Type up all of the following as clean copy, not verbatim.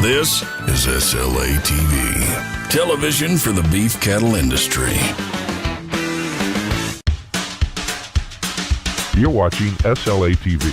This is SLA TV, television for the beef cattle industry. You're watching SLA TV.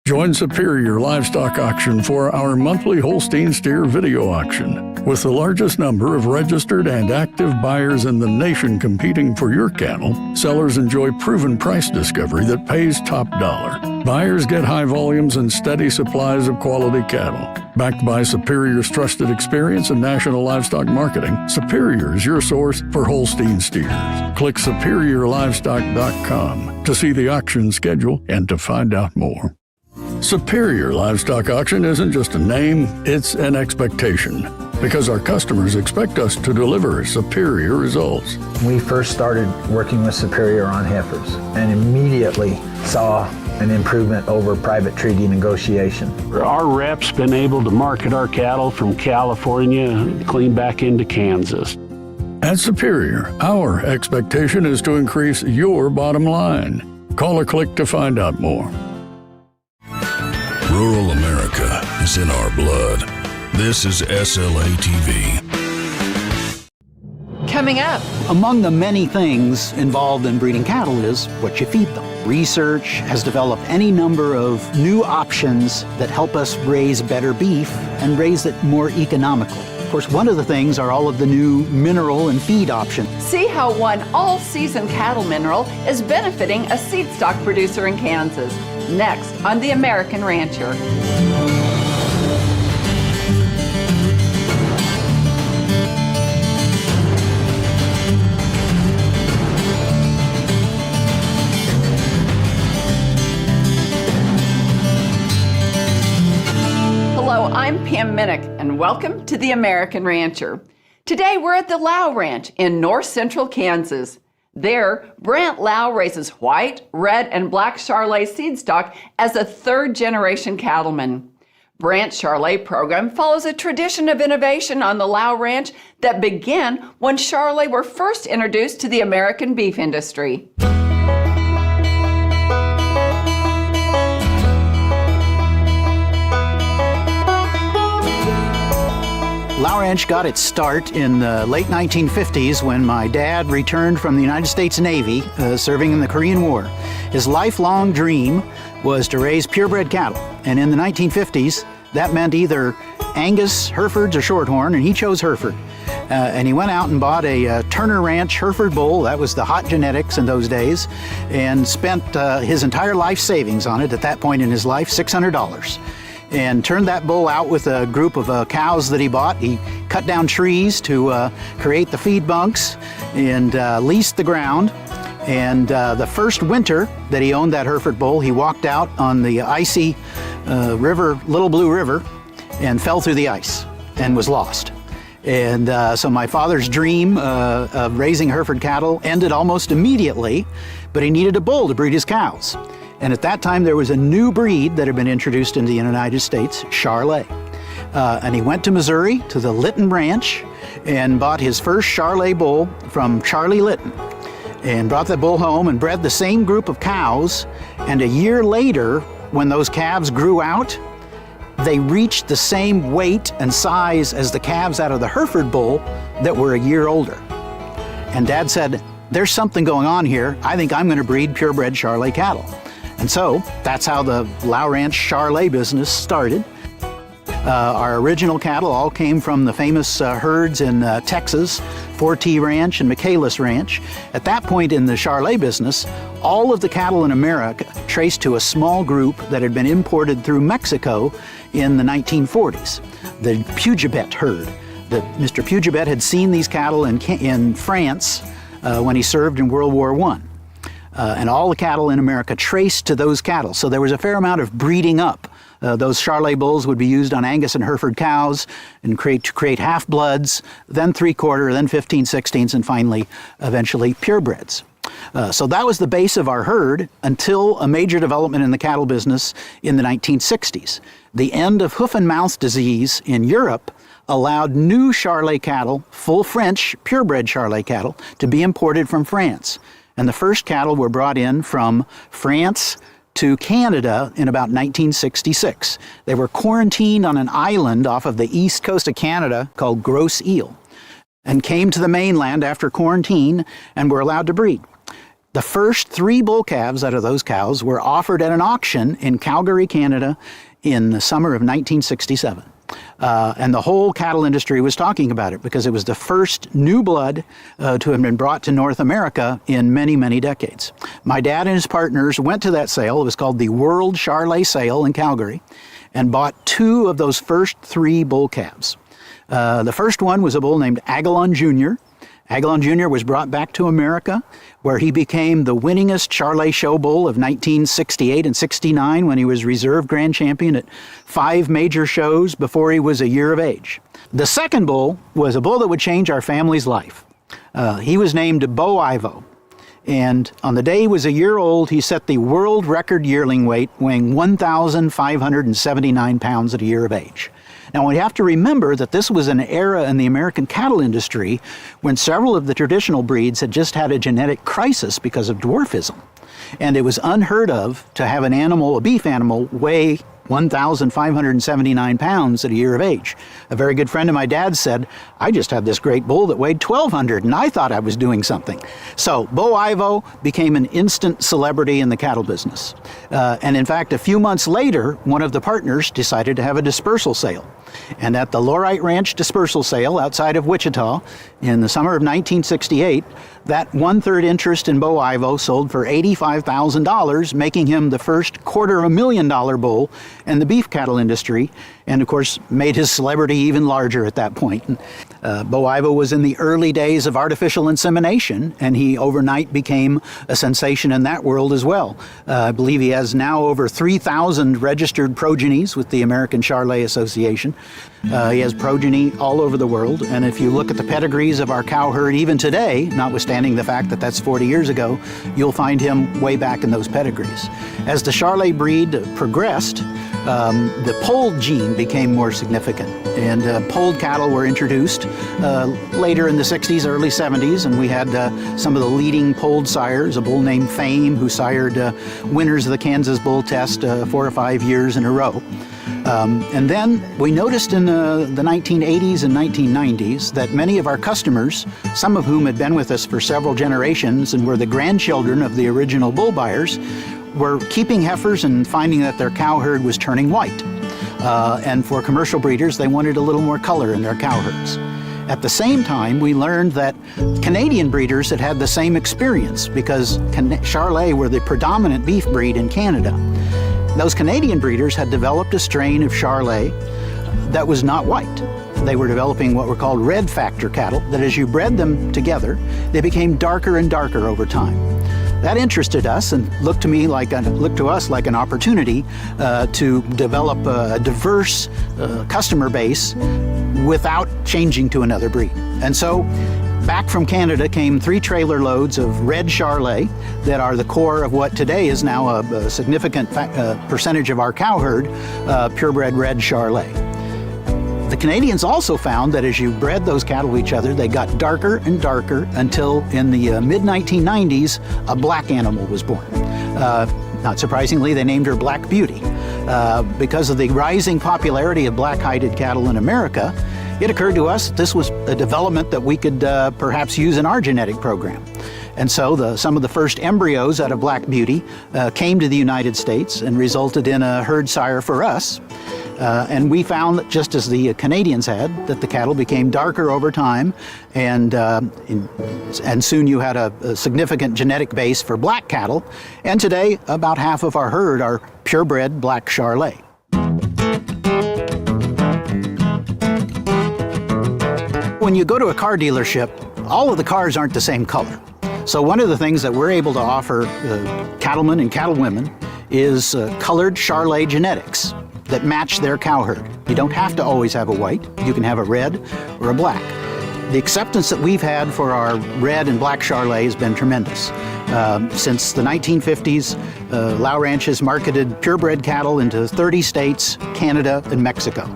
Join Superior Livestock Auction for our monthly Holstein steer video auction. With the largest number of registered and active buyers in the nation competing for your cattle, sellers enjoy proven price discovery that pays top dollar. Buyers get high volumes and steady supplies of quality cattle. Backed by Superior's trusted experience in national livestock marketing, Superior is your source for Holstein steers. Click SuperiorLivestock.com to see the auction schedule and to find out more. Superior Livestock Auction isn't just a name, it's an expectation. Because our customers expect us to deliver superior results. We first started working with Superior on heifers and immediately saw an improvement over private treaty negotiation. Our reps been able to market our cattle from California clean back into Kansas. At Superior, our expectation is to increase your bottom line. Call or click to find out more. Rural America is in our blood. This is SLA TV. Coming up, among the many things involved in breeding cattle is what you feed them. Research has developed any number of new options that help us raise better beef and raise it more economically. Of course, one of the things are all of the new mineral and feed options. See how one all-season cattle mineral is benefiting a seed stock producer in Kansas. Next on The American Rancher. Hello, I'm Pam Minnick, and welcome to The American Rancher. Today we're at the Lau Ranch in north central Kansas. There, Brant Lau raises white, red, and black Charolais seed stock as a third-generation cattleman. Brant's Charolais program follows a tradition of innovation on the Lau Ranch that began when Charolais were first introduced to the American beef industry. Lau Ranch got its start in the late 1950s when my dad returned from the United States Navy, serving in the Korean War. His lifelong dream was to raise purebred cattle, and in the 1950s, that meant either Angus, Herefords, or Shorthorn, and he chose Hereford. And he went out and bought a Turner Ranch Hereford bull, that was the hot genetics in those days, and spent his entire life savings on it at that point in his life, $600. And turned that bull out with a group of cows that he bought. He cut cut down trees to create the feed bunks and leased the ground. And the first winter that he owned that Hereford bull, he walked out on the icy river, Little Blue River, and fell through the ice and was lost. And so my father's dream of raising Hereford cattle ended almost immediately, but he needed a bull to breed his cows. And at that time, there was a new breed that had been introduced into the United States, Charolais. And he went to Missouri, to the Lytton Ranch, and bought his first Charolais bull from Charlie Lytton, and brought that bull home and bred the same group of cows. And a year later, when those calves grew out, they reached the same weight and size as the calves out of the Hereford bull that were a year older. And Dad said, there's something going on here. I think I'm going to breed purebred Charolais cattle. And so that's how the Lau Ranch Charolais business started. Our original cattle all came from the famous herds in Texas, 4T Ranch and Michaelis Ranch. At that point in the Charolais business, all of the cattle in America traced to a small group that had been imported through Mexico in the 1940s, the Pugibet herd. Mr. Pugibet had seen these cattle in France when he served in World War I. And all the cattle in America traced to those cattle. So there was a fair amount of breeding up. Those Charolais bulls would be used on Angus and Hereford cows and to create half-bloods, then three-quarter, then 15/16, and finally, eventually, purebreds. So that was the base of our herd until a major development in the cattle business in the 1960s. The end of hoof and mouth disease in Europe allowed new Charolais cattle, full French purebred Charolais cattle, to be imported from France. And the first cattle were brought in from France to Canada in about 1966. They were quarantined on an island off of the east coast of Canada called Grosse Ile, and came to the mainland after quarantine and were allowed to breed. The first 3 bull calves out of those cows were offered at an auction in Calgary, Canada in the summer of 1967. And the whole cattle industry was talking about it because it was the first new blood to have been brought to North America in many, many decades. My dad and his partners went to that sale. It was called the World Charolais Sale in Calgary, and bought 2 of those first 3 bull calves. The first one was a bull named Aguilon Jr. Aguilon Jr. was brought back to America, where he became the winningest Charolais show bull of 1968 and 69 when he was reserve grand champion at 5 major shows before he was a year of age. The second bull was a bull that would change our family's life. He was named Bo Ivo. And on the day he was a year old, he set the world record yearling weight, weighing 1,579 pounds at a year of age. Now, we have to remember that this was an era in the American cattle industry when several of the traditional breeds had just had a genetic crisis because of dwarfism. And it was unheard of to have an animal, a beef animal, weigh 1,579 pounds at a year of age. A very good friend of my dad's said, I just had this great bull that weighed 1,200 and I thought I was doing something. So Bo Ivo became an instant celebrity in the cattle business. And in fact, a few months later, one of the partners decided to have a dispersal sale. And at the Lorite Ranch dispersal sale outside of Wichita in the summer of 1968, that 1/3 interest in Bo Ivo sold for $85,000, making him the first $250,000 bull in the beef cattle industry, and of course made his celebrity even larger at that point. Bo Ivo was in the early days of artificial insemination, and he overnight became a sensation in that world as well. I believe he has now over 3,000 registered progenies with the American Charolais Association. He has progeny all over the world, and if you look at the pedigrees of our cow herd even today, notwithstanding the fact that that's 40 years ago, you'll find him way back in those pedigrees. As the Charolais breed progressed, the polled gene became more significant, and polled cattle were introduced later in the 60s, early 70s, and we had some of the leading polled sires, a bull named Fame, who sired winners of the Kansas Bull Test 4 or 5 years in a row. And then we noticed in the 1980s and 1990s that many of our customers, some of whom had been with us for several generations and were the grandchildren of the original bull buyers, were keeping heifers and finding that their cow herd was turning white. And for commercial breeders, they wanted a little more color in their cow herds. At the same time, we learned that Canadian breeders had had the same experience because Charolais were the predominant beef breed in Canada. Those Canadian breeders had developed a strain of Charolais that was not white. they were developing what were called red factor cattle, that as you bred them together, they became darker and darker over time. That interested us and looked to us like an opportunity to develop a diverse customer base without changing to another breed. And so back from Canada came 3 trailer loads of red Charolais that are the core of what today is now a significant percentage of our cow herd, purebred red Charolais. The Canadians also found that as you bred those cattle to each other, they got darker and darker until in the mid-1990s, a black animal was born. Not surprisingly, they named her Black Beauty. Because of the rising popularity of black-hided cattle in America, it occurred to us that this was a development that we could perhaps use in our genetic program. And so some of the first embryos out of Black Beauty came to the United States and resulted in a herd sire for us. And we found that just as the Canadians had, that the cattle became darker over time, and soon you had a significant genetic base for black cattle. And today, about half of our herd are purebred black Charolais. When you go to a car dealership, all of the cars aren't the same color. So one of the things that we're able to offer cattlemen and cattlewomen is colored Charolais genetics that match their cow herd. You don't have to always have a white. You can have a red or a black. The acceptance that we've had for our red and black Charolais has been tremendous. Since the 1950s, Lao Ranch has marketed purebred cattle into 30 states, Canada, and Mexico.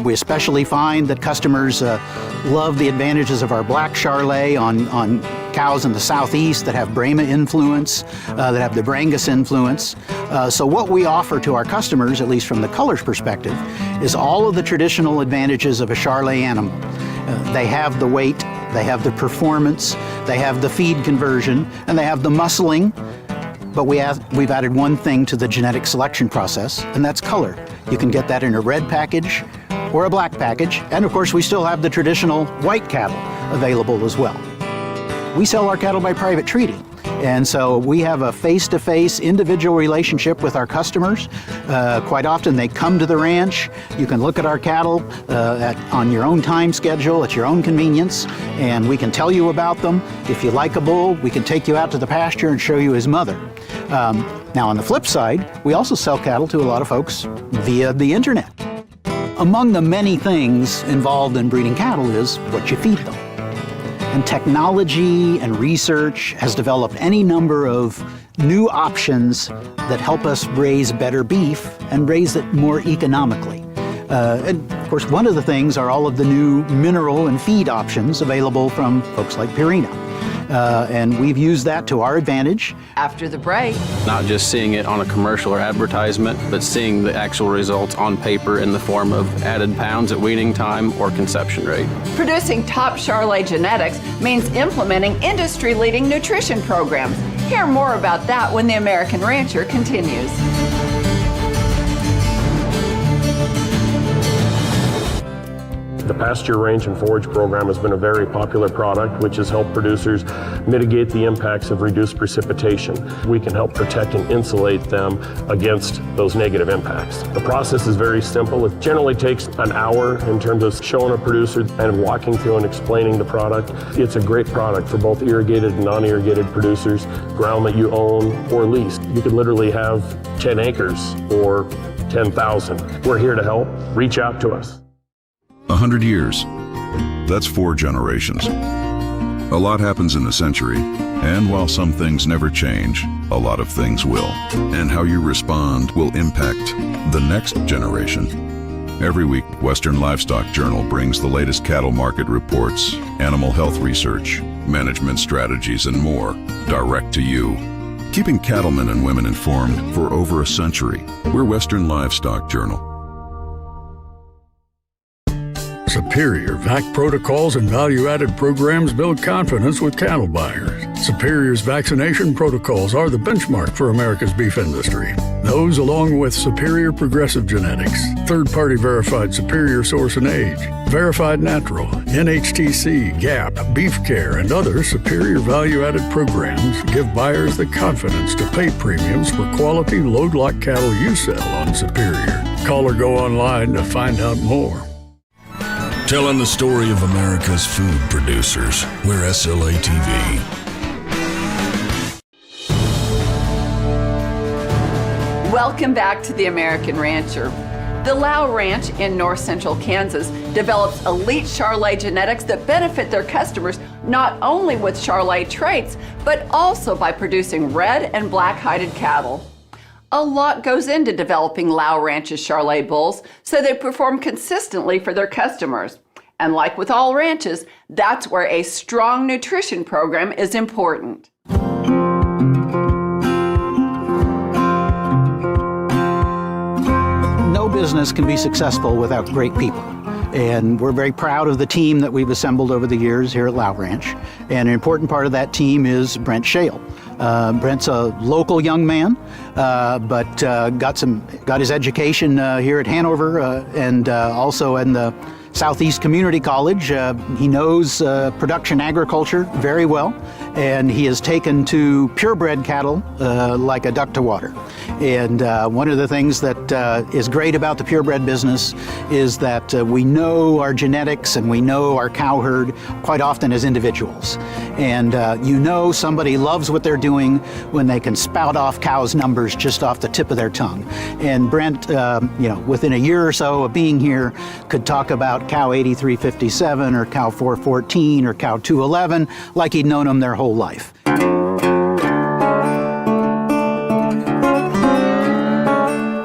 We especially find that customers love the advantages of our black Charolais on cows in the southeast that have Brahma influence, that have the Brangus influence. So what we offer to our customers, at least from the colors perspective, is all of the traditional advantages of a Charolais animal. They have the weight, they have the performance, they have the feed conversion, and they have the muscling. But we've added one thing to the genetic selection process, and that's color. You can get that in a red package or a black package, and of course we still have the traditional white cattle available as well. We sell our cattle by private treaty, and so we have a face-to-face individual relationship with our customers. Quite often they come to the ranch. You can look at our cattle on your own time schedule, at your own convenience, and we can tell you about them. If you like a bull, we can take you out to the pasture and show you his mother. Now on the flip side, we also sell cattle to a lot of folks via the internet. Among the many things involved in breeding cattle is what you feed them. And technology and research has developed any number of new options that help us raise better beef and raise it more economically. And of course, one of the things are all of the new mineral and feed options available from folks like Purina. And we've used that to our advantage. After the break, not just seeing it on a commercial or advertisement, but seeing the actual results on paper in the form of added pounds at weaning time or conception rate. producing top Charolais genetics means implementing industry-leading nutrition programs. Hear more about that when The American Rancher continues. The pasture range and forage program has been a very popular product which has helped producers mitigate the impacts of reduced precipitation. We can help protect and insulate them against those negative impacts. The process is very simple. It generally takes an hour in terms of showing a producer and walking through and explaining the product. It's a great product for both irrigated and non-irrigated producers, ground that you own or lease. You could literally have 10 acres or 10,000. We're here to help. Reach out to us. 100 years. That's 4 generations. A lot happens in a century, and while some things never change, a lot of things will. And how you respond will impact the next generation. Every week, Western Livestock Journal brings the latest cattle market reports, animal health research, management strategies, and more direct to you. Keeping cattlemen and women informed for over a century. We're Western Livestock Journal. Superior VAC protocols and value-added programs build confidence with cattle buyers. Superior's vaccination protocols are the benchmark for America's beef industry. Those, along with Superior Progressive Genetics, third-party verified Superior Source and Age, Verified Natural, NHTC, GAP, Beef Care, and other Superior value-added programs give buyers the confidence to pay premiums for quality load-lock cattle you sell on Superior. Call or go online to find out more. Telling the story of America's food producers. We're SLA TV. Welcome back to the American Rancher. The Lau Ranch in north central Kansas develops elite Charolais genetics that benefit their customers not only with Charolais traits, but also by producing red and black-hided cattle. A lot goes into developing Lau Ranch's Charolais bulls so they perform consistently for their customers. And like with all ranches, that's where a strong nutrition program is important. No business can be successful without great people. And we're very proud of the team that we've assembled over the years here at Lau Ranch. And an important part of that team is Brent Shale. Brent's a local young man, but got his education here at Hanover and also in the Southeast Community College. He knows production agriculture very well, and he has taken to purebred cattle like a duck to water. And one of the things that is great about the purebred business is that we know our genetics and we know our cow herd quite often as individuals. And you know somebody loves what they're doing when they can spout off cows' numbers just off the tip of their tongue. And Brent, within a year or so of being here, could talk about cow 8357 or cow 414 or cow 211 like he'd known them their whole life.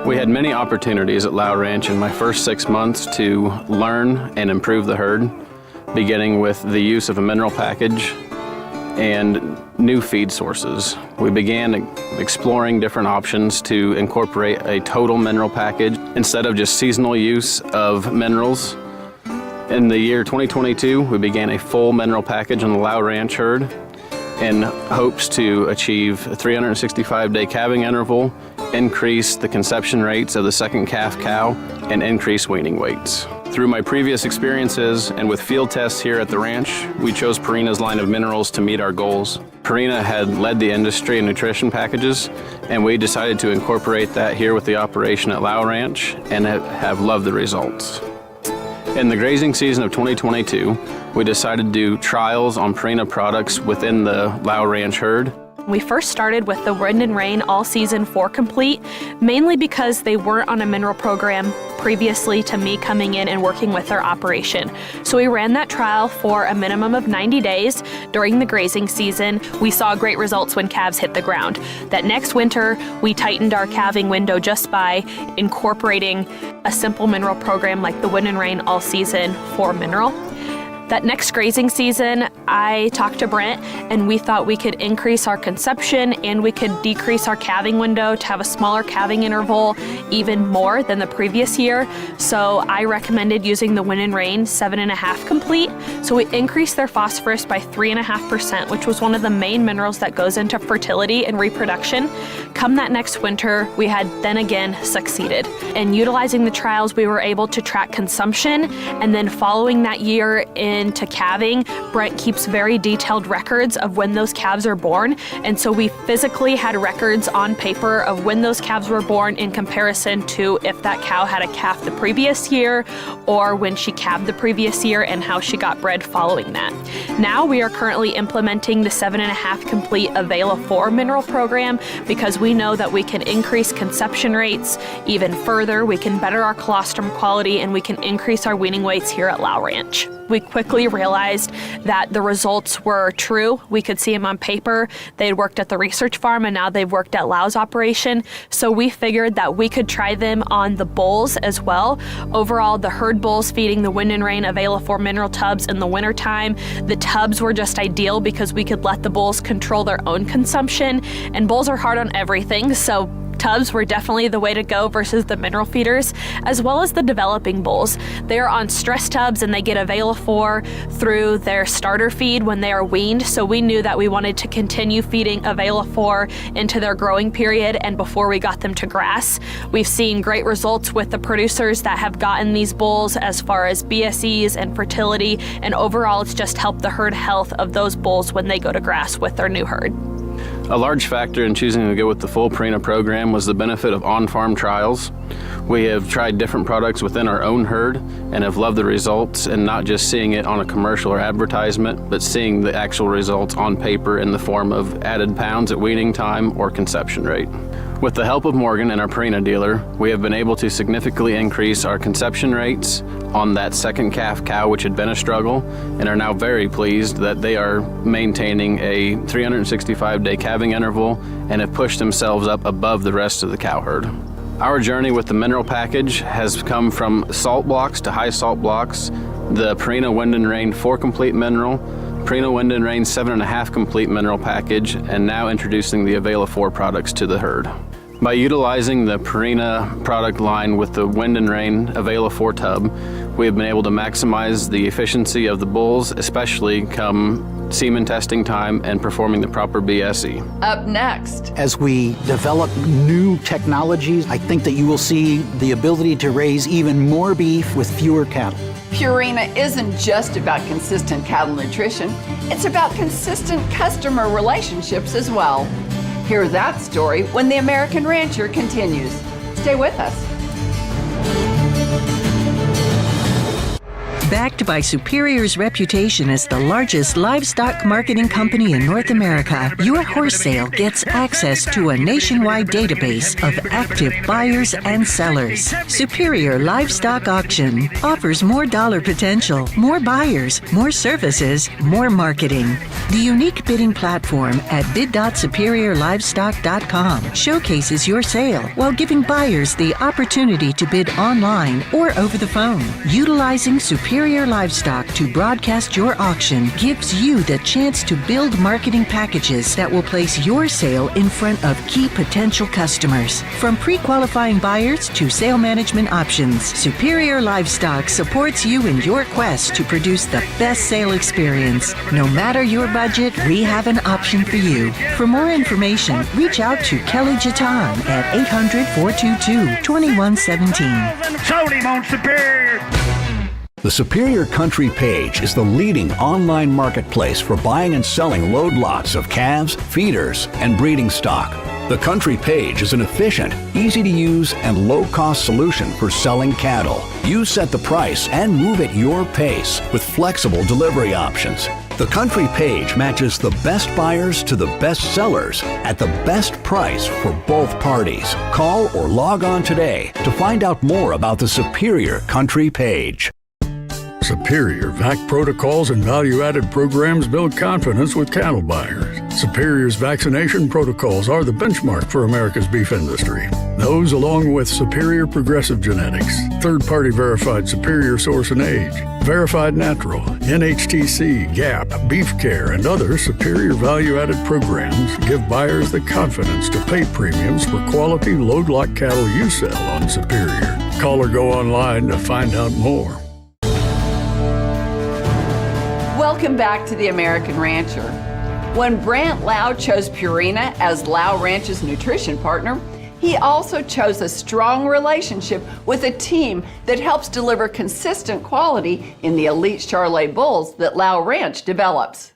We had many opportunities at Lau Ranch in my first 6 months to learn and improve the herd, beginning with the use of a mineral package and new feed sources. We began exploring different options to incorporate a total mineral package instead of just seasonal use of minerals. In the year 2022, we began a full mineral package on the Lau Ranch herd in hopes to achieve a 365-day calving interval, increase the conception rates of the second calf cow, and increase weaning weights. Through my previous experiences and with field tests here at the ranch, we chose Purina's line of minerals to meet our goals. Purina had led the industry in nutrition packages, and we decided to incorporate that here with the operation at Lau Ranch and have loved the results. In the grazing season of 2022, we decided to do trials on Purina products within the Lau Ranch herd. We first started with the Wind and Rain All Season 4 Complete, mainly because they weren't on a mineral program previously to me coming in and working with their operation. So we ran that trial for a minimum of 90 days during the grazing season. We saw great results when calves hit the ground. That next winter, we tightened our calving window just by incorporating a simple mineral program like the Wind and Rain All Season 4 Mineral. That next grazing season, I talked to Brent and we thought we could increase our conception and we could decrease our calving window to have a smaller calving interval even more than the previous year. So I recommended using the Wind and Rain 7.5 Complete. So we increased their phosphorus by 3.5%, which was one of the main minerals that goes into fertility and reproduction. Come that next winter, we had then again succeeded. And utilizing the trials, we were able to track consumption, and then following that year into calving, Brent keeps very detailed records of when those calves are born. And so we physically had records on paper of when those calves were born in comparison to if that cow had a calf the previous year or when she calved the previous year and how she got bred following that. Now we are currently implementing the 7.5 Complete Avela 4 mineral program because we know that we can increase conception rates even further, we can better our colostrum quality, and we can increase our weaning weights here at Lau Ranch. We quickly realized that the results were true. We could see them on paper. They had worked at the research farm and now they've worked at Lau's operation. So we figured that we could try them on the bulls as well. Overall, the herd bulls feeding the Wind and Rain Avela 4 mineral tubs in the wintertime, the tubs were just ideal because we could let the bulls control their own consumption. And bulls are hard on everything, so tubs were definitely the way to go versus the mineral feeders, as well as the developing bulls. They're on stress tubs and they get Avela 4 through their starter feed when they are weaned, so we knew that we wanted to continue feeding Avela 4 into their growing period and before we got them to grass. We've seen great results with the producers that have gotten these bulls as far as BSEs and fertility, and overall it's just helped the herd health of those bulls when they go to grass with their new herd. A large factor in choosing to go with the full Purina program was the benefit of on-farm trials. We have tried different products within our own herd and have loved the results, and not just seeing it on a commercial or advertisement, but seeing the actual results on paper in the form of added pounds at weaning time or conception rate. With the help of Morgan and our Purina dealer, we have been able to significantly increase our conception rates on that second calf cow, which had been a struggle, and are now very pleased that they are maintaining a 365-day calving interval and have pushed themselves up above the rest of the cow herd. Our journey with the mineral package has come from salt blocks to high salt blocks, the Purina Wind and Rain 4 Complete Mineral, Purina Wind and Rain 7.5 Complete Mineral Package, and now introducing the Avela 4 products to the herd. By utilizing the Purina product line with the Wind and Rain Avela 4 tub, we have been able to maximize the efficiency of the bulls, especially come semen testing time and performing the proper BSE. Up next, As we develop new technologies, I think that you will see the ability to raise even more beef with fewer cattle. Purina isn't just about consistent cattle nutrition, it's about consistent customer relationships as well. Hear that story when The American Rancher continues. Stay with us. Backed by Superior's reputation as the largest livestock marketing company in North America, your horse sale gets access to a nationwide database of active buyers and sellers. Superior Livestock Auction offers more dollar potential, more buyers, more services, more marketing. The unique bidding platform at bid.superiorlivestock.com showcases your sale while giving buyers the opportunity to bid online or over the phone. Utilizing Superior Livestock to broadcast your auction gives you the chance to build marketing packages that will place your sale in front of key potential customers. From pre-qualifying buyers to sale management options, Superior Livestock supports you in your quest to produce the best sale experience. No matter your budget, we have an option for you. For more information, reach out to Kelly Jatan at 800-422-2117. Sold him on Superior! The Superior Country page is the leading online marketplace for buying and selling load lots of calves, feeders, and breeding stock. The Country page is an efficient, easy-to-use, and low-cost solution for selling cattle. You set the price and move at your pace with flexible delivery options. The Country page matches the best buyers to the best sellers at the best price for both parties. Call or log on today to find out more about the Superior Country page. Superior VAC protocols and value-added programs build confidence with cattle buyers. Superior's vaccination protocols are the benchmark for America's beef industry. Those, along with Superior Progressive Genetics, third-party verified Superior Source and Age, Verified Natural, NHTC, GAP, Beef Care, and other Superior value-added programs give buyers the confidence to pay premiums for quality load-lock cattle you sell on Superior. Call or go online to find out more. Welcome back to The American Rancher. When Brant Lau chose Purina as Lau Ranch's nutrition partner, he also chose a strong relationship with a team that helps deliver consistent quality in the elite Charolais bulls that Lau Ranch develops.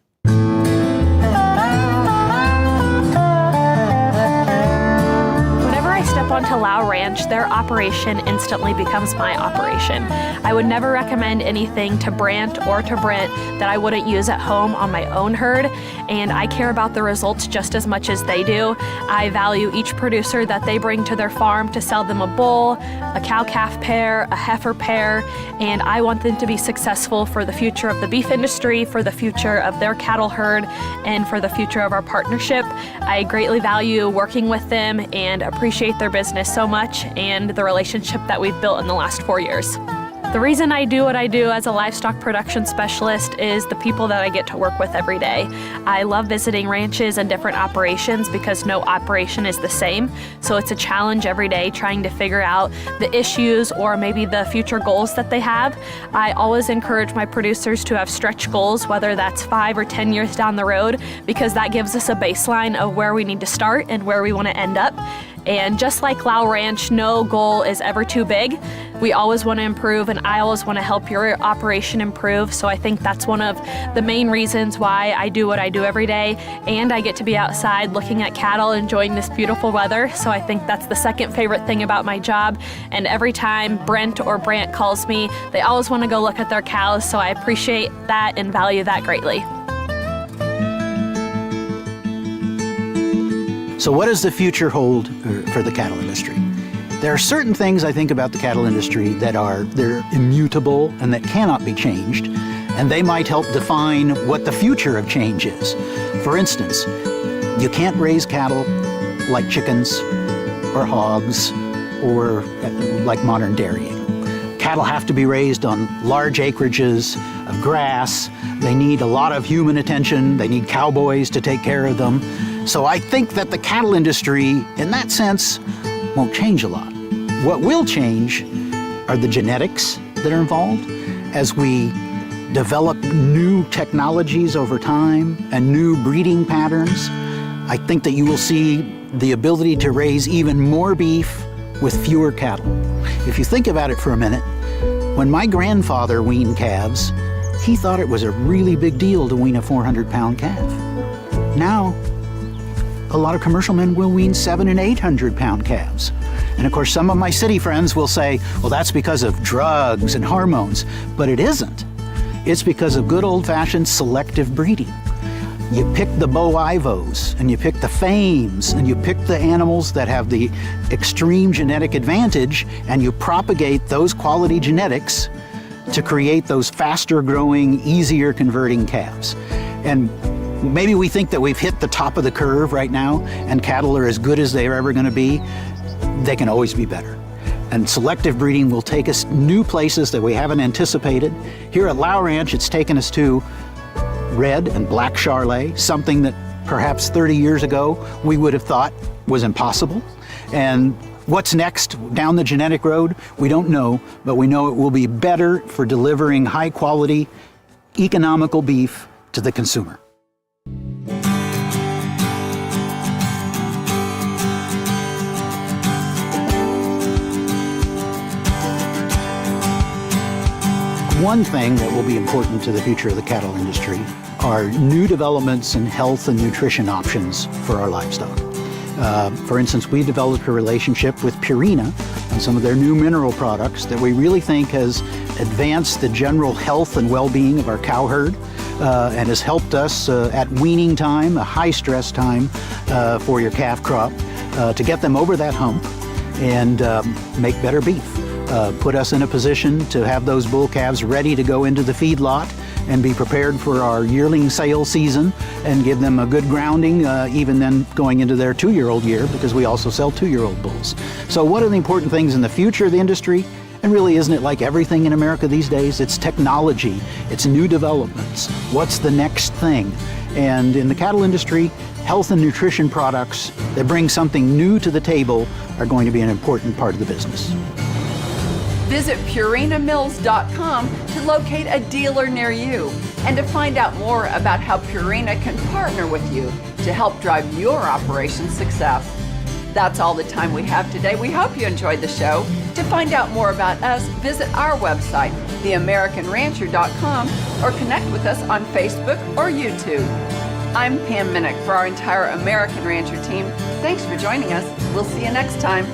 Onto Lau Ranch, their operation instantly becomes my operation. I would never recommend anything to Brant or to Brent that I wouldn't use at home on my own herd, and I care about the results just as much as they do. I value each producer that they bring to their farm to sell them a bull, a cow-calf pair, a heifer pair, and I want them to be successful for the future of the beef industry, for the future of their cattle herd, and for the future of our partnership. I greatly value working with them and appreciate their business so much and the relationship that we've built in the last 4 years. The reason I do what I do as a livestock production specialist is the people that I get to work with every day. I love visiting ranches and different operations because no operation is the same. So it's a challenge every day trying to figure out the issues or maybe the future goals that they have. I always encourage my producers to have stretch goals, whether that's 5 or 10 years down the road, because that gives us a baseline of where we need to start and where we want to end up. And just like Lao Ranch, no goal is ever too big. We always want to improve, and I always want to help your operation improve. So I think that's one of the main reasons why I do what I do every day, and I get to be outside looking at cattle, enjoying this beautiful weather. So I think that's the second favorite thing about my job. And every time Brent or Brant calls me, they always want to go look at their cows. So I appreciate that and value that greatly. So what does the future hold for the cattle industry? There are certain things I think about the cattle industry they're immutable and that cannot be changed, and they might help define what the future of change is. For instance, you can't raise cattle like chickens or hogs or like modern dairying. Cattle have to be raised on large acreages of grass. They need a lot of human attention. They need cowboys to take care of them. So I think that the cattle industry, in that sense, won't change a lot. What will change are the genetics that are involved as we develop new technologies over time and new breeding patterns. I think that you will see the ability to raise even more beef with fewer cattle. If you think about it for a minute, when my grandfather weaned calves, he thought it was a really big deal to wean a 400-pound calf. Now, a lot of commercial men will wean 700 and 800-pound calves. And of course, some of my city friends will say, well, that's because of drugs and hormones. But it isn't. It's because of good old-fashioned selective breeding. You pick the Bo Ivos, and you pick the Fames, and you pick the animals that have the extreme genetic advantage, and you propagate those quality genetics to create those faster-growing, easier-converting calves. And maybe we think that we've hit the top of the curve right now, and cattle are as good as they're ever going to be. They can always be better. And selective breeding will take us new places that we haven't anticipated. Here at Lao Ranch, it's taken us to red and black Charolais, something that perhaps 30 years ago we would have thought was impossible. And what's next down the genetic road, we don't know, but we know it will be better for delivering high quality, economical beef to the consumer. One thing that will be important to the future of the cattle industry are new developments in health and nutrition options for our livestock. For instance, we developed a relationship with Purina on some of their new mineral products that we really think has advanced the general health and well-being of our cow herd and has helped us at weaning time, a high-stress time for your calf crop, to get them over that hump and make better beef. Put us in a position to have those bull calves ready to go into the feedlot and be prepared for our yearling sale season and give them a good grounding, even then going into their 2-year-old year, because we also sell 2-year-old bulls. So what are the important things in the future of the industry? And really, isn't it like everything in America these days? It's technology, it's new developments. What's the next thing? And in the cattle industry, health and nutrition products that bring something new to the table are going to be an important part of the business. Visit PurinaMills.com to locate a dealer near you and to find out more about how Purina can partner with you to help drive your operation's success. That's all the time we have today. We hope you enjoyed the show. To find out more about us, visit our website, theamericanrancher.com, or connect with us on Facebook or YouTube. I'm Pam Minnick for our entire American Rancher team. Thanks for joining us. We'll see you next time.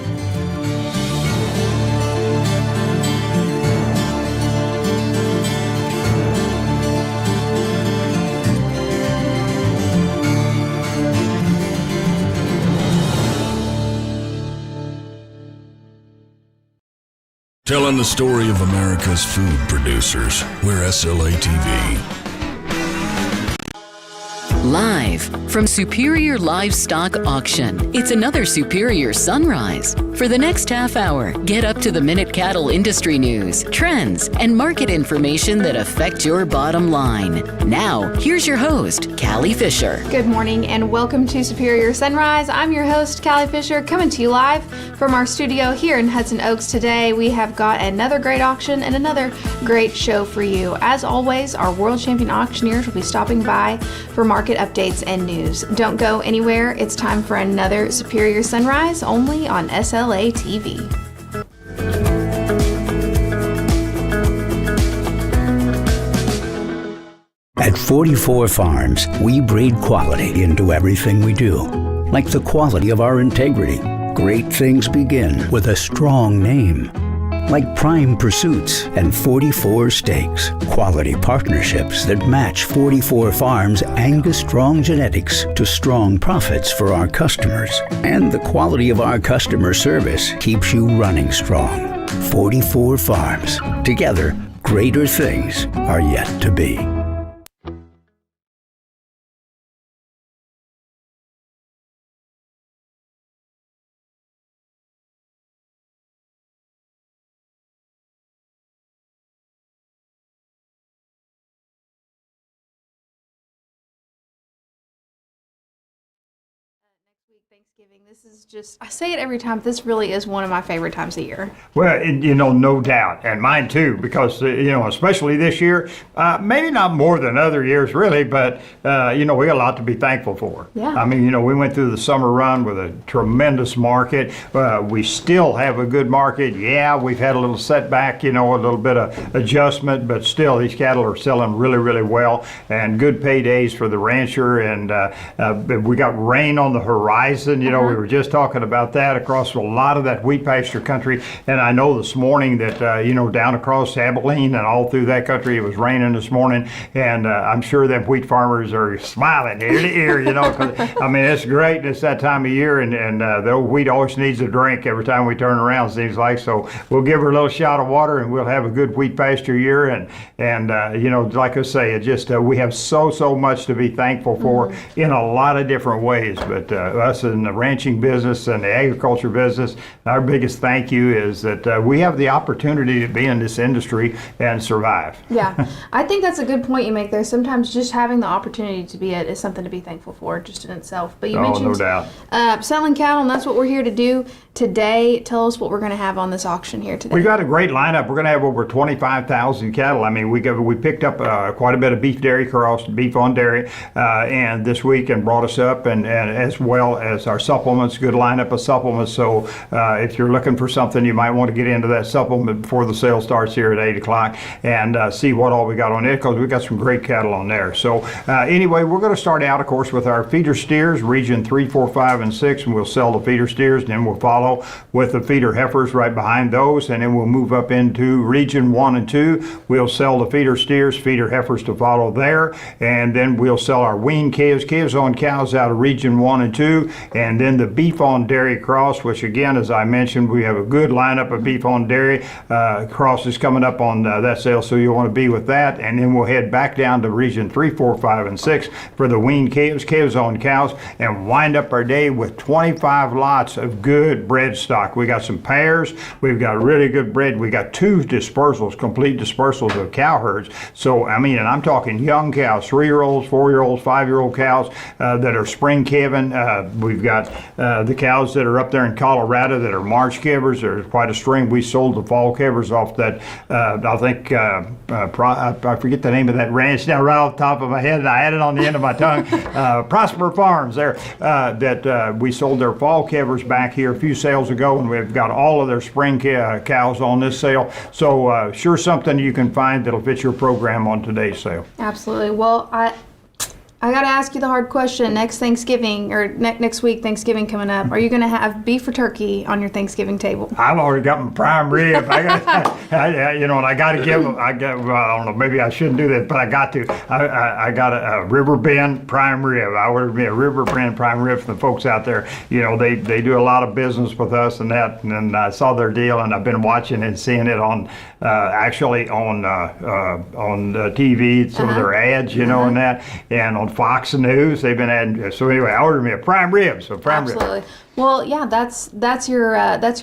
Telling the story of America's food producers. We're SLA TV. Live from Superior Livestock Auction, it's another Superior Sunrise. For the next half hour, get up to the minute cattle industry news, trends, and market information that affect your bottom line. Now, here's your host, Callie Fisher. Good morning and welcome to Superior Sunrise. I'm your host, Callie Fisher, coming to you live from our studio here in Hudson Oaks today. We have got another great auction and another great show for you. As always, our world champion auctioneers will be stopping by for market updates and news. Don't go anywhere. It's time for another Superior Sunrise only on SLA TV. At 44 Farms, we breed quality into everything we do. Like the quality of our integrity, great things begin with a strong name. Like Prime Pursuits and 44 Steaks, quality partnerships that match 44 Farms' Angus strong genetics to strong profits for our customers. And the quality of our customer service keeps you running strong. 44 Farms. Together, greater things are yet to be. Thanksgiving. This is just, I say it every time, this really is one of my favorite times of year. Well, no doubt, and mine too, because, especially this year, maybe not more than other years really, but, we got a lot to be thankful for. Yeah. I mean, we went through the summer run with a tremendous market. We still have a good market. Yeah, we've had a little setback, a little bit of adjustment, but still these cattle are selling really, really well, and good paydays for the rancher, and we got rain on the horizon. We were just talking about that across a lot of that wheat pasture country, and I know this morning that down across Abilene and all through that country it was raining this morning, and I'm sure them wheat farmers are smiling ear to ear, because I mean it's great. It's that time of year, and the old wheat always needs a drink every time we turn around, seems like. So we'll give her a little shot of water, and we'll have a good wheat pasture year. And like I say, it just we have so much to be thankful for in a lot of different ways. But us in the ranching business and the agriculture business, our biggest thank you is that we have the opportunity to be in this industry and survive. Yeah, I think that's a good point you make there. Sometimes just having the opportunity to be it is something to be thankful for just in itself. But you mentioned no doubt. Selling cattle, and that's what we're here to do today. Tell us what we're going to have on this auction here today. We've got a great lineup. We're going to have over 25,000 cattle. I mean, we picked up quite a bit of beef dairy cross, beef on dairy, and this week, and brought us up, and as well as our supplements, good lineup of supplements. So if you're looking for something, you might want to get into that supplement before the sale starts here at 8 o'clock and see what all we got on it, because we got some great cattle on there. So anyway, we're going to start out, of course, with our feeder steers, region 3, 4, 5, and 6, and we'll sell the feeder steers, and then we'll follow with the feeder heifers right behind those, and then we'll move up into region 1 and 2. We'll sell the feeder steers, feeder heifers to follow there, and then we'll sell our weaned calves on cows out of region 1 and 2, and then the beef on dairy cross, which again, as I mentioned, we have a good lineup of beef on dairy crosses coming up on that sale, so you'll want to be with that. And then we'll head back down to region 3, 4, 5, and 6 for the weaned calves on cows, and wind up our day with 25 lots of good bred stock. We got some pairs, we've got really good bred, we got 2 dispersals, complete dispersals of cow herds. So I mean, and I'm talking young cows, 3-year-olds, 4-year-olds, 5-year-old cows that are spring calving. We've got the cows that are up there in Colorado that are March calvers. There's quite a string. We sold the fall calvers off that, I think, I forget the name of that ranch now right off the top of my head, and I had it on the end of my tongue. Prosper Farms there, that we sold their fall calvers back here a few sales ago, and we've got all of their spring cows on this sale. So sure something you can find that'll fit your program on today's sale. Absolutely. Well, I got to ask you the hard question. Next Thanksgiving, or next week, Thanksgiving coming up, are you going to have beef or turkey on your Thanksgiving table? I've already got my prime rib. I got to give them, I don't know, maybe I shouldn't do that, but I got to. I got a River Bend prime rib. I ordered me a River Bend prime rib from the folks out there. They do a lot of business with us and that, and I saw their deal, and I've been watching and seeing it on, actually on TV, some of their ads, and that, and on Fox News. They've been adding. So anyway, I ordered me a prime rib. So prime rib. Absolutely. Well, yeah, that's your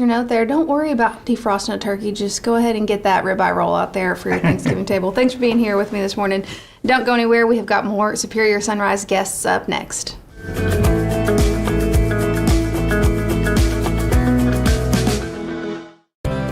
note there. Don't worry about defrosting a turkey. Just go ahead and get that ribeye roll out there for your Thanksgiving table. Thanks for being here with me this morning. Don't go anywhere. We have got more Superior Sunrise guests up next.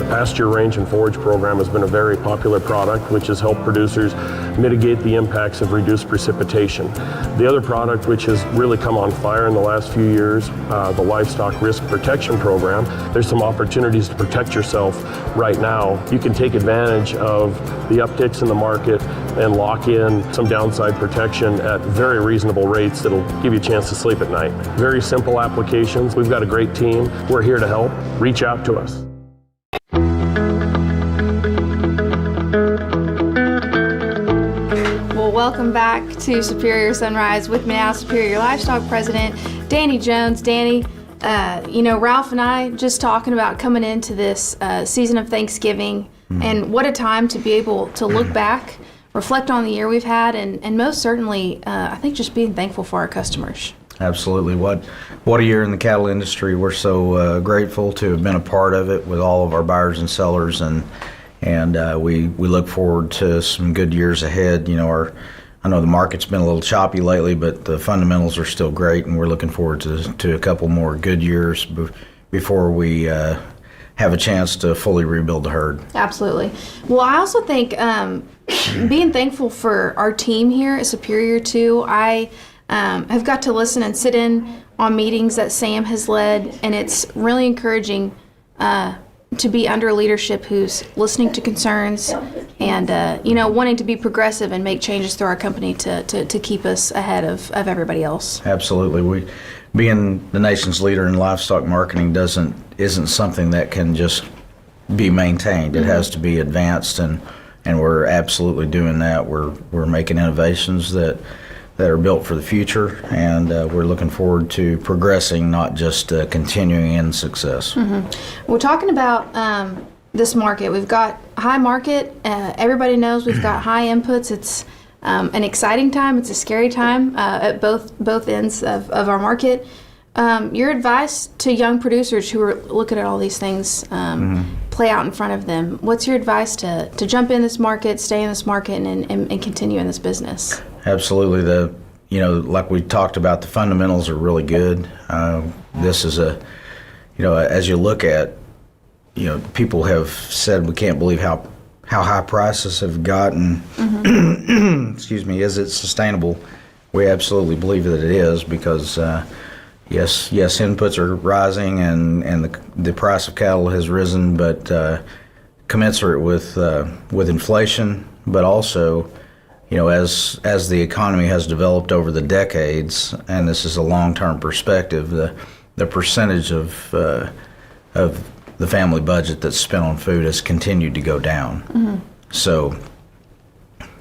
Pasture range and forage program has been a very popular product which has helped producers mitigate the impacts of reduced precipitation. The other product which has really come on fire in the last few years, the Livestock Risk Protection Program. There's some opportunities to protect yourself right now. You can take advantage of the upticks in the market and lock in some downside protection at very reasonable rates that'll give you a chance to sleep at night. Very simple applications. We've got a great team. We're here to help. Reach out to us. Welcome back to Superior Sunrise. With me now, Superior Livestock President Danny Jones. Danny, Ralph and I just talking about coming into this season of Thanksgiving, and what a time to be able to look back, reflect on the year we've had, and most certainly, I think just being thankful for our customers. Absolutely. What a year in the cattle industry. We're so grateful to have been a part of it with all of our buyers and sellers, and we look forward to some good years ahead. I know the market's been a little choppy lately, but the fundamentals are still great, and we're looking forward to a couple more good years before we have a chance to fully rebuild the herd. Absolutely. Well, I also think being thankful for our team here at Superior too. I have got to listen and sit in on meetings that Sam has led, and it's really encouraging to be under leadership who's listening to concerns and wanting to be progressive and make changes through our company to keep us ahead of everybody else. Absolutely. Being the nation's leader in livestock marketing isn't something that can just be maintained. It has to be advanced, and we're absolutely doing that. We're making innovations that are built for the future, and we're looking forward to progressing, not just continuing in success. We're talking about this market. We've got high market. Everybody knows we've got high inputs. It's an exciting time. It's a scary time at both ends of our market. Your advice to young producers who are looking at all these things play out in front of them. What's your advice to jump in this market, stay in this market, and continue in this business? Absolutely. Like we talked about, the fundamentals are really good. This is as you look at, people have said we can't believe how high prices have gotten. Excuse me. Is it sustainable? We absolutely believe that it is, because yes, inputs are rising and the price of cattle has risen, but commensurate with inflation, but also, as the economy has developed over the decades, and this is a long-term perspective, the percentage of the family budget that's spent on food has continued to go down. So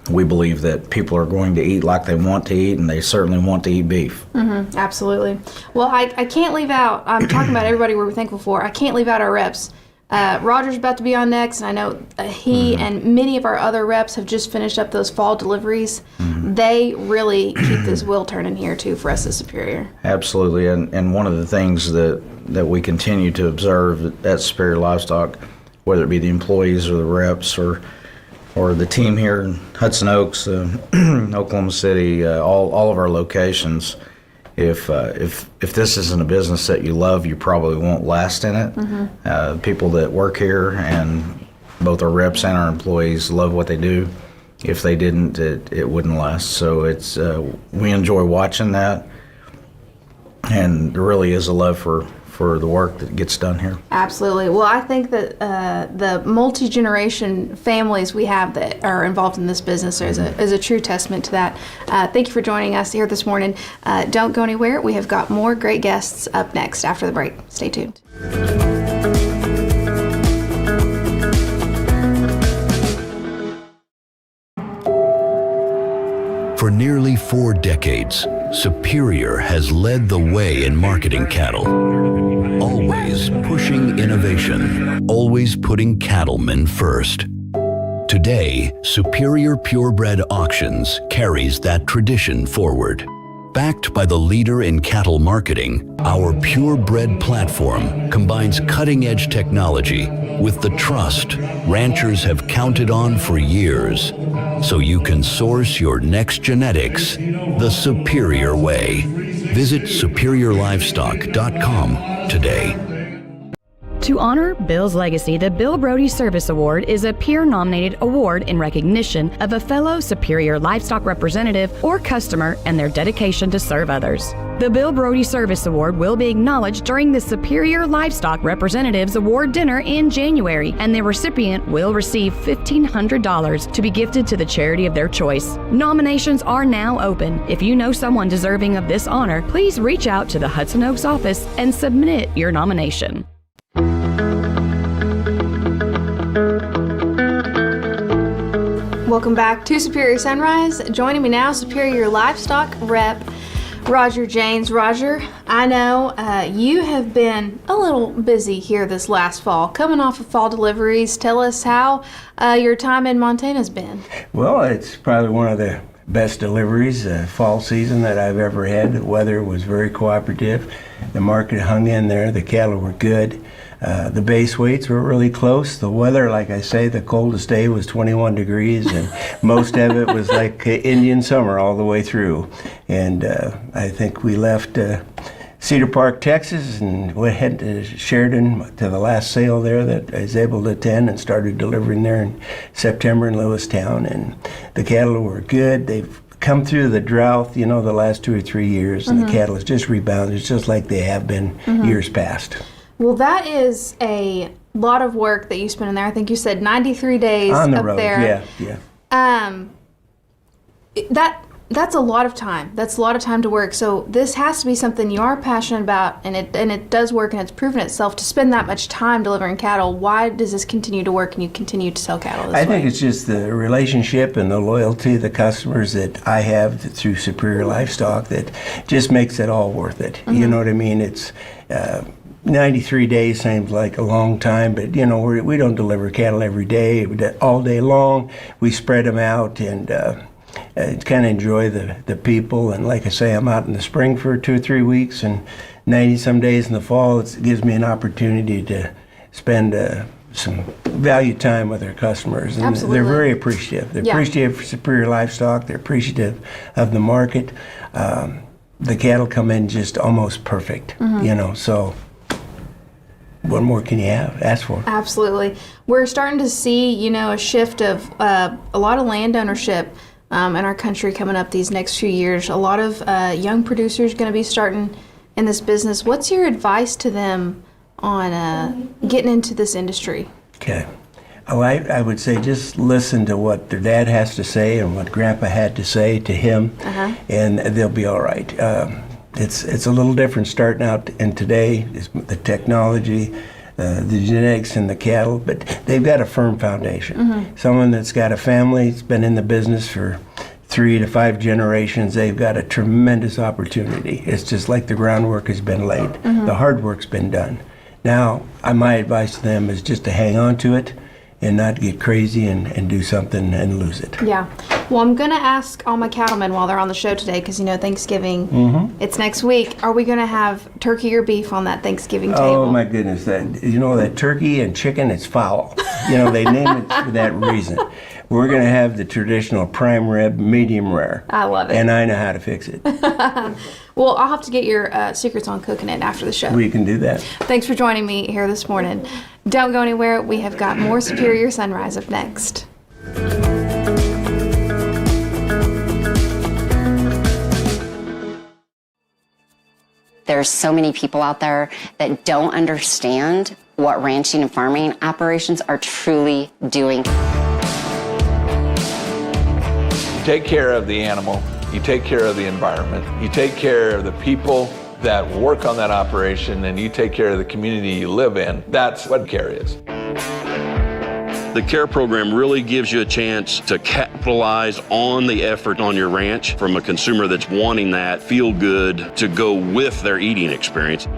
we believe that people are going to eat like they want to eat, and they certainly want to eat beef. Absolutely. Well, I can't leave out, I'm talking about everybody we're thankful for, I can't leave out our reps. Roger's about to be on next, and I know he and many of our other reps have just finished up those fall deliveries. They really keep this wheel turning here too for us as Superior. Absolutely, and one of the things that we continue to observe at Superior Livestock, whether it be the employees or the reps or the team here in Hudson Oaks, Oklahoma City, all of our locations, if this isn't a business that you love, you probably won't last in it. People that work here, and both our reps and our employees, love what they do. If they didn't, it wouldn't last. So we enjoy watching that, and there really is a love for the work that gets done here. Absolutely. Well, I think that the multi-generation families we have that are involved in this business is a true testament to that. Thank you for joining us here this morning. Don't go anywhere. We have got more great guests up next after the break. Stay tuned. For nearly 4 decades, Superior has led the way in marketing cattle. Always pushing innovation, always putting cattlemen first. Today, Superior Purebred Auctions carries that tradition forward. Backed by the leader in cattle marketing, our Purebred platform combines cutting-edge technology with the trust ranchers have counted on for years, so you can source your next genetics the superior way. Visit superiorlivestock.com today. To honor Bill's legacy, the Bill Brody Service Award is a peer-nominated award in recognition of a fellow Superior Livestock representative or customer and their dedication to serve others. The Bill Brody Service Award will be acknowledged during the Superior Livestock Representatives Award Dinner in January, and the recipient will receive $1,500 to be gifted to the charity of their choice. Nominations are now open. If you know someone deserving of this honor, please reach out to the Hudson Oaks office and submit your nomination. Welcome back to Superior Sunrise. Joining me now, Superior Livestock Rep Roger Janes. Roger, I know you have been a little busy here this last fall, coming off of fall deliveries. Tell us how your time in Montana's been. Well, it's probably one of the best deliveries fall season that I've ever had. The weather was very cooperative. The market hung in there. The cattle were good. The base weights were really close. The weather, like I say, the coldest day was 21 degrees, and most of it was like Indian summer all the way through. And I think we left Cedar Park, Texas, and went ahead to Sheridan to the last sale there that I was able to attend, and started delivering there in September in Lewistown. And the cattle were good. They've come through the drought, the last 2 or 3 years, and the cattle has just rebounded just like they have been years past. Well, that is a lot of work that you spent in there. I think you said 93 days on the up road. there. Yeah. That's a lot of time. That's a lot of time to work. So this has to be something you are passionate about, and it does work, and it's proven itself to spend that much time delivering cattle. Why does this continue to work and you continue to sell cattle this way? I think it's just the relationship and the loyalty of the customers that I have through Superior Livestock that just makes it all worth it. You know what I mean? It's 93 days seems like a long time, but we don't deliver cattle every day, all day long. We spread them out and kind of enjoy the people. And like I say, I'm out in the spring for 2 or 3 weeks, and 90 some days in the fall. It gives me an opportunity to spend some value time with our customers. And Absolutely. They're very appreciative. They're appreciative for Superior Livestock. They're appreciative of the market. The cattle come in just almost perfect, so what more can you ask for? Absolutely. We're starting to see, a shift of a lot of land ownership in our country coming up these next few years. A lot of young producers going to be starting in this business. What's your advice to them on getting into this industry? Okay. Oh, I would say just listen to what their dad has to say and what Grandpa had to say to him, and they'll be all right. It's a little different starting out in today, the technology, the genetics and the cattle, but they've got a firm foundation. Someone that's got a family, that's been in the business for 3 to 5 generations, they've got a tremendous opportunity. It's just like the groundwork has been laid. The hard work's been done. Now, my advice to them is just to hang on to it and not get crazy and do something and lose it. Yeah. Well, I'm going to ask all my cattlemen while they're on the show today, because Thanksgiving, it's next week. Are we going to have turkey or beef on that Thanksgiving table? Oh my goodness, that turkey and chicken, it's foul. They name it for that reason. We're going to have the traditional prime rib, medium rare. I love it. And I know how to fix it. Well, I'll have to get your secrets on cooking it after the show. We can do that. Thanks for joining me here this morning. Don't go anywhere. We have got more Superior Sunrise up next. There's so many people out there that don't understand what ranching and farming operations are truly doing. You take care of the animal, you take care of the environment, you take care of the people that work on that operation, and you take care of the community you live in. That's what care is. The CARE program really gives you a chance to capitalize on the effort on your ranch from a consumer that's wanting that feel good to go with their eating experience.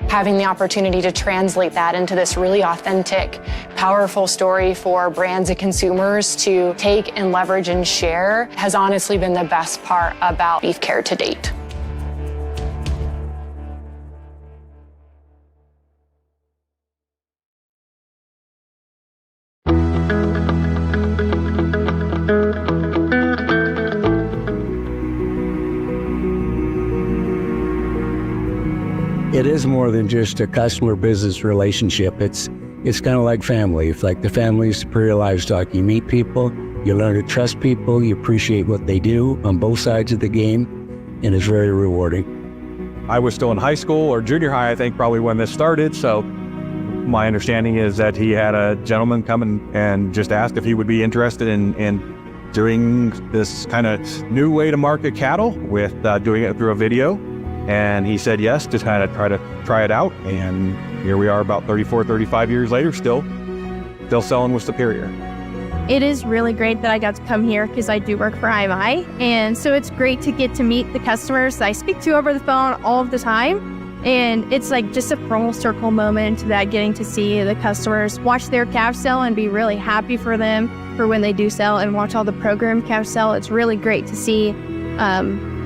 having the opportunity to translate that into this really authentic, powerful story for brands and consumers to take and leverage and share has honestly been the best part about Beef Care to date. It is more than just a customer-business relationship. It's kind of like family. It's like the family of Superior Livestock. You meet people, you learn to trust people, you appreciate what they do on both sides of the game, and it's very rewarding. I was still in high school or junior high, I think, probably when this started, so my understanding is that he had a gentleman come and just asked if he would be interested in doing this kind of new way to market cattle with doing it through a video. And he said yes to kind of try it out. And here we are about 34, 35 years later, still selling with Superior. It is really great that I got to come here because I do work for IMI. And so it's great to get to meet the customers that I speak to over the phone all of the time. And it's like just a full circle moment that getting to see the customers watch their calves sell and be really happy for them for when they do sell and watch all the program calves sell. It's really great to see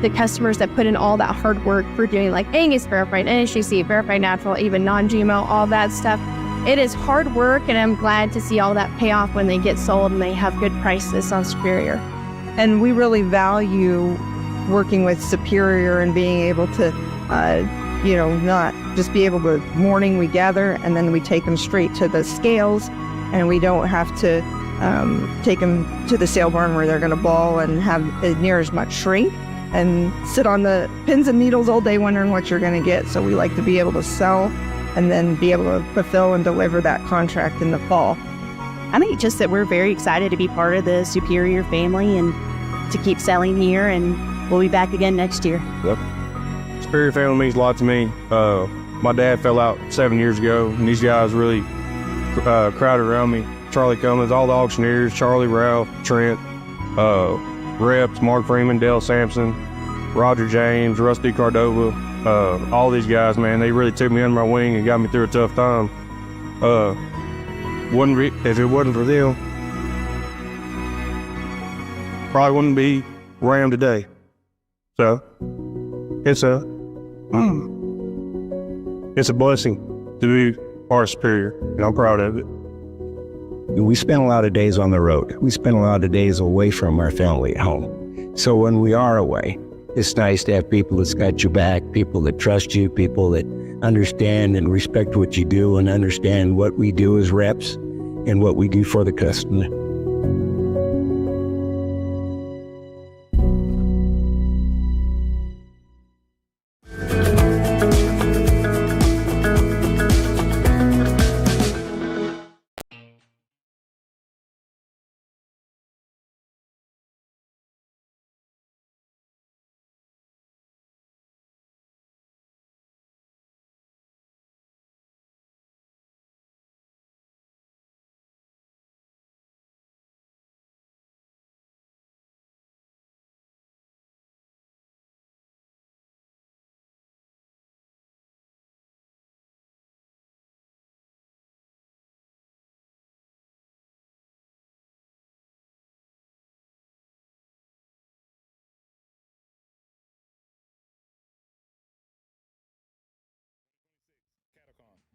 the customers that put in all that hard work for doing like Angus verified, NHTC, verified natural, even non-GMO, all that stuff. It is hard work, and I'm glad to see all that pay off when they get sold and they have good prices on Superior. And we really value working with Superior and being able to, not just be able to, morning we gather and then we take them straight to the scales, and we don't have to take them to the sale barn where they're going to ball and have near as much shrink and sit on the pins and needles all day wondering what you're going to get. So we like to be able to sell and then be able to fulfill and deliver that contract in the fall. I think just that we're very excited to be part of the Superior family and to keep selling here, and we'll be back again next year. Yep. Superior family means a lot to me. My dad fell out 7 years ago, and these guys really crowded around me. Charlie Cummins, all the auctioneers, Charlie, Ralph, Trent, reps, Mark Freeman, Dale Sampson, Roger James, Rusty Cordova, all these guys, man, they really took me under my wing and got me through a tough time. If it wasn't for them, probably wouldn't be where I am today. So, it's a blessing to be part of Superior, and I'm proud of it. We spend a lot of days on the road. We spend a lot of days away from our family at home. So when we are away, it's nice to have people that's got your back, people that trust you, people that understand and respect what you do and understand what we do as reps and what we do for the customer.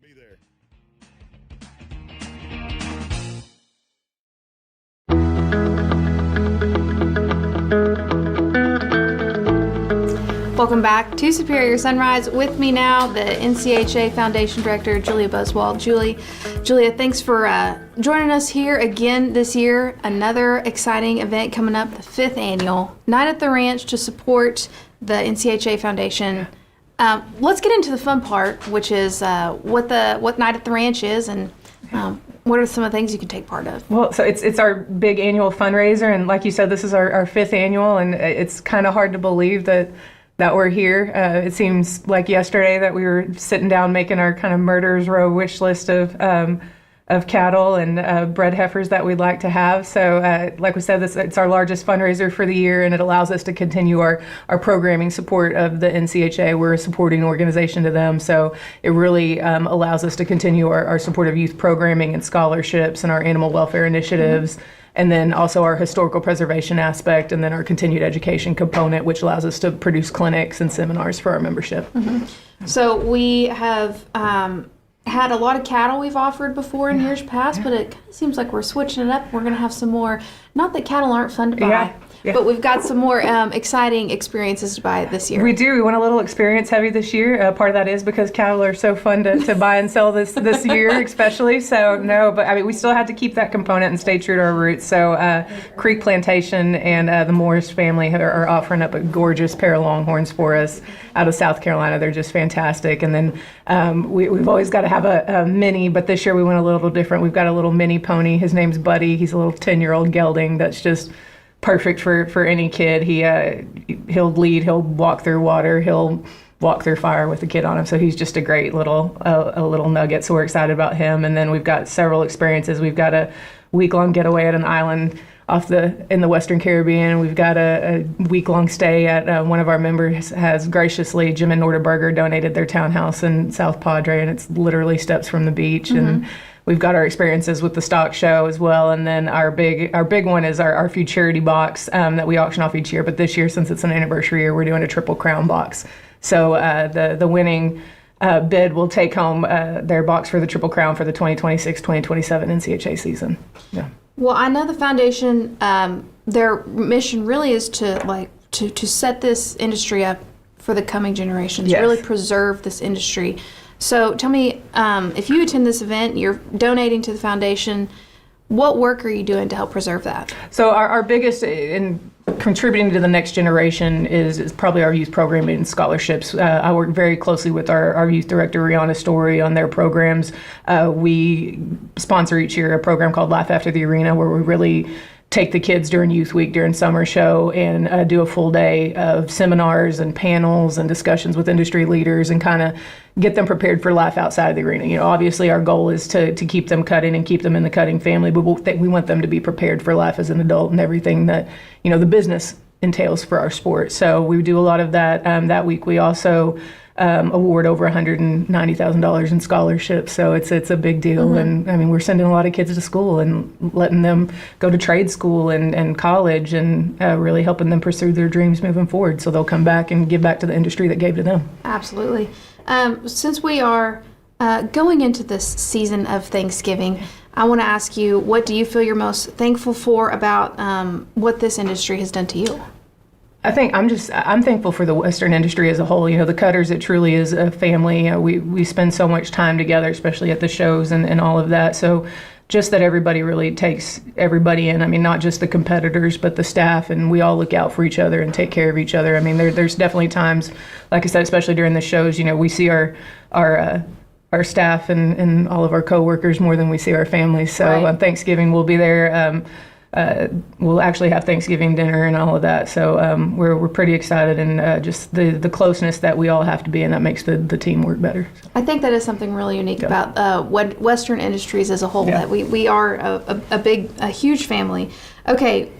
Be there. Welcome back to Superior Sunrise. With me now, the NCHA Foundation Director, Julia Buswald. Julia, thanks for joining us here again this year. Another exciting event coming up, the 5th annual Night at the Ranch to support the NCHA Foundation. Let's get into the fun part, which is what Night at the Ranch is and what are some of the things you can take part of? Well, so it's our big annual fundraiser, and like you said, this is our 5th annual, and it's kind of hard to believe that we're here. It seems like yesterday that we were sitting down making our kind of Murderers Row wish list of of cattle and bred heifers that we'd like to have. So like we said, it's our largest fundraiser for the year, and it allows us to continue our programming support of the NCHA. We're a supporting organization to them, so it really allows us to continue our support of youth programming and scholarships and our animal welfare initiatives. And then also our historical preservation aspect, and then our continued education component, which allows us to produce clinics and seminars for our membership. So we have had a lot of cattle we've offered before in years past, but it kind of seems like we're switching it up. We're going to have some more, not that cattle aren't fun to buy, but we've got some more exciting experiences to buy this year. We do. We went a little experience heavy this year. Part of that is because cattle are so fun to buy and sell this year, especially. So no, but I mean, we still had to keep that component and stay true to our roots. So Creek Plantation and the Morris family are offering up a gorgeous pair of Longhorns for us out of South Carolina. They're just fantastic. And then we've always got to have a mini, but this year we went a little different. We've got a little mini pony. His name's Buddy. He's a little 10-year-old gelding that's just perfect for any kid. He'll lead, he'll walk through water, he'll walk through fire with a kid on him. So he's just a great little nugget. So we're excited about him. And then we've got several experiences. We've got a week-long getaway at an island in the Western Caribbean. We've got a week-long stay at one of our members has graciously, Jim and Norda Berger, donated their townhouse in South Padre, and it's literally steps from the beach. And we've got our experiences with the stock show as well, and then our big one is our futurity box that we auction off each year. But this year, since it's an anniversary year, we're doing a Triple Crown box. So the winning bid will take home their box for the Triple Crown for the 2026-2027 NCHA season. Yeah. Well, I know the foundation, their mission really is to set this industry up for the coming generations, really preserve this industry. So tell me, if you attend this event, you're donating to the foundation, what work are you doing to help preserve that? So our biggest in contributing to the next generation is probably our youth programming and scholarships. I work very closely with our youth director, Rihanna Story, on their programs. We sponsor each year a program called Life After the Arena, where we really take the kids during Youth Week, during summer show, and do a full day of seminars and panels and discussions with industry leaders and kind of get them prepared for life outside of the arena. You know, obviously our goal is to keep them cutting and keep them in the cutting family, but we want them to be prepared for life as an adult and everything that, you know, the business entails for our sport. So we do a lot of that. That week we also award over $190,000 in scholarships. So it's a big deal. And I mean, we're sending a lot of kids to school and letting them go to trade school and college and really helping them pursue their dreams moving forward. So they'll come back and give back to the industry that gave to them. Absolutely. Since we are going into this season of Thanksgiving, I want to ask you, what do you feel you're most thankful for about what this industry has done to you? I think I'm thankful for the Western industry as a whole. You know, the Cutters, it truly is a family. We spend so much time together, especially at the shows and all of that. So just that everybody really takes everybody in. I mean, not just the competitors, but the staff, and we all look out for each other and take care of each other. I mean, there's definitely times, like I said, especially during the shows, you know, we see our staff and all of our coworkers more than we see our families. So on Thanksgiving, we'll be there. We'll actually have Thanksgiving dinner and all of that. So we're pretty excited, and just the closeness that we all have to be, and that makes the team work better. I think that is something really unique about Western industries as a whole, that we are a huge family. Okay,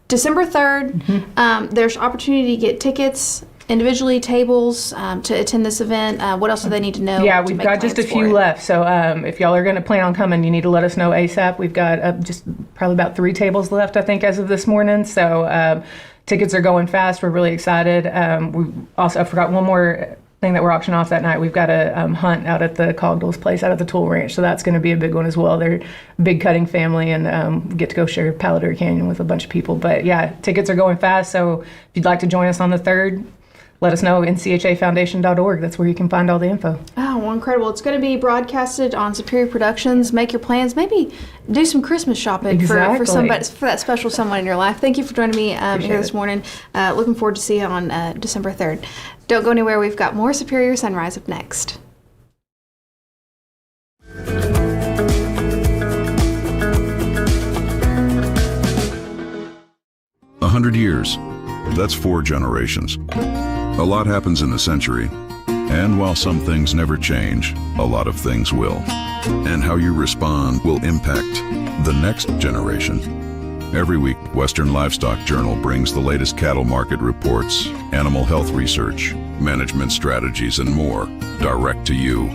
December 3rd, there's opportunity to get tickets individually, tables, to attend this event. What else do they need to know? Yeah, we've got just a few left. So if y'all are going to plan on coming, you need to let us know ASAP. We've got just probably about 3 tables left, I think, as of this morning. So tickets are going fast. We're really excited. I forgot one more thing that we're auctioning off that night. We've got a hunt out at the Cogdell's place out at the Tool Ranch. So that's going to be a big one as well. They're a big cutting family, and get to go share Paladar Canyon with a bunch of people. But yeah, tickets are going fast. So if you'd like to join us on the 3rd, let us know, nchafoundation.org. That's where you can find all the info. Oh, well, incredible. It's going to be broadcasted on Superior Productions. Make your plans. Maybe do some Christmas shopping for that special someone in your life. Thank you for joining me here this morning. Looking forward to see you on December 3rd. Don't go anywhere. We've got more Superior Sunrise up next. $100 years. That's 4 generations. A lot happens in a century, And while some things never change, a lot of things will. And how you respond will impact the next generation. Every week, Western Livestock Journal brings the latest cattle market reports, animal health research, management strategies, and more direct to you.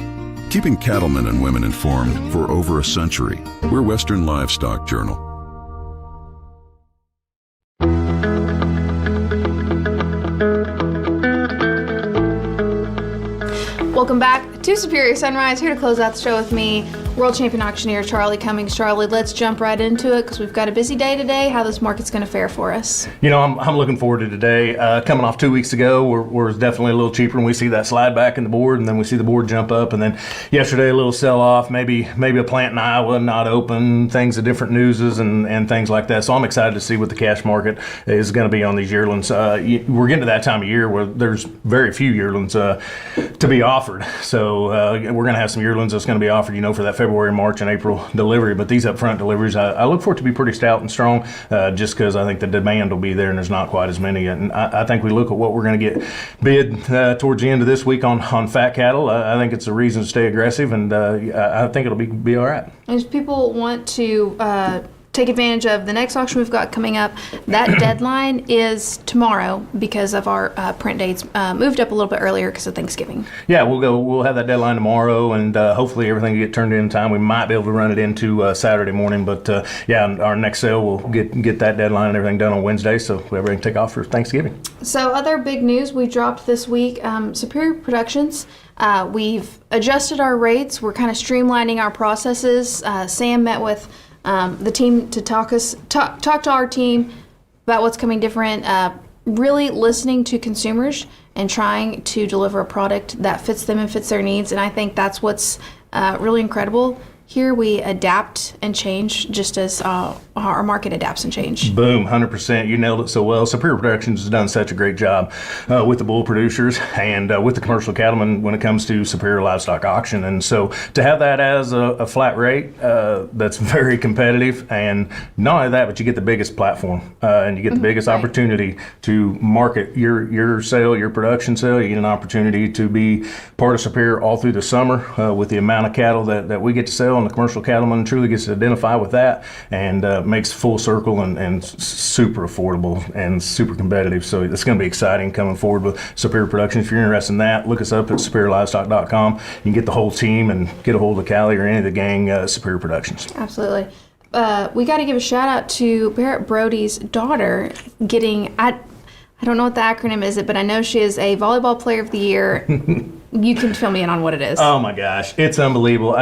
Keeping cattlemen and women informed for over a century. We're Western Livestock Journal. Welcome back to Superior Sunrise. Here to close out the show with me, World Champion Auctioneer Charlie Cummings. Charlie, let's jump right into it because we've got a busy day today. How this market's going to fare for us? You know, I'm looking forward to today. Coming off 2 weeks ago, we're definitely a little cheaper, and we see that slide back in the board, and then we see the board jump up, and then yesterday a little sell off. Maybe a plant in Iowa not open, things of different newses and things like that. So I'm excited to see what the cash market is going to be on these yearlings. We're getting to that time of year where there's very few yearlings to be offered. So we're going to have some yearlings that's going to be offered, for that February, March, and April delivery. But these upfront deliveries, I look for it to be pretty stout and strong, just because I think the demand will be there and there's not quite as many. And I think we look at what we're going to get bid towards the end of this week on fat cattle. I think it's a reason to stay aggressive, and I think it'll be all right. If people want to take advantage of the next auction we've got coming up, that deadline is tomorrow because of our print dates moved up a little bit earlier because of Thanksgiving. Yeah, we'll have that deadline tomorrow, and hopefully everything will get turned in time. We might be able to run it into Saturday morning, but our next sale will get that deadline and everything done on Wednesday, so everybody can take off for Thanksgiving. So other big news we dropped this week, Superior Productions. We've adjusted our rates. We're kind of streamlining our processes. Sam met with the team to talk to our team about what's coming different, really listening to consumers and trying to deliver a product that fits them and fits their needs. And I think that's what's really incredible. Here we adapt and change just as our market adapts and change. Boom, 100%. You nailed it so well. Superior Productions has done such a great job with the bull producers and with the commercial cattlemen when it comes to Superior Livestock Auction. And so to have that as a flat rate that's very competitive, and not only that, but you get the biggest platform and you get the biggest opportunity to market your sale, your production sale. You get an opportunity to be part of Superior all through the summer with the amount of cattle that we get to sell. And the commercial cattleman truly gets to identify with that and makes full circle and super affordable and super competitive. So it's going to be exciting coming forward with Superior Productions. If you're interested in that, look us up at superiorlivestock.com. You can get the whole team and get a hold of Callie or any of the gang, Superior Productions. Absolutely. We got to give a shout out to Barrett Brody's daughter getting, I don't know what the acronym is, but I know she is a volleyball player of the year. You can fill me in on what it is. Oh my gosh, it's unbelievable.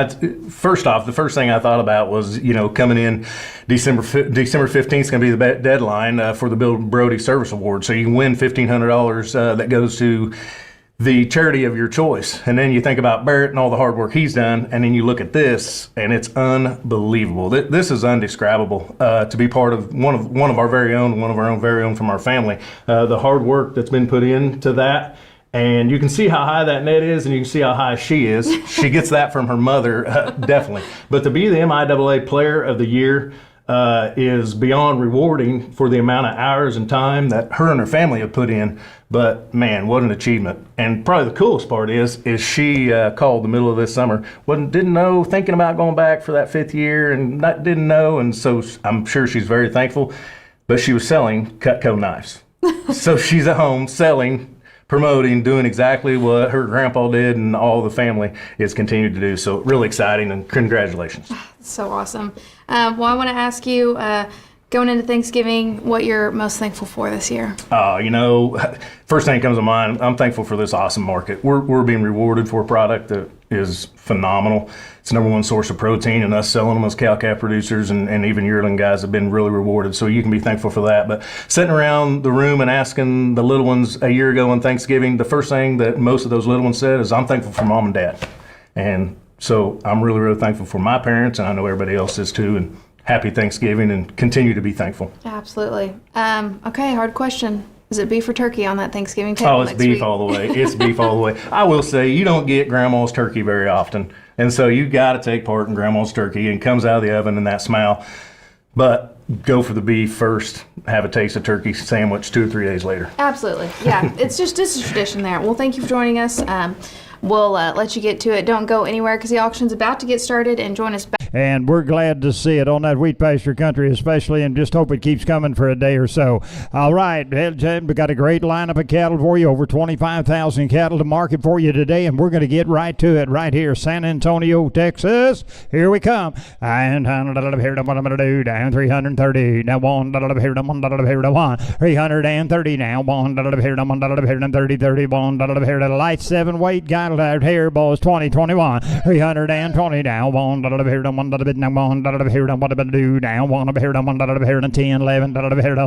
First off, the first thing I thought about was, coming in December 15th is going to be the deadline for the Bill Brody Service Award. So you can win $1,500 that goes to the charity of your choice. And then you think about Barrett and all the hard work he's done, and then you look at this, and it's unbelievable. This is undescribable to be part of one of our very own from our family. The hard work that's been put into that. And you can see how high that net is, and you can see how high she is. She gets that from her mother, definitely. But to be the MIAA Player of the Year is beyond rewarding for the amount of hours and time that her and her family have put in. But man, what an achievement. And probably the coolest part is she called the middle of this summer, didn't know, thinking about going back for that 5th year, and didn't know. And so I'm sure she's very thankful. But she was selling Cutco knives. So she's at home selling, promoting, doing exactly what her grandpa did and all the family is continued to do. So really exciting, and congratulations. So awesome. Well, I want to ask you, going into Thanksgiving, what you're most thankful for this year? First thing that comes to mind, I'm thankful for this awesome market. We're being rewarded for a product that is phenomenal. It's the #1 source of protein, and us selling them as cow-calf producers and even yearling guys have been really rewarded. So you can be thankful for that. But sitting around the room and asking the little ones a year ago on Thanksgiving, the first thing that most of those little ones said is, I'm thankful for mom and dad. And so I'm really, really thankful for my parents, and I know everybody else is too. And happy Thanksgiving, and continue to be thankful. Absolutely. Okay, hard question. Is it beef or turkey on that Thanksgiving table? Oh, it's beef all the way. It's beef all the way. I will say, you don't get grandma's turkey very often. And so you got to take part in grandma's turkey, and it comes out of the oven and that smell. But go for the beef first, have a taste of turkey sandwich 2 or 3 days later. Absolutely. Yeah, it's a tradition there. Well, thank you for joining us. We'll let you get to it. Don't go anywhere because the auction's about to get started, and join us back. And we're glad to see it on that wheat pasture country especially, and just hope it keeps coming for a day or so. All right, we got a great lineup of cattle for you, over 25,000 cattle to market for you today, and we're going to get right to it right here, San Antonio, Texas. Here we come. And what I'm going to do, down 330, now one, here to 1, 330 now, 1, here to 1, 30, 31, here to light 7 weight guy out here, boys, 2021, 320 now, 1, here to 1, here to what about do down, 1, here to 1, here to 10, 11, here to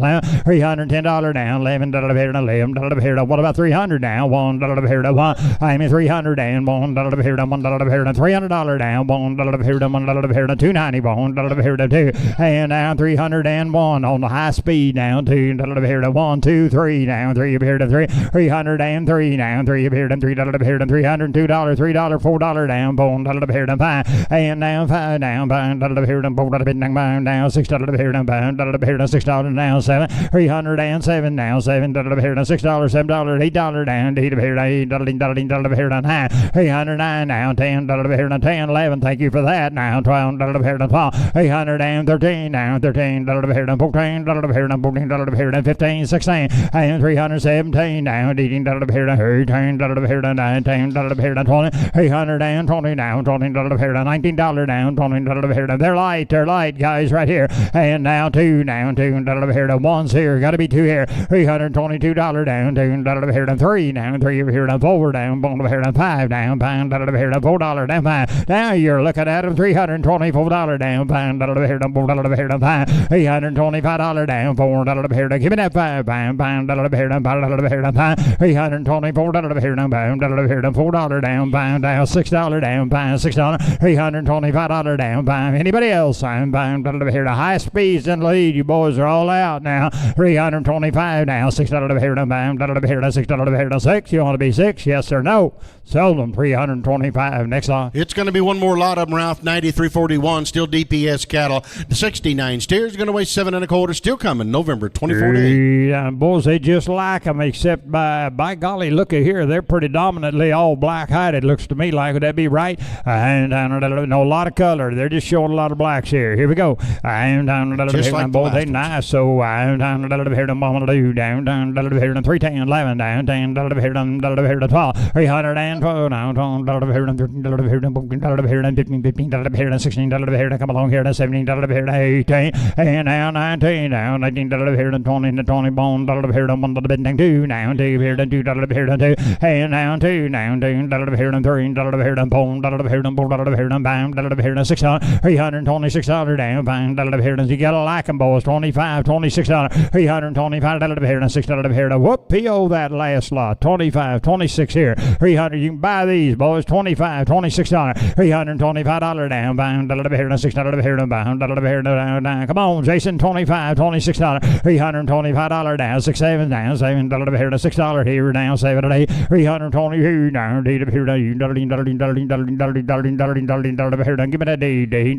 $310 down, 11, here to 11, here to what about 300 now, 1, here to 1, I mean 300 and 1, here to 1, here to $300 down, 1, here to 1, here to 290, 1, here to 2, and now 301 on the high speed down, 2, here to 1, 2, 3 down, 3 here to 3, 303 now, 3 here to 3, here to $302, $3, $4 down, 1, here to 5, and now 5 down, here to 4 down, $6 here to here to $6 now, 7, 307 now, 7 here to $6, $7, $8 down, here to $8, here to 9, 309 now, $10 here to 10, 11, thank you for that now, $12 here to 12, 313 now, $13 here to 14, here to 14, here to 15, 16, and 317 now, $18 here to 18, here to 19, here to 20, 320 now, $20 here to $19 down, $20 here to they're light guys right here, and now 2 now, $2 here to 1's here, got to be 2 here, $322 down, $2 here to 3 now, 3 here to 4 down, $1 here to 5 down, $5 here to $4 down, 5, now you're looking at them, $324 down, $5 here to $4 here to 5, $325 down, $4 here to give me that 5, $5 here to $5 here to 5, $324 here to $5 here to $4 down, $6 down, $6, $325 down, anybody else? I'm here to high speeds and lead. You boys are all out now. 325 now, $6 here to $6 here to 6. You want to be 6? Yes or no? Sold them. 325. Next lot. It's going to be one more lot of them, Ralph. 9341, still DPS cattle. The 69 steers going to weigh 7 1/4. Still coming November 24 day. Yeah, boys, they just like them, except by golly, look at here. They're pretty dominantly all black-hided. Looks to me like, would that be right? And no, a lot of color. They're just showing a lot of blacks here. Here we go. I'm down a little bit here. Boy, they nice. So I'm down a little bit here to mama do down a little bit here to 310, 11 down 10 a little bit here to 12, 312 down a little bit here to 13 a little bit here to 14 a little bit here to 15 a little bit here to 16 a little bit here to come along here to 17 a little bit here to 18, and now 19 down 19 a little bit here to 20 to 20 bone a little bit here to 1 a little bit down 2 now 2 here to 2 a little bit here to 2, and now 2 now 2 a little bit here to 3 a little bit here to bone a little bit here to 4 a little bit here to bam a little bit here to 6 $326 down, $5 here, you gotta like them, boys. $25, $26, $325 here, $6 here. Whoop, PO that last lot. $25, $26 here, $300. You can buy these, boys. $25, $26, $325 down, $5 here, $6 here, $5 here down. Come on, Jason. $25, $26, $325 down, 6, 7 down, $7 here, $6 here down, 7 8, $320 here down, here give me that D, here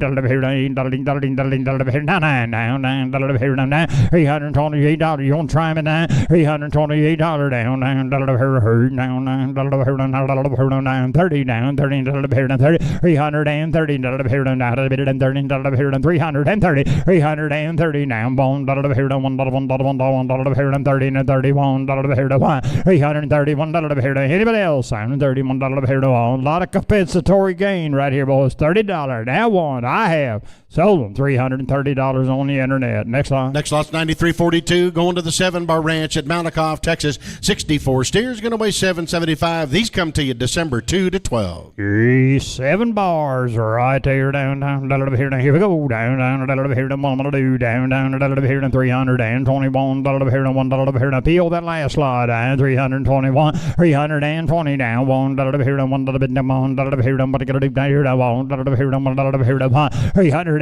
$328. You want to try me now? $328 down, $9 30 down, $13 here to 30, $330 here to 9, $13 here to 330, $330 down, $1 here to $1 here to 30 and $31 here to $1, $331 here to anybody else? $31 here to $1. A lot of compensatory gain right here, boys. $30. Now one. I have sold them. $330 on the internet. Next lot. Next lot's 9342, going to the 7-bar ranch at Mountacoff, Texas. 64 steers, going to weigh 775. These come to you December 2 to 12. 7 bars right there, down a little here. Here we go, down a little here to mama do, down a little here to 321, $1 here to $1 here to peel that last slide, down 321, 320 down, $1 here to $1 bit down, $1 here to what you gotta do down here to $1 here to $1 here to $300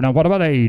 Now, what about A?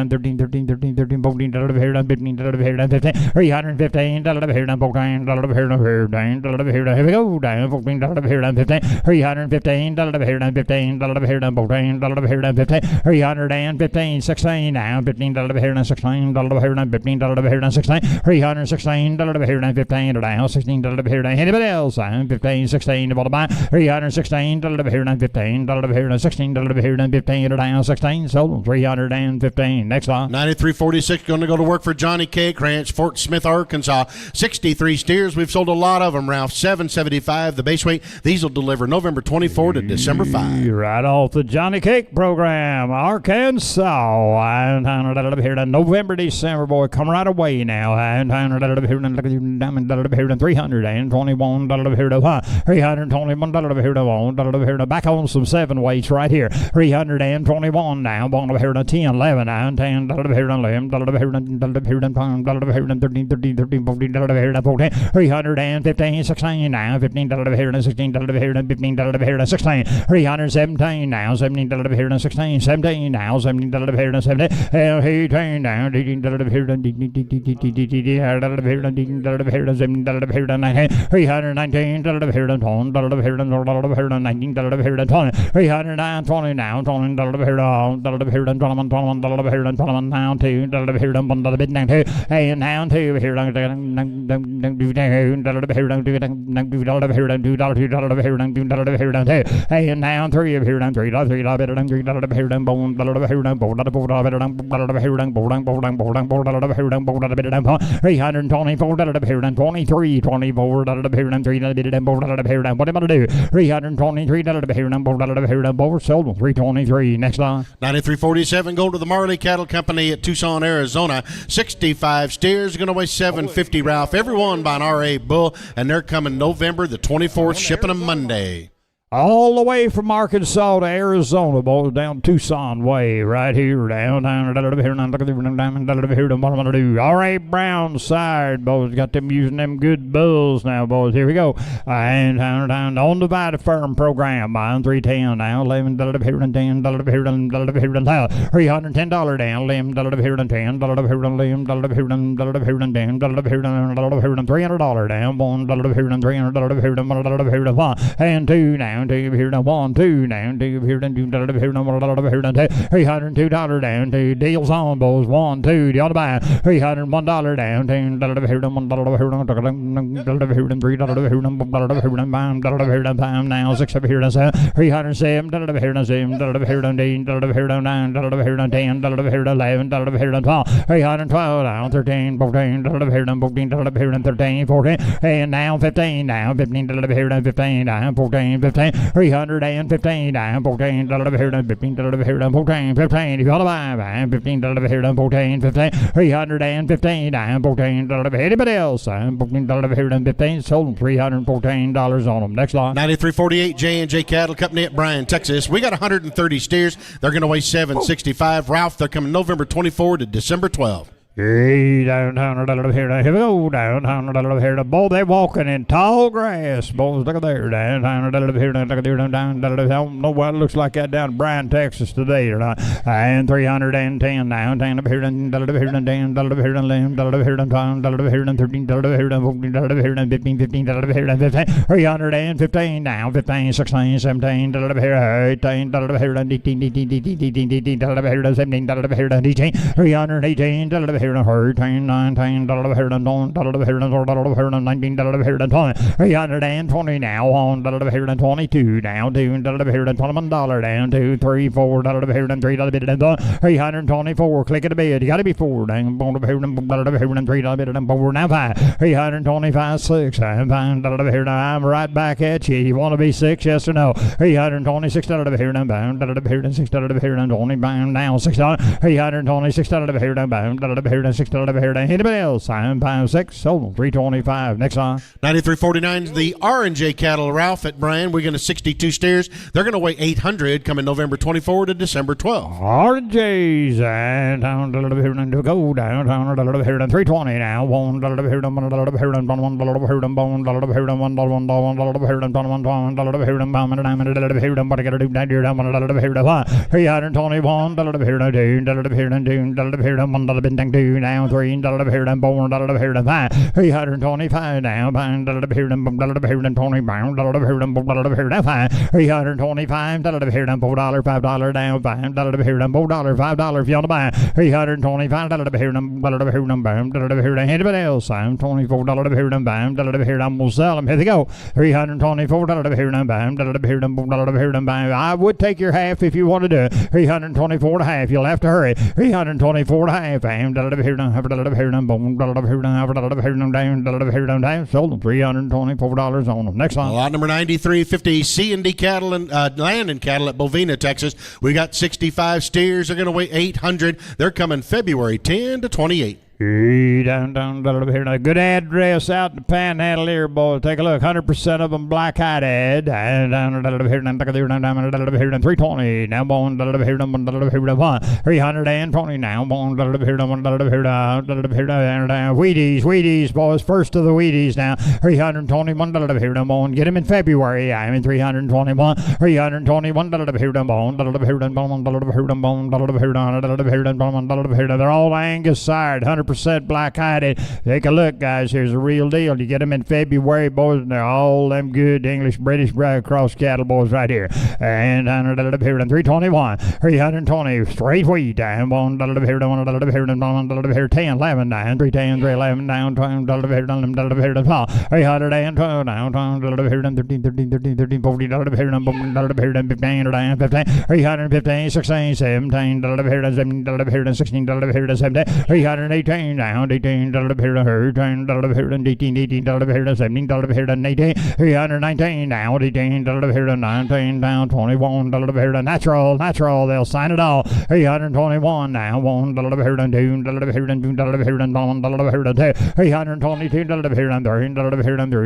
down 13, 13, 13, 13, 14, dollar here down 15, dollar here down 15, 315, dollar here down 14, dollar here down 15, dollar here down, here we go, down 14, dollar here down 15, 315, dollar here down 15, dollar here down 14, dollar here down 15, 315, 16, now 15, dollar here down 16, dollar here down 15, dollar here down 16, 316, dollar here down 15, down 16, dollar here down, anybody else, 15, 16, to buy, 316, dollar here down 15, dollar here down 16, dollar here down 15, down 16, sold 315, next line. 9346 going to go to work for Johnny Cake Ranch, Fort Smith, Arkansas. 63 steers. We've sold a lot of them, Ralph. 775 the base weight. These will deliver November 24 to December 5. Right off the Johnny Cake program, Arkansas. Here to November, December, boy, come right away now. Here to 321 here to 321 here to back on some 7 weights right here. 321 now. Here to 10, 11, 9, 10, here to 11, here to 13, 13, 13, 14, here to 14, 315, 16 now, 15, here to 16, here to 15, here to 16, 317 now, 17, here to 16, 17 now, 17, here to 17, 18 now, 18, here to 18, here to 17, here to 19, 319, here to 20, here to 19, here to 20, 320 now, 20, here to 21, 21, here to 21 now, 2, here to 1, bit down 2, and now 2, here to here to 2, and now 3, here to 3, 3, better than 3, here to bone, here to bone, better than 324, here than 23, 24, here than 3, here than what am I to do? 323, here than both sold 323. Next line. 9347 go to the Marley Cattle Company at Tucson, Arizona. 65 steers, going to weigh 750, Ralph. Everyone by an RA bull, and they're coming November the 24th, shipping them Monday. All the way from Arkansas to Arizona, boys, down Tucson way, right here, down, here, what I'm going to do. All right, brown side, boys, got them using them good bulls now, boys. Here we go. And down on the Vita Firm program, buying 310 now, 11, here, and 10, here, and 310 down, limb, here, and 10, here, limb, here, and 10, here, and $300 down, 1, here, and 300, here, and 1, and 2 now. Here to 1, 2 down, 2 here to 2, here to 1, here to 2, $302 down, 2 deals on, boys, 1, 2, the other buy, $301 down, 2 here to 1, here to 3, here to 5 now, 6 up here to 7, 307, here to 7, here to 8, here to 9, here to 10, here to 11, here to 12, 312 down, 13, 14, here to 14, here to 13, 14, and now 15, now 15, here to 15, now 14, 15, 315 down, 14, here to 15, here to 14, 15, if you want to buy, 15, here to 14, 15, 315 down, 14, anybody else, 14, here to 15, sold $314 on them. Next line. 9348 J&J Cattle Company at Bryan, Texas. We got 130 steers. They're going to weigh 765. Ralph, they're coming November 24 to December 12. Hey, downtown, here we go, downtown, here to boy, they're walking in tall grass, boys, look at there, downtown, here, down, I don't know what it looks like that down in Bryan, Texas today or not, and 310 now, down up here, and here, here, and limb, here, and 10, here, and 13, here, and 14, here, and 15, 15, here, and 15, 315 now, 15, 16, 17, here, 18, here, and 18, here, and 17, here, and 18, 318, here to 13, 19, here to 19, here to 20, 320 now on here to 22, down to here to $21, down to 3, 4, here to 3, 324, click it a bit, you gotta be 4, down here to 3, 4, now 5, 325, 6, I'm fine, here to, I'm right back at you, you wanna be 6, yes or no, 326 here to bound, here to 6 here to 20, bound now, 6, 326 here to bound, here to 6 here to anybody else, I'm 5, 6, sold 325, next on. 93.49, the R&J cattle, Ralph at Brand. We're going to 62 steers. They're going to weigh 800 coming November 24 to December 12. R&J's and down to go down here to 320 now. One here to here to one here to here to bone here to one here to here to one here to what I got to do down here to 321 here to do here to 1 2 now 3 here to bone here to 5 325 now here to here to 20 pound here to 5 325 here to $4 $5 down $5 here to $4 $5 if you want to buy 325 here to anybody else I'm $24 here to I'm gonna sell them. Here they go. $324 here to I would take your half if you want to do it. 324 and a half. You'll have to hurry. 324 and a half. Sold them $324 on them. Next one. Lot number 9350 C&D cattle and Landon cattle at Bovina, Texas. We got 65 steers. They're going to weigh 800. They're coming February 10 to 28. Down here. A good address out in the Panhandle here, boys. Take a look. 100% of them black-eyed. And down here, 320. Now born here, 320. Now born here, Wheaties, boys. First of the Wheaties now. 321 here. Born. Get him in February. I'm in 321. 321 here. They're all Angus side. 100% black-eyed. Take a look, guys. Here's the real deal. You get them in February, boys, and they're all them good English, British, cross cattle, boys, right here. And here, 321, 320, straight wheat. And here, 10, 11, 9, 310, 311, down, 12, here, 12, 312, down, 13, 14, here, 15, 315, 16, 17, here, 16, here, 17, 318, down 18 here to her, 10 here to 18, 18 here to 17 here to 18, 319 down 18 here to 19 down 21 here to natural, they'll sign it all. 321 now 1 here to 2 here to 2 here to 1 here to 2, 322 here to 3 here to 3 here to 3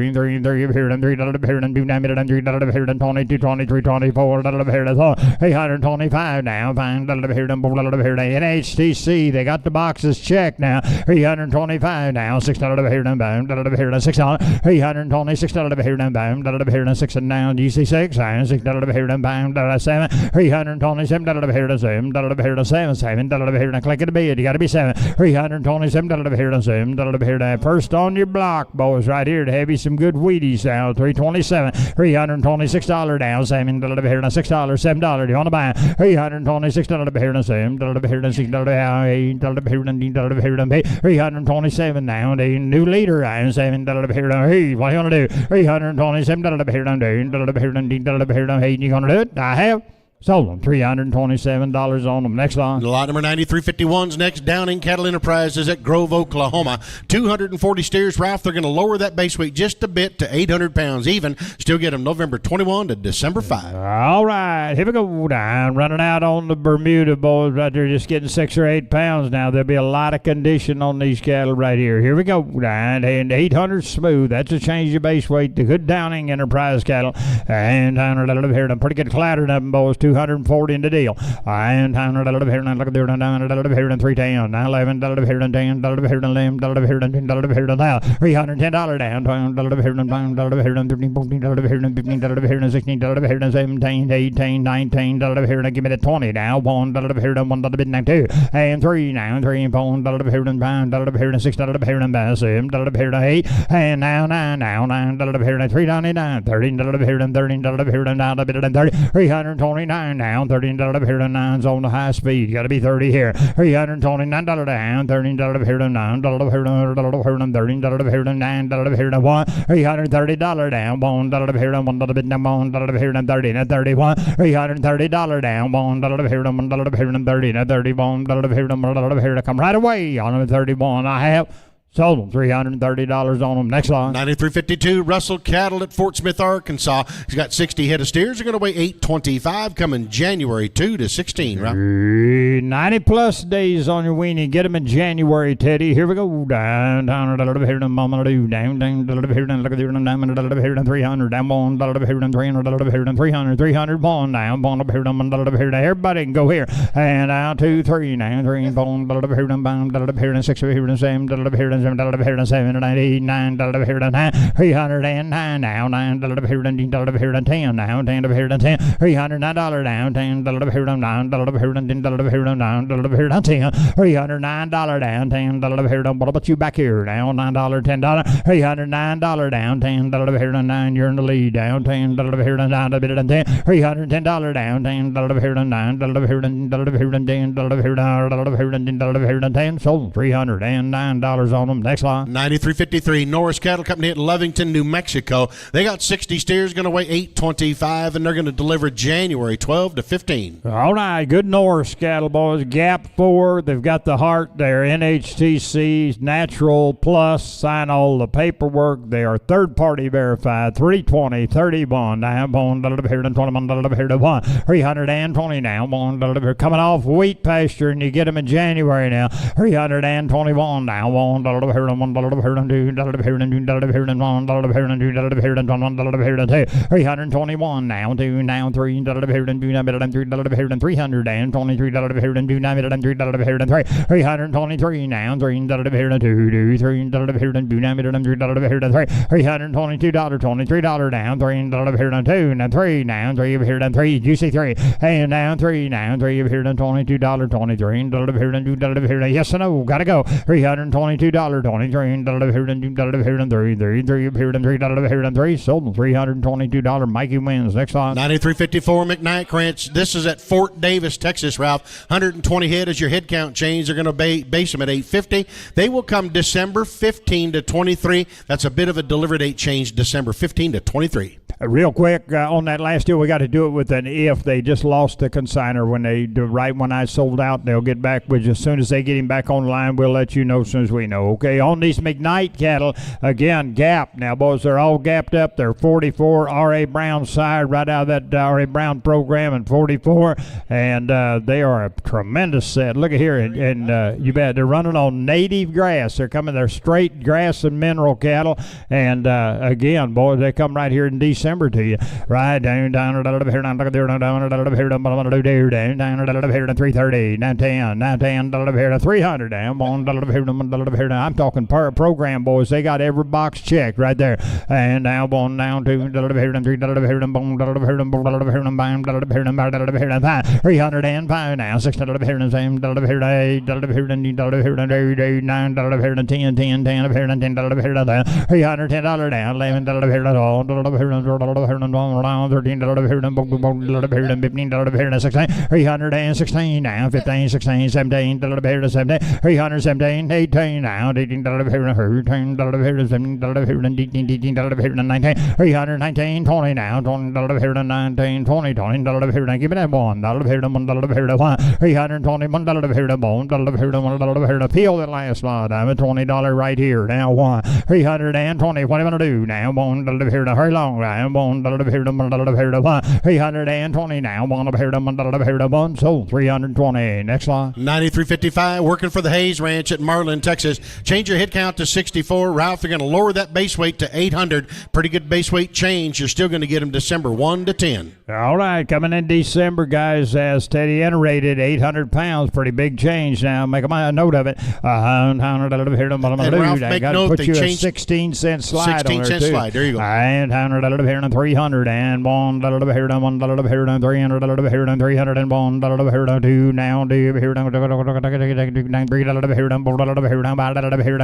here to 3 here to 2 here to 22, 23, 24 here to 4, 325 now 5 here to NHTC. They got the boxes checked now. 325 now, $6 here to bound, here to $6, 326 here to bound, here to 6 and down, GC6, $6 here to bound, 7, 327 here to 7, here to 7, $7 here to click it a bid, you gotta be 7, 327 here to 7, here to first on your block, boys, right here to have you some good Wheaties now, 327, $326 down, $7 here to $6, $7, you wanna buy, $326 here to 7, here to $6, $8 here to 327 now. The new leader. I'm $7 here to hey. What are you gonna do? $327 here to hey. You gonna do it? I have. Sold them. $327 on them. Next line. Lot number 9351's next. Downing Cattle Enterprises at Grove, Oklahoma. 240 steers, Ralph. They're going to lower that base weight just a bit to 800 pounds even. Still get them November 21 to December 5. All right. Here we go. Down. Running out on the Bermuda, boys, right there. Just getting 6 or 8 pounds now. There'll be a lot of condition on these cattle right here. Here we go. Down. And 800 smooth. That's a change of base weight. The good Downing Enterprise cattle. And down here. I'm pretty good clattering of them, boys. 240 in the deal. And here, look at there, down here, 310, 11, here, 10, here, 11, here, 10, here, now, $310 down, here, 13, 14, here, 16, here, 17, 18, 19, here, give me the 20 now, 1, here, 1, now 2, and 3 now, 3, 4, here, 5, here, 6, here, 7, here, 8, and now 9, now 9, here, 399, 13, here, 13, here, now, 30, 329, $329 down, $13 here to nines on the high speed. Got to be 30 here. $329 down, $13 here to $9 here to $13 here to $9 here to $1. $330 down, $1 here to $1 bit down, $1 here to 30 to 31. $330 down, $1 here to $1 here to 30 to 31. $1 here to $1 here to come right away on the 31. I have. Sold them $330 on them. Next line. 93.52 Russell Cattle at Fort Smith, Arkansas. He's got 60 head of steers. They're going to weigh 825 coming January 2 to 16, right? 90 plus days on your weenie. Get them in January, Teddy. Here we go. Down, down, a little bit here, mama do. Down, down, a little bit here, look at the diamond, a little bit here, 300. Down, one, a little bit here, 300, a little bit here, 300, 300, one, down, one, up here, a little bit here. Everybody can go here. And out, 2, 3, now, 3, one, a little bit here, bound, a little bit here, 6, here, 7, a little bit here, $7 here to 7, $8, $9 here to 9, $309 now, $9 here to $10 here to 10 now, $10 here to 10, $309 down, $10 here to $9 here to $10 here to $9 here to 10, $309 down, $10 here to what about you back here now, $9, $10, $309 down, $10 here to 9, you're in the lead down, $10 here to 9, $10, $310 down, $10 here to 9, $10 here to $10 here to $10 here to $10 here to 10, sold $309 on them. Next line. 93.53 Norris Cattle Company at Lovington, New Mexico. They got 60 steers going to weigh 825, and they're going to deliver January 12 to 15. All right, good Norris cattle, boys. Gap 4. They've got the heart there. NHTC, Natural Plus. Sign all the paperwork. They are third-party verified. 320, 31. Now, $1 here to $21 here to 1. 320 now. $1 here. Coming off wheat pasture, and you get them in January now. 321 now. $1 here to $1 here to $2 here to $2 here to $1 here to $2 here to $1 here to 2. 321 now. 2 now. $3 here to $2 $3 here to 300 and $23 here to $2 $3 here to 3. 323 now. $3 here to 2 $3 here to $2 $3 here to 3. $322 $23 down. $3 here to 2 now 3 now. 3 here to 3. Juicy 3 and down 3 now. 3 here to $22 $23 here to $2 here to yes or no. Gotta go. $322 $23 here to $2 here to 3 here to $3 here to 3. Sold them $322. Mikey wins. Next line. 93.54 McKnight Ranch. This is at Fort Davis, Texas, Ralph. 120 head as your head count change. They're going to base them at 850. They will come December 15 to 23. That's a bit of a delivery date change, December 15 to 23. Real quick, on that last deal, we got to do it with an if. They just lost the consigner when they right when I sold out. They'll get back with you as soon as they get him back online. We'll let you know as soon as we know. Okay, on these McKnight cattle, again, gap. Now, boys, they're all gapped up. They're 44 R.A. Brown side right out of that R.A. Brown program and 44, and they are a tremendous set. Look at here, and you bet they're running on native grass. They're straight grass and mineral cattle, and again, boys, they come right here in December to you. Right down a little bit here, down a little bit here, down a little bit here to 330, now 10, a little bit here to 300, down a little bit here, a little bit here. I'm talking program, boys. They got every box checked right there. And now one down 2, a little bit here, 3, a little bit here, a little bit here, a little bit here, a little bit here, 5, 305 now, 6, a little bit here, the same, a little bit here, 8, a little bit here, 9, a little bit here, 10, 10, a little bit here, 10, a little bit here, $310 down, 11, a little bit here, a little bit here, 13, a little bit here, 15, a little bit here, 16, 316 now, 15, 16, 17, a little bit here, 17, 317, 18 now, 18, a little bit here, 13, a little bit here, 17, a little bit here, 18, a little bit here, 19, 319, 20 now, 20, a little bit here, 19, 20, 20, a little bit here, give me that one, a little bit here, 1, a little bit here, 1, 321, a little bit here, 1, a little bit here, 1, a little bit here, peel that last lot, I'm at $20 right here, now 1, 320, what do you want to do, now 1, a little bit here, hurry long, now 1, a little bit here, 1, a little bit here, 1, 320 now, 1, a little bit here, 1, a little bit here, 1, so 320, next line. 93.55, working for the Hayes Ranch at Marlin, Texas. Change your head count to 64. Ralph, they're going to lower that base weight to 800. Pretty good base weight change. You're still going to get them December 1 to 10. All right, coming in December, guys, as Teddy iterated, 800 pounds. Pretty big change now. Make a note of it. And Ralph, make note, put they you changed a 16-cent slide 16 on there, cent too. slide. There you go. And 100, a little bit here, and 300, and 1, a little bit here, and 1, a little bit here, and 300, a little bit here, and 300, and 1, a little bit here, and 2, now, 2, here, 3, a little bit here, and 4, a little bit here, and 5, a little bit here,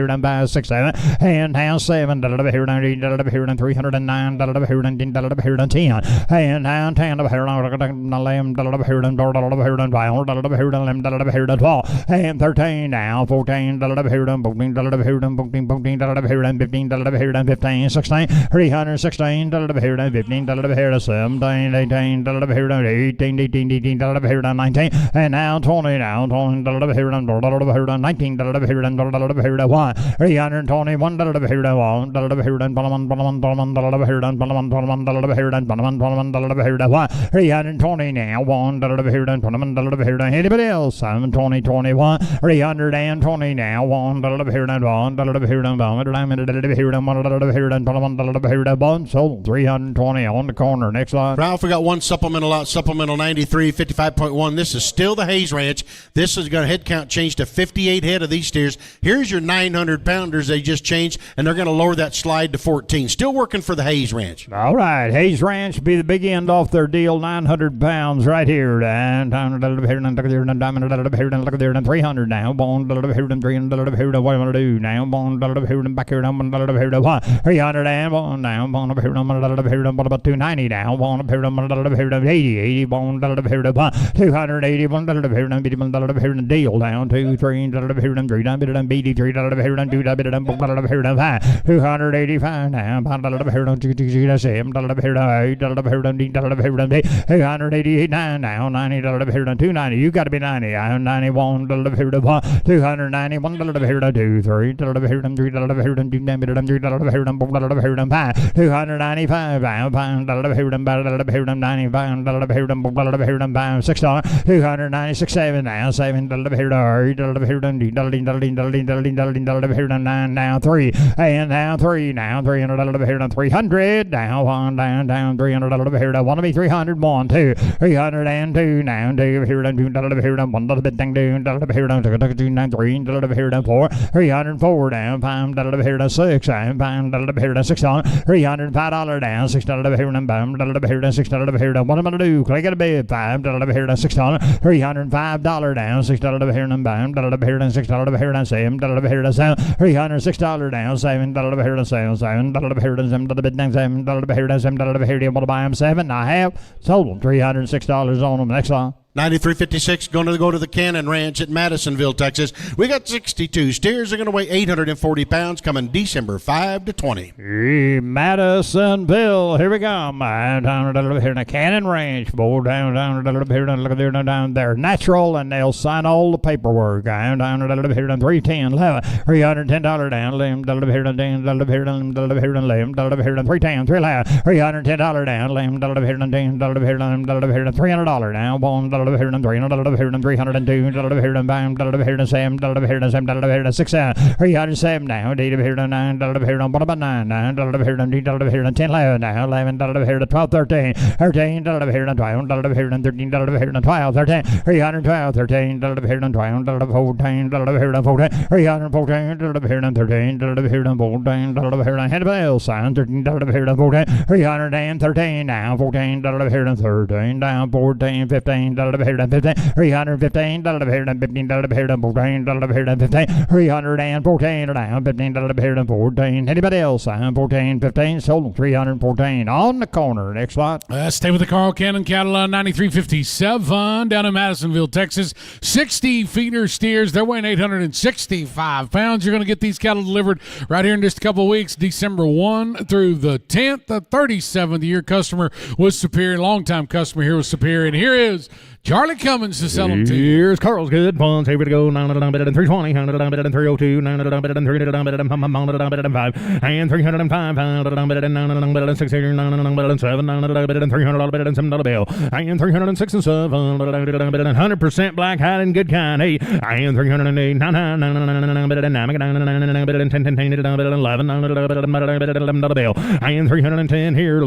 and 6, 7, and now 7, a little bit here, and 8, a little bit here, and 309, a little bit here, and 10, a better than 10. And down 10 better than the lamb, better than 12, better than 12. And 13 now, 14, better than 14, better than 14, 14, better than 15, better than 15, 16, 316, better than 15, better than 17, 18, better than 18, 18, 18, better than 19. And now 20, now 20, better than 19, better than 1. 321, better than 1, better than 1, 320 now, 1, anybody else? 720, 21, 320 now, 1, 1, sold 320 on the corner. Next line. Ralph, we got one supplemental out, supplemental 93, 55.1. This is still the Hayes Ranch. This is going to head count change to 58 head of these steers. Here's your 900 pounders they just changed, and they're going to lower that slide to 14. Still working for the Hayes Ranch. All right, Hayes Ranch be the big end off their deal, 900 pounds right here. And 300 now. 1, 300, what am I do now? 1, back here, 1, 300 and 1 now. 1, what about 290 now? 1, 80, 80, 1, 281, deal down 2, 3, 3, 83, 285 now. 288 now. 90, 290. You got to be 90. 91, 291, 2 3, 295 now. 95, 6 296 7 now. 7 9 now 3 and now 3 now 300 300 now 1 down 300 1 to be 300 1 2 302 now 2 here 2 1 little bit dang 2 here 3 4 304 down 5 6 and 5 here 6 on $305 down 6 here 6 here 1 I'm gonna do click it a bit 5 here 6 on $305 down 6 here 6 here 7 here 7 $306 down 7 here 7 7 here 7 bit dang 7 here 7 here you want to buy them 7 I have sold them $306 on them. Next line. 93.56 going to go to the Cannon Ranch at Madisonville, Texas. We got 62 steers. They're going to weigh 840 pounds coming December 5 to 20. Madisonville, here we come. Here in the Cannon Ranch. Down they're natural and they'll sign all the paperwork. Down here 310, 11, $310 down. Limb, here 310, 311, $310 down. Limb, here $300 down. $1 here and 300 here and 302 here and 5 here and 7 here and 7 here and 6 307 now. 8 here and 9 here and what about 9 9 here and 8 here and 10 11 now 11 here to 12 13 13 here and 12 here and 13 here and 12 13 312 13 here and 12 14 here and 14 314 here and 13 here and 14 here and handbell sign 13 here and 14 313 now 14 here and 13 down 14 15 here and 15 315 here and 15 here and 14 here and 15 314 down 15 here and 14 anybody else 14 15 sold 314 on the corner. Next slot. Stay with the Carl Cannon cattle on 93.57 down in Madisonville, Texas. 60 feeder steers. They're weighing 865 pounds. You're going to get these cattle delivered right here in just a couple of weeks, December 1 through the 10th. The 37th year customer with Superior, longtime customer here with Superior. And here is Charlie Cummins to sell them to you. Here's Carl's good ones. Here we go. 320, 302, 305, and 305, and 6, 7, $300 bill, and 306 and 7, 100% black hide and good kind, 8, and 308, 11, bill, and 310 here,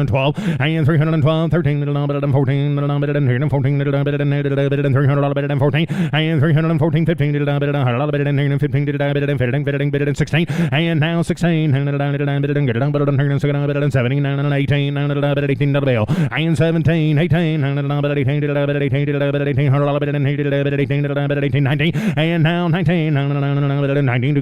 12. and 312, 13, 14, 14, 314, and 314, 15, 15, 16, and now 16, 17, 18, 18 to the bell, and 17, 18, 18, 19, and now 19, 19,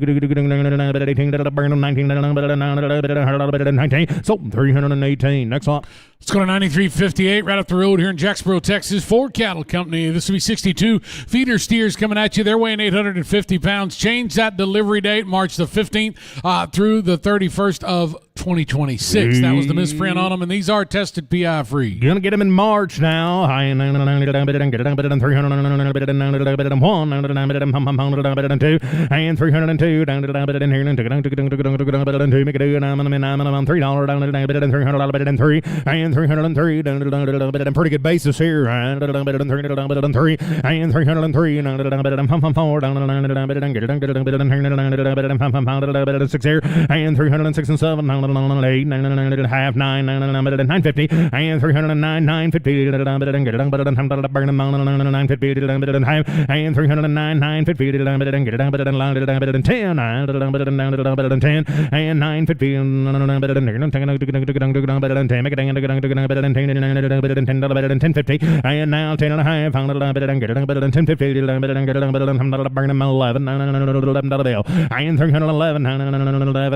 so 318. Next one. Let's go to 9358 right up the road here in Jacksboro, Texas. Ford Cattle Company. This will be 62 feeder steers coming at you. They're weighing 850 pounds. Change that delivery date, March the 15th through the 31st of 2026. That was the misprint on them, and these are tested PI free. Gonna get them in March now. 301, 2, and 302, make it $3, and 303, pretty good basis here. 3, and 303, 6 here, and 306 and 7, 8, 9.5, 9, 950, and 309, 950, and 309, 950, and 10, and 950, and 1050, and now 10 and a half, 1050, 11, and 311,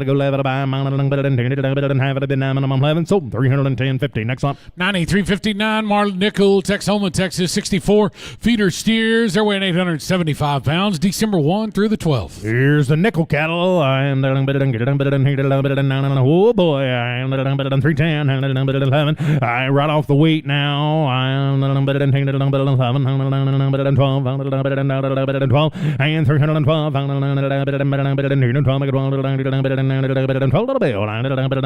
go 11 by have it been 11, so 310.50. Next one. 9359 Marlin Nickel, Texoma, Texas. 64 feeder steers. They're weighing 875 pounds. December 1 through the 12th. Here's the nickel cattle. Oh boy, 310, 11. I right off the wheat now. 12, and 312, and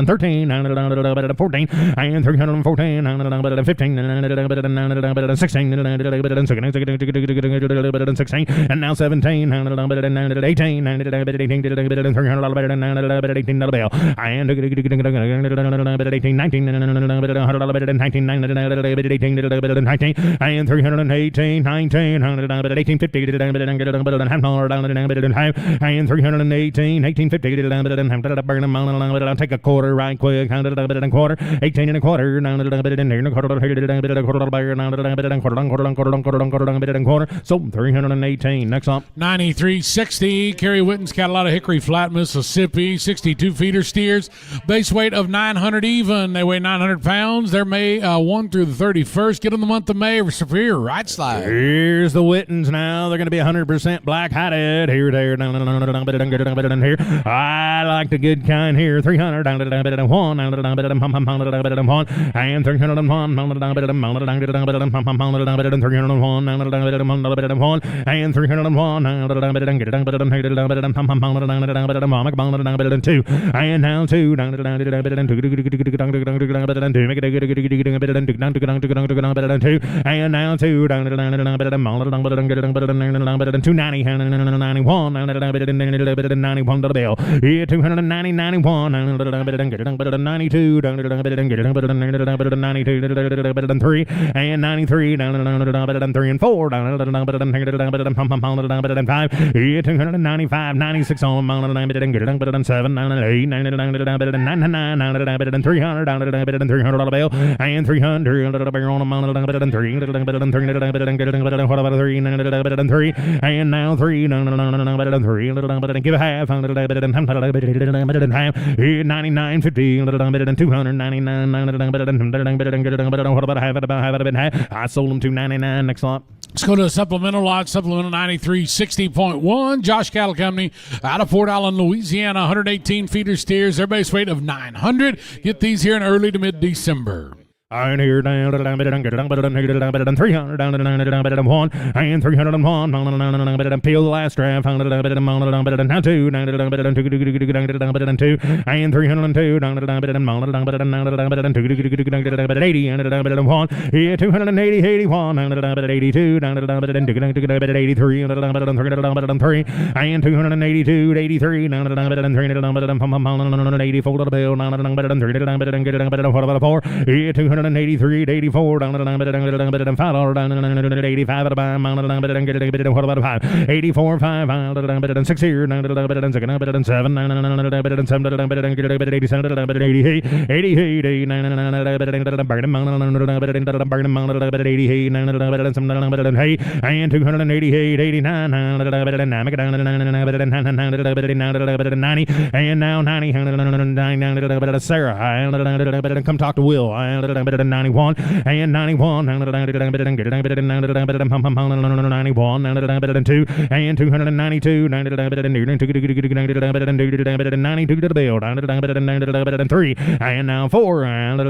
13, and 14, and 314, and 15, and 16, and 16, and now 17, and 18, and 18 to the bell, and 18, 19, 19, 19, and 318, 19, 1850, and 318, 1850, I'll take a quarter right quick, quarter, 18 and a quarter, quarter, so 318. Next up. 9360, Kerry Witten's cattle out of Hickory Flat, Mississippi. 62 feeder steers, base weight of 900 even. They weigh 900 pounds. They're May 1 through the 31st. Get in the month of May for Superior Right Slide. Here's the Wittens now. They're going to be 100% black-hatted. Here, there, here. I like the good kind here. 300, and 301, and 301, and 301, and 2, and now 2, and now 2, 290, 91, 91 to the bell. Yeah, 290, 91, 92, 3, and 93, 3 and 4, 5, yeah, 295, 96 on 7, 8, 99, 300, 300 on the bell, and 300 on 3, and now 3, give a half, 99, 50, 299, I sold them $299. Next lot. Let's go to a supplemental lot, supplemental 9360.1. Josh Cattle Company out of Fort Allen, Louisiana. 118 feeder steers, their base weight of 900. Get these here in early to mid-December. And here down to the down, get it down, but it down, 300 down to the 1 and 301. Peel the last draft, down to the down, 2 down to the down, 2 and 302 down to the down, 80 and the 1. Yeah, 280, 81 down to the 82 down to the 83 and the 3 and 282, 83 down to the 84 to the bill down to the 4. Yeah, 283 to 84 down to the $5 down to the 85 at the buy down to the what about 5 84 5 down to the 6 here down to the 7 down to the 7 to the 87 to the 88 88 down to the burning down to the burning down to the 88 down to the hey and 288 89 down to the down to the 90 and now 90 down to the Sarah come talk to Will 91 and 91 and 91 and 2 and 292 92 to the bill 3 and now 4 and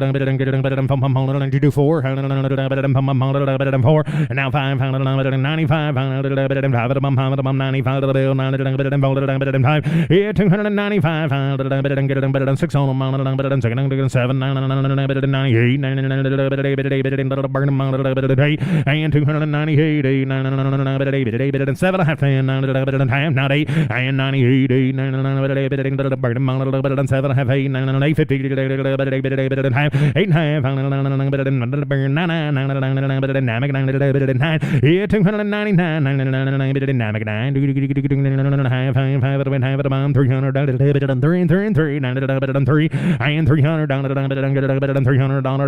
4 and now 5 and 95 95 to the bill 5 yeah 295 6 on 7 98 and 298 and 7 half and 8 and 98 and 7 half 8 and 850 8 half 300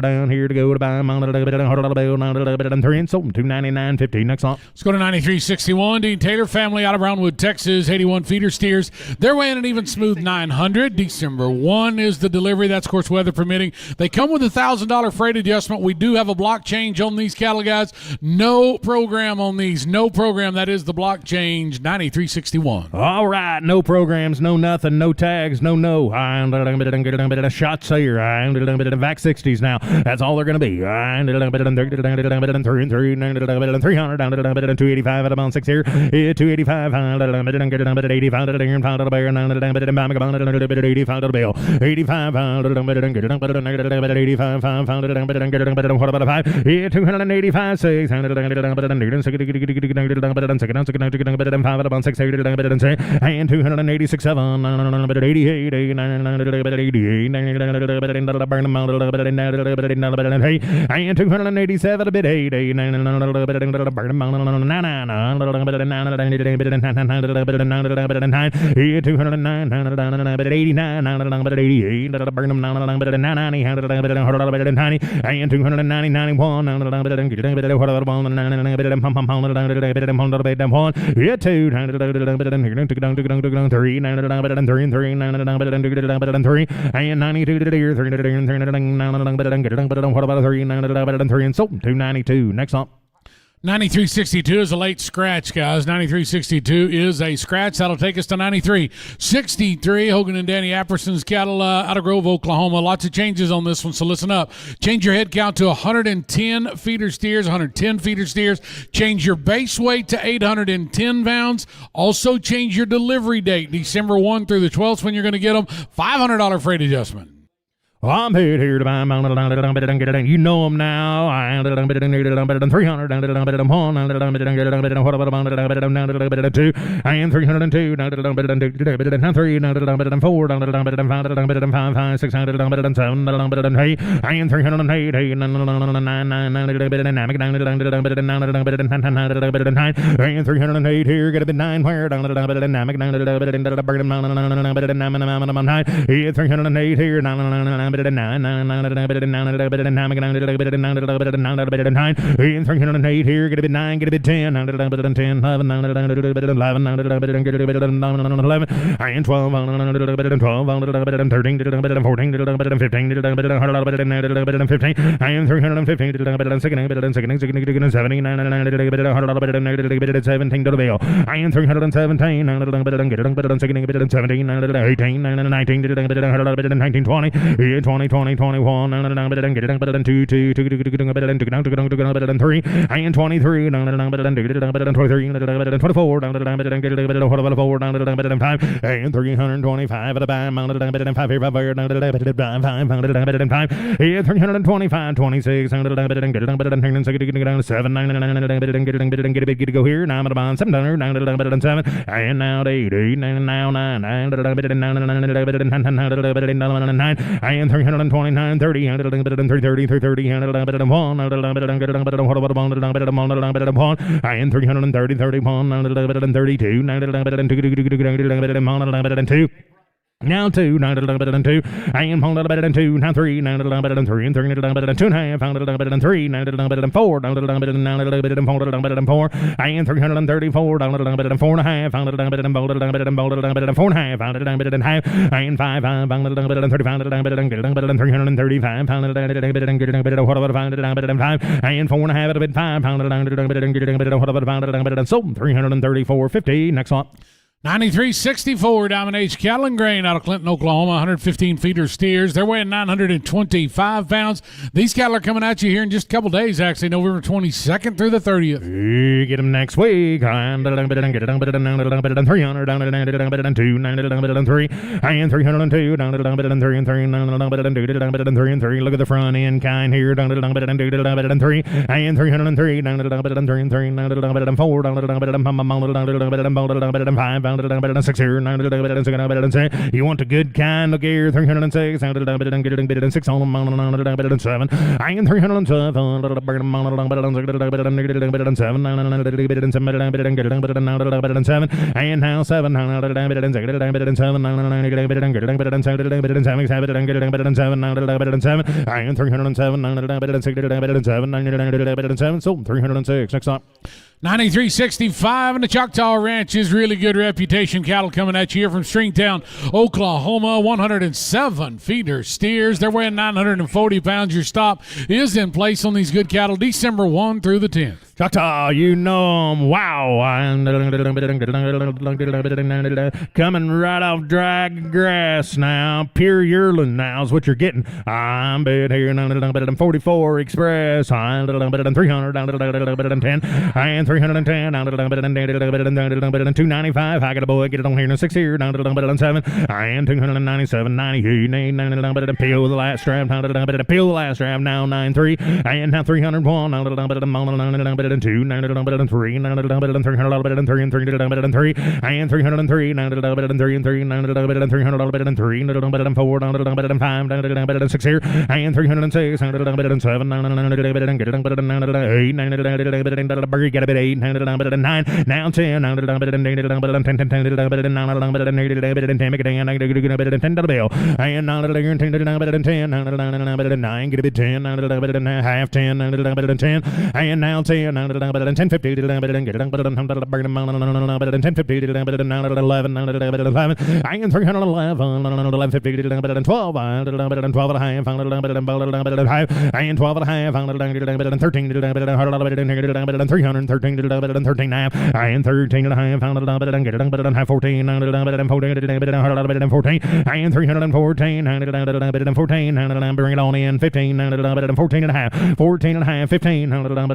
down here to go to buy $3 and sold $299.50. Next on. Let's go to 9361. Dean Taylor family out of Brownwood, Texas. 81 feeder steers. They're weighing an even smooth 900. December 1 is the delivery. That's, of course, weather permitting. They come with a $1,000 freight adjustment. We do have a block change on these cattle, guys. No program on these. No program. That is the block change. 9361. All right. No programs. No nothing. No tags. No. Shots here. Vac 60s now. That's all they're going to be. 300 down to 285 at about 6 here. 285 85 to the bear 85 to the bill 85 85 what about a 5 285 6 5 about 6 and 286 7 88 and 287 a bit 8 what about a 3 and sold 292. Next up. 9362 is a late scratch, guys. 9362 is a scratch. That'll take us to 9363. Hogan and Danny Apperson's cattle out of Grove, Oklahoma. Lots of changes on this one, so listen up. Change your head count to 110 feeder steers, 110 feeder steers. Change your base weight to 810 pounds. Also change your delivery date, December 1 through the 12th when you're going to get them. $500 freight adjustment. Well, I'm here to buy them. You know them now. 300 what about 2 and 302 3 4 5 6 7 and 308 and 308 here get a bit 9 where 308 here 9 308 here, get a bit 9, get a bit 10, 11, 11, 11, and 12, 13, 14, 15, 15, and 315, 17 to the bill, and 317, 18, 19, 20, 20, 20, 21, better than get it better than 2, 2, better than 3, and 23, better than 23, better than 24, better than get it better than 4, better than 5, and 325 at a bam, better than 5, better than 5, better than 5, and 325, 26, better than get it better than 7, 9, better than get it go here, 9 at a bam, 7, better than 7, and now 8, 8, now 9, better than 9, better than 9, and 329, 30, better than 330, 330, better than 1, better than get it better than what about 1, better than 1, better than 1, and 330, 31, better than 32, better than 2, better than 2. Now 2, better than 2, and better than 2, now 3, better than 3, and 3, better than 2.5, better than 3, better than 4, better than 4, better than 4, and 334, better than 4.5, better than 4.5, better than half, and 5, better than 35, better than 335, better than what about better than 5, and 4.5 at a bit 5, better than what about better than so 334, 50. Next one. 9364 Diamond Age Cattle and Grain out of Clinton, Oklahoma. 115 feeder steers. They're weighing 925 pounds. These cattle are coming at you here in just a couple days, actually, November 22nd through the 30th. Get them next week. Better than 300, better than 2, better than 3, and 302, better than 3 and 3, better than 2, better than 3 and 3. Look at the front end kind here. Better than 2, better than 3, and 303, better than 3 and 3, better than 4, better than 5. Better than 6 here, better than 6, better than 7. You want the good kind? Look here, 306, better than 6 on them, better than 7, and 307, better than 6, better than 7, better than 7, and now 7, better than 6, better than 7, better than 7, better than 7, better than 7, better than 7, and 307, better than 6, better than 7, better than 7, so 306. Next up. 9365 and the Choctaw Ranch's really good reputation cattle coming at you here from Stringtown, Oklahoma. 107 feeder steers. They're weighing 940 pounds. Your stop is in place on these good cattle December 1 through the 10th. Choctaw, you know 'em. Wow. Coming right off dry grass now. Pure yearling now is what you're getting. I'm bid here. Better than 44 Express. Better than 300. Better than 10. And 310. Better than 295. I got a boy. Get it on here. 6 here. Better than 7. And 297. 98. Better than peel the last strap. Better than peel the last strap. Now 93. And now 301. Better than 2, better than 3, better than 300, better than 3 and 3, better than 3, and 303, better than 3 and 3, better than 300, better than 3, better than 4, better than 5, better than 6 here, and 306, better than 7, better than 8, better than burger, get a bit 8, better than 9, now 10, better than 8, better than 10, better than 9, better than 8, better than 10, make it 10, better than 10 to the bill, and 9, better than 10, better than 9, get a bit 10, better than half 10, better than 10, and now 10, better than 1050, better than get it, better than 1050, better than 11, better than 11, and 311, 1150, better than 12, better than 12 and a half, better than 5, and 12 and a half, better than 13, better than 313, better than 13 and a half, and 13 and a half, better than get it, better than half 14, better than 14, better than 14, and 314, better than 14, bring it on in, 15, better than 14 and a half, 14 and a half, 15, better than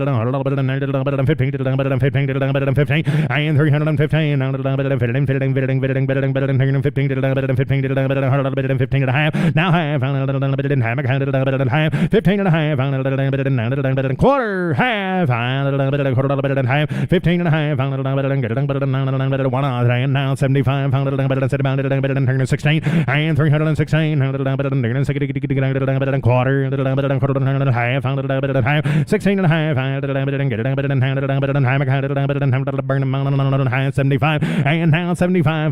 15, better than 15, better than 15, and 315, better than 15, better than 15, better than 315, better than 15, better than 15 and a half, now half, better than half, better than half, 15 and a half, better than quarter, half, better than half, 15 and a half, better than 1, and now 75, better than 16, and 316, better than quarter, better than half, better than half, 16 and a half, better than get it, better than hand it, better than hammock, better than burn them, 75, and now 75,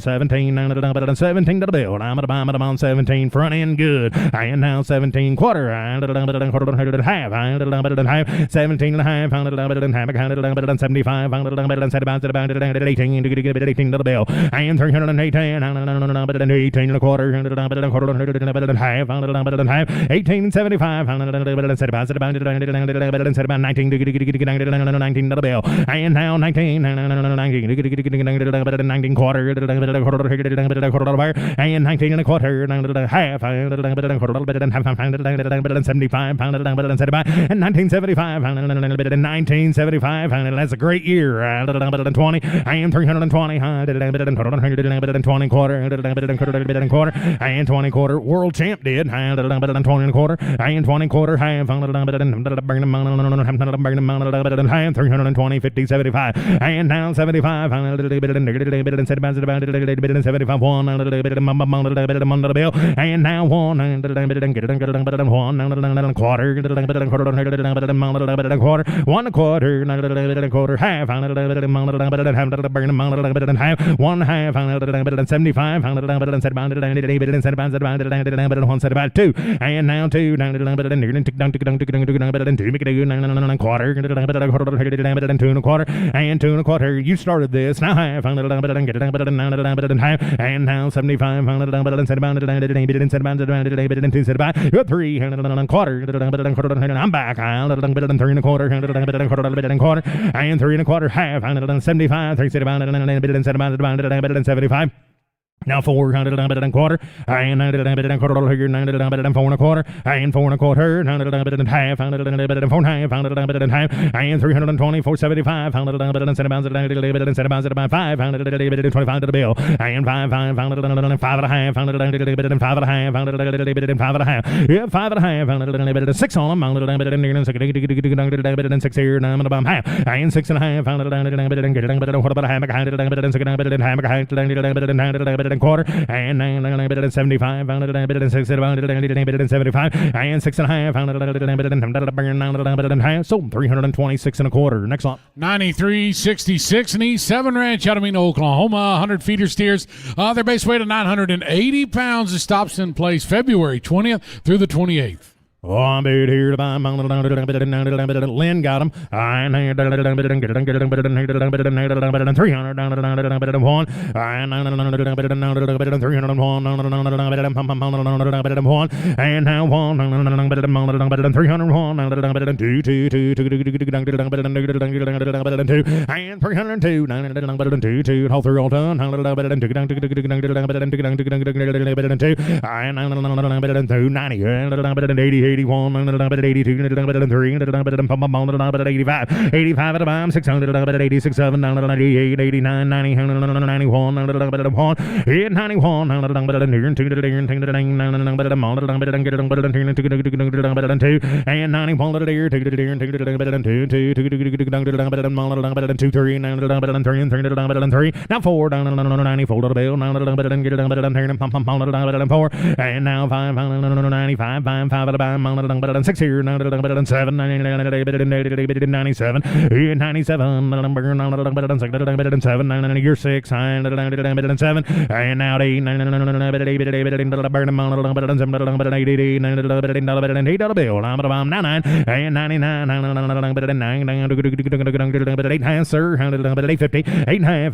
17, better than 17 to the bill, I'm at 17, front end good, and now 17 quarter, better than quarter, half, better than half, 17 and a half, better than hammock, better than 75, better than 18 to get 18 to the bill, and 318, better than 18 and a quarter, better than quarter, better than half, 18 and 75, better than 75, better than 19 to get 19 to the bill. And now 19 quarter, and 19 and a quarter, half, 75, and 1975, 1975, that's a great year. 20, and 320, 20 quarter, and 20 quarter, world champ did, 20 and a quarter, and 20 quarter, half, 320, 50, 75, and now 75, 75, 1, under the bill, and now 1, quarter, one quarter, half, half, 1 half, 75, 2, and now 2, quarter, 2 and a quarter, and 2 and a quarter. You started this, now half, and now 75, 3 and quarter, I'm back, 3 and a quarter, and 3 and a quarter, half, 75, 75. Now 4 and a quarter, and 4 and a quarter, and 4 and a quarter, and half, 4 half, and 320, 475, 5, 25 to the bill, and 5 and a half, 5 and a half, yeah, 5 and a half, 6 on them, 6 here, and half, and 6 and a half, quarter, and 75, and 75, and 6 and a half, so 326 and a quarter. Next one. 93.66 and East 7 Ranch out of Mena, Oklahoma. 100 feeder steers. Their base weight of 980 pounds. It stops in place February 20th through the 28th. Oh, I'm here to buy Lynn got him. 300 and now 1 and 302 all through all done 90 81, 82, 83, 85, 85 at a time, 600, 86, 7, 98, 89, 90, 91, 91, and 91 now 4 94 to the bill 4 and now 5 95 5 at a time 6 here 7 97 97 year 6 and now 8 bill 9 and 99 8 hands sir 850 8 half 8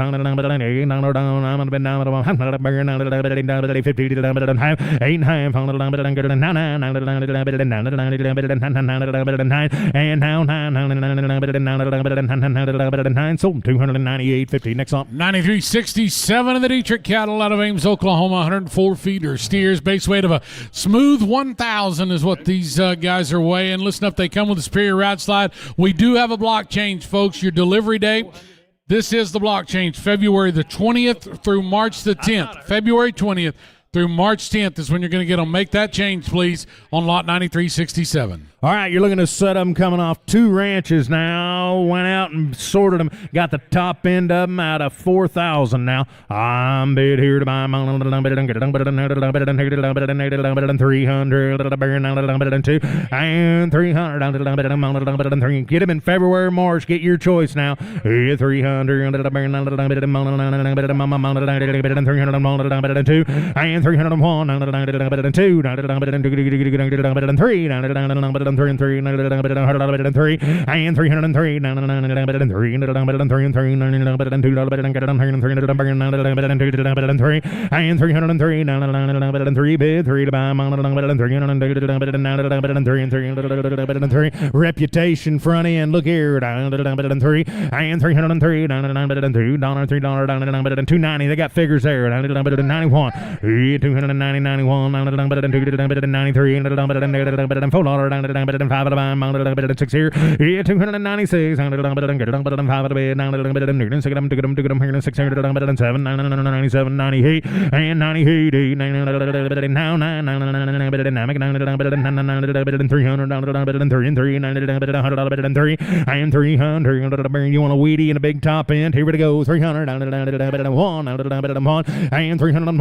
and now 9 so 298.50. Next up 93.67 of the Dietrich cattle out of Ames, Oklahoma. 104 feeder steers, base weight of a smooth 1,000 is what these guys are weighing. Listen up, they come with a Superior route slide. We do have a block change, folks. Your delivery date, this is the block change, February the 20th through March the 10th. February 20th through March 10th is when you're going to get them. Make that change, please, on lot 9367. All right, you're looking to set them coming off 2 ranches now. Went out and sorted them. Got the top end of them out of 4,000 now. I'm bid here to buy 300 and 300. Get them in February, March. Get your choice now. 300 and and 301, 2, 3, 3, and 303, and 303, bid 3 to buy, 303, reputation front end, look here, 3 and 303, $2, $290, they got figures there, 91, 290, 91, 93, $4, 5 6 here, 296, 5 7, 97, 98, and 98, now 300, and 300, you want a weedy and a big top end, here we go, 300, 1, and 301, and $300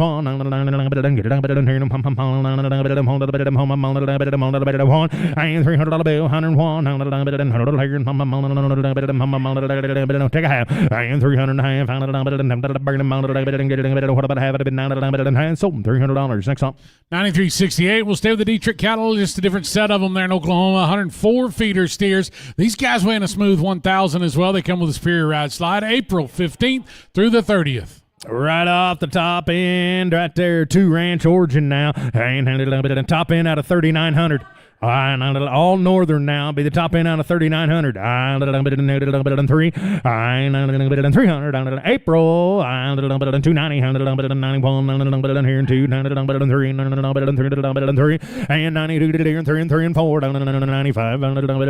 bill, 101, take a half, and 300 and a half, what about half of it, sold $300, next up. 9368. We'll stay with the Dietrich cattle, just a different set of them there in Oklahoma. 104 feeder steers. These guys weigh in a smooth 1,000 as well. They come with a Superior Ride Slide, April 15th through the 30th. Right off the top end, right there, 2 Ranch Origin now, and top end out of 3,900. All northern now, be the top end out of 3,900. 300, April, 290, 91, here and 2, 3, and 92, 3 and 4, 95, 5, 95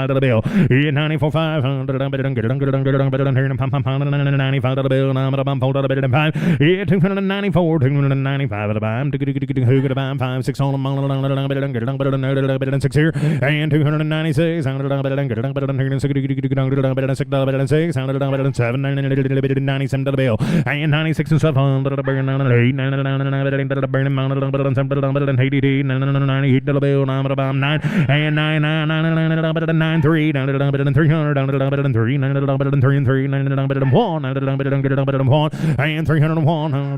of the bill. 94, 500, 95 of the bill, 294, 295 of the bill. Who could have 5, 6 on them, 6 here, and 296, 7, 97 to the bill, and 96 and 700, 8, 98 to the bill, 9, and 9, 3, 300, 3, 1, and 301,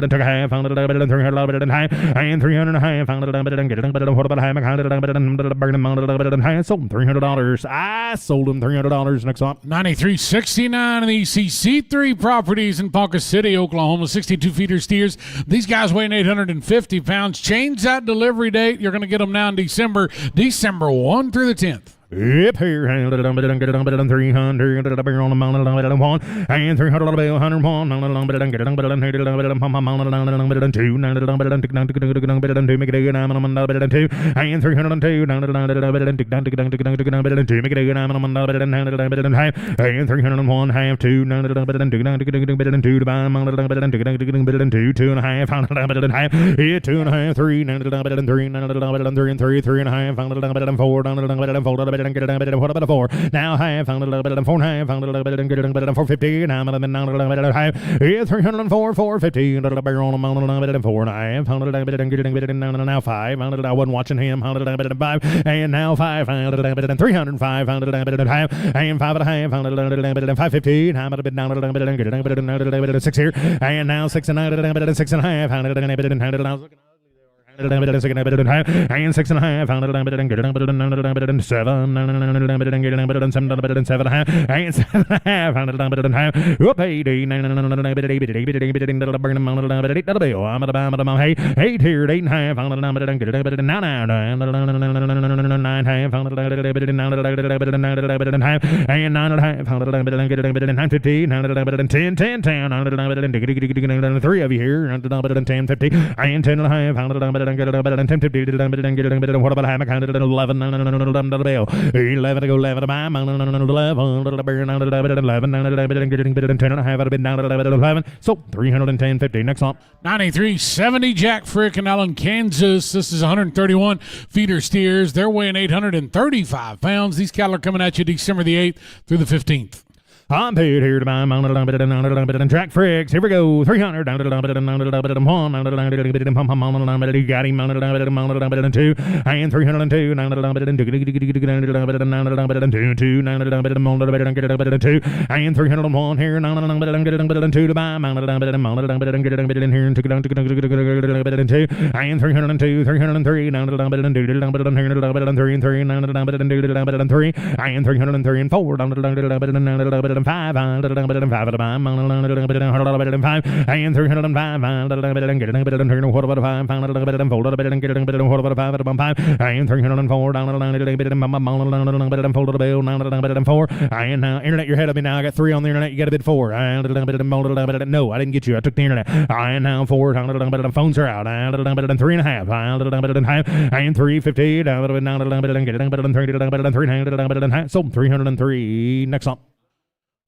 took a half, 300, and 300 and a half, what about half, sold $300. I sold them $300. Next up, 9369 of the ECC3 properties in Ponca City, Oklahoma. 62 feeder steers. These guys weighing 850 pounds. Change that delivery date. You're going to get them now in December 1 through the 10th. Yep, here, 300, on the mountain, and $300 bill, 101, and 302, and 301, half, 2, 2 to buy, 2 and a half, 3, 3 and 3 and a half, 4, what about a 4? Now half, 4 and a half, 450, and I'm at the half, 304, 450, and a barrel on a mountain, 4 and a half, now 5, I wasn't watching him, 5, and now 5, 305, and half, and 5 and a half, 550, and I'm at a bit down, 6 here, and now 6 and 6 and a half, and 6 and a half, 7, 7 and a half, 7 and a half, whoop, 80, 8 here, 8 and a half, 9, and 9 and a half, 950, 10, 10, 10, 3 of you here, 10, 50, and 10 and a half, what about half, 11 to the bill, 11 to go, 11 to buy, 11, 10 and a half, I'd have been down to 11, so 310.50. Next up, 9370 Jack Frick in Allen, Kansas. This is 131 feeder steers. They're weighing 835 pounds. These cattle are coming at you December the 8th through the 15th. I'm paid here to buy track fricks. Here we go. 300 down to the one. You got him 2 and 302 down to the 2 and 301 here to buy here and 2 and 302 303 down to the 3 and 3 and 303 and 4 down to the 5 and 5 and 305 and 304 down to 4 and internet you're ahead of me now. I got 3 on the internet, you got a bid 4 no, I didn't get you, I took the internet and now 4 phones are out 3.5 and 350 down to 300 so 303 next up.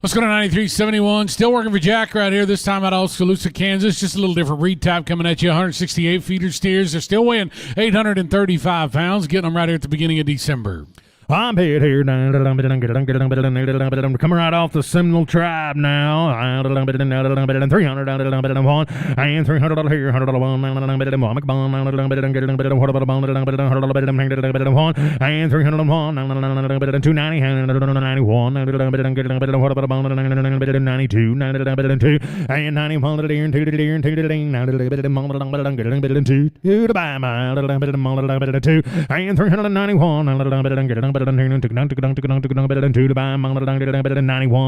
Let's go to 93.71. Still working for Jack right here, this time out of Oskaloosa, Kansas. Just a little different read type coming at you. 168 feeder steers. They're still weighing 835 pounds. Getting them right here at the beginning of December. I'm paid here. Coming right off the Seminole tribe now. 300 and 300 here. 100 1 and 301 290 92 and 91 here and 2 and 391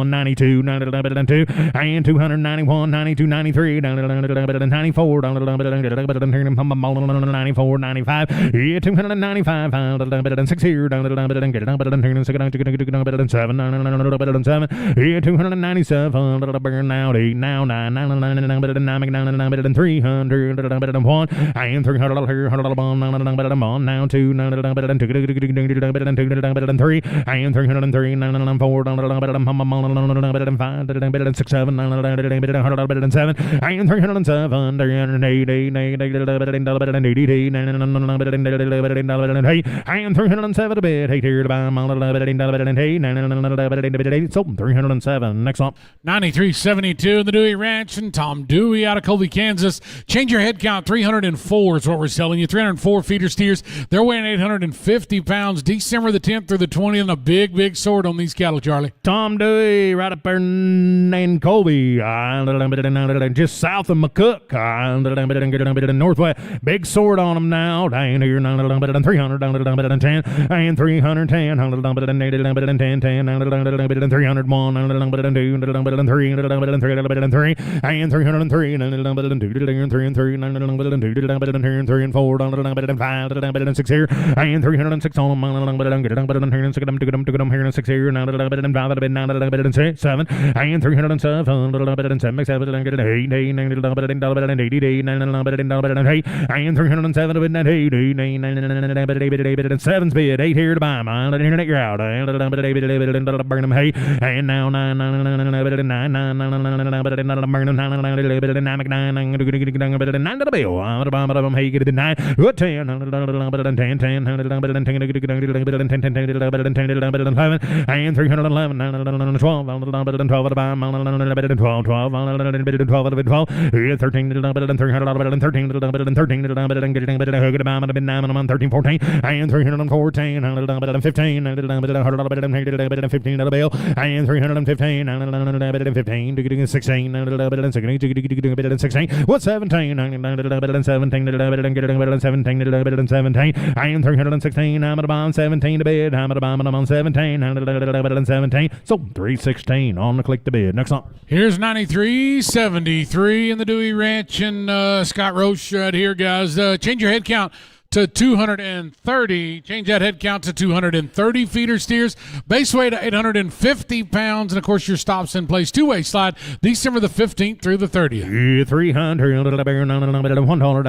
91, 92, and 291, 92, 93, 94, 94, 95, 295, 6 here, 7, 297, now 8, now 9, 9, 300, 1, and 300 here, 101, now 2, 3 and 303 and 4 5 6 7 and 7 and 307 and 307 a bit 8 here to buy so 307 next up 93.72 the Dewey Ranch and Tom Dewey out of Colby, Kansas. Change your head count. 304 is what we're selling you. 304 feeder steers. They're weighing 850 pounds. December the 10th through the 20th, and a big sword on these cattle, Charlie. Tom Dewey, right up there in Colby, just south of McCook, northwest. Big sword on them now. Down here, 300, 10, and 310, 10, 301, 303, and 303, and 3 and 4, 5, 6 here, and 306 on them, 6 here, 7, and 307, and 307 and 7's bid 8 here to buy mine. Internet you're out. And now 9 to the bill. Hey, get it 9 10 and 311 and 12 12 13 13 14 and 314 and 15 and 15 of the bill and 315 and 15 16 and 16 what 17 and 17 and 316 I'm at a bomb 17 to bid I'm at a bomb on 17 and 17 so 316 on the click to bid. Next up here's 93.73 in the Dewey Ranch and Scott Roche right here, guys. Change your head count to 230. Change that head count to 230 feeder steers. Base weight to 850 pounds. And, of course, your stops in place. Two-way slide December the 15th through the 30th. 300. $1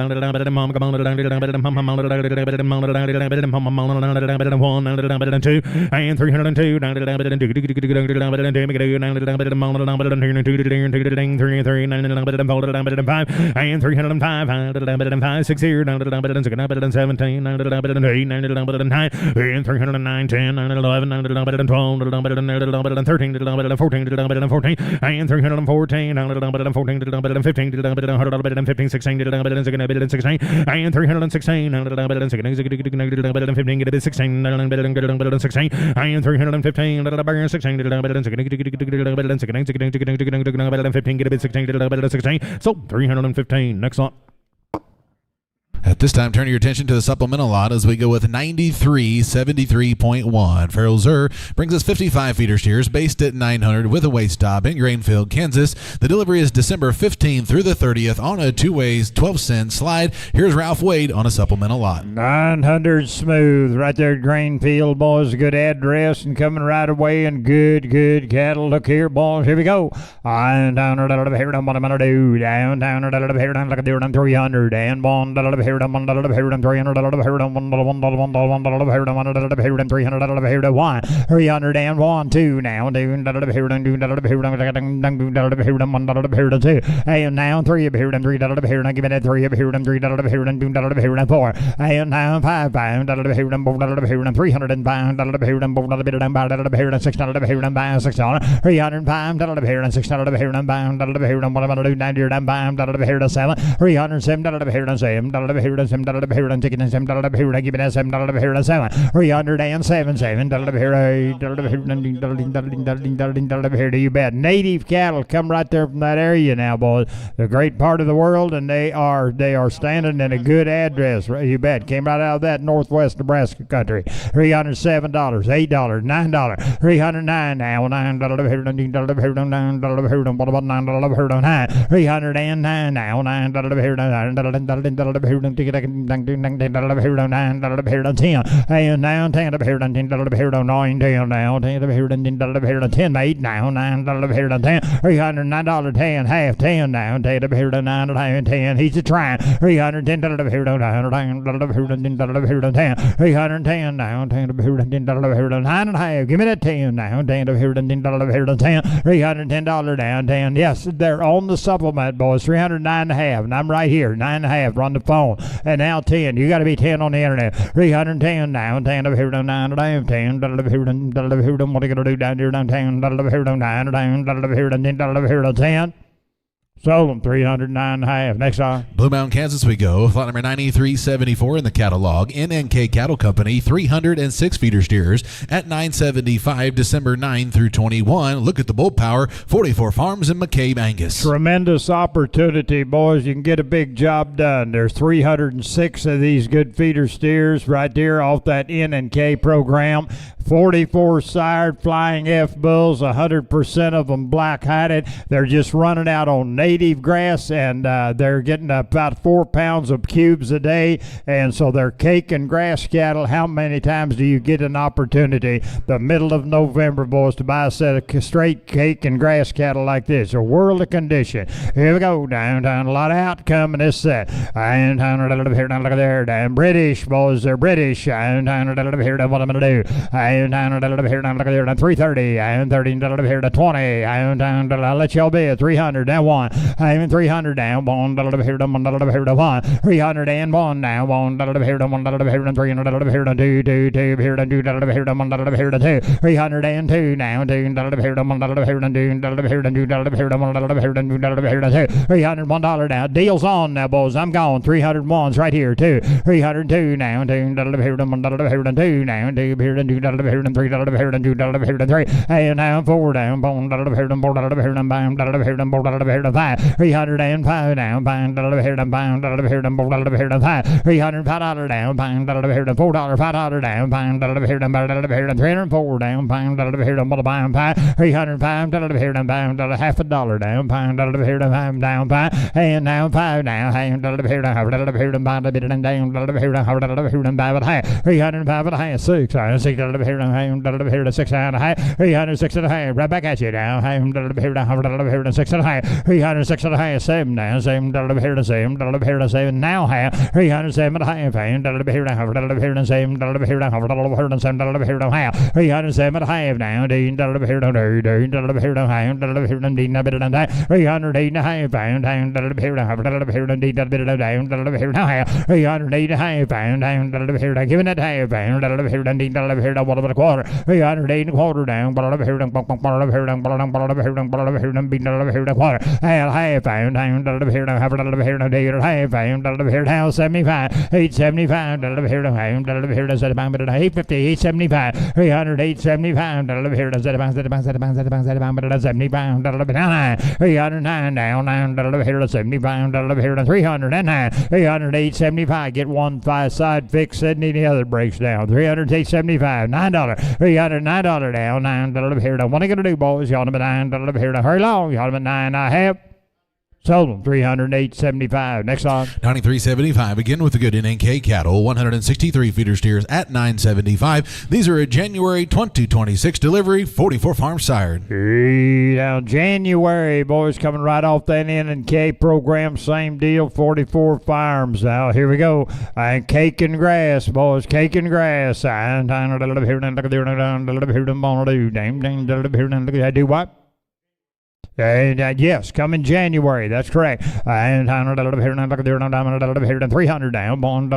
2 and 302 and 305 6 here 17, 8, 9, 10, and 309, 10, 11, 12, 13, 14, 14, and 314, 14, 15, 15, 16, 16, and 316, 15, 16, 16, and 315, 16, so 315. Next on. At this time, turn your attention to the supplemental lot as we go with 9373.1. Farrell Zur brings us 55 feeder steers based at 900 with a weight stop in Grainfield, Kansas. The delivery is December 15th through the 30th on a 2-ways 12-cent slide. Here's Ralph Wade on a supplemental lot. 900 smooth right there at Grainfield, boys. Good address and coming right away and good cattle. Look here, boys. Here we go. Down here, what I'm going to do. Down here, like a deer on 300. And bond, here, 300, 300, 300, 301, 2 now, and now 3 up here, and 3 up here, and give me that 3 up here, and 3 up here, and 2 up here, and 4, and now 5 pound, up here, and 4 up here, and 300 pound, up here, and 4 up here, and 5 up here, and 6 up here, and 5, 600, 300 pound, up here, and 6 up here, and bound, up here, and what I'm going to do, 90 and bound, up here, to 7, 307, up here, and 7, up here, and 7, up here, and chicken, and 7, up here, and give me that 7, up here, and 7, 307, 7, up here, 8, up here, do you bet. Native cattle come right there from that area now, boys. The great part of the world, and they are standing in a good address. You bet. Came right out of that northwest Nebraska country. $307, $8, $9, 309 now, $9 up here, $9 up here, $9 up here, what about $9 up here, $9, 309 now, $9 up here, $9 up here, $9 up here, $10, and now $10 up here, $10 up here, $9, $10 now, $10 up here, $10 up here, $10, $8 now, $9 up here, $10, $309, $10, half, $10 now, $10 up here, $9 and $10, he's a trying, $310 up here, $9 up here, $10 up here, $10, $310 now, $10 up here, $10 up here, $9 and a half, give me that 10 now, $10 up here, $10 up here, $10, $310 down, $10, yes, they're on the supplement, boys, $309 and a half, and I'm right here, 9 and a half, run the phone, and now 10, you got to be 10 on the internet, 310 now, 10 up here, 9 and a half, 10, $10 up here, $10 up here, what are you going to do down here, 10, $10 up here, 9, $10 up here, $10 up here, 10, sold them 309 and a half. Next on. Blue Mountain, Kansas we go. Lot number 9374 in the catalog. NNK Cattle Company, 306 feeder steers at 975 December 9 through 21. Look at the bull power, 44 farms in McCabe, Angus. Tremendous opportunity, boys. You can get a big job done. There's 306 of these good feeder steers right there off that NNK program. 44 sired flying F bulls, 100% of them black-hided. They're just running out on native grass, and they're getting about 4 pounds of cubes a day, and so they're cake and grass cattle. How many times do you get an opportunity the middle of November, boys, to buy a set of straight cake and grass cattle like this? A world of condition. Here we go, downtown, a lot of outcome in this set. Downtown, here, down, look at there, down British, boys, they're British. Downtown, here, down, what I'm going to do. Down, here, down, look at there, down 330, and 30, down here to 20, down, I'll let y'all be at 300, down 1, and 300 down, 1, down here, down 1, down here to 1, 300 and 1 now, 1, down here, down 1, down here, down 300, down here to 2, 2, 2, here, down 2, down here, down 1, down here to 2, 300 and 2 now, 2, down here, down 1, down here, down 2, down here, down 2, down here, down 1, down here, down 2, down here to 2, $301 now, deals on now, boys, I'm gone, 301's right here, 2, 302 now, 2, down here, down 1, down here, down 2 now, 2 here, down 2, down here, down 3, down here, down 2, down here, down 3, and now 4 down, 1, down here, down 4, down here, down 5, down here, down 4, down here, down 5, 305 down, pound, down here, down, pound, down here, down 4, down here, down 5, $305 down, pound, down here, down $4, $5 down, pound, down here, down, down here, down 304 down, pound, down here, down, pound, 305 down here, down, pound, down half a dollar down, pound, down here, down, pound, down, and now 5 down, hand, down here, down, down here, down, pound, a bit down, down here, down, down here, down 5 and a half, 305 and a half, 6, 6 down here, down, hand, down here, down 6 and a half, 306 and a half, right back at you down, hand, down here, down 6 and a half, 306 306 and a half, 7 down, $7 here to $7 here to 7 now half, 307 and a half, $7 here to half, $7 here to $7 here to half, $7 here to $7 here to half, 307 and a half down, $10 here to $10 here to half, $10 here to $10 308 and a half, $10 here to half, $10 here to $10 here to half, 308 and a half, $10 here to giving it half, $10 here to $10 here to what about a quarter, 308 and a quarter down, $10 here to $10 here to $10 here to $10 here to $10 here to quarter, half, $10 here to half, $10 here to half, $10 here to half, 75, $875, $10 here to half, $10 here to 850, $875, 300, $875, $10 here to 75, $75, 309 down, $9 here to 75, $10 here to 309, 300, $875, get one side fix, Sydney, the other breaks down, 300, $875, $9, 300, $9 down, $9 here to, what are you going to do, boys? You ought to be $9 here to hurry along, you ought to be 9.5. Sold them, 308.75. Next on. 93.75. Again with the good NNK cattle. 163 feeder steers at 9.75. These are a January 2026 delivery. 44 farms sired. Hey, now January, boys, coming right off that NNK program. Same deal, 44 farms. Now here we go. Cake and grass, boys. Cake and grass. Do what? Yes, coming January. That's correct. And 300 down, $1 here to 300 and one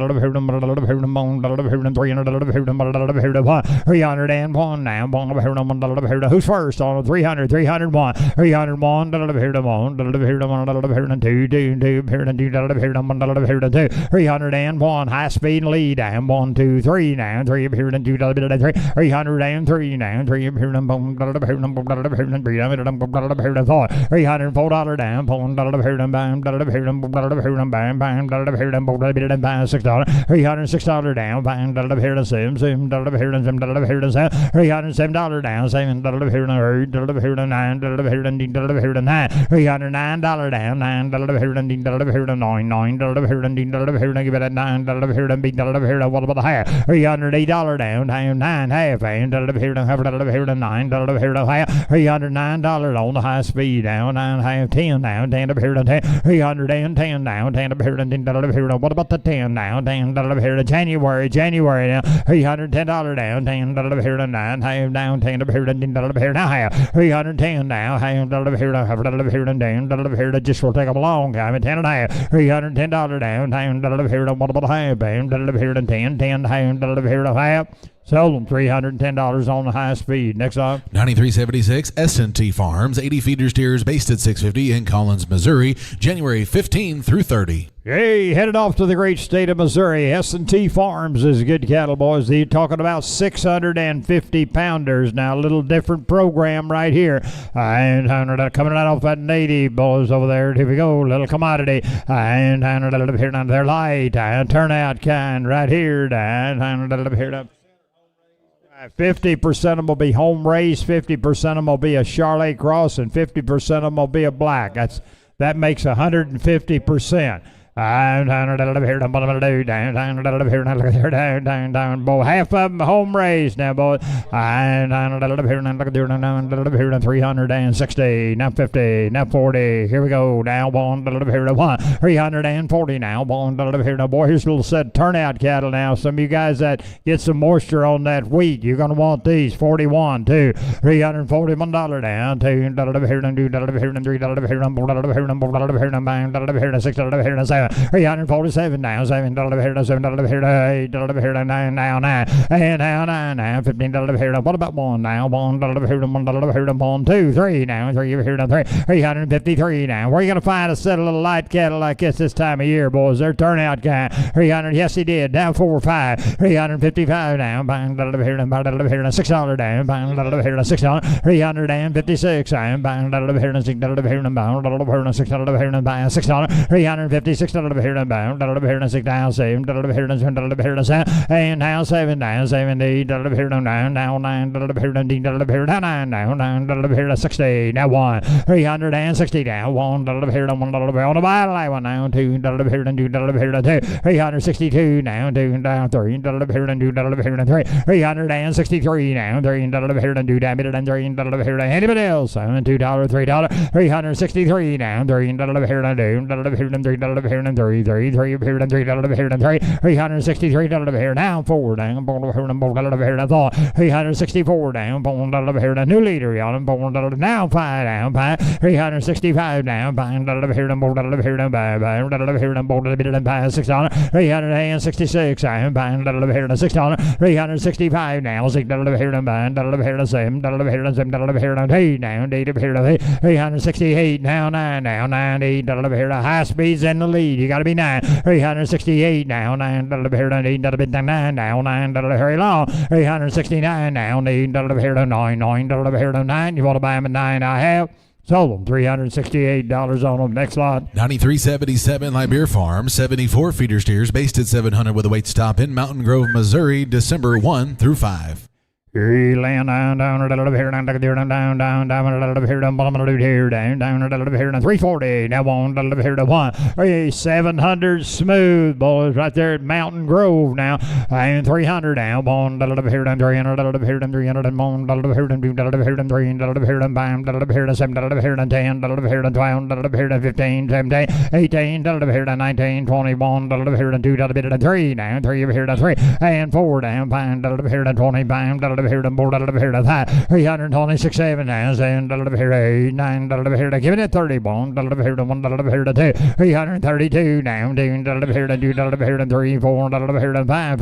now, $1 here to who's first on 300, 301, 301 here to 1 here to 1 here to 2 here to 2 here to 1 here to 2 301 high speed lead down 1 2 3 now 3 here to 2 3 303 now 3 here to $1 here to $304 down, $1 here to bam, $1 here to bam, bam, $1 here to bam, $6, $306 down, bam, $1 here to $7, $7 here to $7 here to $7, $307 down, $7 here to $8, $1 here to $9, $1 here to $10 here to $9, $309 down, $9 here to $10 here to $9, $9 here to $10 here to give it at $9 here to $8 here to what about the half, $308 down, $9 half, $1 here to half, $1 here to $9 here to half, $309 on the high speed down, 9 half, 10 now, 10 up here to 10, 310 now, 10 up here to 10 up here to what about the 10 now, 10 up here to January now, $310 down, 10 up here to 9 half down, 10 up here to 10 up here now half, 310 now, half up here to half up here to 10 up here to just will take them a long time, 10 and a half, $310 down, 10 up here to what about half, 10 up here to 10, 10 half up here to half. Sold them, $310 on the high speed. Next up. 93.76 S&T Farms, 80 feeder steers based at 650 in Collins, Missouri, January 15 through 30. Hey, headed off to the great state of Missouri. S&T Farms is good cattle, boys. They're talking about 650 pounders. Now, a little different program right here. And coming right off that native, boys, over there. Here we go, little commodity. And here now, they're light. Turnout kind right here. And here 50% of them will be home raised, 50% of them will be a Charolais cross, and 50% of them will be a black. That makes 150%. Half of them home raised now, boy. 360, now 50, now 40. Here we go. Now one, here to 1. 340 now. One, here to boy. Here's a little set turnout cattle now. Some of you guys that get some moisture on that wheat, you're gonna want these. 41, 2, $341 down. 2 here to 2 here to 3 here to 4 here to 6 here to 7. 347 now, $7 here to $7 here to $8 here to 9 now 9 and now 9 now $15 here to what about 1 now $1 here to $1 here to 1 2 3 now 3 here to 3 353 now. Where are you gonna find a set of little light cattle like this time of year, boys? They're turnout kind. 300, yes he did. Down 4 or 5. 355 now. $5 here to $6 down. $5 here to $6. 356 down. $5 here to $6 here to $6 here to $6 $356 $6 down, $6 down, $7 $7 and now $7 down, $70 down, now $9 down, $9 down, $9 $60 now $360 down, $1 $1 on the bottom line one now, $2 $2 $362 now, $2 down, $3 $2 $3 $363 now, $3 $2 down, $3 anybody else? $2 $3 $363 now, $3 $3 down, $4 down, $364 down, new leader on now, $5 down, $365 down, $6 $366 down, $6 $365 now, $6 $368 now, $9 now, $9 high speeds in the lead, you gotta be 9, $368 now, $9 $9 now, $9 very long, $369 now, $9 9, you want to buy them at 9 I have. Sold them, $368 on them. Next lot. 9377 Liberia Farm, 74 feeder steers based at 700 with a weight stop in Mountain Grove, Missouri, December 1 through 5. Laying down, down, down, 340, now $1, 700 smooth, boys, right there at Mountain Grove now, and 300 now, $1, 300, 300, 300, 12, 15, 17, 18, 19, 21, 2, 3 now, 3 and 4 down, 25, $326, $7 now, $7, $8, $9, give it at 30, $1, $1, $2, $332 now, $2, $3, $4, $5,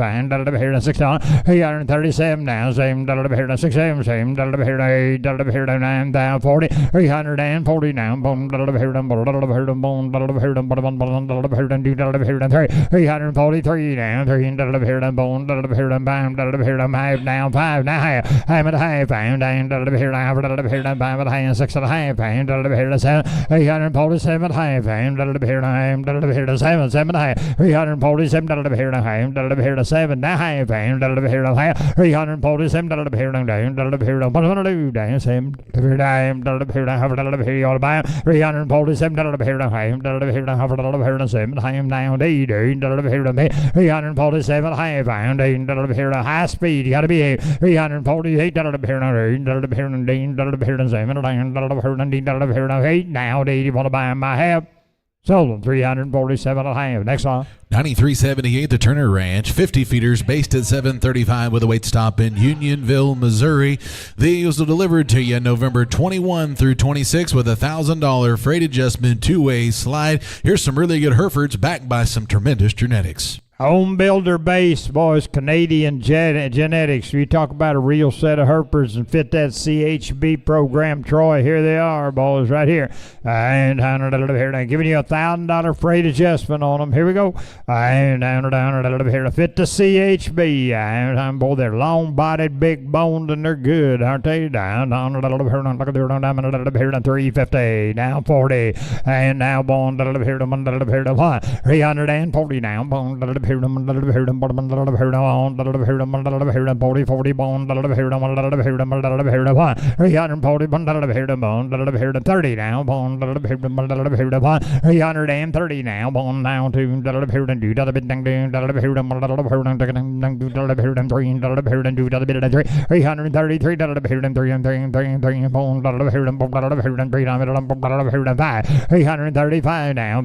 $6, $337 now, $7, $6, $7, $8, $9, $40, $340 now, $1, $343 now, $5 now, I'm at a half pound, down to the here, $5 $6.5 pound, $847 half pound, $7, $7.5, $347 here, $7 now half pound, $347 down, down, $7, you ought to buy $347 here, $7 now, $347 half pound, high speed, you got to be here. $348 now, you want to buy them I have. Sold them, $347.5. Next one. 9378 the Turner Ranch, 50 feeders based at 735 with a weight stop in Unionville, Missouri. These will delivered to you November 21 through 26 with a $1,000 freight adjustment two-way slide. Here's some really good Herefords backed by some tremendous genetics. Home builder base, boys, Canadian genetics. You talk about a real set of Herefords and fit that CHB program, Troy. Here they are, boys, right here. And here, giving you a $1,000 freight adjustment on them. Here we go. And here, fit the CHB. And boy, they're long-bodied, big-boned, and they're good, aren't they? Down, $350, now $40, and now $340 now, $40, $30 now, $330 now, $335 now,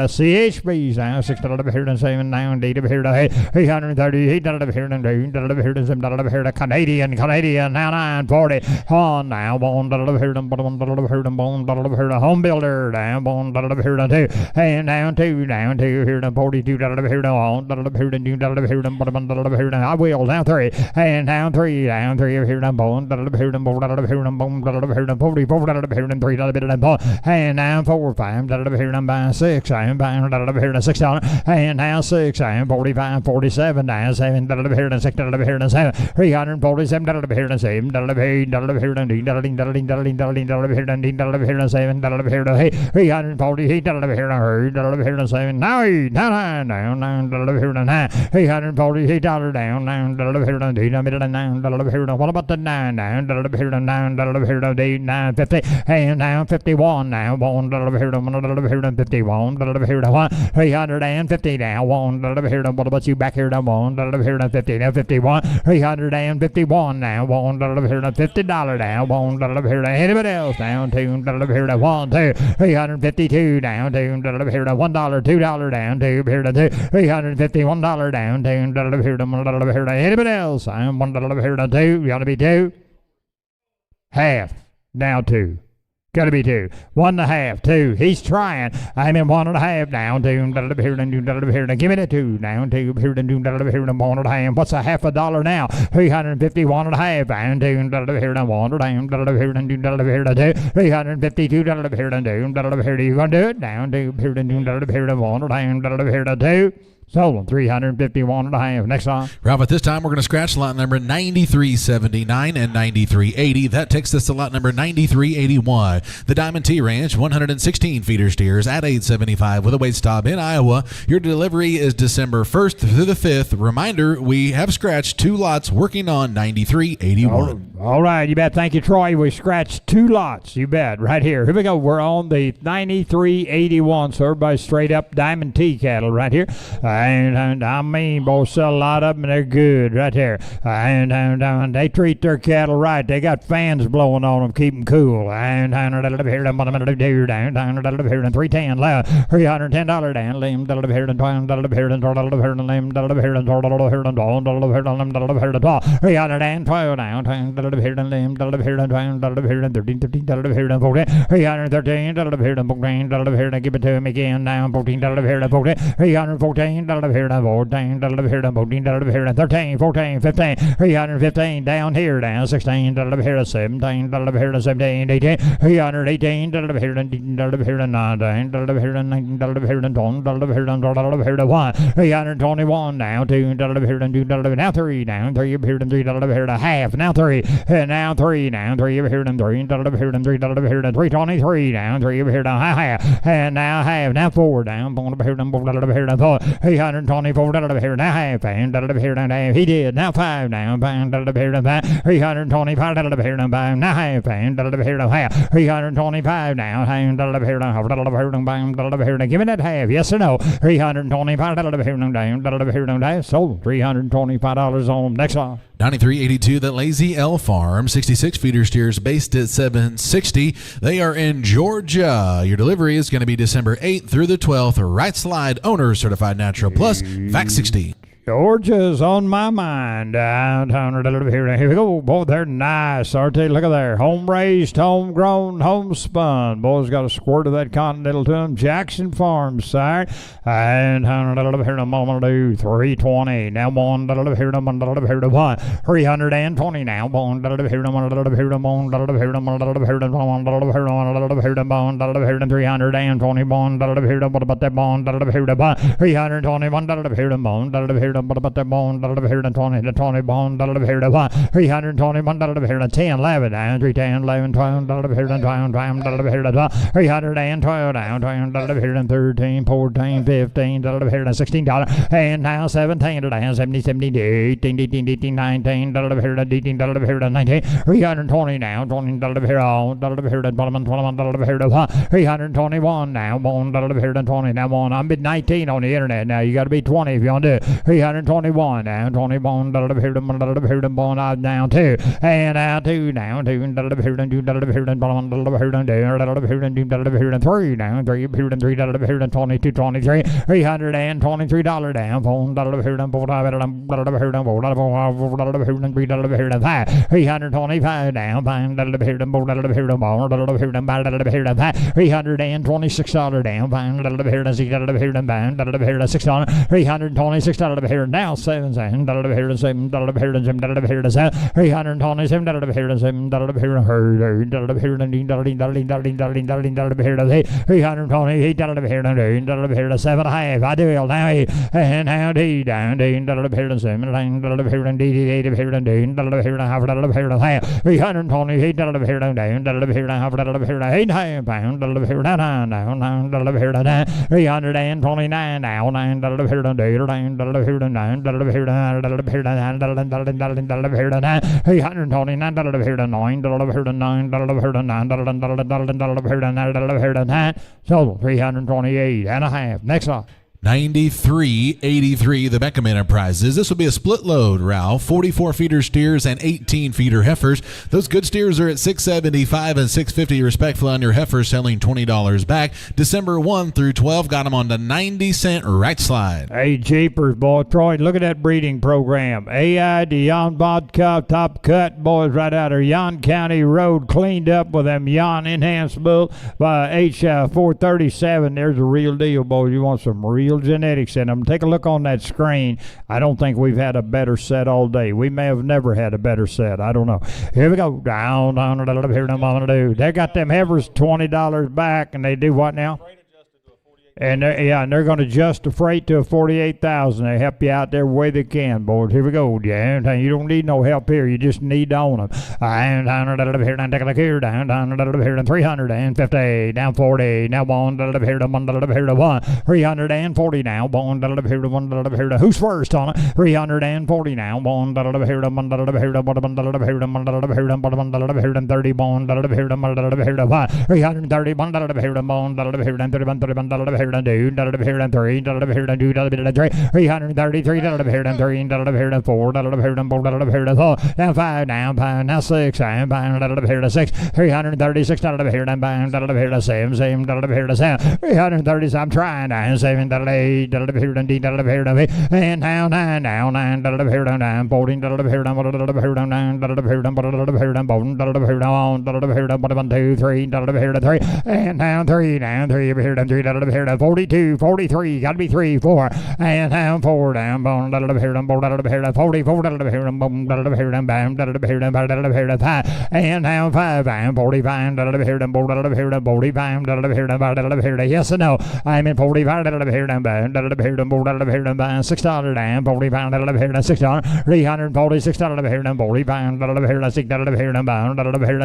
CHBs now, $6 now, $338 Canadian now, $940 on now, home builder down, and down $2 here, $42 I will now $3 and down $3 here, $44 and now $4 $5 here, $6 and now $6 46 and 45, 47 down, 7 here and 6 here and 7, 347 here and 7 here and D here and 7 here to 340 here and 7 now down here and 9 340 here down here and D here and what about the 9 down here and 9 here and D 950 and now 51 now 1 here and 51 here to 1 350 now 1 here and what about you back here to 1 here and 50 now 51 351 now 1 here and $50 now 1 here to anybody else down 2 here to 1 2 352 down 2 here to $1 $2 down 2 here to 2 $351 down 2 here to anybody else I'm $1 here to 2 gotta be 2 half now 2 gotta be 2 1.5 2 he's trying I'm in 1.5 down 2 here to give me the 2 down 2 here to 1.5 what's a half a dollar now 351.5 down 2 here to 1 down here to 2 352 here to 2 here you gonna do it down 2 here to 1 down here to 2 sold 351.5. Next song. Ralph, at this time, we're going to scratch lot number 9379 and 9380. That takes us to lot number 9381. The Diamond T Ranch, 116 feeder steers at 875 with a weight stop in Iowa. Your delivery is December 1st through the 5th. Reminder, we have scratched 2 lots working on 9381. All right, you bet. Thank you, Troy. We scratched 2 lots. You bet. Right here. Here we go. We're on the 9381. So everybody's straight up Diamond T cattle right here. And I mean, boys sell a lot of them, and they're good right there. And they treat their cattle right. They got fans blowing on them, keep them cool. And here, down, here, 310, loud, $310 down, limb, here, and twine, here, and here, and limb, here, and here, and 312 down, here, and limb, here, and twine, here, and 13, here, and 14, 313, here, and 14, here, and give it to me again, down, 14, here, and 14, 314, here to 14, here to 14, here to 13, 14, 15, 315 down here, down 16, here to 17, here to 17, 18, 318, here to 19, here to 19, here to 20, here to 1, 321 now 2, here to 2, now 3, down 3, here to 3, here to half, now 3, now 3, down 3, here to 3, here to 3, here to 323, down 3, here to half, and now half, now 4, down, here to 4, 324 here now half and here now half he did now 5 now pound here now 5 325 here now 5 now half and here now half 325 now hand here now here now give me that half yes or no 325 here now down here now sold $325 on next one 9382, the Lazy L Farm, 66 feeder steers based at 760. They are in Georgia. Your delivery is going to be December 8th through the 12th. Right slide, owner certified natural plus, VAC 60. Georgia's on my mind. Downtown here we go. Boy, they're nice, aren't they? Look at there. Home raised, home grown, homespun. Boys got a squirt of that Continental to them. Jackson Farms side. And here a moment to 320. Now one here to 1. 320 now. One here to 1 here to 1 here to 1 here to 1 here to 321 here to what about that bond here to 321 here to bond here to what about that bond here to 20 to 20 bond here to 321 here to 10 11 down 310 11 12 here to 12 here to 312 down 12 here to 13 14 15 here to $16 and now 17 down 70 70 18 18 18 19 here to 18 here to 19 320 now 20 here all here to 21 here to 321 now 1 here to 20 now 1 I'm bid 19 on the internet now you got to be 20 if you want to do it 321 down 21 here to 1 down 2 and now 2 down 2 here to 2 here to 1 here to 3 down 3 here to 3 here to 22 23 $323 down 4 here to 4 here to 5 325 down 5 here to 4 here to 5 $326 down 5 here to 6 here to 5 $326 here now, 7 7 here 7 here 7 here 7 327 here 7 here here 320 here 7 half. I do it now, and how D down D here 7 here D here half here 320 here down here half here 8 half pound here down 329 now 9 here down here 9 here 9 here 329 9 so 328 and a half. Next one. 93.83 the Beckham Enterprises. This will be a split load, Ralph. 44 feeder steers and 18 feeder heifers. Those good steers are at $675 and $650 respectfully on your heifers, selling $20 back. December 1 through 12 got them on the 90-cent right slide. Hey, jeepers, boy. Troy, look at that breeding program. AI, Yon Vodka, top cut, boys, right out of Yon County Road, cleaned up with them Yon enhanced bull by H437. There's a real deal, boys. You want some real genetics in them. Take a look on that screen. I don't think we've had a better set all day. We may have never had a better set. I don't know. Here we go. Down, here, they got them heifers $20 back, and they do what now? And they're going to adjust the freight to a 48,000. They help you out there the way they can, boys. Here we go. Yeah, you don't need no help here. You just need to own them. Down here, take a look here. Down here, 350, down 40, now 1 here, 1 340 now, 1 here, who's first on it? 340 now, 1 here, 1 here, 1 here, 1 333 now 5 now 5 now 6 now 6 336 here 7 7 330. I'm trying now 7 8 and now 9 now 9 here 9 14 here 9 1 2 3 here 3 and now 3 now 3 here 42, 43, got to be 3, 4, and down 4, down, bone, here, 44, here, boom, here, bam, here, 5, and down 5, and 45, here, boom, here, yes and no, I'm in 45, here, bam, here, 6 and 45, here, $6, 346, here, 45, here,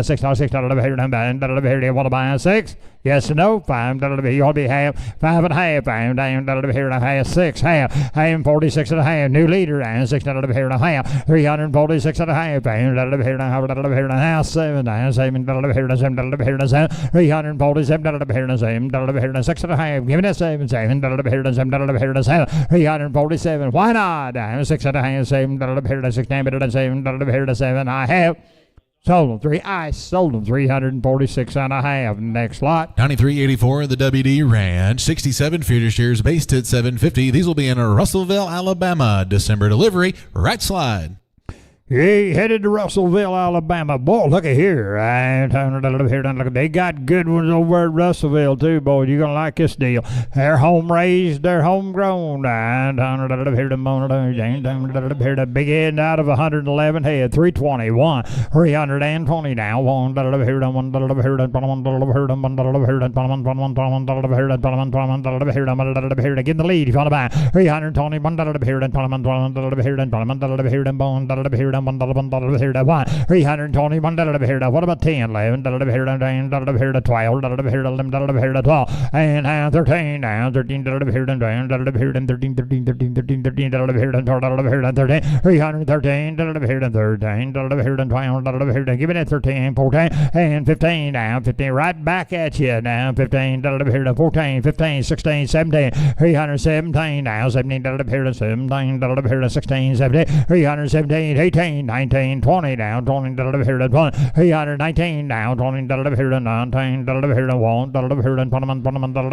6, here, 6, here, want to buy 6? Yes and no, 5, you ought to be half, 5 and a half, I'm down here and a half, 6 half, I am 46 and a half, new leader, and 6 here and a half, 346 and a half, I'm down here and a half, 7 and 7 here and 7 here and 7, 347 here and 7 here and 6 and a half, give me that 7 here and 7 here and 7, 347, why not? I'm 6 and a half, 7 here and 6 and 7 here and 7, I have. Sold them 3. I sold them 346 and a half. Next lot. 93.84 the WD Ranch. 67 feeder steers based at $750. These will be in Russellville, Alabama. December delivery. Right slide. He headed to Russellville, Alabama. Boy, look at here. They got good ones over at Russellville, too, boy. You're going to like this deal. They're home raised, they're homegrown. The big end out of 111 head, 321, 320 now. 1 here, 1 here, 1 here, give the lead if you want to buy. 320, 1 here, 320, what about 10, 11, here, 12, here, 12, and 13, now 13, here, 13, 13, 13, 13, 13, 13, here, 13, 313, here, 12, here, give me that 13, 14, and 15, now 15, right back at you, now 15, here, 14, 15, 16, 17, 317, now 17, here, 17, here, 16, 17, 317, 18, 19, 19, 20 now, 20 here to 20, 319 now, 20 here to 19, here to 1, here to 21,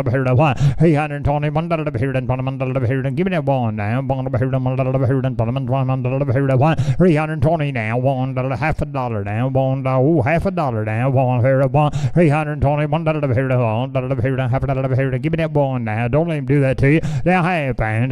here to 1, 321 here to 21, here to give me that 1 now, 1 here to 1, here to 21, here to 1, 320 now, 1 half a dollar now, 1 half a dollar now, 1 here to 1, 321 here to 1, here to half a dollar here to give me that 1 now, don't let him do that to you, now half and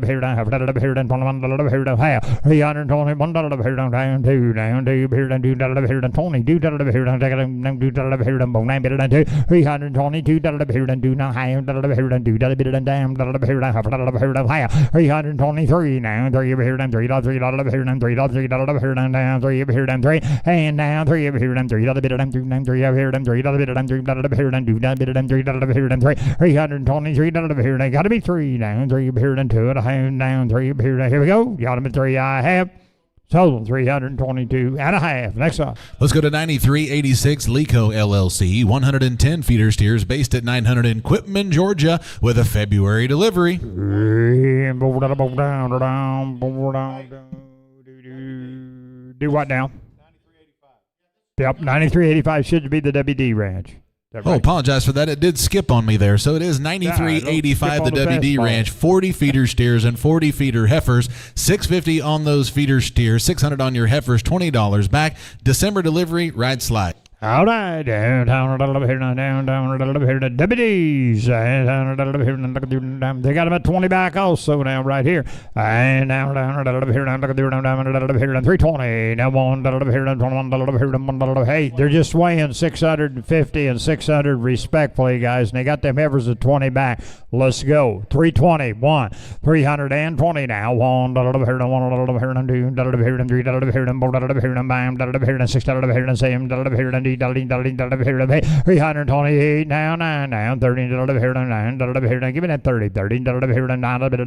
here to half a dollar here to 21 here to half, 321 here to down 2 down 2 here to 2 here to 20 2 here to take it 2 here to bone 9 better than 2 322 here to do now high here to do that better than damn here to half a dollar here to high 323 now 3 here to 3 here to 3 here to 3 here to down 3 here to 3 and now 3 here to 3 better than 2 3 here to 3 better than 3 here to do that better than 3 here to 3 323 here to gotta be 3 down 3 here to 2 down 3 here we go gotta be 3 I have sold 322 and a half. Next up. Let's go to 9386 Lico LLC, 110 feeder steers based at 900 in Quitman, Georgia, with a February delivery. Do what now? 9385. Yep, 9385 should be the WD ranch. Right? Oh, apologize for that. It did skip on me there. So it is 9385 the WD Ranch, 40 feeder steers and 40 feeder heifers, $650 on those feeder steers, $600 on your heifers, $20 back. December delivery, ride slide. All right, down a little bit here, down a little bit here, the WDs, down a little bit here, they got about 20 back also now right here, and down a little bit here, down a little bit here, 320, now 1 little bit here, 21 little bit here, 1 little bit, hey, they're just weighing 650 and 600 respectfully, guys, and they got them heifers at 20 back. Let's go, 320, 1, 320 now, 1 little bit here, 1 little bit here, 2 little bit here, 3 little bit here, 4 little bit here, 5 little bit here, 6 little bit here, 7 little bit here, 328 now 9 now 30 here to 9 here to give me that 30 here to 9 30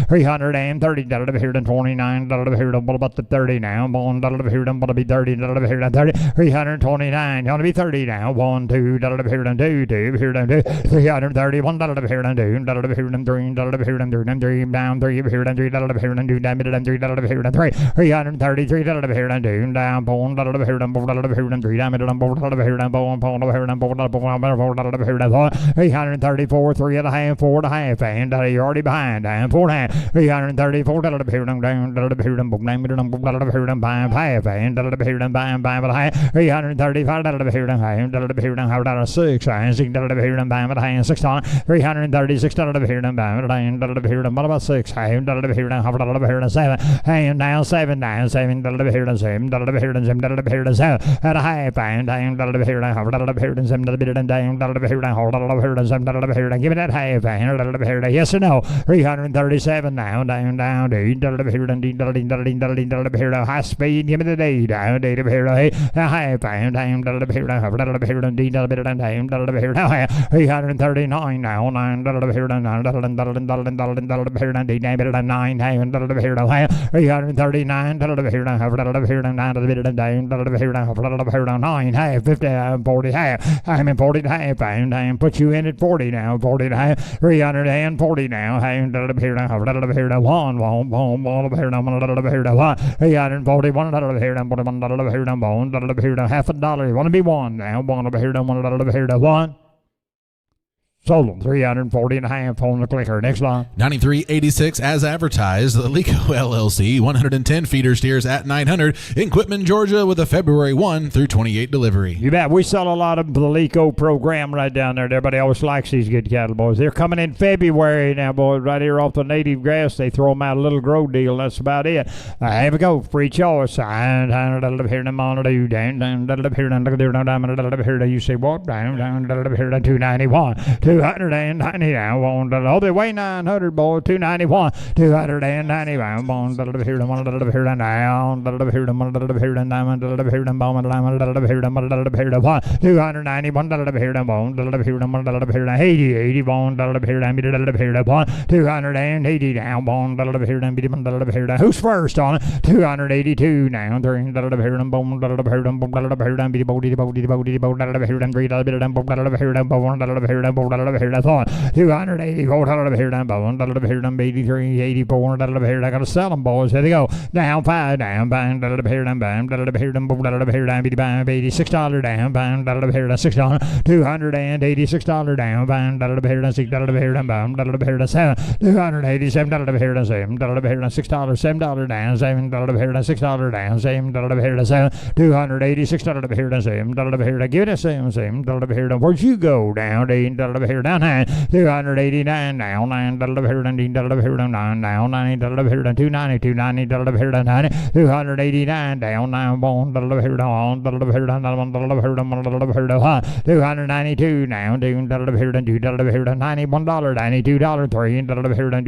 330 here to 29 here to what about the 30 now 1 here to be 30 here to 30 329 going to be 30 now 1 2 here to 2 here to 2 331 here to 2 here to 3 here to 3 down 3 here to 3 here to 2 down 3 here to 3 333 here to 2 down 4 here to 3 down 334, 3 and a half, 4 and a half, and you're already behind, and 4 and a half, 334, down, 5 half, and 5 and a half, 335, 6, and 6, 6 on, 336, what about 6, and 7, and now 7, down, 7, 7, and a half, and give me that half, yes or no, 337 now, down, high speed, give me the D, down, half, 339 now, 9, 339, 9, half, 50, 40, half, I'm in 40 half, and put you in at 40 now, 40 half, 340 now, and here to 1, 1, 1, 341, half a dollar, you want to be 1 now, 1, sold them 340 and a half on the clicker. Next line. 9386 as advertised. The Lico LLC, 110 feeder steers at 900 in Quitman, Georgia, with a February 1 through 28 delivery. You bet. We sell a lot of the Lico program right down there. Everybody always likes these good cattle, boys. They're coming in February now, boys. Right here off the native grass, they throw them out a little grow deal. That's about it. Here we go. Free choice. And here to monitor down here. You say what? Down here to 291. 290 now, oh, they weigh 900, boy, 291, 291, one here to one here to now, here to one here to nine, here to bomb, here to 291, here to bone, here to 80, 81, here to 1, 280 now, one here to who's first on it? 282 now, 3 here to bone, here to body, here to 3 here to bone, here, that's on. $284 here, down, $1 here, down, 83, 84, $1 here. I gotta sell them, boys. Here they go. Down, 5, down, bang, $1 here, down, bang, $1 here, down, $1 here, down, $86 down, bang, $1 here, down, $6, $286 down, bang, $1 here, down, $6 here, down, bang, $1 here, down, $7, $287 here, down, $7 here, down, $6, $7 down, $7 here, down, $6 down, $7 here, down, $7, $286 here, down, $7 here, down, give it a $7 here, down, where'd you go down, $8 here, down, $9, $289 down, $9 here, down, $8 here, down, $9 down, $9 here, down, $290, $290 here, down, $90, $289 down, $91 here, down, $1 here, down, $1 here, down, $1 here, down, $292 now, $2 here, down, $2 here, down, $91, $92, $3 here, down,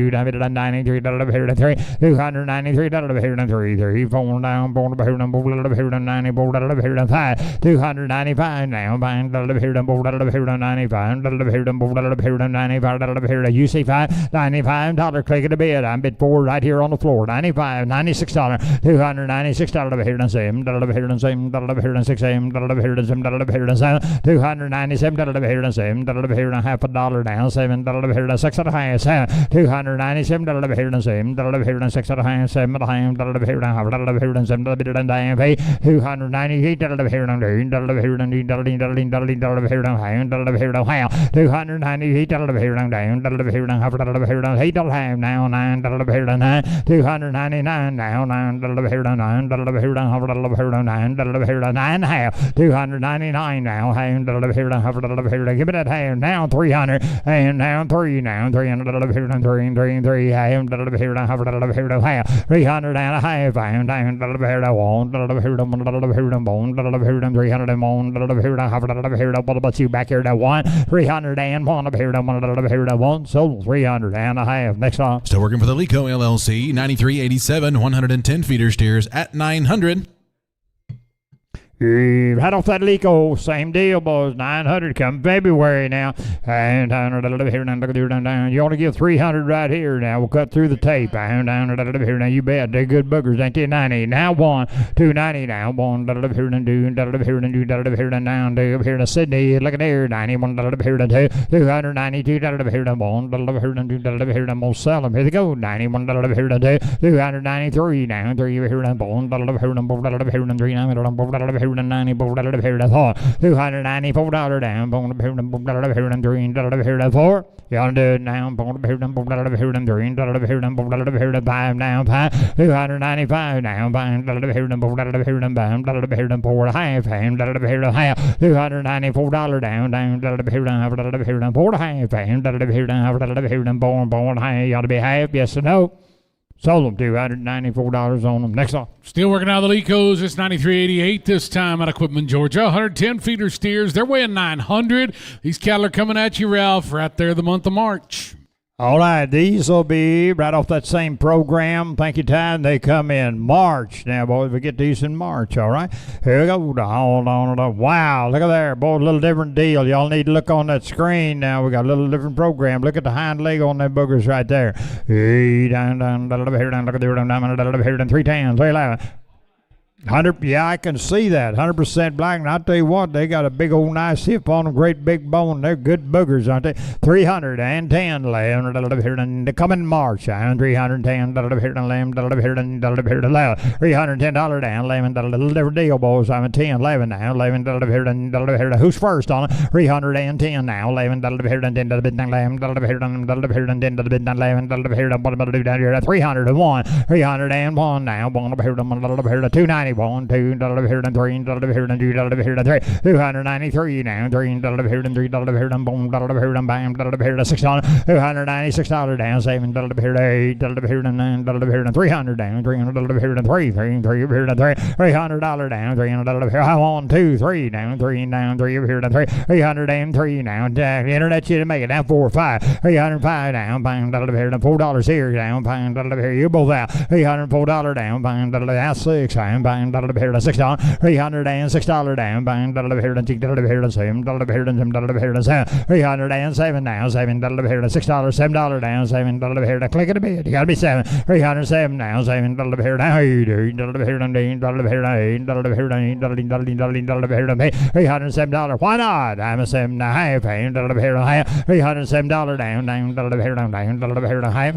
$93 here, down, $3, $293 here, down, $3, $4 down, $4 here, down, $4 here, down, $94 here, down, $5, $295 now, $5 here, down, $4 here, down, $95 here, down, $4 here, down, $95 here, down, you say $95, click it a bid, I'm bid 4 right here on the floor, $95, $96, $296 here, down, $7 here, down, $7 here, down, $6, $7 here, down, $7 here, down, $7, $297 here, down, $7 here, down, half a dollar down, $7 here, down, $6 and a half, $297 here, down, $7 here, down, $6 and a half, $7 here, down, half a dollar here, down, $7 down, $298 here, down, $8 here, down, $8 here, down, $8 here, down, $298 here, down, $298 here, down, half a dollar here, down, $8 half now, $9 here, down, $299 now, $9 here, down, $9 here, down, half a dollar here, down, $9 here, down, $9 half, $299 now, $1 here, down, half a dollar here, down, give me that half now, $300 and now $3 now, $300 here, down, $3 half, $1 here, down, half a dollar here, down, half, $300 and a half, $1 here, down, $1 here, down, $1 here, down, $1 here, down, $300 and $1 here, down, half a dollar here, down, what about you back here, down, $300 and $1 up here, down, $1 here, down, $1, sold $300 and a half. Next on. Still working for the Lico LLC, 9387, 110 feeder steers at 900. Right off that Lico, same deal, boys. 900 come February now. And down. You want to give 300 right here now. We'll cut through the tape. Down here now. You bet. They're good boogers, ain't they? 90. Now 1, 290 now. 1 here and do here and down. Do up here to Sydney. Look at there. 91 here and 2. 292 here and 1 here and do here and we'll sell them. Here they go. 91 here and 2. 293 now. 3 here and 1 here and 3 here. $90 here to $4, $294 down, $3 here to $4. You want to do it now, $3 here to $5 here to $5 now, $295 now, $5 here to $4 here to $4 half, $5 here to half, $294 down, $5 here to $4 here to $4 half, $5 here to $4 here to $4 half. You ought to be half, yes or no? Sold them $294 on them. Next on. Still working out of the Licos. It's 93.88 this time out of Quitman, Georgia. 110 feeder steers. They're weighing 900. These cattle are coming at you, Ralph, right there the month of March. All right, these will be right off that same program. Thank you, Ty. They come in March. Now, boys, we get these in March, all right? Here we go. Hold on. Wow, look at there. Boy, a little different deal. Y'all need to look on that screen now. We got a little different program. Look at the hind leg on them boogers right there. Hey, down, look at there, down, here, down, 310, 311. 100, yeah, I can see that. 100% black. And I'll tell you what, they got a big old nice hip on them, great big bone. They're good boogers, aren't they? 310, here, and they come in March. 310, here, and lamb, here, and $310 down, lemon, a little different deal, boys. I'm at 10, 11 now, 11, here, and here. Who's first on it? 310 now, 11, here, and 10, lamb, here, and 10, lemon, here, what about to do down here? 301, 301 now, here, 290. $1, $2 here and $3 here and $2 here and $3, $293 now, $3 here and $3 here and boom, here and bam, here to $6, $296 down, $7 here to $8 here and $9 here and $300 down, $300 here and $3 here and $300 down, $300 here. I'm on 2, 3 down, 3 down, 3 here and $303 now. Jack, the internet should make it down 4, 5, $305 down, bang, here and $4 here down, bang, here. You both out, $304 down, bang, that's 6, bang. down, $6, $306 down, bang, $7, $307 now, $7, $6, $7 down, $7, click it a bit, you gotta be $7, $307 now, $7, $307, why not? I'm a $7.5, $307 down,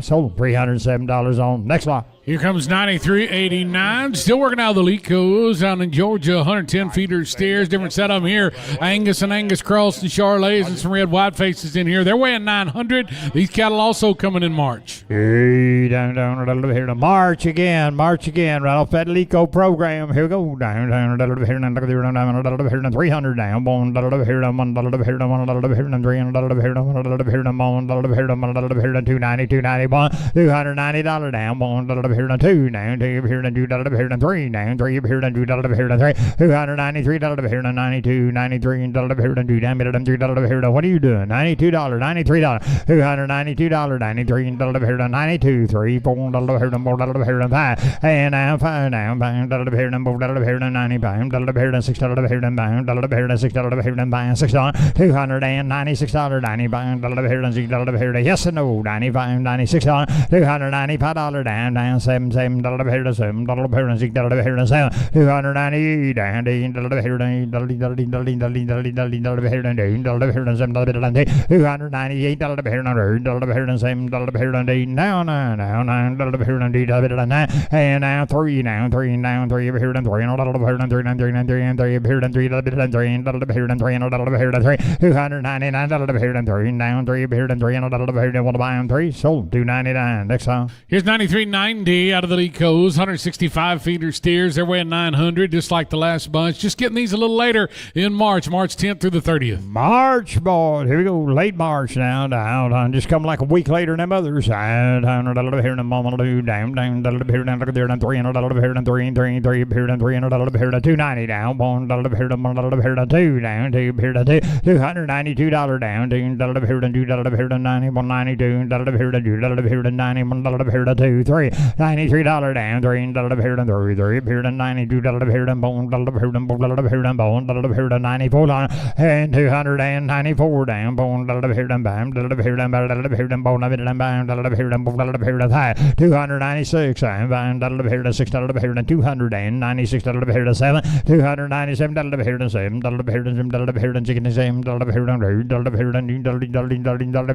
sold $307 on. Next lot. Here comes 93.89. Still working out of the Lecos down in Georgia. 110 feeder steers. Different setup here. Angus and Angus Cross and Charolais and some red white faces in here. They're weighing 900. These cattle also coming in March. Hey, down, a little bit here to March again, right off that Leco program. Here we go, down, a little bit here, down, a little bit here, 300 down, one, a little bit here, one, a little bit here, one, a little bit here, 300, a little bit here, one, a little bit here, one, a little bit here, one, a little bit here, 290, 291, $290 down, one, a little bit here, 2, down, 2 here, 2, a little bit here, 3, down, 3 here, 2, a little bit here, 3, $293, a little bit here, 92, 93, a little bit here, 2, down, 3, a little bit here, what are you doing? $92, $93, $292, 93, a little bit here, 92, 3, 4, a little bit here, 4, a little bit here, 5, and now 5, down, 5, a little bit here, 4, a little bit here, 95, a little bit here, 6, a little bit here, 5, a little bit here, 6, a little bit here, 5, $6, $296, 95, a little bit here, 6, a little bit here, yes and no, 95, $96, $295 down, 7, a little bit here, 7, a little bit here, 6, a little bit here, 7, $298 down, 8, a little bit here, 8, a little bit here, 8, a little bit here, 7, a little bit here, 7, a little bit here, 8, a little bit here, 7, a little bit here, 8, now, 9, a little bit here, 8, a little bit here, 9, and now 3, now 3, now 3 over here, 3, and a little bit here, 3, and 3, and 3, and 3 over here, 3, a little bit, 3, and a little bit here, 3, and a little bit here, 3, $299, a little bit here, 3, now 3 over here, 3, and a little bit here, want to buy them 3, sold $299. Next song. Here's 93.90 out of the Lecos, 165 feeder steers. They're weighing 900, just like the last bunch. Just getting these a little later in March 10th through the 30th. March, boy. Here we go. Late March now. Down. Just come like a week later than them others. Down, a little bit here in a moment. Down, a little bit here, down, look at there, 3, and a little bit here, 3, and 3, and 3, here, and 3, and a little bit here, 290 down, 1, a little bit here, 1, a little bit here, 2, down, 2, here, 2, $292 down, 2, a little bit here, 2, a little bit here, 90, 192, a little bit here, 2, a little bit here, 90, 1, a little bit here, 2, 3, $93 down, 3, a little bit here, 3, 3, here, 92, a little bit here, 1, a little bit here, 1, a little bit here, 1, a little bit here, 94 down, and $294 down, 1, a little bit here, 1, a little bit here, 1, a little bit here, 1, a little bit here, 1, a little bit here, 296, and a little bit here, 6, a little bit here, 296, a little bit here, 7, 297, a little bit here, 7, a little bit here, 7, a little bit here, 6, 7, a little bit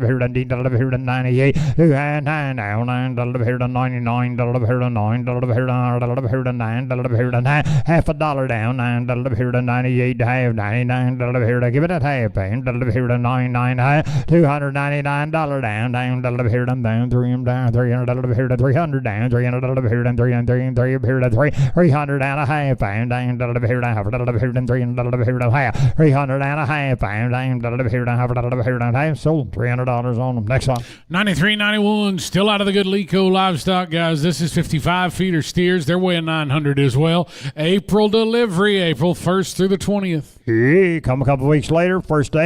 here, 8, a little bit here, 98, 209 now, 9, a little bit here, 99, a little bit here, 9, a little bit here, 9, a little bit here, 9, a little bit here, 9, half a dollar down, 9, a little bit here, 98, half, 99, a little bit here, give it a half, and a little bit here, 99, $299 down, a little bit here, down, 3, down, 300, a little bit here, 300 down, 300, a little bit here, 3, and 3, and 3, here, 3, 300 and a half, and down, a little bit here, half, a little bit here, 3, and a little bit here, half, 300 and a half, and down, a little bit here, half, a little bit here, half, sold $300 on them. Next one. 93.91, still out of the good Leco livestock, guys. This is 55 feeder steers. They're weighing 900 as well. April delivery, April 1st through the 20th. Hey, come a couple weeks later, 1st of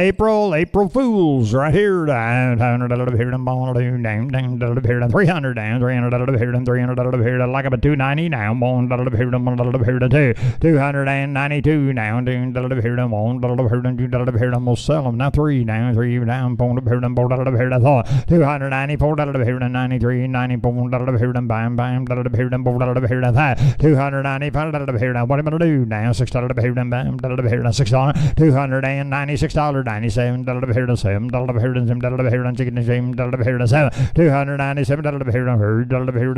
April Fools, right here, down, a little bit here, down, a little bit here, 300 down, 300, a little bit here, 300, a little bit here, like about 290 down, 1, a little bit here, 1, a little bit here, 2, 292 down, 2, a little bit here, 1, a little bit here, 2, a little bit here, almost sell them, now 3 down, 3 down, 1, a little bit here, 4, a little bit here, 294, a little bit here, 93, 94, a little bit here, bam, a little bit here, 4, a little bit here, 295, a little bit here, what am I going to do now, 6, a little bit here, bam, a little bit here, $6, $296, 97, a little bit here, 7, a little bit here, 7, a little bit here, 6, a little bit here, 7, $297, a little bit here, a little bit here,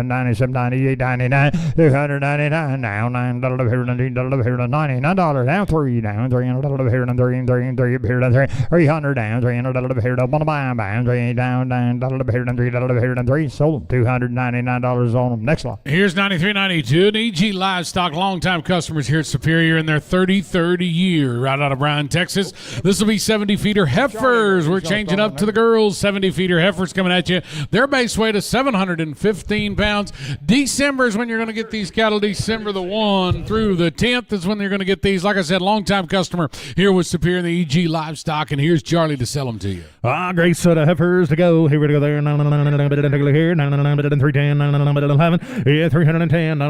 97, 98, 99, $299, now 9, a little bit here, a little bit here, $99, now 3, down, 3, a little bit here, 3, 3, 3, here, 300 down, 3, a little bit here, want to buy them, 3, down, a little bit here, 3, a little bit here, 3, sold $299 on them. Next one. Here's 93.92, an EG Livestock, longtime customers here at Superior in their 33rd year, right out of Bryan, Texas. This will be 70 feeder heifers. We're changing up to the girls. 70 feeder heifers coming at you. Their base weight is 715 pounds. December is when you're going to get these cattle. December the 1 through the 10th is when you're going to get these. Like I said, longtime customer here with Superior in the EG Livestock, and here's Charlie to sell them to you. Great set of heifers to go. Here we go there. here, 310, 11, yeah, 310,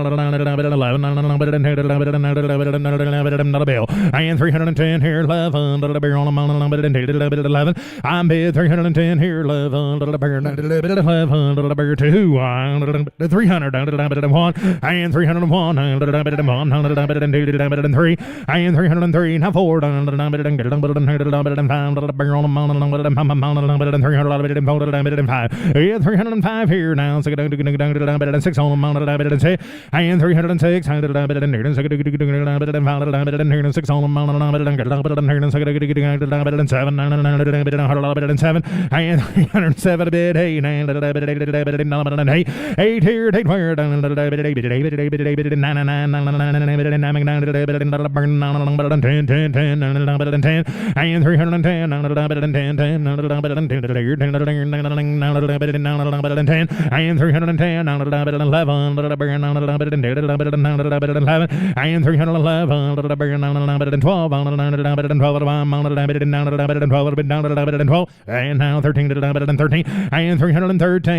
11, not a bill. And 310 here, 11, barrel on 11. I'm bid 310 here, 11, barrel 2, 300, 1, and 301, 3, and 303, now 4, barrel on 305, yeah, 305 here now, 6 on 6 and 306, 6 on 7 and 307 a bit, 8 and 8 here, 8 where 10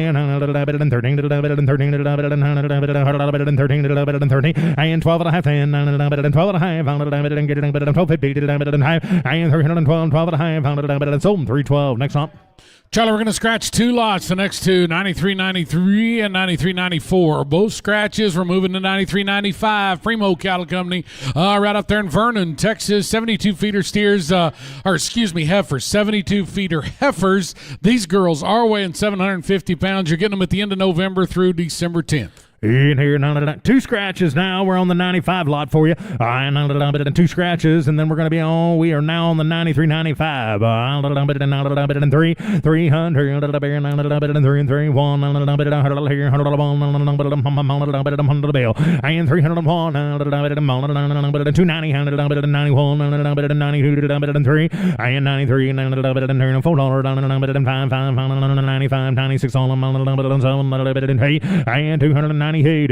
and 310 and 310 and 311 and now 13 and 313 and 12 and a half and 12 and a half and 12 and sold 312. Next on. Charlie, we're going to scratch 2 lots. The next two, 93.93 and 93.94. Both scratches. We're moving to 93.95. Primo Cattle Company, right up there in Vernon, Texas. 72 feeder steers, heifers. 72 feeder heifers. These girls are weighing 750 pounds. You're getting them at the end of November through December 10th. In here, 2 scratches now. We're on the 95 lot for you. 2 scratches, and then we are now on the 93.95. 3, 300, 3, 1, bill. And 301, 290, 92, and 93, $4, 96 on 7, and 290. 98,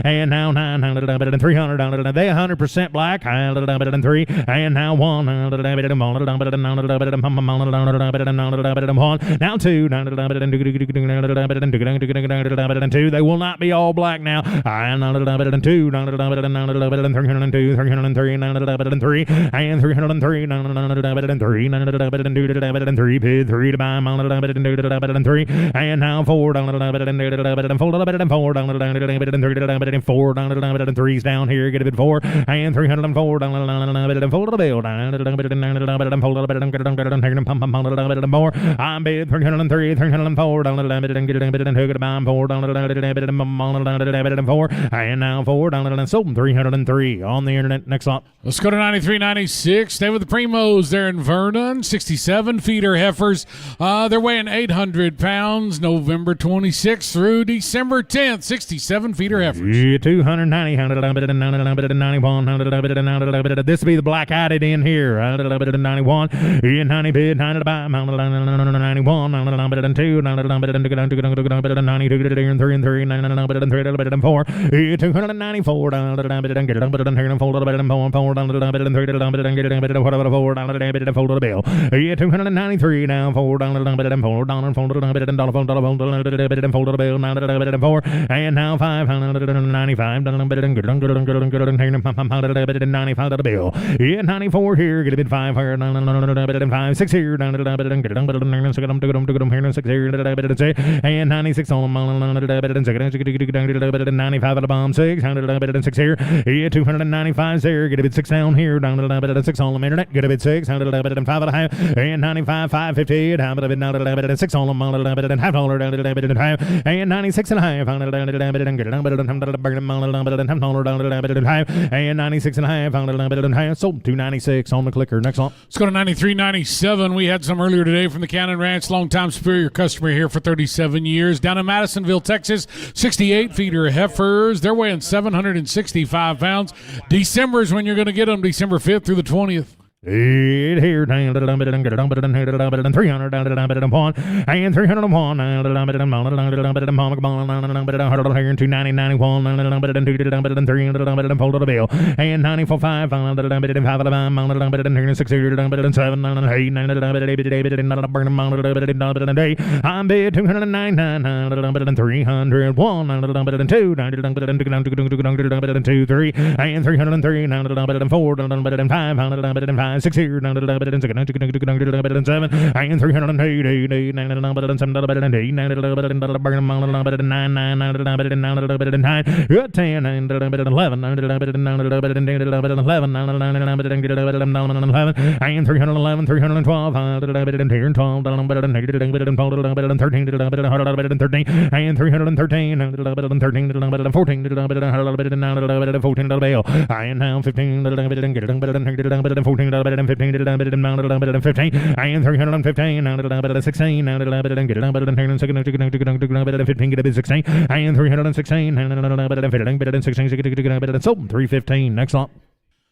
and now 900, 300, they 100% black, 3, and now 1, now 2, 2, they will not be all black now, 2, 302, 303, and 303, 3, bid 3 to buy, 3, and now 4, 4, 3's down here, get a bit 4, and 304, fold the bill, more, I'm bid 303, 304, and now 4, sold 303 on the internet. Next up. Let's go to 93.96. Stay with the Primos there in Vernon. 67 feeder heifers. They're weighing 800 pounds, November 26th through December 10th. 67 feeder heifers. Yeah, 290, 91, this will be the black eyed in here. 91, 90 bid, 90 to buy, 91, 92, 4, 294, yeah, 293 now, 4, and now 595, 95 the bill. Yeah, 94 here, get a bit 5 here, 5, 6 here, 6 here, and 96 on 95 at the bomb, 6 here, yeah, 295 there, get a bit 6 down here, 6 on the internet, get a bit 6, 5 and a half, and 95, 550, down a bit, 6 on them, half dollar, and 96 and a half, and 96 and a half, sold 296 on the clicker. Next on. Let's go to 93.97. We had some earlier today from the Cannon Ranch, longtime Superior customer here for 37 years. Down in Madisonville, Texas, 68 feeder heifers. They're weighing 765 pounds. December is when you're going to get them, December 5th through the 20th. Here, down to the dump, and get a dump, and here to the dump, and 300 down to the dump, and 1, and 301 down to the dump, and 290, 91, and 2 to the dump, and 3 to the dump, and 4 to the bill, and 94, 5 down to the dump, and 5 to the dump, and 6 to the dump, and 7, and 8, 9 to the dump, and 8 to the dump, and not a burn amount of the dump, and day. I'm bid 209 down to the dump, and 301 down to the dump, and 2 down to the dump, and 2, 3, and 303 down to the dump, and 4 down to the dump, and 5 down to the dump, and 5, 6 here, down to the dump, and 6, and 7, and 308, 8, 8, 9 to the dump, and 7 to the dump, and 8, 9 to the dump, and burn amount of the dump, and 9, 9 to the dump, and 9 to the dump, and 9, 10, 9 to the dump, and 11, 9 to the dump, and 9 to the dump, and 10 to the dump, and 11, 9 to the dump, and 11, and 311, 312, to the dump, and 10, 12, to the dump, and 8 to the dump, and 12 to the dump, and 13 to the dump, and 13, and 313, to the dump, and 13 to the dump, and 14 to the dump, and 9 to the dump, and 14 to the bail, and now 15 to the dump, and get it, and 14 to the dump, and 15 to the dump, and 15, and 315, now to the dump, and 16, now to the dump, and get it, and 15 get it, 16, and 316, and 16, so 315, next up.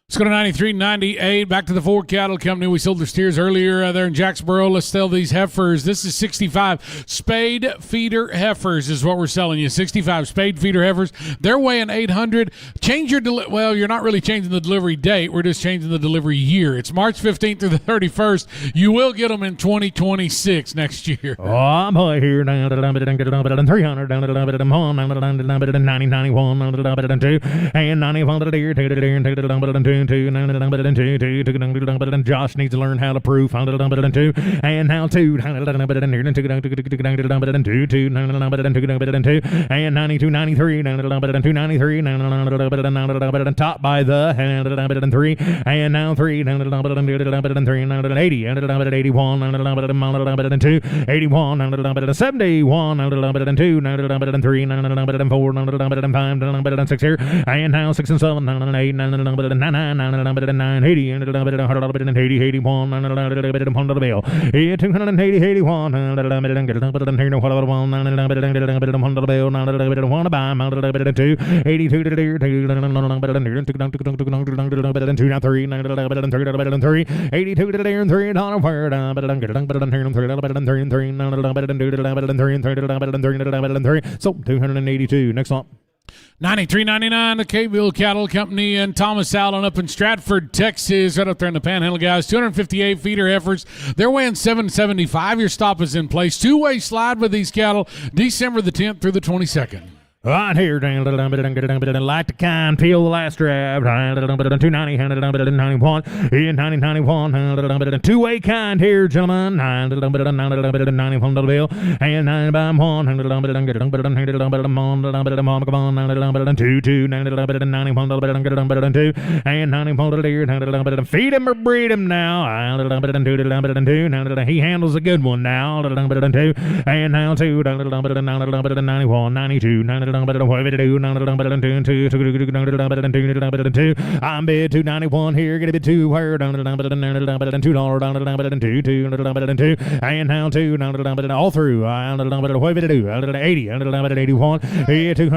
Let's go to 93.98. Back to the Ford Cattle Company. We sold their steers earlier there in Jacksboro. Let's sell these heifers. This is 65 spade feeder heifers is what we're selling you. 65 spade feeder heifers. They're weighing 800. Change your well, you're not really changing the delivery date. We're just changing the delivery year. It's March 15th through the 31st. You will get them in 2026 next year. Oh, boy, here down to the dump, and get it, and 300 down to the dump, and 1, down to the dump, and 90, 91, down to the dump, and 2, and 91 to the deer, take it, and take the dump, and 2, and 2, and 2, and Josh needs to learn how to proof, and 2, and now 2, and 2, and 2, and 2, and 92, 93, and 293, and top by the, and 3, and now 3, and 3, and 80, and 81, and 2, 81, and 71, and 2, and 3, and 4, and 5, and 6 here, and now 6 and 7, and 8, and 9, 80, and 80, 81, and 100 the bill. 280, 81, and 100 the bill, 1 buy, 2, 82 to the deer, 2, now 3, 3, 82 to the deer, and $3 for it, so 282, next up. 93.99, the K-Bill Cattle Company and Thomas Allen up in Stratford, Texas, right up there in the Panhandle, guys. 258 feeder heifers. They're weighing 775. Your stop is in place. Two-way slide with these cattle, December the 10th through the 22nd. Right here, light the kind, peel the last strap, 290, 91, 90, 91, two-way kind here, gentlemen, 91 the bill, and 9 by 1, 2, 2, 91 2, and 91 the deer, feed him or breed him now, 2, he handles a good one now, 2, and now 2, 91, 92, 92, I'm bid 291 here, get a bit too higher, $2 $2, and now 2, all through, 80, 81, 280, 81, 81, 82,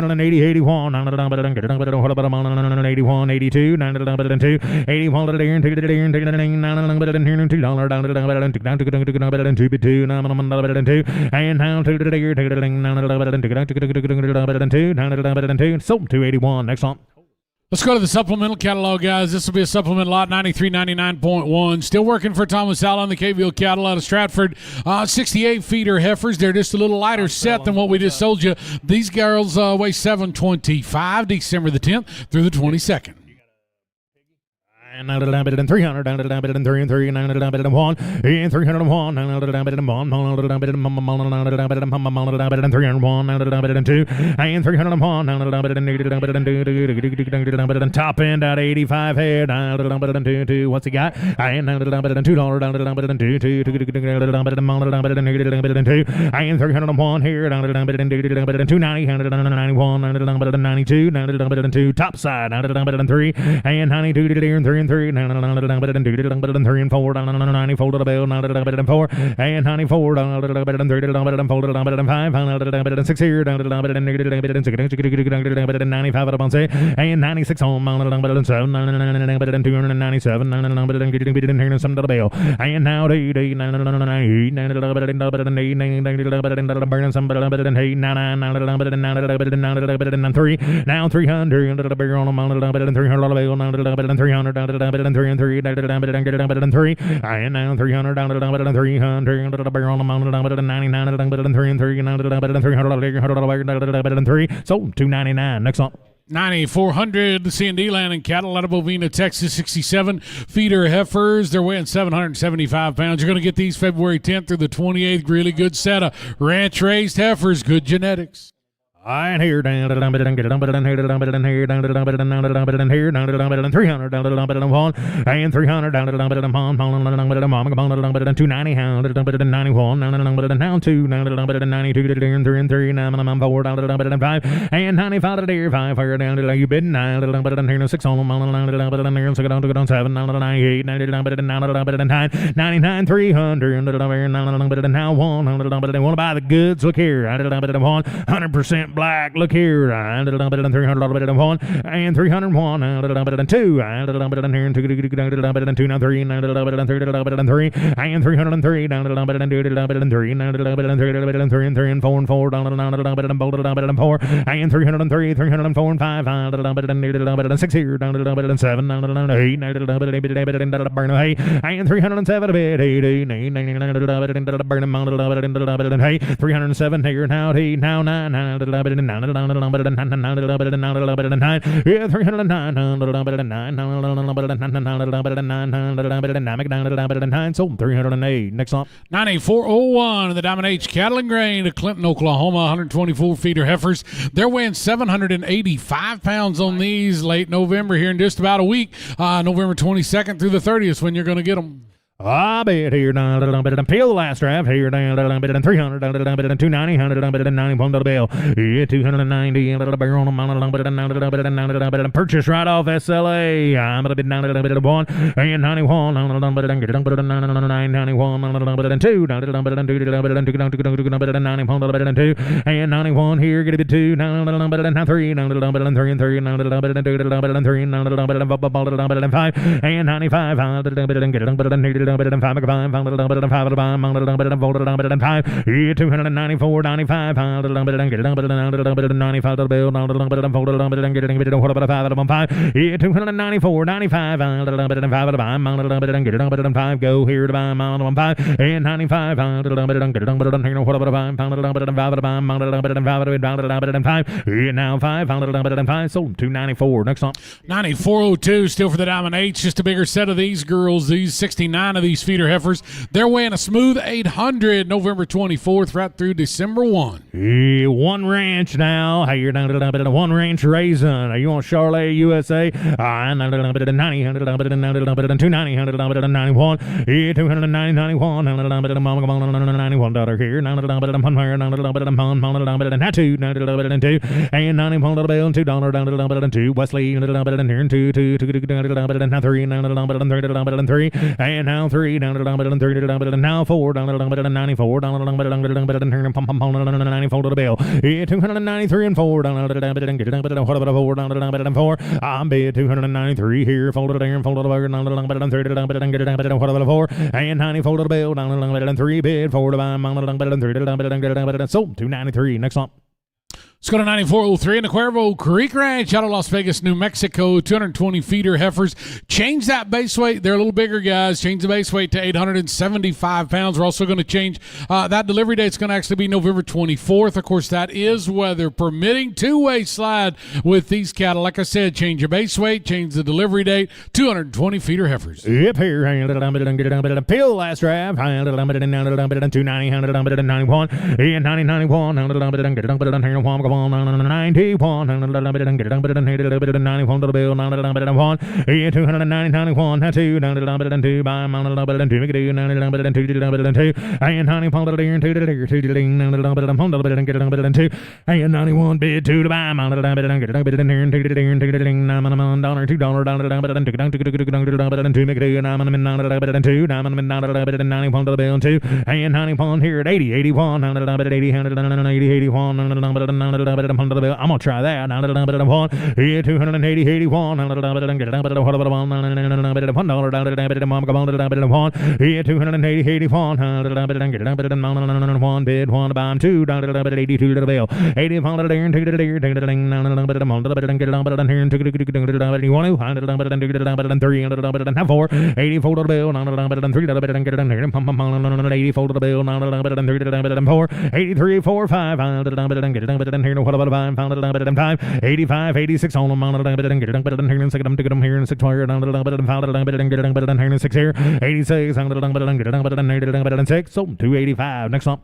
2, 81 to the deer, $2, and now 2 to the deer, so 281, next on. Let's go to the supplemental catalog, guys. This will be a supplement lot, 93.99.1. Still working for Thomas Allen, the KVL cattle out of Stratford. 68 feeder heifers. They're just a little lighter set than what we just sold you. These girls weigh 725, December the 10th through the 22nd. And 300, and 3, and 3, and 1, and 301, and 301, and 301, and 2, and 301, and top end at 85 head, and 2, what's he got? And $2, and 2, and 301 here, and 290, and 91, and 92, and 2, top side, and 3, and 92 to the deer, and 3, 3 and 3, 9 and 3 and 4, 90 folded a bill, 9 and 4, and 94, 3 folded and 5, 6 here, 95 at a bounce, and 96 home, 7, 297, some to the bill, and now the 8, burning some 8, 9, 3, now 300, the bigger on a mounted 300 bill, 300, 3, and now 300 down to 300, the bigger on a mounted 99, 300, so 299. Next up. 9,400, the C&D land and cattle out of Bovina, Texas, 67 feeder heifers. They're weighing 775 pounds. You're going to get these February 10th through the 28th. Really good set of ranch-raised heifers, good genetics. And here, down to the here, down to the here, down to the here, down to the here, down to the here, down to the 300, down to the one, and 300, down to the pond, down to the mom, down to the 290, down to the 91, down to the now 2, down to the 92, to the 3 and 3, down to the 4, down to the 5, and 95 to the here, 5, fire down to the you bid, down to the here, 6 on, down to the here, so down to the 7, down to the 98, down to the 9, 99, 300, down to the here, down to the now 1, down to the want to buy the goods, look here, down to the 1, 100% black, look here, and 300 and 1, and 301, and 2, and here, and 2, now 3, and 3, and 303, down to 3, and 3, and 3, and 4, and 4, down to 4, and 303, 304, and 5, and 6 here, down to 7, down to 8, and burn hay, and 307, 8, 307 here, now 9, 9, 309, so 308. Next up, 9401, the Diamond H Cattle and Grain to Clinton, Oklahoma, 124 feeder heifers. They're weighing 785 pounds on these late November here in just about a week, November 22nd through the 30th when you're going to get them. I bet here down peel the last draft here down 300 down 290 190 pound to the bill. Yeah, 290 and a barrel on a mountain purchase right off SLA. I'm a bit down a bit of 1 and 91 on 91 and 2 down 90 pound and 2 and 91 here get a bit 2 down 3 down 3 and 3 down 3 and 5 and 95 and 5 294 95 95 to the bill 294 95 5 go here to buy 5 and 95 and now 5 so 294. Next on 9402 still for the Diamond H. Just a bigger set of these girls. These 69 of these feeder heifers. They're weighing a smooth 800 November 24th right through December 1. Yeah, one ranch now. Hey, you're down to one ranch raisin. Are you on Charlotte, USA? 90 290 91. Yeah, 290 91 91 dollar here. 2 and 90 pound bill $2 down to 2 Wesley here 2 3 and now 3 down to now 4 down to 94 down to 94 to the bill. 293 and 4 down to 4 down to 4. I'm bid 293 here folded there and folded over down to 4 and 94 to the bill down to 3 bid 4 to buy so 293. Next up. Let's go to 9403 in the Cuervo Creek Ranch out of Las Vegas, New Mexico. 220 feeder heifers. Change that base weight. They're a little bigger, guys. Change the base weight to 875 pounds. We're also going to change that delivery date. It's going to actually be November 24th. Of course, that is weather permitting. Two-way slide with these cattle. Like I said, change your base weight, change the delivery date. 220 feeder heifers. Yep, here. Peel last drive. 290 91 and 90 91. 1, 91, 91 to the bill, 1, 290, 91, 2, 2 by 2, make it 2, 2, and 90 pound of the deer, 2 to the deer, 2 to the deer, 2, and 91 bid 2 to buy, $2 to the deer, $2 to the deer, $2 to the deer, $2, $2, make it 2, 90 pound of the bill, 2, and 90 pound here at 80, 81, 80, 81, I'm gonna try that. 280, 81, one bid, one buy, 2, 82 to the bill, 80 pound of the deer, 2 to the deer, 2 to the deer, 4, 84 to the bill, 3 to the bill, 84 to the bill, 4, 83, 4, 5, 85, 86 on them, 86 here, 86, 6, so 285. Next up.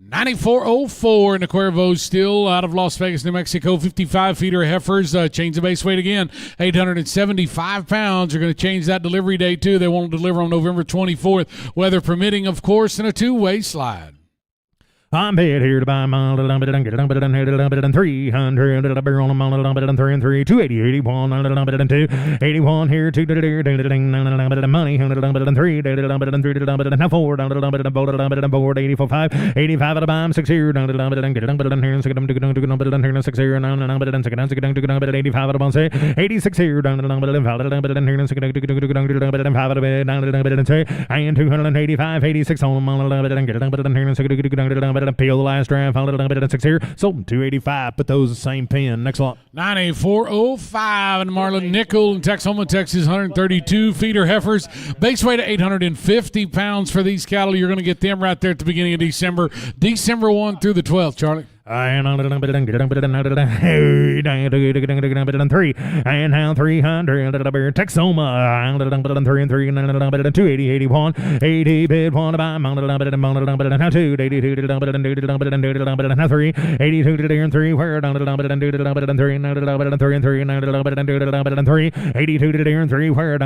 94.04 in the Cuervo, still out of Las Vegas, New Mexico. 55 feeder heifers. Change the base weight again. 875 pounds. They're going to change that delivery date too. They won't deliver on November 24th, weather permitting, of course, in a two-way slide. I'm bid here to buy 300 on 3 and 3, 280, 81, 2, 81 here, 2 money, 103, 4, 84, 5, 85 at a bomb, 6 here, 6 here, 85 at a bomb, 86 here, and 285, 86 on peel the last draft, 6 here, so 285. Put those the same pin. Next lot. 94.05 and Marlin Nickel in Texoma, Texas, 132 feeder heifers. Base weight of 850 pounds for these cattle. You're going to get them right there at the beginning of December 1 through the 12th, Charlie. And 3 and now 300 Texoma 3 and 3 280 81 80 bid 1 by 2 82 3 82 to the 3 where 3 and 3 82 to the 3 where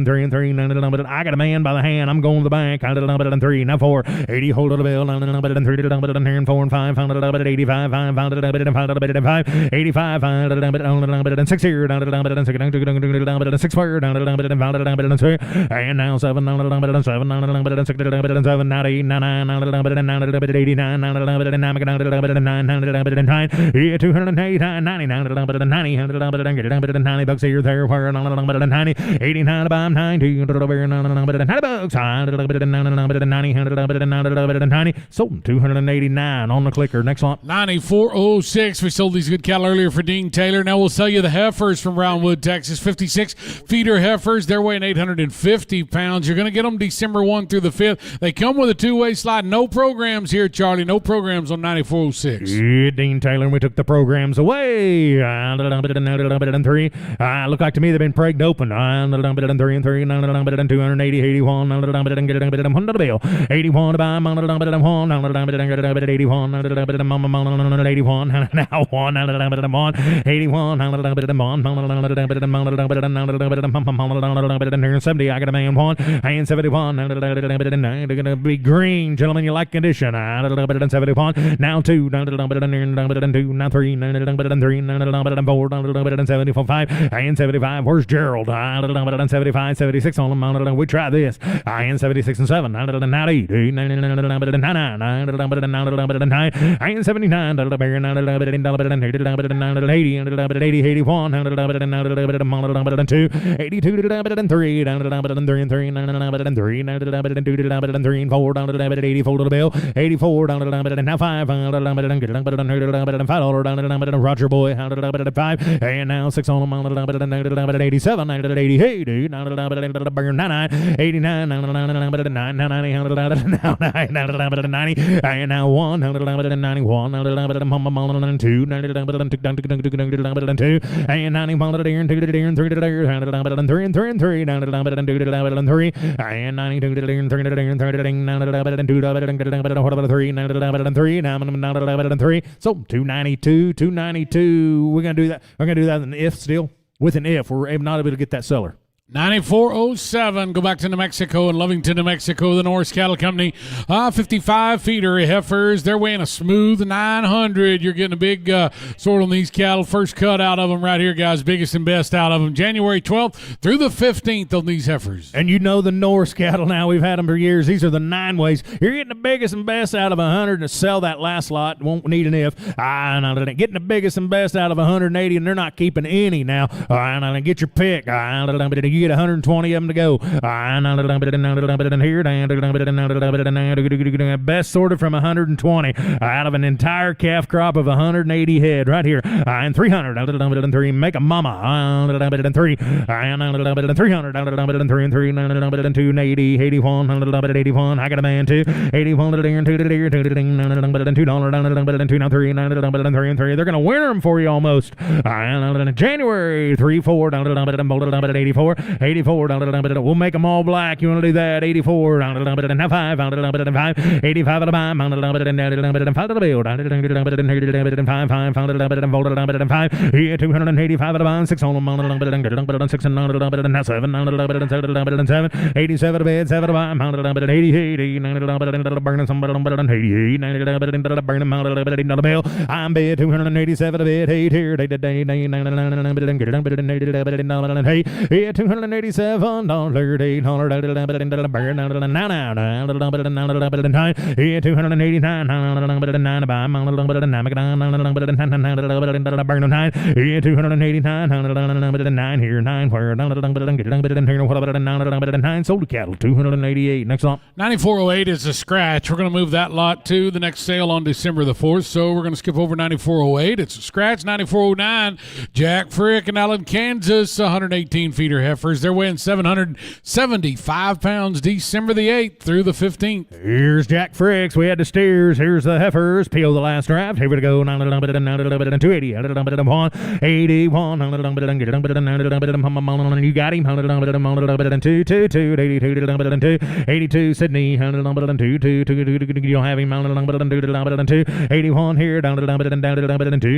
3 and 3 I got a man by the hand. I'm going to the bank 3 now 4 80 hold of the bill 3 and 4 and 5 85 5 85 6 here 6 where and now 7 7 8 9 89 90 bucks here there where 90 89 about 90 bucks 90 so 289 on the clicker. Next one. 94.06. We sold these good cattle earlier for Dean Taylor. Now we'll sell you the heifers from Roundwood, Texas. 56 feeder heifers. They're weighing 850 pounds. You're going to get them December 1 through the 5th. They come with a two-way slide. No programs here, Charlie. No programs on 94.06. Yeah, Dean Taylor, and we took the programs away. 3. Look like to me they've been pregged open. 3 and 3 280 81 100 bill 81 by 1 81 81 now 1 81 70. I got a man 1 and 71 they're gonna be green, gentlemen. You like condition 71 now 2 now 3 3 4 74 5 and 75. Where's Gerald? 75 76 on them. We try this and 76 and 7 and 8 and 79 80 81 2 82 3 3 and 3 and 4 84 to the bill 84 now 5 Roger Boy 5 and now 6 on them 87 88 89 90 and now 1 91 and 90 1 to the deer and 2 to the deer and 3 to the deer and 3 and 3 and 3 down to the 2 to the 3 and 92 to the deer and 3 to the deer and 3 to the ding down to the 2 to the 3 down to the 3 down to the 3. So 292. We're gonna do that. We're gonna do that with an if still. With an if, we're not able to get that seller. 9407. Go back to New Mexico and Lovington, New Mexico. The Norris Cattle Company. 55 feeder heifers. They're weighing a smooth 900. You're getting a big sort on these cattle. First cut out of them right here, guys. Biggest and best out of them. January 12th through the 15th on these heifers. And you know the Norris cattle now. We've had them for years. These are the 9 ways. You're getting the biggest and best out of 100 to sell that last lot. Won't need an if. Getting the biggest and best out of 180, and they're not keeping any now. Get your pick. You get 120 of them to go. Best sorted from 120 out of an entire calf crop of 180 head right here. And 300. Make a mama. 300. 302. 81. 81. I got a man too. 81 to the deer and 2 to the deer. $2 $3 3. They're gonna winter them for you almost. January 3-4 down to 84. 84 we'll make them all black. You want to do that? 84 5 85 out of the buy 5 to the bill 5 yeah 285 out of the 6 on them 6 and 7 87 bed 7 to 88 burning some burning the bill I'm bed 287 bed 8 here hey 287 dollars 800 burn 289 289 here 9 where 9 sold cattle 288 next lot 9408 is a scratch. We're going to move that lot to the next sale on December the 4th, so we're going to skip over 9408. It's a scratch. 9409 Jack Frick in Allen, Kansas, 118 feeder heifers. They're weighing 775 pounds December the 8th through the 15th. Here's Jack Fricks. We had the steers. Here's the heifers. Peel the last draft. Here we go. 280. 81. You got him. 82 Sydney. You don't have him. 81 here. Down to 2.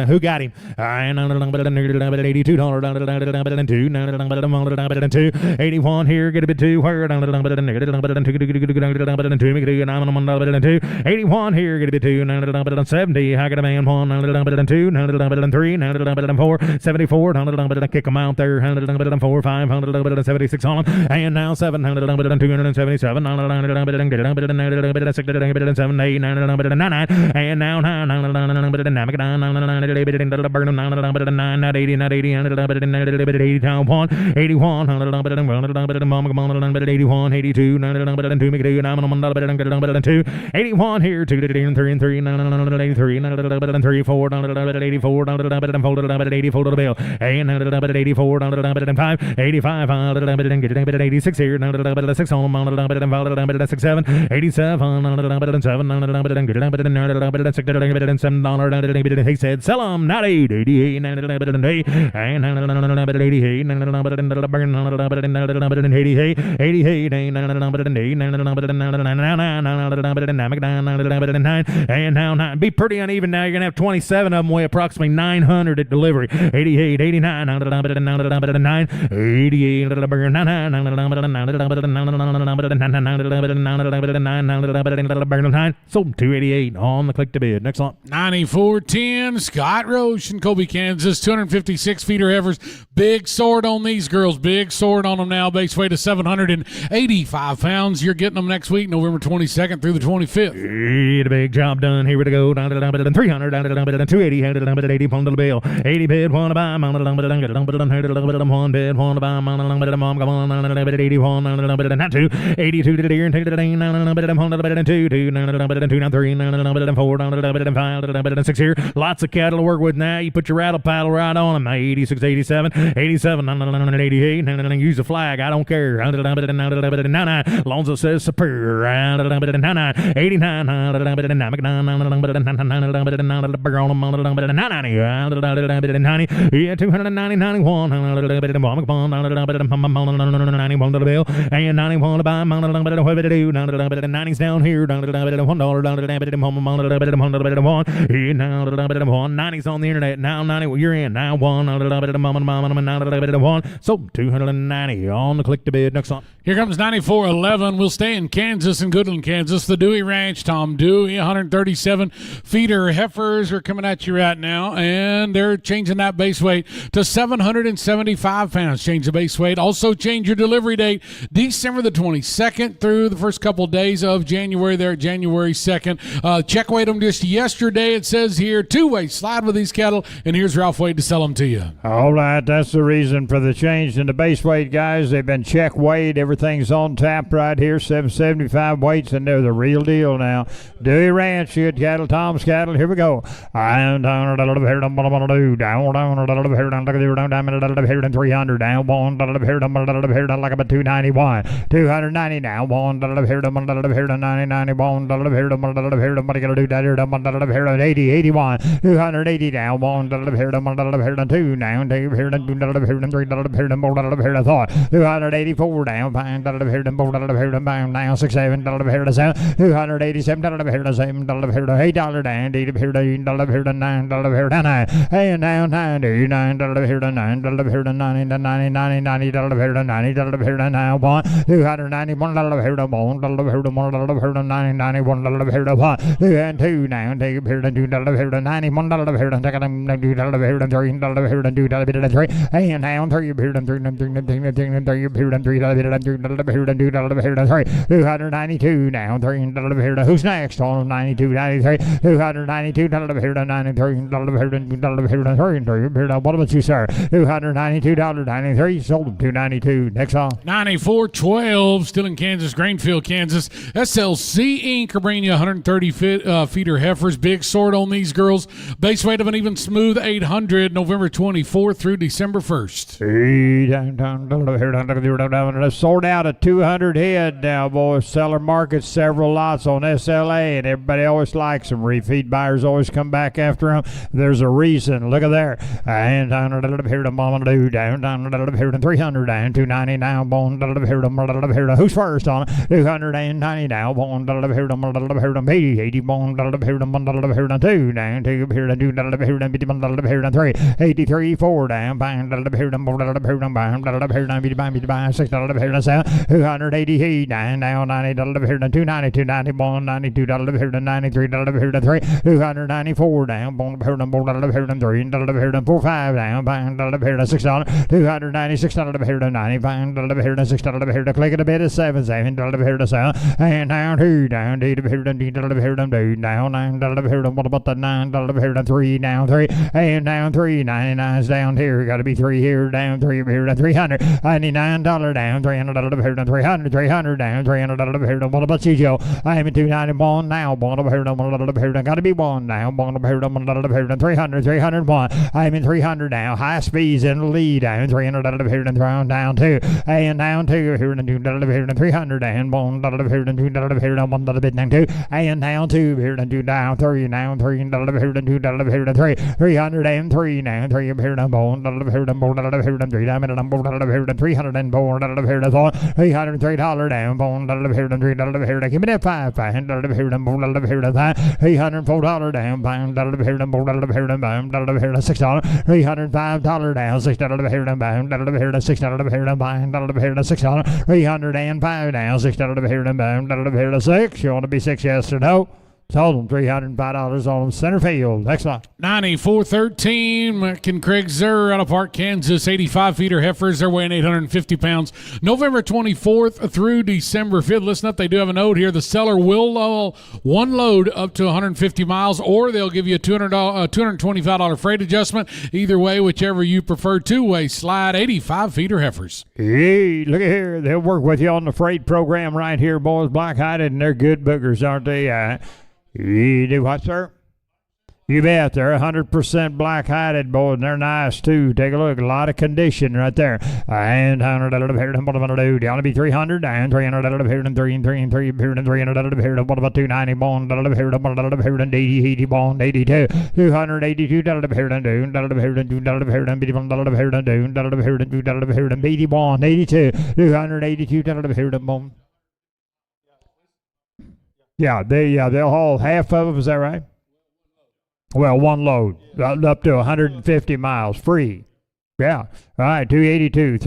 Who got him? $82 81 here, get a bit too where 81 here, get a bit too 70. I got a man 1 2 3 4 74 kick them out there 4 576 on them and now 777 7 8 and now 9 81 81 82 81 here 2 3 and 3 83 4 84 84 to the bill and 84 5 85 86 here 6 on 6 7 87 7 he said sell them not 8 88 and 88 and now be pretty uneven now. You're gonna have 27 of them weigh approximately 900 at delivery. 88 89 9 88 sold 288 on the click to bid. Next lot 9410 Scott Roche in Colby, Kansas, 256 feeder heifers. Big sword on these girls. Big sword on them now. Base weight of 785 pounds. You're getting them next week, November 22nd through the 25th. Get a big job done. Here we go. 300 280 80 pound to the bill. 80 bid, 1 to buy. 1 bid, 1 to buy. 81 not 2 82 to the deer and 2 to the ding 2 3 4 5 6 here. Lots of cattle to work with now. You put your rattle paddle right on them. 86, 87, 87, 88. Use the flag. I don't care. 99. Lonzo says Superior. 89. 90. Yeah, 290, 91. And 91 to buy. 90's down here. $190's on the internet. Now 90, you're in. Now 1. So 290 on the click to bid. Next on. Here comes 9411. We'll stay in Kansas, in Goodland, Kansas. The Dewey Ranch, Tom Dewey, 137 feeder heifers are coming at you right now, and they're changing that base weight to 775 pounds. Change the base weight. Also change your delivery date, December the 22nd through the first couple days of January. There at January 2nd. Check weighed them just yesterday. It says here, two-way slide with these cattle, and here's Ralph Wade to sell them to you. All right, that's the reason for the change in the base weight, guys. They've been check weighed. Everything's on tap right here, 775 weights, and they're the real deal now. Dewey Ranch, good cattle, Tom's cattle. Here we go. I'm down a little bit here, down a little bit here, down a little bit here, down here, 300, down one, a little bit here, down a little bit here, like about 291, 290 now, one, a little bit here, down a little bit here, 90, 91, a little bit here, down a little bit here, what are you gonna do down here, down a little bit here, 80, 81, 280 down, one, a little bit here, down a little bit here, 2, down, 2 here, down 2, a little bit here, 3, a little bit here, down 4, a little bit here, 284 down, 5, a little bit here, down 4, a little bit here, down now 6, 7, a little bit here, 7, 287, a little bit here, 7, a little bit here, $8 down, 8 here, 8 dollar here, 9 dollar here, 9, and now 90, 9 dollar here, 9 dollar here, 90, 90, 90, 90 dollar here, 90 dollar here, now 1, 291 dollar here, 1 dollar here, 1 dollar here, 90, 91 dollar here, 1, 2 and 2 now, take here, 2 dollar here, 91 dollar here, take them 2 dollar here, 3 dollar here, 2 dollar here, 3, and now 3 here, 3 here, 3 dollar here, 2 dollar here, 2 dollar here, 3, 292 now, 3 dollar here, who's next on 92, 93, 292 dollar here, 93 dollar here, 2 dollar here, 3, what about you, sir? $292.93, sold them $292. Next on 9412, still in Kansas, Grainfield, Kansas. SLC Inc. are bringing you 130 feeder heifers. Big sort on these girls. Base weight of an even smooth 800, November 24th through December 1st. Sold out at 200 head now, boys. Seller market several lots on SLA, and everybody always likes them. Refeed buyers always come back after them. There's a reason. Look at there. And down a little bit here to Mama Do, down a little bit here to 300, down 290 now, bone a little bit here to who's first on it? 290 now, bone a little bit here to 80 bone a little bit here to 1 little bit here to 2, down 2 here to 2 little bit here to 51 little bit here to 3, 83 4 down, bang a little bit here to 4 little bit here to bang a little bit here to 6 little bit here to 7, 280 down 90 little bit here to 290, 290 bone 92 little bit here to 93 little bit here to 3, 294 down, bone here to 4 little bit here to 3 little bit here to 4 5 down, bang a little bit here to $6, 296 little bit here to 90, bang a little bit here to 6 little bit here to click it a bit of 7 little bit here to 7, and down 2 down 8 here to 2 little bit here to 2 down 9 little bit here to what about the 9 little bit here to 3 down 3 and down 3 99's down here, got to be 3 here down 3 here to 300 $99 down 300 little bit here to 300 down 300 little bit here to what about you, Joe? I am in 291 now, one over here to 1 little bit here to got to be 1 now, 1 over here to 1 little bit here to 301 I'm in 300 now, high speeds in the lead down 300 little bit here to thrown down 2 and down 2 here to 2 little bit here to 300 and 1 little bit here to 2 little bit here to 1 little bit down 2 and down 2 here to 2 down 3 now 3 little bit here to 2 little bit here to 3 303 now 3 up here to 1 little bit here to 4 little bit here to 3 down 4 little bit here to 304 little bit here to 4 $303 down 1 little bit here to 3 little bit here to give me that 5 little bit here to 4 little bit here to 5 $304 down 5 little bit here to 4 little bit here to 5 little bit here to $6 $305 down 6 little bit here to 5 little bit here to 6 little bit here to 5 little bit here to $6 $305 down 6 little bit here to 5 little bit here to 6. You want to be 6 yes or no? Told them $305 on center field. Next one. 9413, Mike and Craig Zer out of Park, Kansas. 85 feeder heifers. They're weighing 850 pounds. November 24th through December 5th. Listen up, they do have a note here. The seller will one load up to 150 miles, or they'll give you a $225 freight adjustment. Either way, whichever you prefer. Two-way slide, 85 feeder heifers. Hey, look at here. They'll work with you on the freight program right here, boys. Black-hided, and they're good boogers, aren't they? You do what, sir? You bet. They're 100% black-hided, boys, and they're nice, too. Take a look. A lot of condition right there. And $100 here, what am I going to do? Down to be $300, and $300 here, and $300 here, what about $290 bond, here, $100 and $80 bond, $82, $282 here, and $2 here, and $2 here, and $81 here, and $2 here, and $2 here, and $80 bond, $82, $282 here, and bond. Yeah, they'll haul half of them, is that right? Well, one load, up to 150 miles, free. Yeah. All right, $282,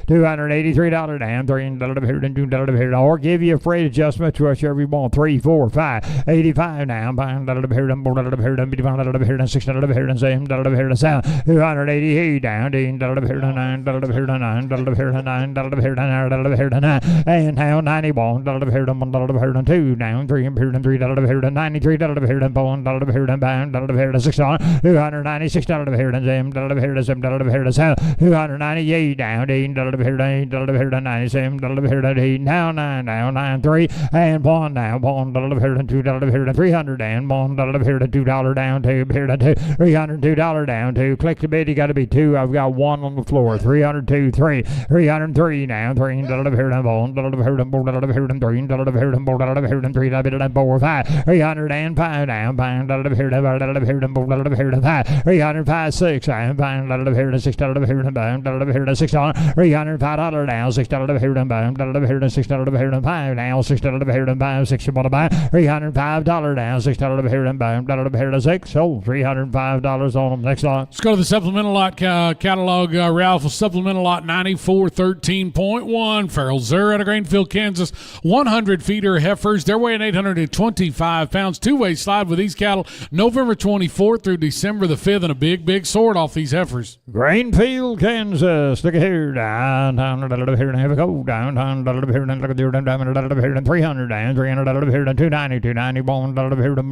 $283 down, $300 here, and $2 here, or give you a freight adjustment to whichever you want. 3, 4, 5, 85 now, $5 here, and $4 here, and $5 here, and $6 here, and $7 here, and $7, 288 down, $8 here, and $9 here, and $9 here, and $9 here, and $9 here, and $9, and now $91 here, and $1 here, and $2 down, $3 here, and $3 here, and $93 here, and $1 here, and $5 here, and $6, $296 here, and $7 here, and $7 here, and $7, $298 down, $8 here, $8 here, $97 here, $8 now, $9 now, $93 and $1 now, $1 here, and $2 here, and $300 and $1 here, and $2 down, $2 here, and $302 down, $2. Click the bid, you got to be 2. I've got 1 on the floor. 302, 3, 303 now, $3 here, and $1 here, and $4 here, and $3 here, and $4 here, and $3 and $4, 5, 305 now, $5 here, and $5 here, and $4 here, and $5, 305, 6, and $5 here, and $6 here, and $5 here, and $6, $305 now, $6 here, and $5 here, and $6 here, and $5 now, $6 here, and $5, $6, $305 now, $6 here, and $5 here, and $6, sold $305 on them. Next lot. Let's go to the supplemental lot catalog, Ralph. Supplemental lot 9413.1. Feral Zer out of Greenfield, Kansas. 100 feeder heifers. They're weighing 825 pounds. Two-way slide with these cattle November 24th through December the 5th, and a big sword off these heifers. Greenfield, Kansas. Look at here. Down here, and have a go. Down here, and look at there. Down here, and 300 down. $300 here, and 290 bone. Here, and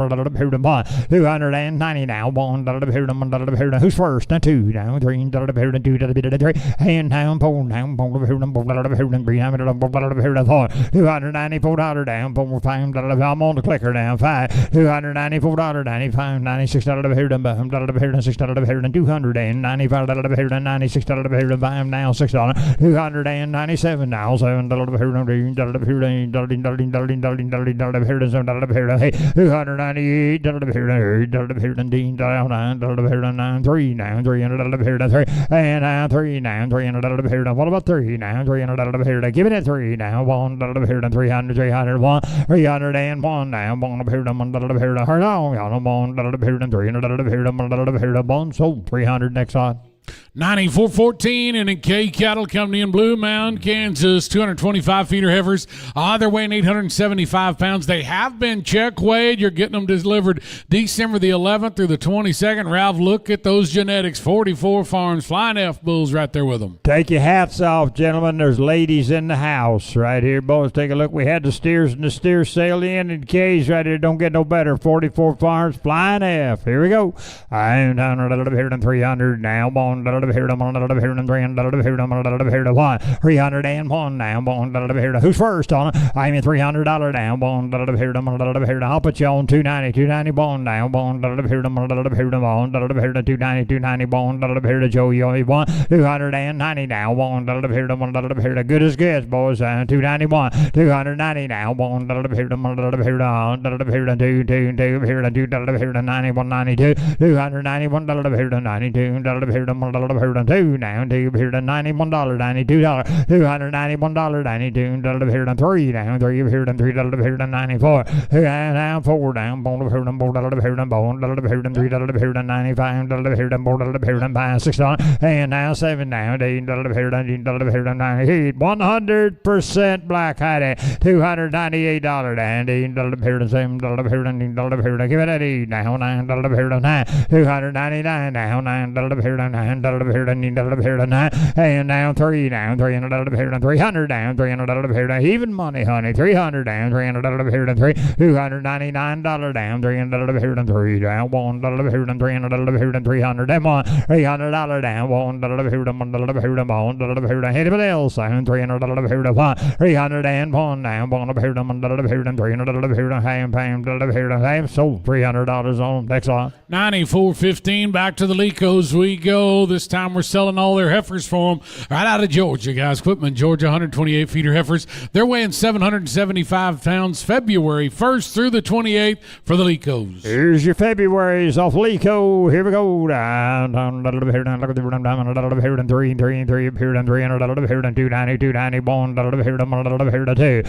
290 now. Bone here. Who's first? Now 2 down. 3 here, and 2 3 and down. Bone here, and 3 here, and 4. $294 down. 4 5. I'm on the clicker now. 5. $294. 95. $96 here, and $6 here, and $295 here, and $96 here, and $5 now. $6. $297 now. $7 here, and $8 here, and $7 here, and $298 here, and $8 here, and $9 here, and $9 3 now. $300 here, and 3 and 3 now. $300 here, and what about 3 now? $300 here, give it at 3 now. $1 here, and 300 301 301 now. $1 here, and $1 here, and $1 here, and 300 here, and $1 here, and $1 sold. 300 next lot. 9414 and K Cattle Company in Blue Mound, Kansas. 225 feeder heifers. They're weighing 875 pounds. They have been check weighed. You're getting them delivered December the 11th through the 22nd. Ralph, look at those genetics. 44 farms, flying F bulls right there with them. Take your hats off, gentlemen. There's ladies in the house right here, boys. Take a look. We had the steers and the steer sale in and K's right here. Don't get no better. 44 farms, flying F. Here we go. I'm down a little bit here, and 300 now. $1 here, and $1 here, and $300 here, and $1 here, and $301 now. $1 here. Who's first on it? I'm at $300 down. $1 here, and $1 here. I'll put you on 290 bone down. $1 here, and $1 here, and $1 here, and 290 $1 here to Joe. You only want 290 now. $1 here, and $1 here. Good as gets, boys. 291, 290 now. $1 here, and $1 here, $1 here, and 2 here, and $2 here, and 91, 92, $291 here, and 92 $1 here, and $1 here, and 2 now. 2 here, and $91, $92, $291, $92 here, and 3 now. 3 here, and $3 here, and 94, and 4 down. $1 here, and $4 here, and $1 here, and $3 here, and $95 here, and $4 here, and $6, and now 7 now. $8 here, and $8 here, and 98, 100% black hiding. $298, and $8 here, and $7 here, and $8 here, and give it at 8 now. $9 here, and 9, $299 now. $9 here, and $9 down, $9, and down 3 down, $300, 300 down, $300, even money, honey, 300 down, $300, 3, $299 down, $300, 3 down, $1, $300, 300, and one, $300 down, $1, anybody else down, $300, 1, 300 and one down, $1, $300, ham, sold $300 on next line. 94.15, back to the Lecos we go. This time we're selling all their heifers for them right out of Georgia, guys. Quitman, Georgia, 128 feeder heifers. They're weighing 775 pounds February 1st through the 28th for the Lecos. Here's your February's off Leco. Here we go. Down, look at the down, 3, 3, 3, $300, $290, $290, 2,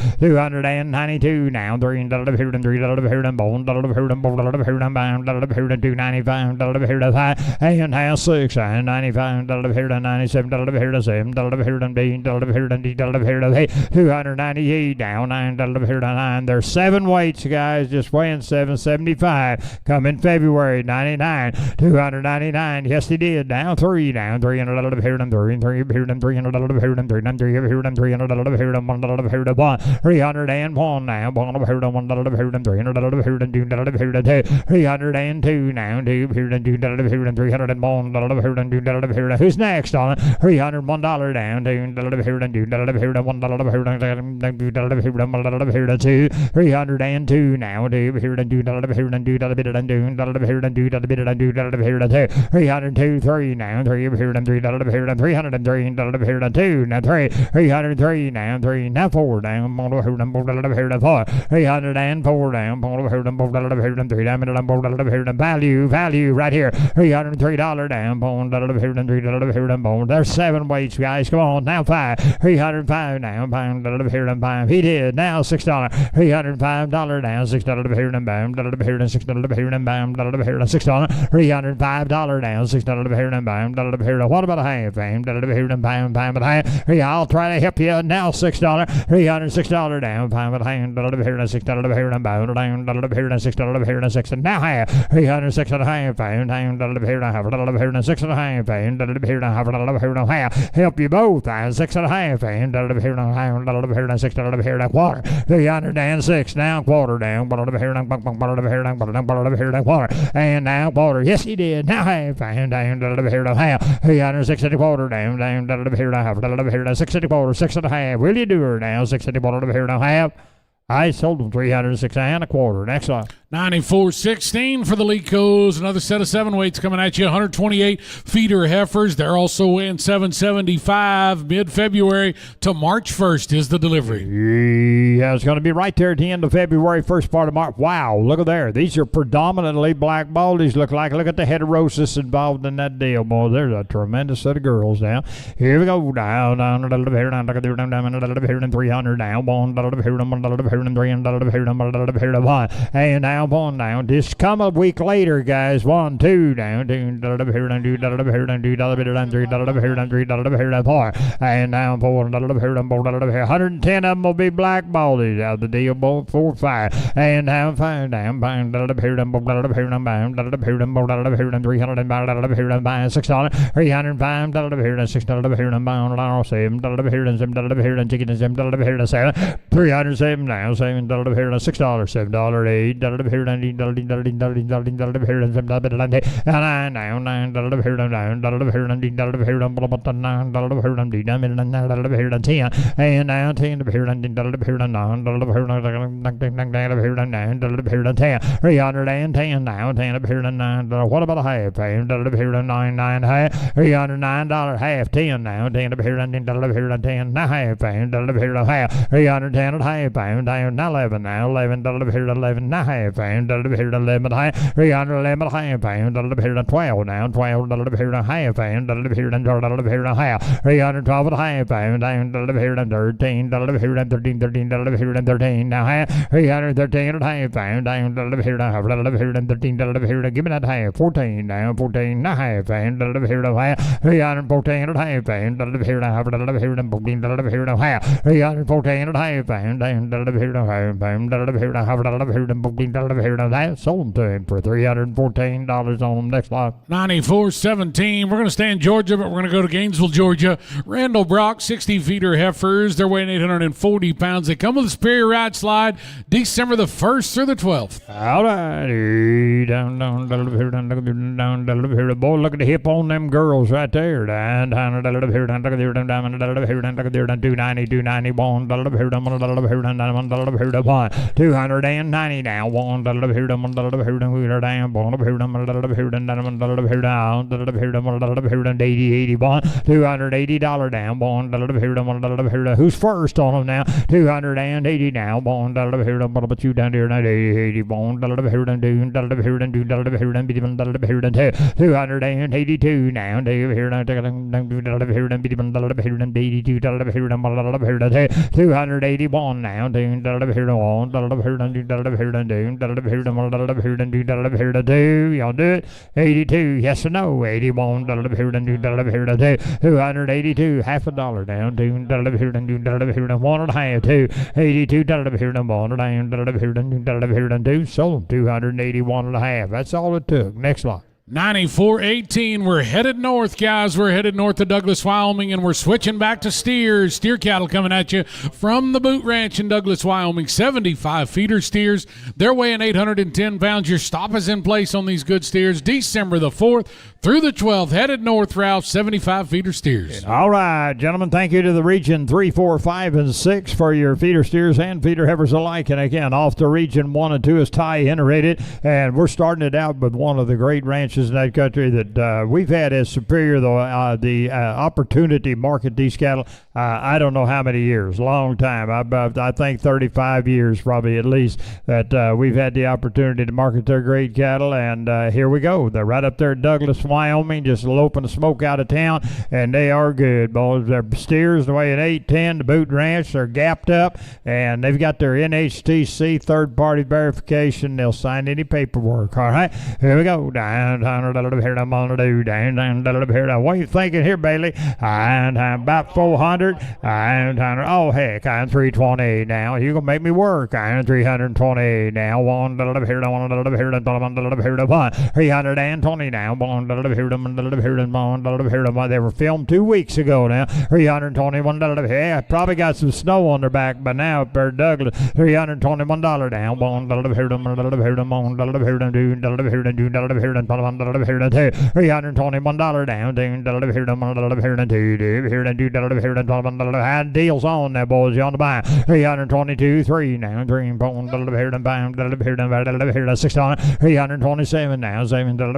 292 now, $295, 5, and half 6, $95, $97, $298 down, $9, there's 7 weights, guys, just weighing 775, coming February, 99, 299, yes he did, down 3, down $300, $300, $301 now, $302 now, $301, who's next on it? $301 down, $1, $302 now, $302, 3 now, $303 now, 303 now, 3 now, 4 down, 4, $304 down, value right here, $303 down, there's 7 weights, guys, come on, now 5, $305 now, $5, he did, now $6, $305 down, $6, $6, $305 down, $6, what about a half, I'll try to help you now, $6, $306 down, $6, $6, now half, $306 and a half, help you both, $6 and a half, quarter, $306 now, quarter down, quarter, and now quarter, yes he did, now half, $306 and a quarter down, $6 and a quarter, 6 and a half, will you do her now, $6 and a quarter, I sold them 306 and a quarter. Next one. 94.16 for the Lecos. Another set of 7 weights coming at you. 128 feeder heifers. They're also weighing 775 mid-February to March 1st is the delivery. Yeah, it's going to be right there at the end of February, first part of March. Wow, look at there. These are predominantly black baldies. Look at the heterosis involved in that deal, boy. There's a tremendous set of girls now. Here we go. Down, 300 down, 1, and now 1 down. Just come a week later, guys. 1, 2 down, 2, 4, and now 4, 110 of them will be black baldies out of the deal, boy. 4, 5, and now 5 down, 300, 600, 305, 307 now, $7, $6, $7, $8, and now 10, 310 now, 10, what about a half, $9, $309 half, 10 now, 10, now half, $310 and a half, now 11 now, $11, $11 now half, $11 half, $311 half, $12 now, $12 half, $12 half, $312 half, $13, $13 now half, $313 and a half, $13, give me that half, $14 now, $14 now half, $314 and a half, $14 and a half, $314 and a half, Sold to him for $314 on them. Next lot. 94-17. We're going to stay in Georgia, but we're going to go to Gainesville, Georgia. Randall Brock, 60-feeder heifers. They're weighing 840 pounds. They come with a Superior Ride Slide December the 1st through the 12th. All right. Boy, look at the hip on them girls right there. 290, 291, 290 now. 280 down. Who's first on them now? 280 now. But you down there 80 282 now. 281 now. 2 y'all do it. 82, yes or no? 81, 282, half a dollar down. 1 and a half, 2, 82, 2, sold 281 and a half. That's all it took. Next lot. 94-18. We're headed north, guys. We're headed north to Douglas, Wyoming, and we're switching back to steers. Steer cattle coming at you from the Boot Ranch in Douglas, Wyoming. 75 feeder steers. They're weighing 810 pounds. Your stop is in place on these good steers. December the 4th through the 12th. Headed north, Ralph. 75 feeder steers. All right, gentlemen. Thank you to the region 3, 4, 5, and 6 for your feeder steers and feeder heifers alike. And again, off to region 1 and 2 is Ty Iterated. And we're starting it out with one of the great ranches in that country that we've had as Superior, the opportunity market these cattle. I don't know how many years, long time. I think 35 years probably at least that we've had the opportunity to market their great cattle. And here we go. They're right up there at Douglas, Wyoming, just loping the smoke out of town, and they are good, boys. They're steers weighing 810. The Boot Ranch, they're gapped up, and they've got their NHTC third-party verification. They'll sign any paperwork. All right, here we go. Down. What are you thinking here, Bailey? About 400. Oh, heck, I'm 320 now. You're going to make me work. I'm 320 now. 320 now. They were filmed 2 weeks ago now. 321. Yeah, probably got some snow on their back by now up there, Douglas. $321 down. 321 down. Had deals on there, boys. You on the buy. 322, 3 now. 327 now. 7 now.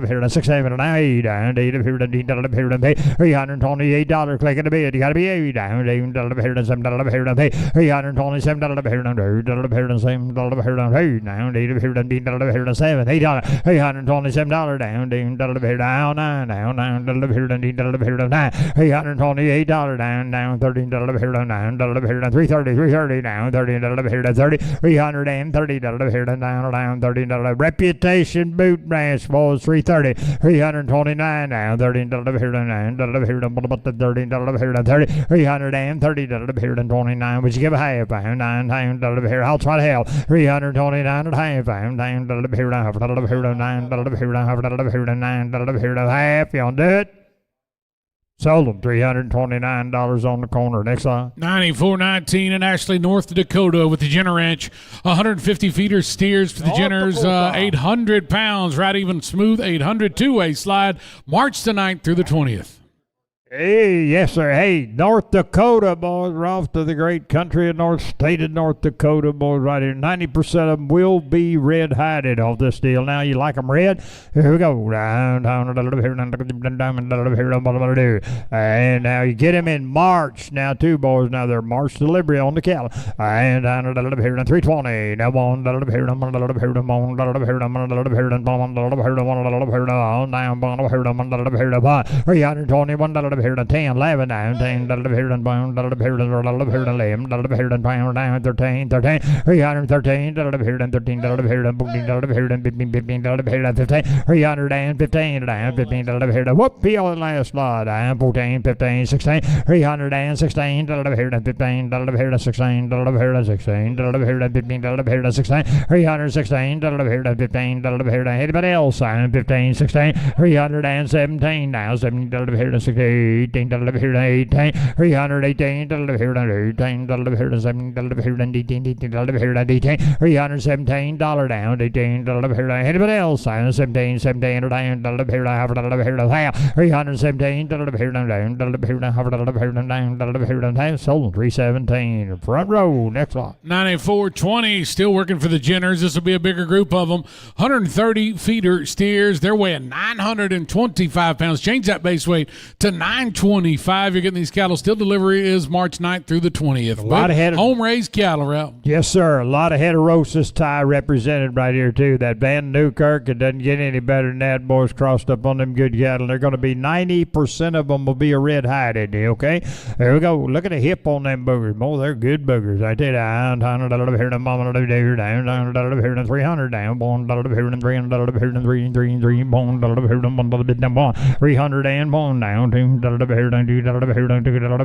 8 down. $328. Click the bid. You got to be 8 down. $327. $327 down. $9 $328 down. $13 $330 down. $330 down. $13 Reputation Boot Ranch, boys. $330. $329 down. $13 $330. Would you give a half pound? $9 I'll try to help. $329 and a half pound. Half. Y'all do it. Sold them $329 on the corner. Next line. 94-19 in Ashley, North Dakota with the Jenner Ranch. 150 feeder steers for the Jenners. 800 pounds, right even smooth. 800 two-way slide. March the 9th through the 20th. Hey, yes, sir. Hey, North Dakota, boys. We're off to the great country of state of North Dakota, boys, right here. 90% of them will be red-hided off this deal. Now, you like them red? Here we go. And now you get them in March now, too, boys. Now, they're March delivery on the cattle. And 320. Now, $321 here to 10, 11 down, 10, here to bone, here to limb, here to pound down, 13, 313, here to 13, here to 14, here to 15, 15, here to 15, 315 down, 15, here to whoop, on the last slide, down, 14, 15, 16, 316, here to 15, here to 16, here to 16, here to 15, here to 16, 316, here to 15, here to anybody else, 15, 16, 317 now, 17 here to 16, 18 here to 18, 318 here to 18, here to 17 here to 18, 18 here to 18, $317 down, 18 here to anybody else, 17, 17 down, here to half, here to half, 317 here to down, here to half, here to down, here to half, sold 317, front row, next lot. 94.20, still working for the Jenners. This will be a bigger group of them. 130 feeder steers. They're weighing 925 pounds. Change that base weight to 925. You're getting these cattle. Still delivery is March 9th through the 20th. A lot of head of home-raised cattle route. Yes, sir. A lot of heterosis tie represented right here, too. That Van Newkirk, it doesn't get any better than that. Boys crossed up on them good cattle. They're going to be 90% of them will be a red hide, okay? There we go. Look at the hip on them boogers. Boy, they're good boogers. I tell you, down, here to mama, down, here to 300 down, one, here to 300, here to 3, one, here to 1, bit down, 1, 300 and 1 down, 2, here to 2, here to 2, here to 2, here to 2, here to 2,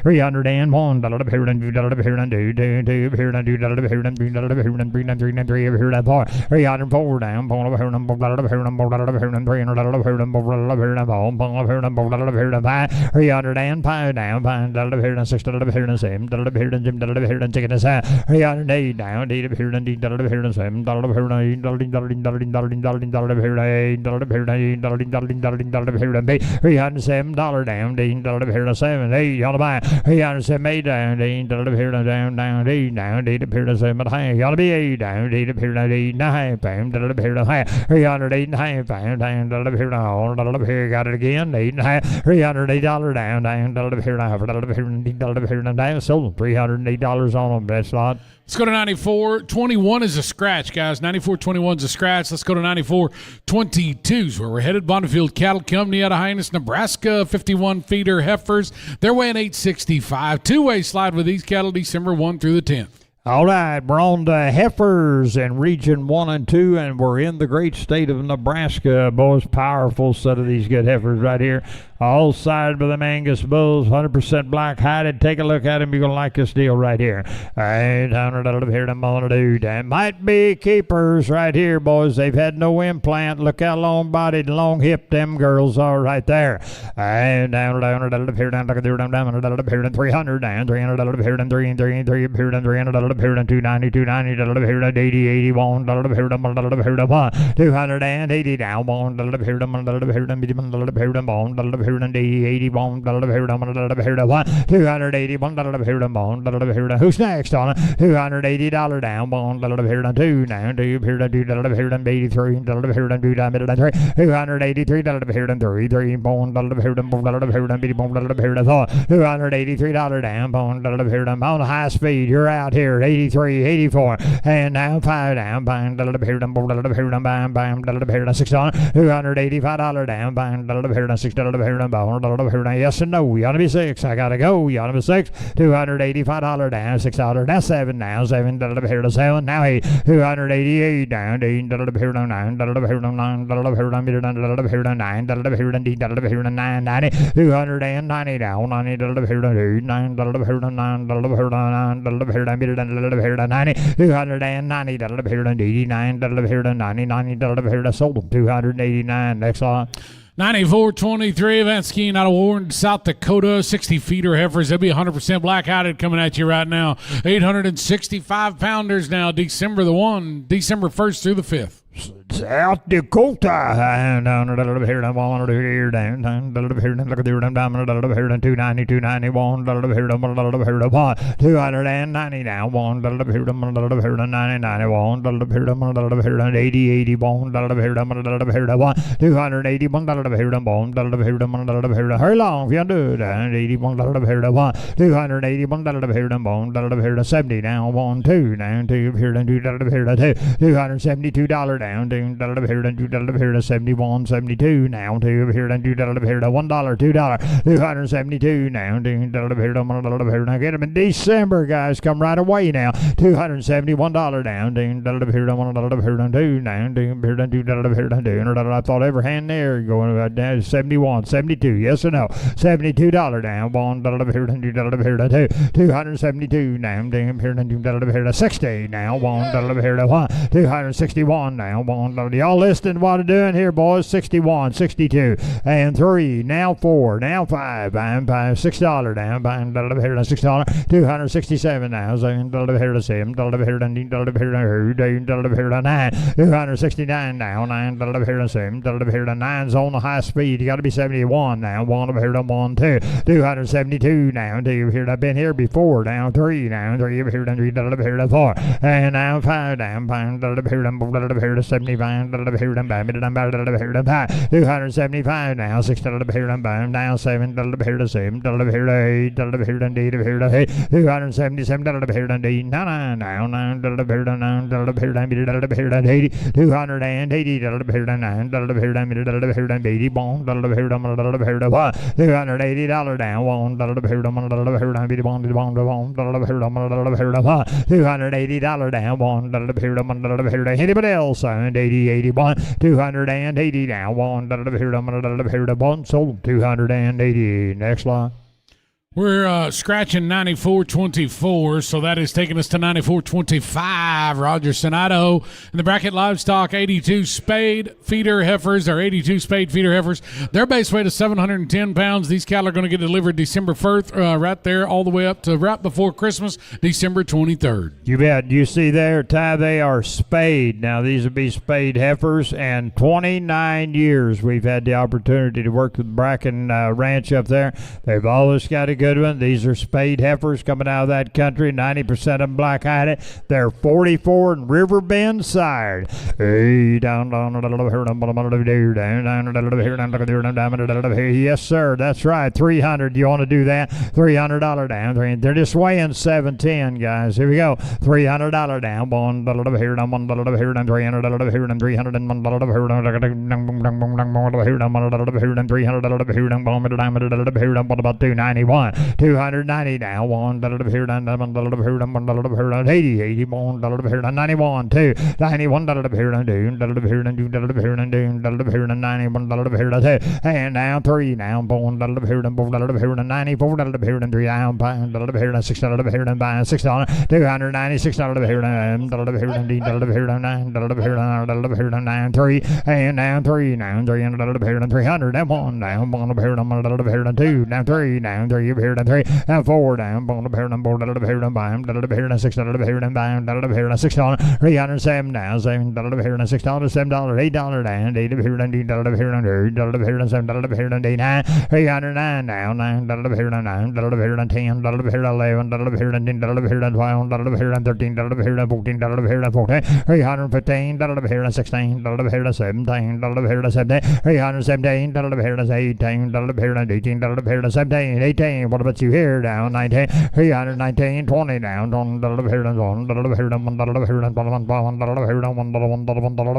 300 and 1, here to 2, here to 2, here to 2, here to 2, here to 3, here to 4, 304 down, here to 300, here to 5, 305 down, here to 6, here to 7, here to 7, here to 6, 308 down, here to 7, here to 8, here to 8, here to 8, $307 down, here to 7, 8 on the buy, 378 down, here to down, here to 7, high, ought to be 8 down, here to 8 and a half, here to high, 308 and a half, down, here to all, here got it again, 8 and a half, $308 down, here to half, here to down, sold $308 on them, best lot. Let's go to 94.21 is a scratch, guys. 94.21 is a scratch. Let's go to 94.22 where we're headed. Bonneville Cattle Company out of Hyannis, Nebraska. 51 feeder heifers. They're weighing 865. Two-way slide with these cattle December 1 through the 10th. All right, we're on the heifers in Region 1 and 2, and we're in the great state of Nebraska. Boys, powerful set of these good heifers right here. All sided by them Angus bulls, 100% black-hided. Take a look at them. You're going to like this deal right here. All right, here to that might be keepers right here, boys. They've had no implant. Look how long-bodied and long-hipped them girls are right there. All right, down, here, down, here, to 300, down, 300, here, down, 3, 3, 3, here, down, 300, here, down, 290, 290, here, down, 80, 81, here, down, 1, 280, down, 1, here, down, here, down, 81, 281, who's next on it? $280 down, $1 here to 2 now, 2 here to 2 here to 83, here to 2 down, $283 here to 3, 3, $1 here to 4, here to 4, $283 down, $1 here to on the high speed. You're out here, 83, 84, and now 5 down, here to here to 6 on, $285 down, here to 6 here. Yes and no. You ought to be 6. I gotta go. You ought to be 6. $285 down. $6 now 7 now. 7 here to 7 now 8. $288 down. 8 here to 9. Here to 9. Here to 9. Here to 990. $290 down. 90 here to 8. 9 here to 9. Here to 90. $290 here to 89. Here to 90. 90 here to sold them. $289. Next lot. 94.23, Vance Keen out of Warren, South Dakota. 60 feeder heifers. They'll be 100% black-hided coming at you right now. 865 pounders now, December 1st through the 5th. South Dakota, down here, down, down, here, down, look at the down, here, 290, 291, here, 290 down, 1, here, 90, 91, here, 80, 81, here, 281, here, hurry along if you do that, 81, here, 1, 281, here, 70 down, 1, 2, down, 2, here, $272 down, $2 here to $2 here to 71, 72 now. $2 here to $2 here to $1, $2, 272 now. $2 here to $1 here. Now get them in December, guys. Come right away now. $271 down. $2 here to $1 here to 2 now. $2 here to $2 here to 2. I thought every hand there going about down 71, 72. Yes or no? $72 down. $1 here to $2 here to 2. $272 now. $2 here to $2 here to 60 now. $1 here to 1. $261 now. $1. Y'all listening what I'm doing here, boys? 61, 62, and 3. Now 4. Now 5. Buying $6 down. Buying $1 here to $6. $267 now. $7 here to 7. $1 here to $2 here to $2 here to 9. $269 now. $9 here to 7. $1 here to 9's on the high speed. You got to be 71 now. $1 here to 1, 2. $272 now. 2 here to been here before. Now 3 now. $3 here to $3 here to 4. And now 5 down. $1 here to $1 here to 75. $1 here to $1 here to 5. $275 now. $6 here to $5. Now $7 here to 7. $1 here to 8. $1 here to $8 here to 8. $277 here to 8. $9 now. $9 here to 9. $1 here to $1 here to 80. $280 here to 9. $1 here to $1 here to 80. $1 here to $1 here to 1. $280 down. $1 here to $1 here to 80. $1 here to $1 here to 1. $280 down. $1 here to $1 here to anybody else. 80, 81. $280 down. $1 here to $1 here to 1. Sold $280. Next line. We're scratching 94.24, so that is taking us to 94.25. Rogerson, Idaho. And the bracket livestock 82 spade feeder heifers, or 82 spade feeder heifers. Their base weight is 710 pounds. These cattle are going to get delivered December 1st, right there, all the way up to right before Christmas, December 23rd. You bet. You see there, Ty, they are spayed. Now, these would be spayed heifers, and 29 years we've had the opportunity to work with Bracken Ranch up there. They've always got a good one. These are spayed heifers coming out of that country. 90% of them black-eyed. They're 44 and River Bend sired. Hey, down, yes, sir. That's right. 300. You want to do that? $300 down. They're just weighing 710, guys. Here we go. $300 down. $1 here, $1 here, $300 here, $301 here, $300 here, what about $291? $290 now. $1 here, $1 here, 80, 81 here, $91, $2, $91 here, $2 here, $2 here, $2 here, $91 here, $2, and now 3 now. $1 here, $4 here, $94 here, $3 down, $5 here, $6 here, $6, $296 here, $1 here, $9 here, $9 here, $9, 3, and now 3 now. $300 here, $300 and 1 now. $1 here, $1 here, 2 now, 3 now, 3 here, 3 and 4 down. $1 here, $4 here, $5 here, $6 here, $5 here, $6, $307 now. $7 here, $6, $7, $8 down. $8 here, $8 here, $8 here, $7 here, $89, $309 now. $9 here, $9 here, $10 here, $11 here, $10 here, $12 here, $13 here, $14 here, $14, $315 here, $16 here, $17 here, $17, $317 here, $18 here, $18 here, $17, $18. What about you here down? $19, $319, $20 down. $1 here, $1 here, $1 here, $1 here, $1 here,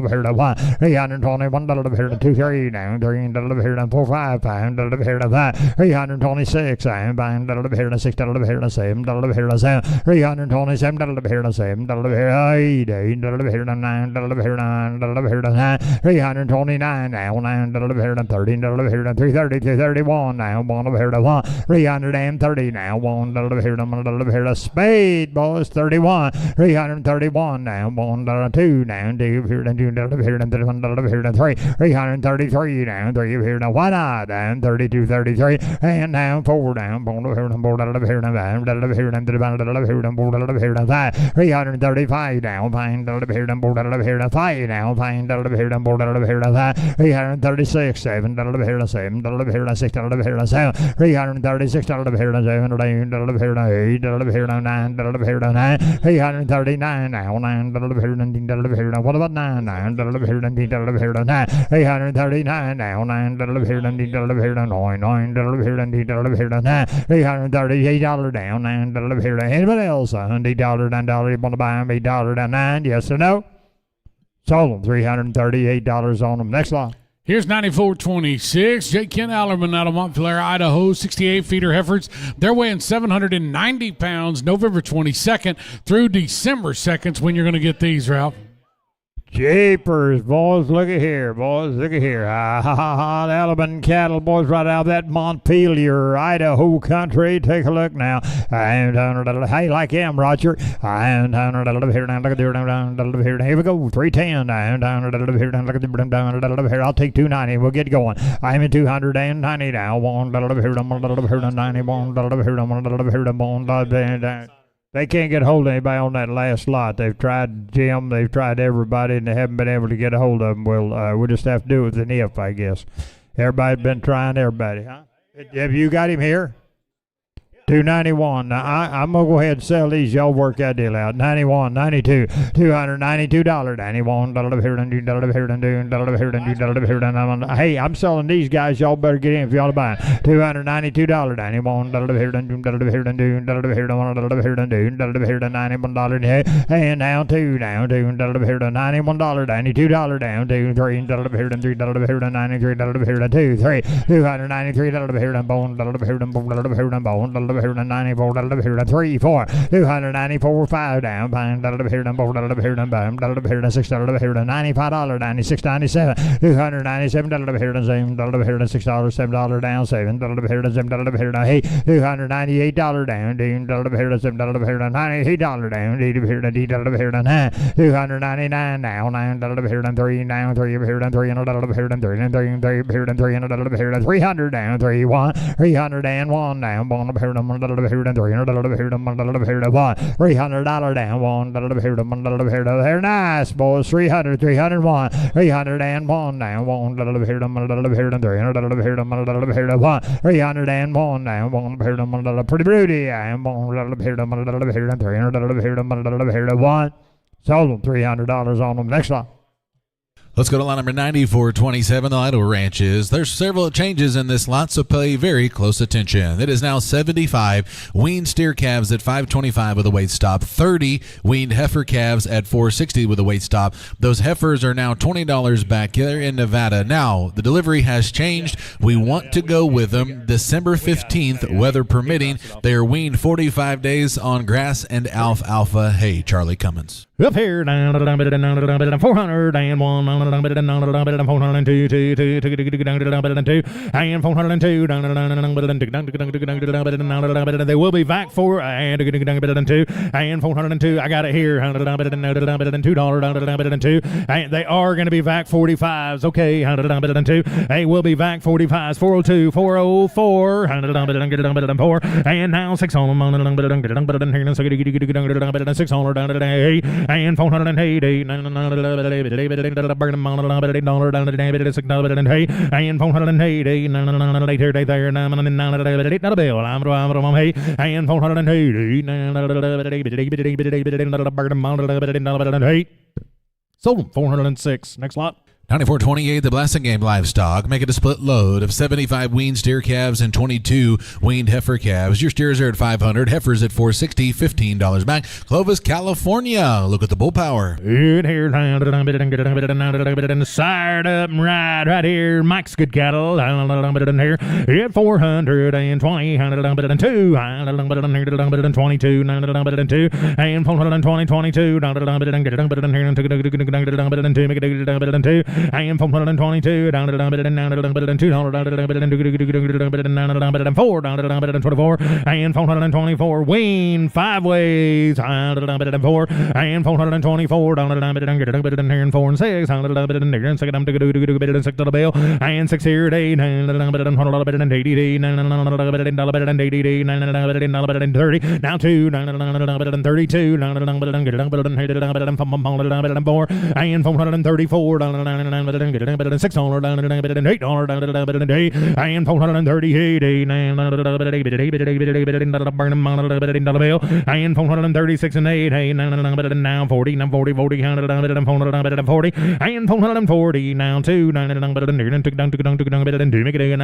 $321 here, $2, 3 down. $3 here, $4, 5, $5 here, $5, $326 down. $5 here, $6 here, $7 here, $7, $327 here, $7 here, $8 here, $9 here, $9 here, $9, $329 now. $9 here, $13 here, $330, $331 now. $1 here, $1, $330 now. $1 here, $1 here, spade, boys, $31, $331 now. $1, 2 now. $2 here, $2 here, $1 here, $3, $333 now. $3 here, why not? Down $32, $33, and now 4 down. $4 here, $4 here, $5 here, $4 here, $5, $335 down. $5 here, $4 here, $5 now. $5 here, $4 here, $5, $336, $7 here, $7 here, $6 here, $7, $336 here, $7 here, $8 here, $9 here, $9, $339 now. $9 here, $19 here, what about $9? $9 here, $19 here, $9, $339 now. $9 here, $19 here, $9, $9 here, $19 here, $9, $338 down. $9 here, anybody else? $8, $9, you want to buy them $8 down 9? Yes or no? Sold them. $338 on them. Next lot. Here's 9426. J. Ken Allerman out of Montclair, Idaho. 68 feeder heifers. They're weighing 790 pounds November 22nd through December 2nd when you're going to get these, Ralph. Jeepers, boys, look at here, boys, look at here. Alabama cattle, boys, right out of that Montpelier, Idaho country. Take a look now. Hey, like him, Roger. Here we go, 310. I'll take 290. We'll get going. I'm at 290 now. They can't get a hold of anybody on that last lot. They've tried Jim, they've tried everybody, and they haven't been able to get a hold of them. We'll just have to do it with an if, I guess. Everybody's been trying everybody, huh? Have you got him here? 291. Now, I'm going to go ahead and sell these. Y'all work that deal out. 91, 92, $292. 91, hey, I'm selling these guys. Y'all better get in if y'all to buy them. $292. 91, $91. And down to $91, $92, down to $3, $293, $94, 3, 4, 294, 5 down, $6, $95, $96, $97, $297, $6, $7 down, $7, hey, $298 down, $7, $98 down, $299 now, $9, $3 down, $300 down, $301 down, $301 down, $1, they're nice, boys. 300, 301, 301 down, $1, 301 down, $1, pretty broody, and $1, sold them, $300 on them. Next one. Let's go to lot number 9427, the Idle Ranches. There's several changes in this lot, so pay very close attention. It is now 75 weaned steer calves at 525 with a weight stop, 30 weaned heifer calves at 460 with a weight stop. Those heifers are now $20 back here in Nevada. Now, the delivery has changed. We want to go with them December 15th, weather permitting. They are weaned 45 days on grass and alfalfa hay. Charlie Cummins. Up here, 401, 402, and 402. They will be back for and 402. I got it here, $2. And they are going to be back 45s. Okay, 102. They will be back 45s. 402, 404, 4, and now 600. 600 and 408, and 408. Sold them, 406. Next lot. 9428, the Blasingame Livestock. Make it a split load of 75 weaned steer calves and 22 weaned heifer calves. Your steers are at 500, heifers at 460, $15 back. Clovis, California. Look at the bull power. In here, sired up and right here. Mike's good cattle. Here at 420, 22, and 420, 22, I am 422 down to $2, $4, and 424 wean 5 ways, 4, and 424 down to here and 4 and 6, and 6 to the bill, and 6 here at 8, and 30, now 2, 32, 4, and 434 down $6 down $8 down $8 and $438 and $436 and $8 now 40 now 40 40 and $440 and $440 now 2 down and do make it and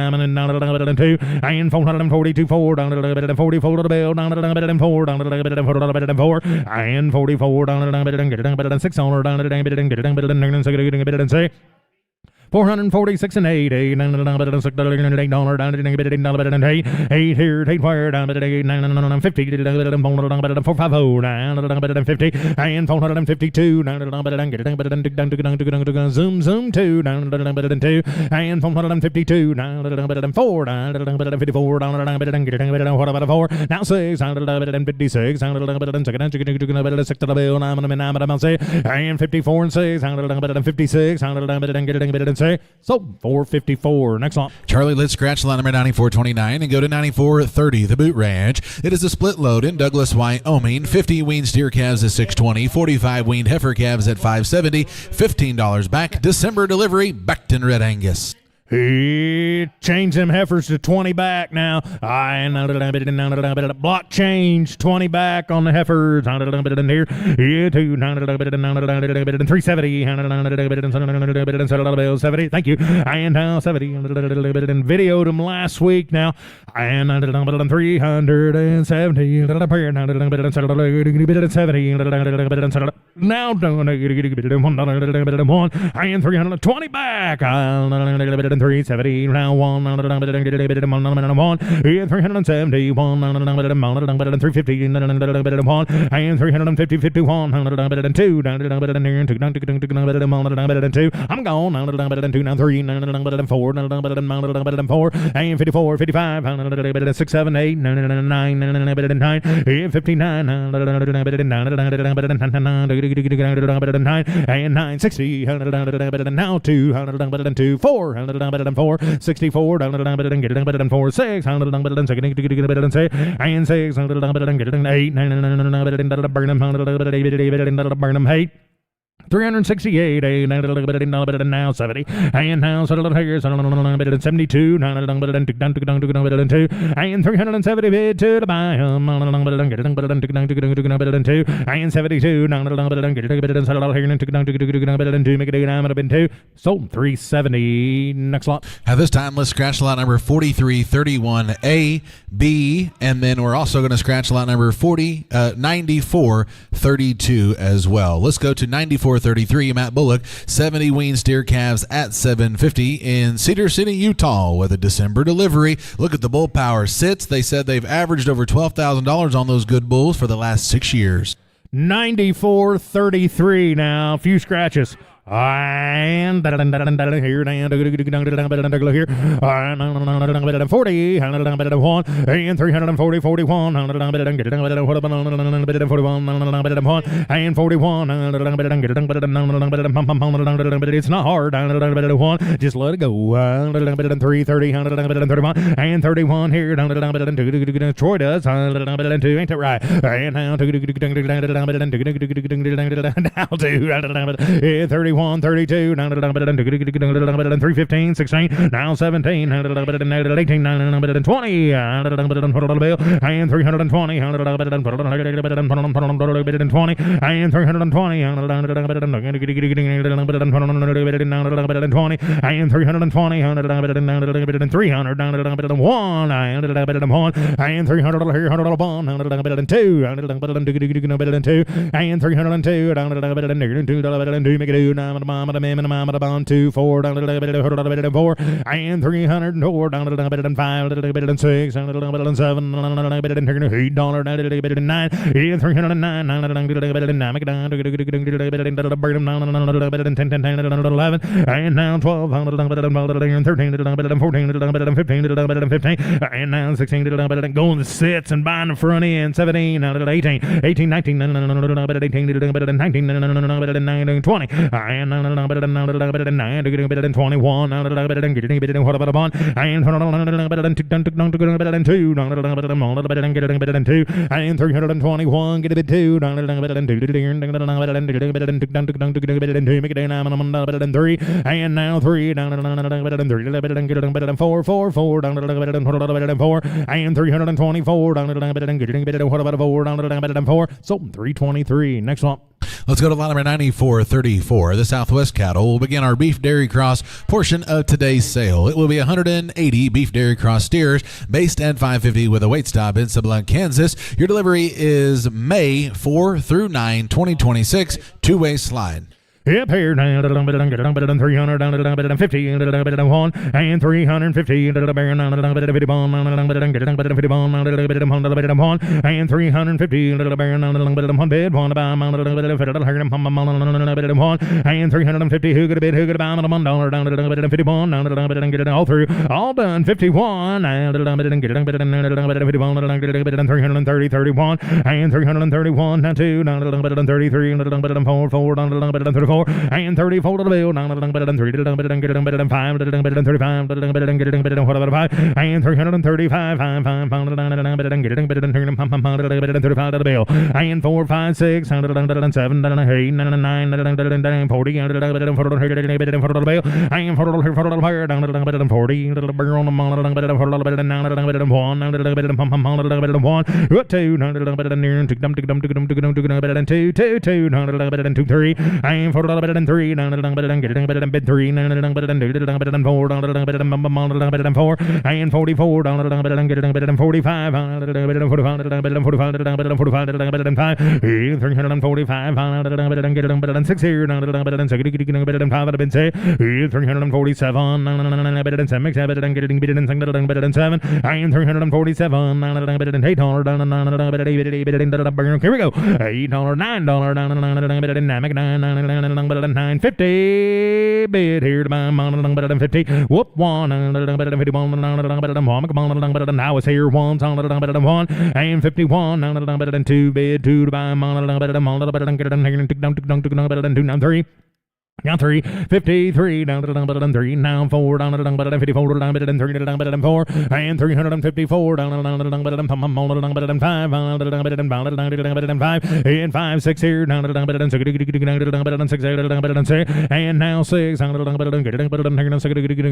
$442 4 down $44 bill down $4 down $4 and $44 down $6 down say 446 and 8 $8 down $8 down $8 here 8 wire down $8 50 down 450 down 50 and 452 down zoom 2 down 2 and 452 down 4 down 54 down what about 4 now 6 down 56 down 6 to the bill and 54 and 6 down 56 down so 454. Next one. Charlie, let's scratch line number 9429 and go to 9430, the Boot Ranch. It is a split load in Douglas, Wyoming. 50 weaned steer calves at $620, 45 weaned heifer calves at $570, $15 back. December delivery, Beckton Red Angus. He changed them heifers to 20 back now. Block change 20 back on the heifers. Here, 370. 70. Thank you. And now 70. Videoed them last week now. And 370. 70. Now and 320 back. 370 round 1 370 1 350 and 350 51 2 I'm gone 2 now 3 4 4 and 54 55 6 7 8 9 9 59 and 960 now 2 4 4 64 down 4 6 and 6 8 8 368 now 70 and now 72 and 370 bid to the buy and 72 sold 370. Next lot. This time let's scratch lot number 4331A, B, and then we're also going to scratch lot number 9432 as well. Let's go to 9433, Matt Bullock. 70 weaned steer calves at $750 in Cedar City, Utah with a December delivery. Look at the bull power sits. They said they've averaged over $12,000 on those good bulls for the last 6 years. 9433 now. A few scratches. And here, 40, 1, and 340, 41, and 41, it's not hard, just let it go, 330, and 31 here, Troy does, 2, ain't that right, and now, 31, 32, 315, 16, now 17, 18, 20, and 320, and 320, and 2, 4, down 4, and 304, down 5, 6, $7, $8, and 309, 11, and now 12, 13, 14, 15, and now 16, going to sits and buying the front end, 17, 18, 19, 19, 20, and 9, 21, what about a bond, and 2, and 321, get a bit 2, make it 3, and now 3, 4, 4, 4, and 324, what about a 4, so 323. Next one. Let's go to line number 9434. The Southwest Cattle will begin our beef dairy cross portion of today's sale. It will be 180 beef dairy cross steers based at 550 with a weight stop in Sublime, Kansas. Your delivery is May 4 through 9, 2026, two-way slide. Yep, here, 300, 50, and 350, and 350, who could have been all through, all done, 51, and 330, 31, and 331, 2, 33, 4, 4, 34, and 34 to the bill, 9, 3, 5, 35, what about 5, and 335, 5, 5, 35 to the bill, and 4, 5, 6, 7, 8, 9, 40, 40 to the bill, and 40 better than 3, better than getting better than bid 3, better than 4, better than 4, and 44, better than getting better than 45, better than 45, better than 45, better than 45, better than 5, 345, better than getting better than 6 here, better than 6, better than 5, better than 6, 347, better than 7, better than getting better than 6, better than 7, and 347, better than 800, better than here we go, $8, $9, better than 950 bid here to buy better than 50 whoop 1 better than 51 better than 1 better than now it's here 1 better than 1 and 51 better than 2 bid 2 to buy better than 1 better than get it better than 2 now 3 now 3, 53, down to better than 3, now 4, down to better than 54, down better than 3, down better than 4, and 354, down to better than better than 5, better than 5, and 5, 6 here, down to better than 6, better than 6, better than 6, and now 6, down to better than better than 6, better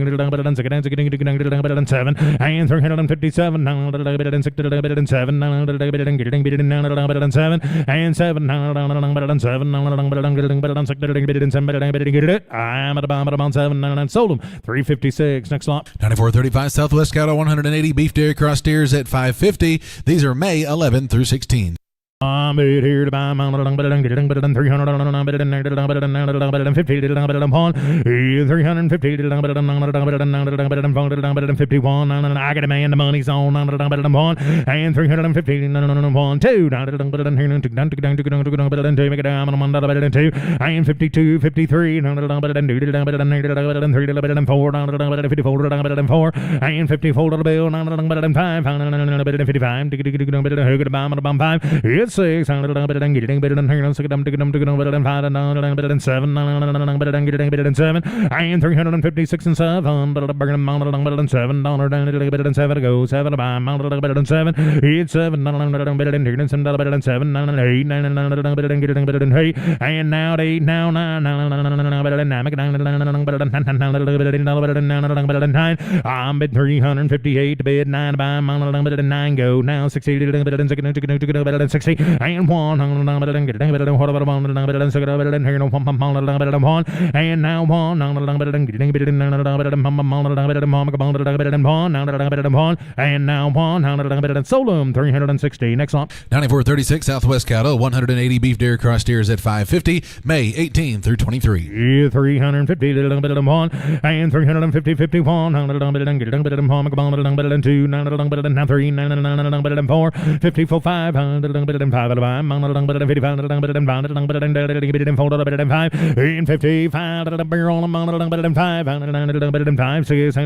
than 7, and 357, down to better than 6, better than 7, down to better than better than 7, and 7, down to better than 7, better than 6, better than 7, better than get it. I'm at about 7, and sold them 356. Next lot. 9435 Southwest Cattle, 180 beef dairy cross steers at 550. These are May 11 through 16. I'm here to buy better than 300, better than 50, better than 1, 350, better than 51, I got a man, the money's on, better than 1, and 350, 1, 2, better than 2, make it down, better than 2, and 52, 53, better than 2, better than 3, better than 4, better than 54, better than 4, and 54 to the bill, better than 5, better than 55, better than 5, 6, better than getting better than 6, better than 5, better than 7, better than getting better than 7, and 356 and 7, better than better than 7, better than 7 to go, 7 to buy, better than 7, it's 7, better than 7, better than 7, 8, better than getting better than 8, and now 8, now 9, better than 9, better than 10, better than 9, I'm bid 358, bid 9 to buy, better than 9 go, now 60, better than 60, better than 60, and 1, better than getting better than what about 1, better than 6, better than here, no better than 1, and now 1, better than getting better than better than better than 1, now better than 1, and now 1, better than sold them 360. Next one. 9436 Southwest Cattle, 180 beef dairy cross steers at 550, May 18 through 23. 350, better than 1, and 350, 51, better than getting better than 1, better than 2, better than 3, better than 4, 54, 5, better than 5 at a time, 55 at a time, 55 at a barrel, 5 6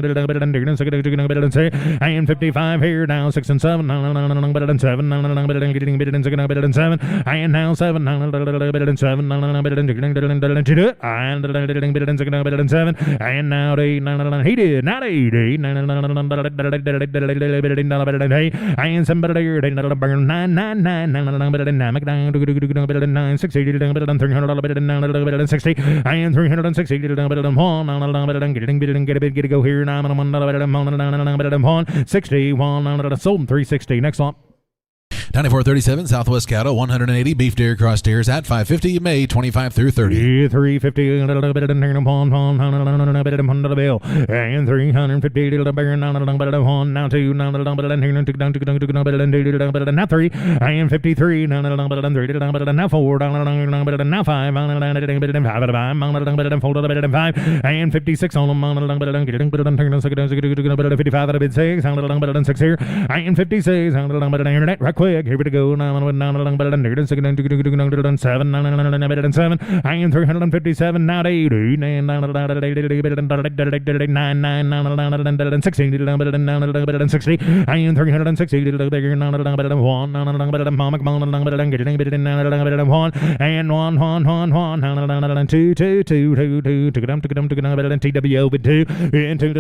and 55 here now 6 and 7 and now 7 and now 7 and now 8 he did not 8 and somebody 999 60 360 and 360 get a go here 61 sold 360 next one 9437 Southwest Cattle, 180 beef deer cross steers at 550 May 25 through 30. 350 and 350 now 2 now 3 and 53 now 4 now 5 and 56 on them 55 at a bid 6 here and 56 right quick here we go now 7 and 357 now 80 and 9 16 and 360 and 1 2 TWO with 2 and 2 and $2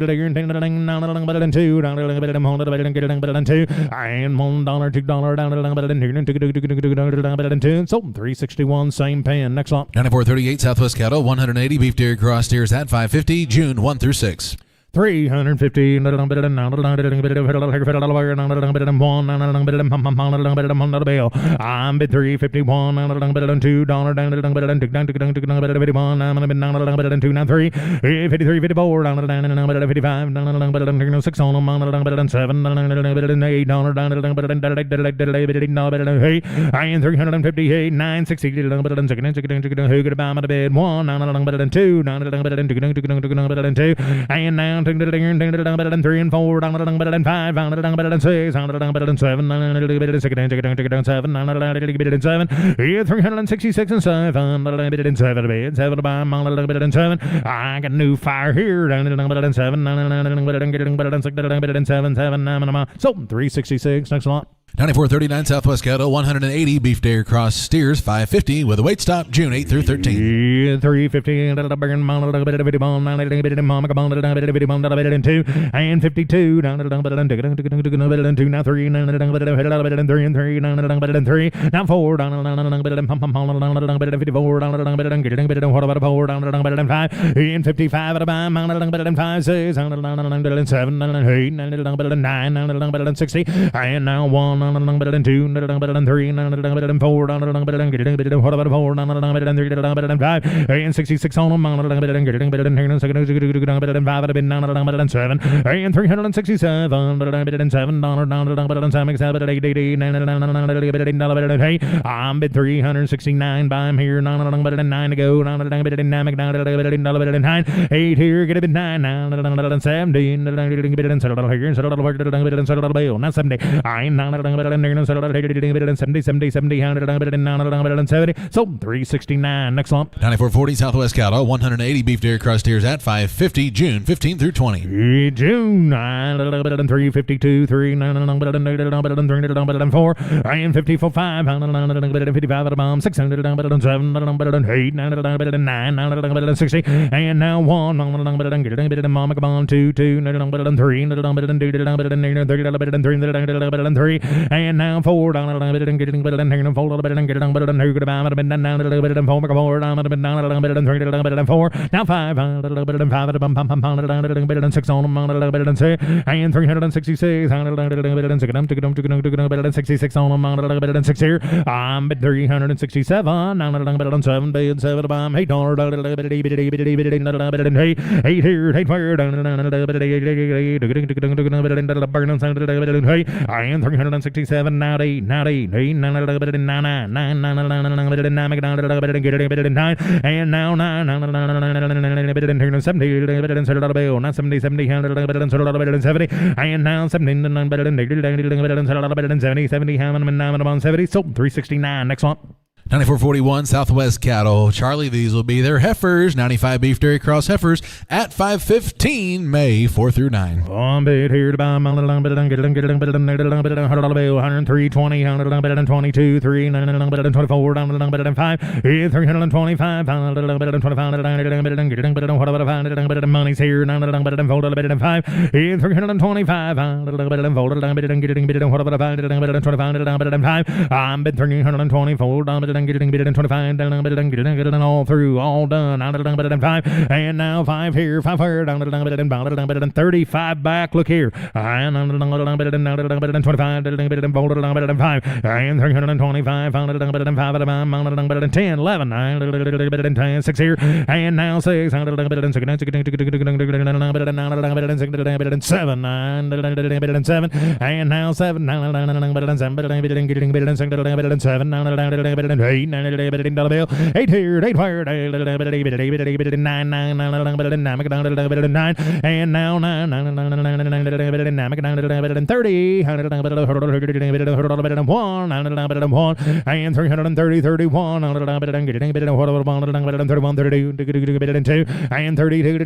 $2 sold 361 same pan next one 9438 Southwest Cattle, 180 beef deer cross steers at 550 June 1 through 6. 350 I'm bid 351 $2 293 53 54 55 6 on them 7 $8 and 358 960 who could buy my bed 1 2 and now 3 and 4 5 6 7 366 and 7 I got new fire here 7 so 366 next lot 9439 Southwest Cattle, 180 beef deer cross steers 550 with a weight stop June 8 through 13. 350 and 52 and 52 now 3 now 4 and 55 at a time 5 6 7 8 60 and now 1 2 3 4 5 and 66 on them 5 7 and 367 I'm bid 369 by him here 9 to go 8 here get a bid 9 17 not 70 I 70 so 369 next lump 9440 Southwest Cattle, 180 beef deer cross steers at 550 June 15 through 20. June 352 3 4 and 54 5 55 at a bomb 600 7 8 9 60 and now 1 mama come on 2 3 3 and now 4 getting better than hanging fold better than getting better than who could have been down a little bit and 4 better than 3 better than 4 now 5 better than 5 better than 6 on them better than 6 and 366 better than 66 on them better than 6 here I'm bid 367 better than 7 bid 7 bomb $8 better than 8 here 8 where down and 366 67, 90, 90, 9, and now 9, 70, 70, 70, and now 70, 70, Hammond, 70, so 369. Next one. 9441 Southwest Cattle. Charlie, these will be their heifers. 95 beef dairy cross heifers at 5:15 May 4 through 9. On bid here to buy 103, 20, 122, 3, 24, 5, 325, 25, money's here, 5, 325, I'm bid 324, getting 25, all through, all done, 5, and now 5 here, 5 here, 35 back, look here, and 25, and 325, 10, 11, 6 here, and now 6, 7, 7, and now 7, 8, 8 here, 8 fired, 9, and now 9, 30, 1, and 330, 31, 31, 32, and 32,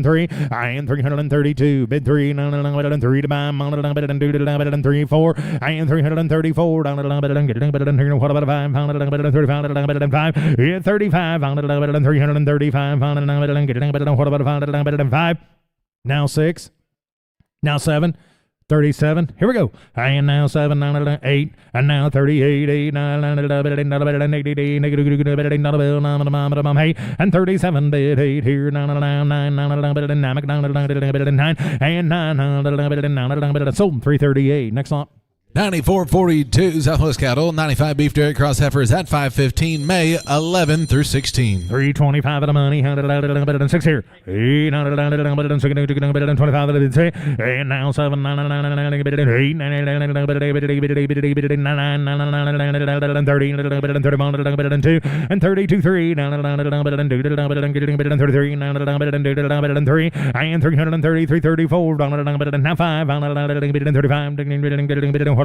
3, and 332, bid 3, 3 to buy, 3, 4, and 334, getting 5, 35, 335, now 6, now 7, 37. Here we go. And now 7, 9, 8, and now 38, 8, 9, 8, and 37, bid 8 here, 9, and 9, sold 338. Next one. 9442 Southwest Cattle. 95 beef dairy cross heifers at 5:15 May 11 through 16. 325 of the money, 6 here, 825, and now 7, 9, 30, and 32, 3, and 3, and 330, 334, now 5,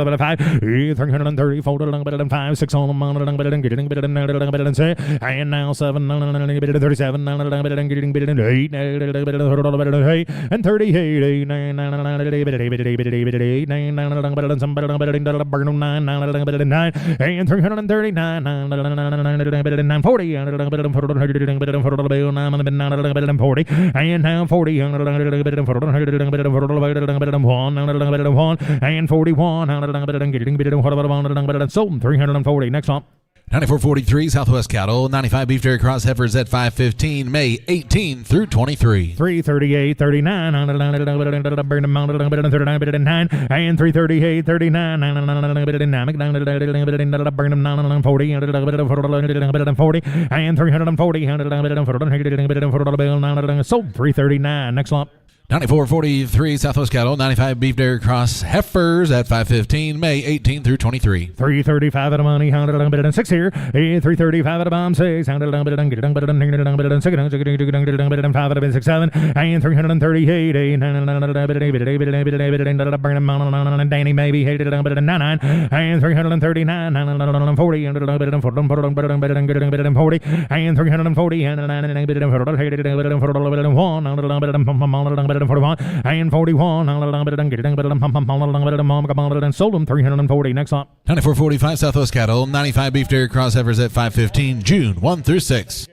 35, 5, 334, 5, 6 on them, and now 7, 37, 8, and 38, 9, and 339, 40, and now 40, and 41, sold 340. Next one. 9443 Southwest Cattle. 95 beef dairy cross heifers at 5:15 May 18 through 23. 338, 39, and 338, 39, and 40, and 340, sold 339. Next one. 9443 Southwest Cattle. 95 beef dairy cross heifers at 5:15 May 18 through 23. 335 at a money, 6 here, 335 at a bomb, 6, 5 at a 6, 7, and 338, Danny maybe hated 9, and 339, 40, and 40, and 340, and 41, and 41, and sold them 340. Next up. 9445 Southwest Cattle. 95 beef dairy cross heifers at 5:15 June 1 through 6.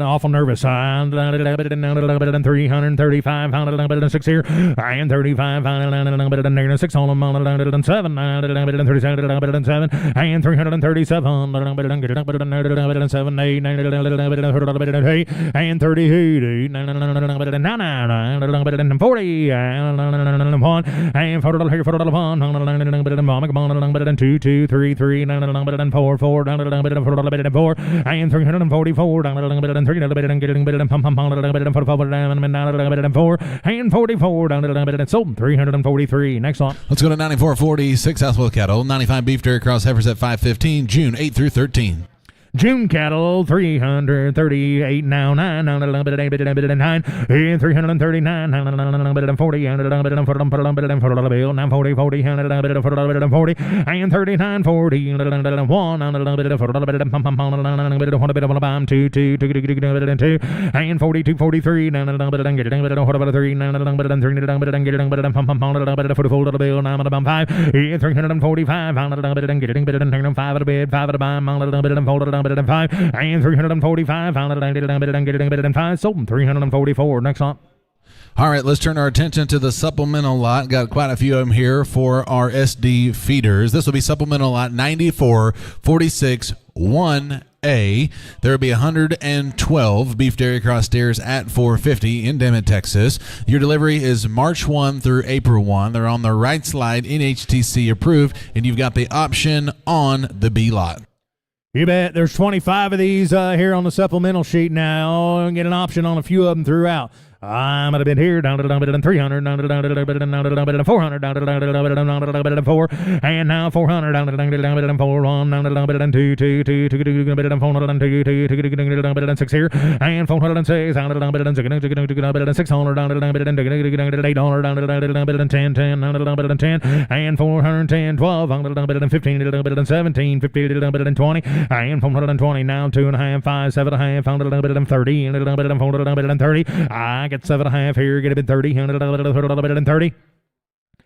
Awful nervous. 335, 6 here, and 35, 6 on them, 7, 37, and 337, 7, 8, and 38, 40, and 1, and 2, 2, 3, 3, 4, 4, and 344 down and 3 and 4 and 44 down and sold 343. Next one. Let's go to 94.46 Southwell cattle. 95 beef dairy cross heifers at 5:15, June 8 through 13. June cattle 338 now 9 and 9 and 339 and 40 and 40 40 and 39 40 and 1 and 2 and 42 43 and 3 and 345 and 5 at a bed 5 at a bottom and 5 and 345 and 5 sold 344. Next on. All right, let's turn our attention to the supplemental lot. Got quite a few of them here for our SD feeders. This will be supplemental lot 9446 1A. There will be 112 beef dairy cross steers at 450 in Demet, Texas. Your delivery is March 1 through April 1. They're on the right slide, NHTC approved, and you've got the option on the B lot. You bet. There's 25 of these here on the supplemental sheet now. Get an option on a few of them throughout. I might have been here down to 300, down to 400, down to 4, and now 400 down to 4, 1 down to 2, 2, 2, 2, 6 here, and 406 down to 600 down to 800 down to 10, 10 down to 10, and 410, 12 down to 15, 17, 50 to 20, and 420 now 2.5, 5, 7.5 down to 30, and 430. I get 7.5 here, get a bit 30, 30.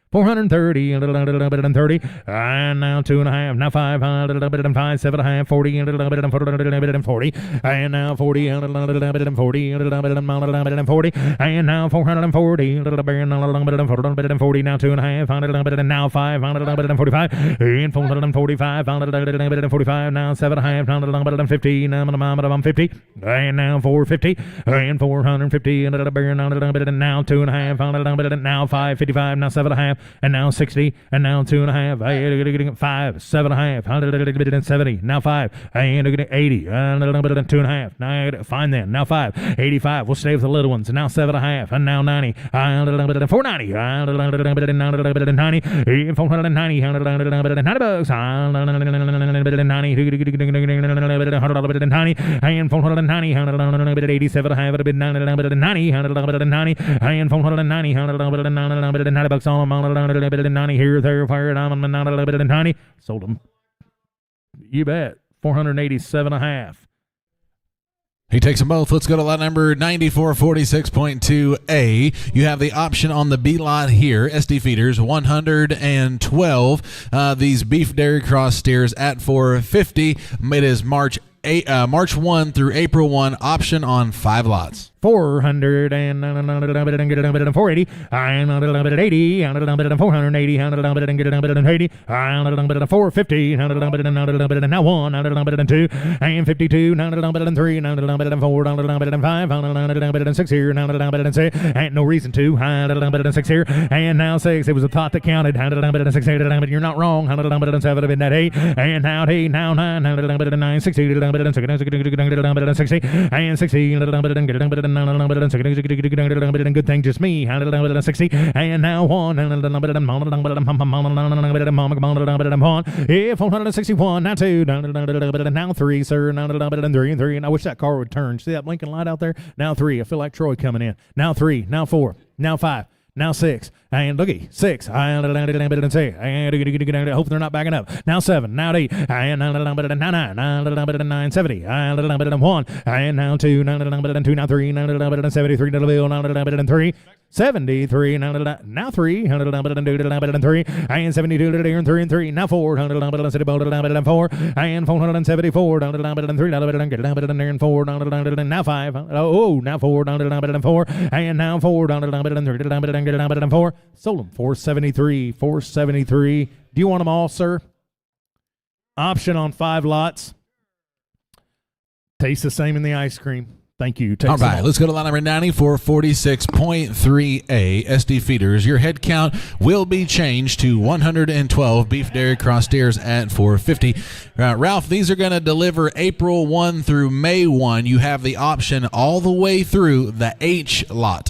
430 and 30, and now 2.5, now 5, 5, 7.5, 40 and 40, and now 40 and 40 and 40, and now 440 and 40, now 2.5, and now 5, 45, and 445, 45, now 7.5, 50, now 50, and now 450, and 450, and now 2.5, now 555, now 7.5. And now 60, and now 2.5, 5, 7.5, 70, now 5, and 80, and 2.5, now fine then, now 5, 85, we'll stay with the little ones, and now 7.5, and now 90, and 490, and 90, and 490, and 90 bucks, and 90, and 490, and 87, I have it a bit 90, and 90, and 490, and 90 bucks on them. 90 here, there, fire, diamond, 90. Sold them. You bet. 487.5. He takes them both. Let's go to lot number 9446.2A. You have the option on the B lot here. SD feeders, 112. These beef dairy cross steers at 450. It is March 1 through April 1. Option on 5 lots. 400 and 480, and 80, and 480, and 80, and 450, and now 1, and 2, and 52, and 3, and 4, and 5, and 6 here, and 6, and no reason to, and 6 here, and now 6. It was a thought that counted, and 6 here, but you're not wrong, and 7 of it, that 8, and now 8, now 9, and 9, 60, and 60, and 60, and good thing, just me. 60, and now 1, and 461, now 2, now 3, sir, now 3 and 3. And I wish that car would turn. See that blinking light out there? Now 3. I feel like Troy coming in. Now 3, now 4, now 5. Now 6, and looky, 6, and hope they're not backing up. Now 7, now 8, and now 9, 70, and 1, and now 2, now 2, now 3, now 73, now 3. 73, now 3, and 3, and 72, and 3, and 3, now 4, and 4, and 474, and 3, and 4, now 5, oh, now 4, and 4, and now 4, and 4, sold them, 473, 473. Do you want them all, sir? Option on 5 lots. Tastes the same in the ice cream. Thank you. Take All right, let's go to line number 9446.3A, SD Feeders. Your head count will be changed to 112 beef dairy cross steers at 450. Ralph, these are going to deliver April 1 through May 1. You have the option all the way through the H lot.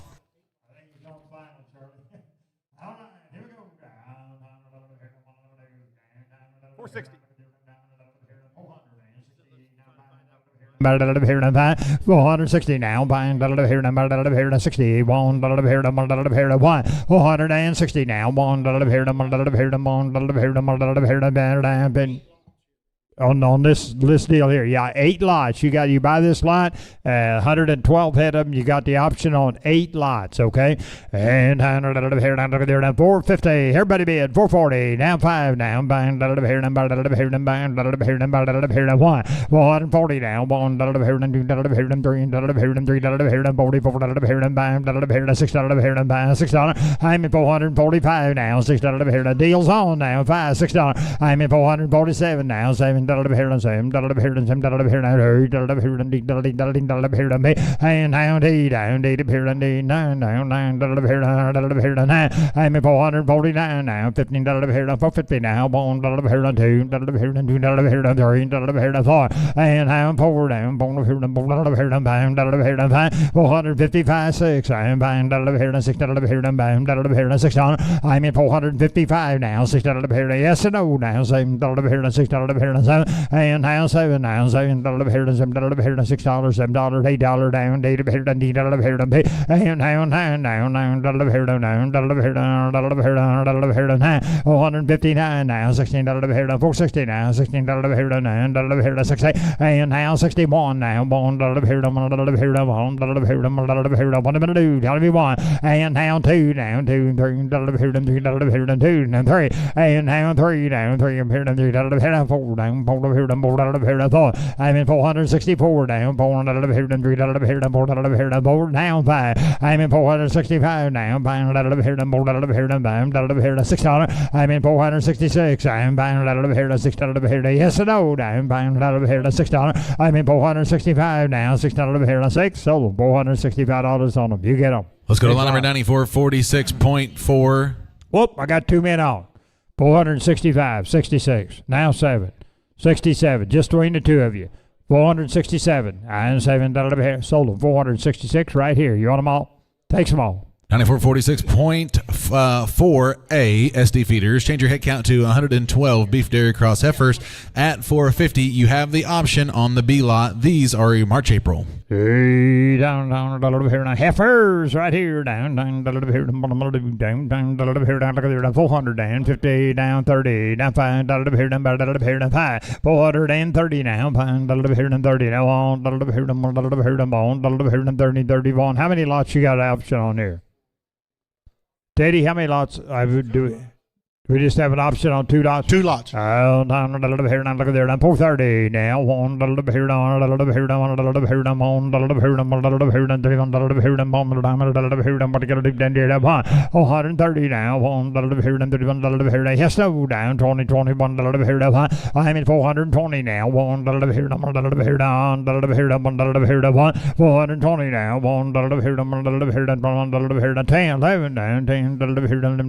460. 460 now, buying here, number 60, one here, 460 now, one here, on this deal here. Yeah, 8 lots. You buy this lot, 112 head of them. You got the option on 8 lots, okay? And here, 450. Everybody bid 440. Now 5 now. Buying here, buying here, 1. 440 now. 1 here, 2 here, 3 here, 4 here, buying here, 6 here, buying $6. I'm in 445 now. $6 here. Deals on now. $6. I'm in 447 now. 7 here and same here and same here and here and down here and here and 9 here and 9. I'm at 449 now. 15 here and 450 now. 1 here and 2 here and 2 here and 3 here and 4 and I'm 4 down. 4 here and 4 here and bam here and 5 455 6. I'm buying here and 6 here and bam here and 6 on. I'm at 455 now. 6 here. Yes and no now. 7 here and 6 here and 7. And now $7 here to $7 here to $6, $7, $8 down, $8 here to $9 here to pay, and now $9 here to $9 here to $9, 159 now, $16 here to $460 now, $16 here to $9 here to $6, and now 61 now, $1 here to $1 here to $1 here to $1 here to $1 minute do, tell me one, and now 2 now, $2 $3 here to $3 here to 2 and 3, and now 3 down, $3 here to $3 here to 4 down, $4 here to $4 here to 4. I'm in 464 down, $4 here to $3 here to $4 here to 4 down 5. I'm in 465 now, buying $1 here to $4 here to $5 here to $6. I'm in 466. I'm buying $1 here to $6 here to yes and no down, buying $1 here to $6. I'm in 465 now, $6 here to 6. So $465 on them. You get them. Let's go to line number 9446.4. Whoop! I got 2 men on. 465, 66, now 7. 67, just between the 2 of you. 467, and $7 here. Sold them. 466 right here. You want them all? Takes them all. 9446.4A SD Feeders. Change your head count to 112 beef dairy cross heifers at 450. You have the option on the B lot. These are March, April. Hey, down here now. Heifers right here. Down here, down here, down 400 down, 50 down, 30 down, 5 here, down here, down 5, 430 now, 5 here, down 30 now, 1 here, down here, down 30, 31. How many lots you got an option on here? Teddy, how many lots I would do? We just have an option on 2 lots. 2 lots. Down here, down there, down 430 now. 1 here, down here, down here, down 1 here, down 3 here, down what you gotta do down there, 130 now. 1 here, down 31 here, yes, no, down 20, 21 here, down. I'm in 420 now. 1 here, down here, down 1 here, down 420 now. 1 here, down here, down 1 here, down 10, 11 down, 10 here, down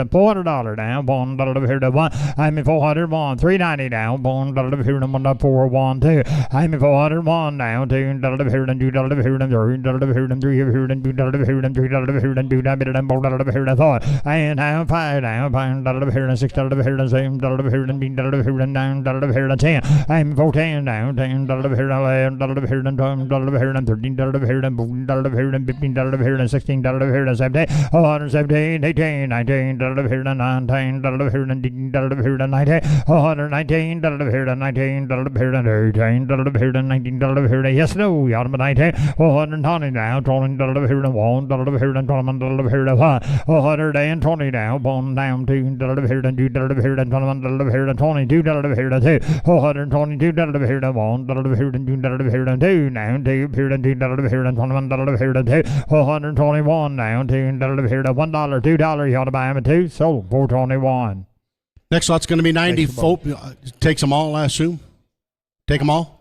$400 now. $1 here to 1. I'm in 401, 390 now. $1 here to 1 412. I'm in 401 now. $2 here to $2 here to $3 here to $3 here to $2 here to $3 here to $2 here to 4. And now 5 now. $5 here to $6 here to $7 here to $8 here to $9 here to 10. I'm 410 now. $10 here to $11 here to $12 here to $13 here to $14 here to $15 here to $16 here to $17. 117, 18, $19 here to 19. $19 here to $19 here to 90, $119 here to $19 here to $18 here to $19 here to yes no y'all 90, $120 now, $20 here to $1 here to $21 here to $120 now, $1 down $2 here to $2 here to $21 here to $22 here to $2, $122 here to $1 here to $2 here to $2 now, $2 here to $2 here to $21 here to $2, $121 now, $2 here to $1, $2 you ought to buy them at 2, sold 421. Next lot's going to be 94. Takes them all, I assume. Take them all.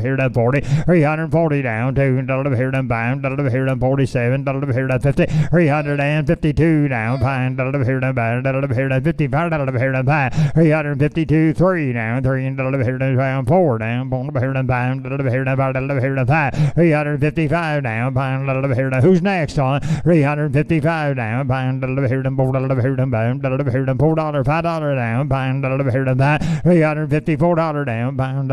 here done 40, 340 down, 2, here done 5, here done 47, here done 50, 352 down, 5, here done 5, here done 55, here done 5, 352, 3 now, 3 down, 4 down, pound, 5, 355 down, pound, who's next on? 355 down, pound, $4, $5 down, pound, $354 down, pound,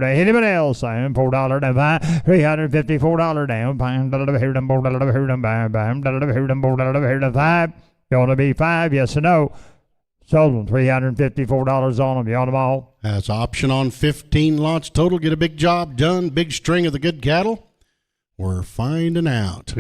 anybody else saying $4 down, $354 down, pound, $5, gonna be 5, yes or no? Sold them, $354 on them. You on them all? That's option on 15 lots total. Get a big job done. Big string of the good cattle. We're finding out.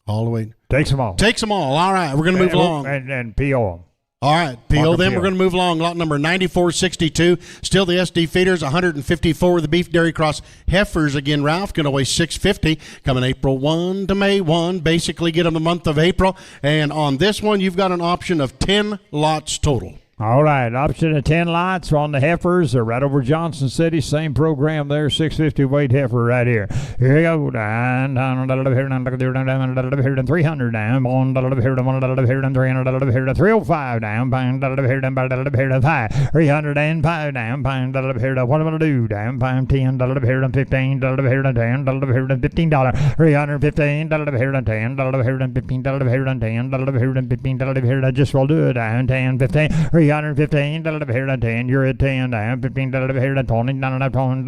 All the way. Takes them all. Takes them all. All right, we're going to move along. And PO them. All right, PO them. We're going to move along. Lot number 9462. Still the SD feeders, 154. The beef dairy cross heifers again, Ralph. Going to weigh 650. Coming April 1 to May 1. Basically get them the month of April. And on this one, you've got an option of 10 lots total. All right, option of 10 lots on the heifers. They're right over Johnson City. Same program there, 650 weight heifer right here. Here we go. Down, 300 down, 100 down, 305 down, 5, 305 down, what am I going to do? Down, 10, 15, $10, $315, 10, just will do it. Down, 10, 15, $315, $10, you're at 10 down, $15, $20, $5,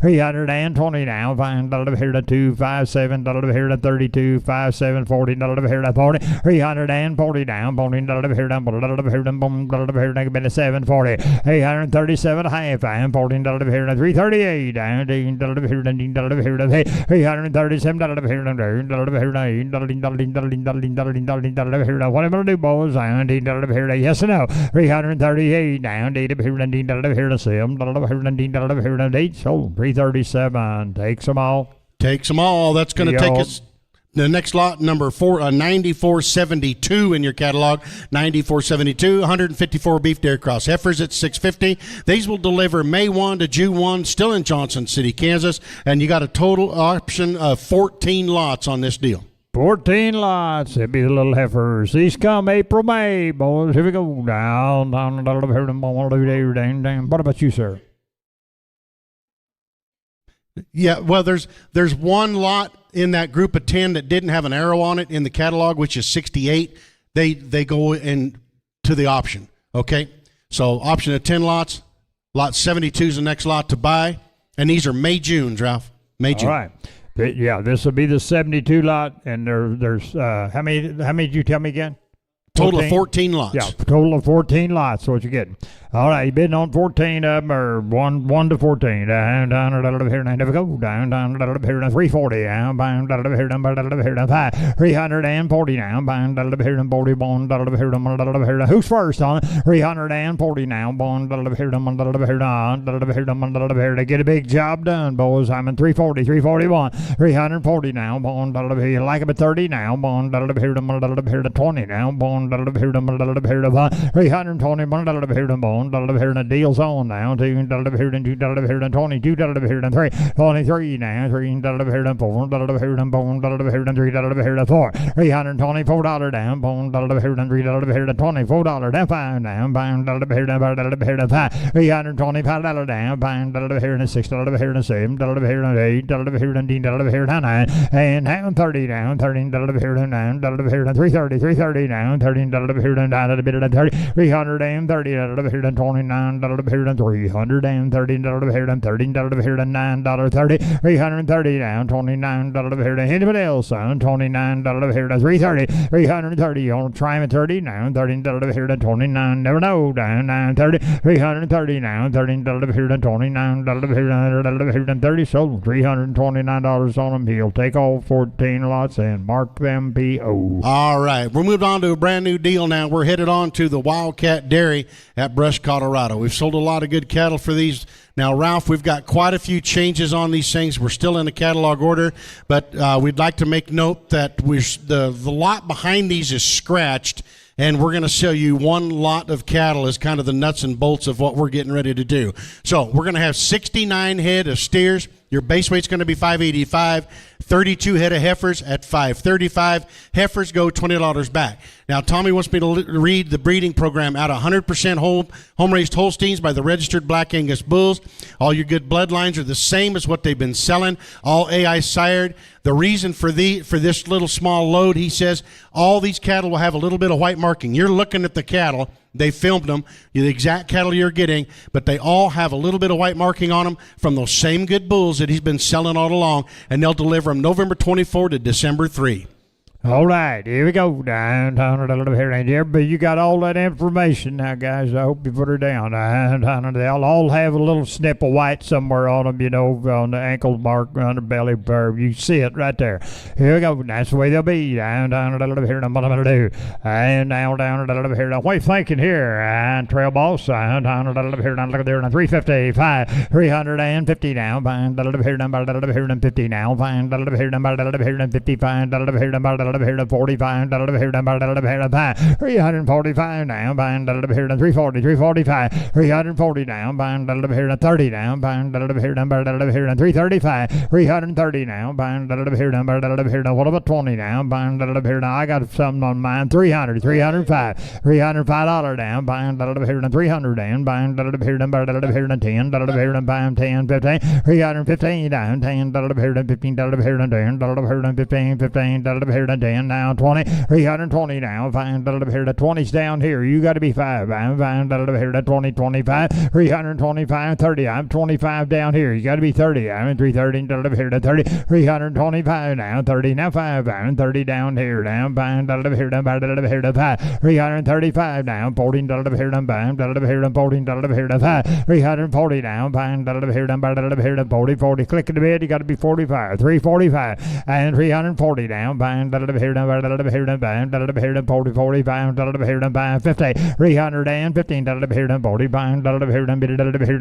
$320 down, $5, 2, 5, 7, $32, 5, 7, $40, $40, $340 down, $14, 740, $837 half, $14, $338 down, $337, what am I going to do, boys? Yes or no? 338 down, $7, sold 337. Takes them all. Takes them all. That's going to take us the next lot, number 9472 in your catalog. 9472, 154 beef dairy cross heifers at 650. These will deliver May 1 to June 1, still in Johnson City, Kansas. And you got a total option of 14 lots on this deal. 14 lots. It'd be the little heifers. These come April, May, boys. Here we go. Down. What about you, sir? Yeah, well, there's one lot in that group of 10 that didn't have an arrow on it in the catalog, which is 68. They go in to the option. Okay, so option of 10 lots. Lot 72 is the next lot to buy, and these are May Junes, Ralph. May June. All right. Yeah, this will be the 72 lot, and there's how many did you tell me again? Total of 14 lots. Yeah, total of 14 lots. What you getting? All right, you bidding on 14 of them, or 1 to 14. Down, here, never go. Down, here, 340. Down, 5, 340 down, 41. Who's first on 340 now? They get a big job done, boys. I'm in 340, 341, 340 now. You like them at 30 now. 20 now. 320. The deal's on now. 2 $22, 23 now. 3 $4, 3 $4. $324 down. $324 down. 5 down. $5 $325 down. $6 $7 $8 $9 and now 30 down. $13 $9 $330 $330 down. $13 down at a bit of 30. $330 $29 $330 $13 $9 $330 down. $29 anybody else on $29 $330 $330 on try him at 30 now. $13 $29 never know down. $930 $330 now. $13 $29 $30 sold $329 on them. He'll take all 14 lots and mark them PO. All right, we're moved on to a brand new deal now. We're headed on to the Wildcat Dairy at Brush, Colorado. We've sold a lot of good cattle for these. Now, Ralph, we've got quite a few changes on these things. We're still in the catalog order, but we'd like to make note that the lot behind these is scratched, and we're going to sell you one lot of cattle as kind of the nuts and bolts of what we're getting ready to do. So we're going to have 69 head of steers Your base weight's going to be $585. 32 head of heifers at $535. Heifers go $20 back. Now, Tommy wants me to read the breeding program out of 100% home-raised Holsteins by the registered Black Angus bulls. All your good bloodlines are the same as what they've been selling. All AI sired. The reason for this little small load, he says, all these cattle will have a little bit of white marking. You're looking at the cattle. They filmed them, the exact cattle you're getting, but they all have a little bit of white marking on them from those same good bulls that he's been selling all along, and they'll deliver them November 24 to December 3. All right, here we go. Downtown a little bit here, and everybody, you got all that information now, guys. I hope you put her down. They'll all have a little snip of white somewhere on them, you know, on the ankle mark, on the belly curve. You see it right there. Here we go. That's the way they'll be. Downtown a little bit here, and what I'm going to do. And down a little bit here. Now, what are you thinking here? And trail boss. Down a little bit here. Now, look at there. 355. 350 now. Find a little bit here. Number a little bit here. 50 now. Find a little bit here. Number a little bit here. 55. A little bit here. Number here to 45, here to 345 now, bind here to 340, 345, 340 now, bind here to 30 now, bind here to 335, 330 now, bind here to what about 20 now, bind here to, I got something on mine, 300, 305, $305 down, bind here to 300 down, bind here to 10, here to bind 10, 15, 315 down, 10, here to 15, here to 10, 15, 15, here to 10 now, 20, 320 now, find here to 20's down here, you got to be 5, I'm find here to 20, 25, 325, 30, I'm 25 down here, you got to be 30, I'm in 330 here to 30, 325 now, 30 now, 5, I'm 30 down here, now, find here to 5, 335 now, 14 here to bind here to 14 here to 5, 340 now, find here to 40, 40, click in the bed, you got to be 45, 345, and 340 down, bind here to 40, 45, 50, 315 here to 40, bind here to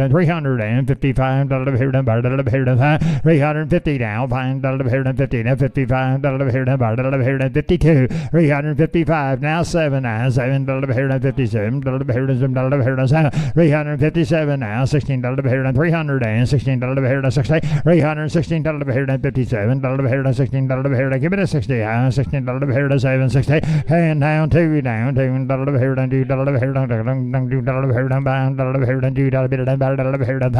355 350 now, bind here to 50, 55 here to 52, 355 now, 7 now, 7 here to 57 here to 7, 357 now, 16 here to 300 and 16 here to 60, 316 here to 57 here to 16 here to, give it a 60, 16 here to 760, and down 2 down 2 here to 2 here to here to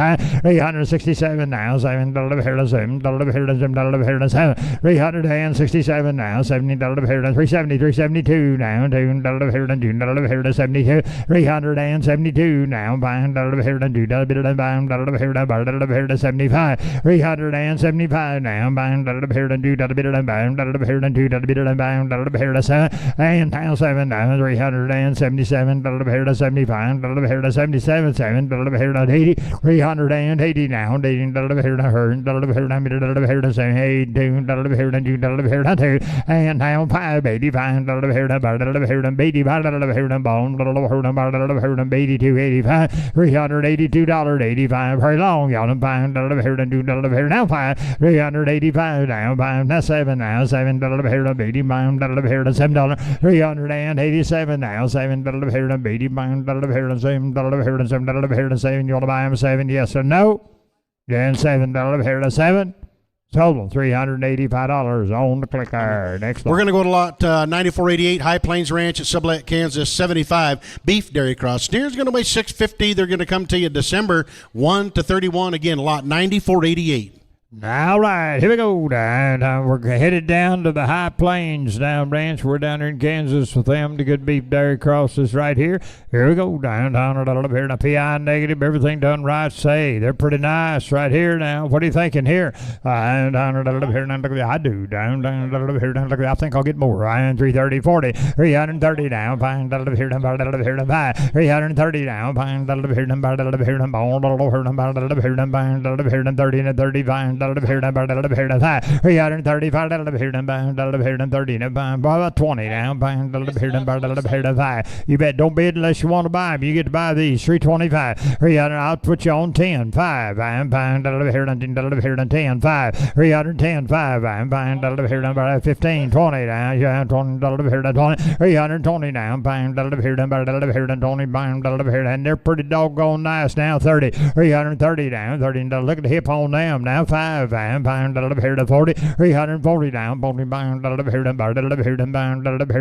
367 now, 7 here to 7 here to 7, 367 now, 70 here to 370, 372 now, 2 here to 72, 372 now, bind here to 2 here to 75, 375 now, bind here to 2 here to 2 here to 7, and now 7 now, 377 here to 75 here to 77, 7 here to 80, 380 now, 80 here to her, here to 78, 2 here to 2, and now 585 here to 85 here to bone, here to 82, 85, $382.85 very long, y'all, and 5 here to 2 here now 5, 385 now, 5 now 7 now, 7 here to 85 here to $7, 387 now, 7 here to 85 here to 7 here to 7, you want to buy them 7, yes or no? Then $7 here to 7. Total $385 on the clicker. Next We're going to go to lot 9488 High Plains Ranch at Sublette, Kansas, 75 beef dairy cross. Steers going to weigh 650. They're going to come to you December 1 to 31. Again, lot 9488. All right, here we go. We're headed down to the High Plains down ranch. We're down here in Kansas with them. The good beef dairy crosses right here. Here we go. Down here in a PI negative. Everything done right. Say they're pretty nice right here now. What are you thinking here? Down here. I do. Down here. I think I'll get more. 330, 40, 330 now. Fine. Here to 5. 330 now. Fine. Here to 30 and 30. Fine. Here to 5, 335 here to 30 about 20 now. Here to 5. You bet, don't bid unless you want to buy them. You get to buy these 325. 300. I'll put you on 10. 5. I'm buying here to 10. 5. 310. 5. I'm buying here to 15. 20 now. Yeah, 20 here to 20. 320 now. I'm buying here to 20. Buying here, and they're pretty doggone nice now. 30. 330 now. 30. Look at the hip on them now. 5. 375 pound here to 40, 340 down, 40 pound here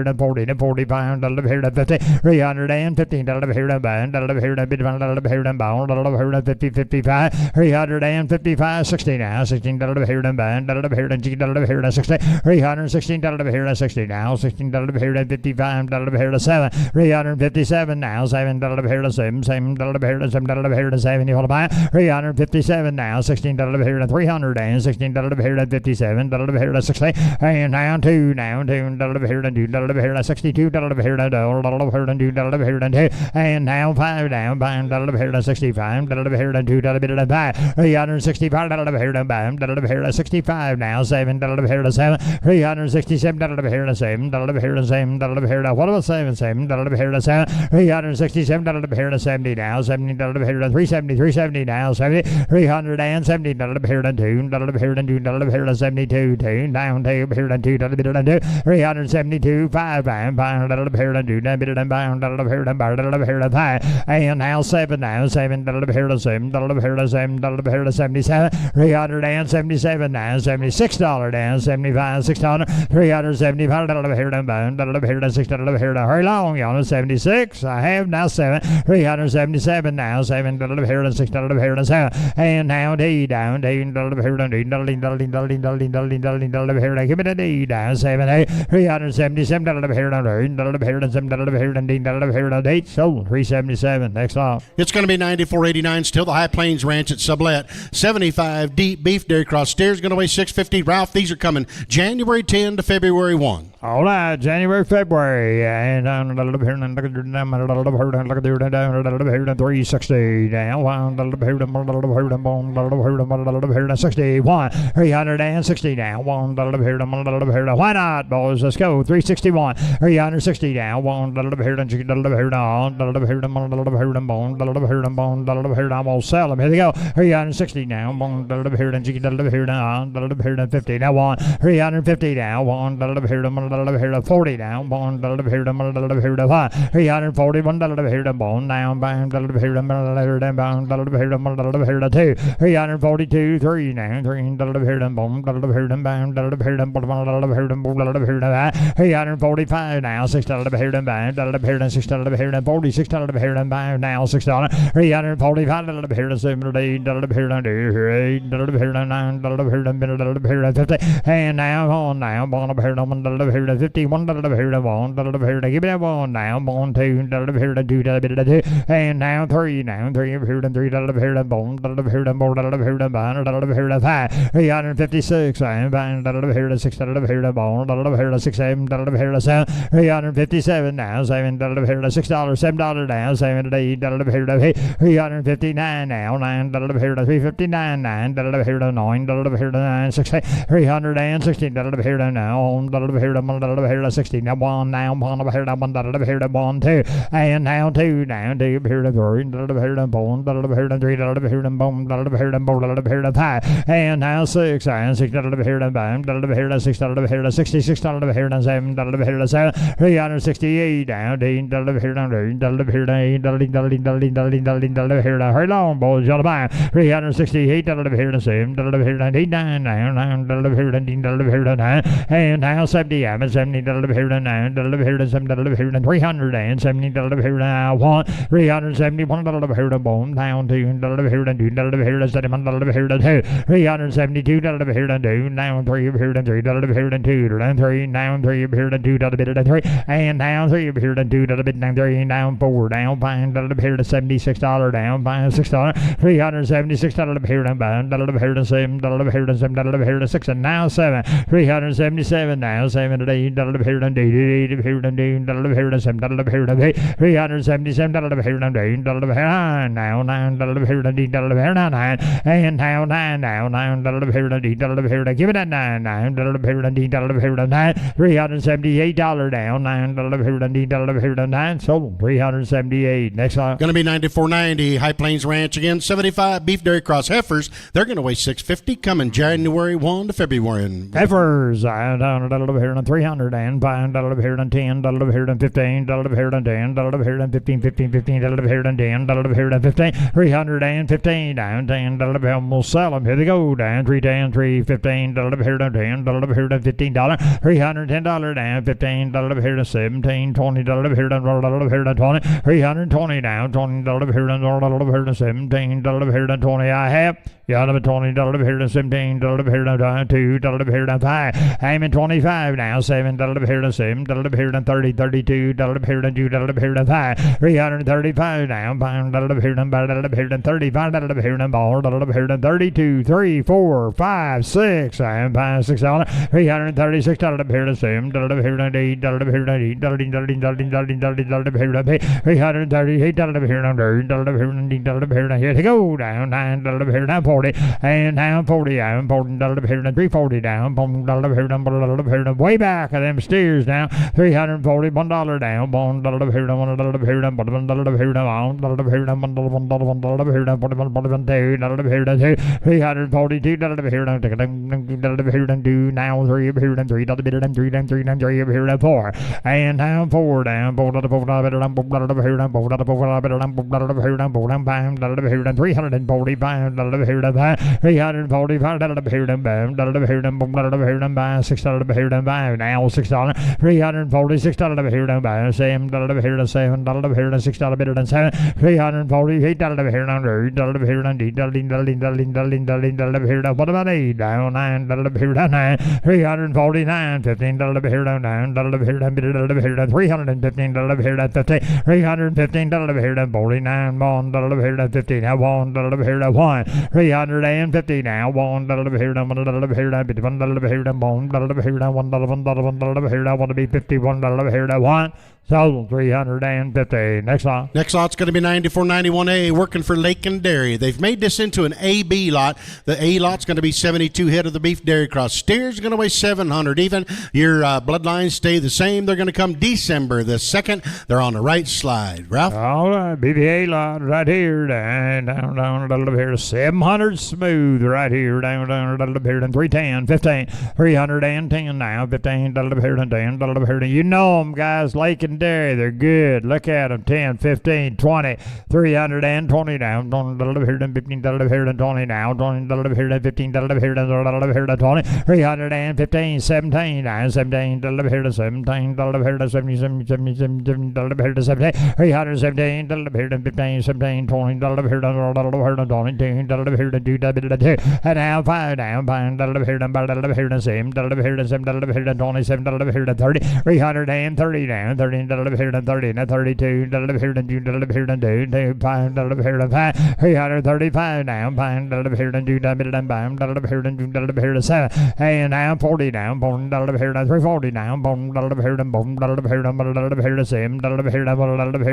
to 40 to 40 pound here to 50, 315 here to band here to bid here to bound here to 50, 55, 355, 60 now, 16 here to band here to G here to 60, 316 here to 60 now, 16 here to 55 here to 7, 357 now, 7 here to 7, same here to 7 here to 7, you want to buy 357 now, 16 here to 300 and 16 here to 57 here to 60, and now 2 now, 2 here to 2 here to 62 here to 2 here to 2 here to 2, and now 5 down, 5 here to 65 here to 2 to 5, 365 here to 5 here to 65 now, 7 here to 7, 367 here to 7 here to 7 here to what about 7 here to 7, 367 here to 70 now, 70 here to 370 370 now, 70 370 here to 2 here to 2 here to 72 2 down 2 here to 2 2 372 5 here to 2 here to 5, and now 7 now, 7 here to 7 here to 7 here to 77, 377 now, $76 down, 75 $6, 375 here to bound here to 6 here to hurry long, y'all, 76 I have now 7, 377 now, 7 here to 6 here to 7, and now D down, D here to D here to give it a D down, 7 8, 377 here to 7 here to D here to 8, so 377 next off. It's going to be 94.89 still. The High Plains Ranch at Sublet. 75 deep beef dairy cross steers going to weigh 650. Ralph, these are coming January 10 to February 1. All right, January, February, and down a little bit here, and look at down, look at there, down a little bit here to 360, down, one, a little bit here to 61, 360 down, one, a little bit here to, why not, boys? Let's go, 361, 360 down, one, a little bit here to, a little bit here to, on, a little bit here to, a little bit here to, bone, a little bit here to, bone, a little bit here to, I'm gonna sell them. Here they go, 360 down, one, a little bit here to, a little bit here to, on, a little bit here to 50, now one, 350 down, one, a little bit here to, here to 40 down, bone, here to 5, 340, one here to bone down, bound, here to bound, here to 2, 342, 3 now, 3 here to bone, here to bound, here to 5, 345 now, 6 here to bound, here to 6 here to 46 here to bound now, $6, 345 here to 7 here to 8 here to 9 here to 50, and now on now, bone here to 50, 1 here to 1 here to give it a 1 now, 1 2 here to 2 and now 3 now, 3 here to 3 here to bone, here to bone, here to bone, here to 5, 356 and bound here to 6 here to bone, here to 6 7 here to 7, 357 now, 7 here to $6, $7 down, 7 to 8 here to 8, 359 now, 9 here to 359, 9 here to 9 here to 9, 6 360 here to now, here to here to 60 now, 1 now, 1 here to 1 here to 1 2, and now 2 now, 2 here to 3 here to bone, here to 3 here to bone, here to bone, here to 5, and now 6 and 6 here to bound, here to 6 here to 66 here to 7 here to 7, 368 down, here to 8 here to hurry long, boys, y'all buy 368 here to 7 here to 8 9 now, here to 9, and now 70 I'm at 70 here to 9 here to 7 here to 370 here to 1, 371 here to bone down to here to 2 here to 7 here to 2, 372 here to 2 now 3 here to 3 here to 2 and 3 now 3 here to 2 to 3, and now 3 here to 2 to 3 down 4 down 5 here to $76 down 5 $6, 376 here to bound here to 7 here to 7 here to 6, and now 7, 377 now, 7 to 8 here to 8 here to 2 here to 7 here to 8, 377 here to 8 now 9 here to 9, and now 9 now 9 here to 8 here to give it a 9 9 here to 9, $378 down 9 here to 9, so 378 next line. Going to be 94.90 High Plains Ranch again. 75 beef dairy cross heifers. They're going to weigh 650 coming January 1 to February. Heifers down here to 300 and bound here to 10 here to 15 here to 10 here to 15 here to 10 here to 15, 315 down 10 we'll sell them. Here they go. Down 310, 315. Deliver here to 10. Deliver here to $15. $310 down. $15. Deliver here to 17. 20. Deliver here to 20. $320 down. $20. Deliver here to 17. Deliver here to 20. I have. Yeah, $20. Deliver here to 17. Deliver here to 2. Deliver here to 5. I'm in 25 now. 7. Deliver here to 7. Deliver here to 30. 32. Deliver here to 2. Deliver here to 5. $335 now. Deliver here to 35. Deliver here to ball. Deliver here to 32. 3, 4, 5, 6. I'm $6. $336. Deliver here to 7. Deliver here to 8. Deliver here to 8. Deliver here to 8. $338. Deliver here to 3. Deliver here to 8. Deliver here to here to go down 9. Deliver here to 40 and down 40. I'm 40. Deliver here to 340 down. Deliver here to way back of them steers now. $341 down. Deliver here to 1. Deliver here to 1. Deliver here to 1. Deliver here to 1. Deliver here to 41. Deliver here to 2. $342. Deliver here to 2 now. 3 over here to 3. Deliver here to 3. 3 over here to 4 and down 4 down. Deliver here to 4. Deliver here to 4. Deliver here to 4. Deliver here to 345. Deliver here to 345. Deliver here to 5. Deliver here to 5. $6 here to 5 now. $6. $346. Deliver here to 5. 7. Deliver here to 7. Deliver here to $6 better than 7. $348. Deliver here to 8. Deliver here to 8. Deliver here to what about 8 down 9. Deliver here to 9. $349. 15. Deliver here to 9. Deliver here to 315. Deliver here to 50. $315. Deliver here to 49. 1. Deliver here to 50 now. 1. Deliver here to 1. $350 now. 1. Deliver here to 1. Deliver here to 51. Deliver here to 1. Deliver here to 1. Deliver here to 1 to be 51. Deliver here to 1. Sold $350. Next lot. Next lot's going to be 9491A, working for Lake and Dairy. They've made this into an AB lot. The A lot's going to be 72 head of the beef dairy cross. Steers going to weigh 700 even. Your bloodlines stay the same. They're going to come December the 2nd. They're on the right slide. Ralph? All right, BBA lot right here. Down deliver here to 700 smooth right here. Down deliver here to 310. 15. 310 now. 15. Deliver here to 10. Deliver here to, you know them, guys. Lake and Dairy, they're good. Look at them. 10, 15, 20, 320 down. Deliver here to 15. Deliver here to 20 now. Deliver here to 15. Deliver here to 20. 315. 17 now. 17. Deliver here to 17. Deliver here to 17. Deliver here to 17. 317. Deliver here to 15. 17. 20. Deliver here to 22. Deliver here to 2. Deliver here to 2. And now 5 down. Deliver here to 7. Deliver here to 7. Deliver here to 27. Deliver here to 30. 330 down. 30. Deliver here to 30 and 32. Deliver here to 2. Deliver here to 2. 5. Deliver here to 5. 335 down. 5. Deliver here to 2. Deliver here to 2. Deliver here to 7. And now 40 down. Deliver here to 340 down. Deliver here to deliver here to 7. Deliver here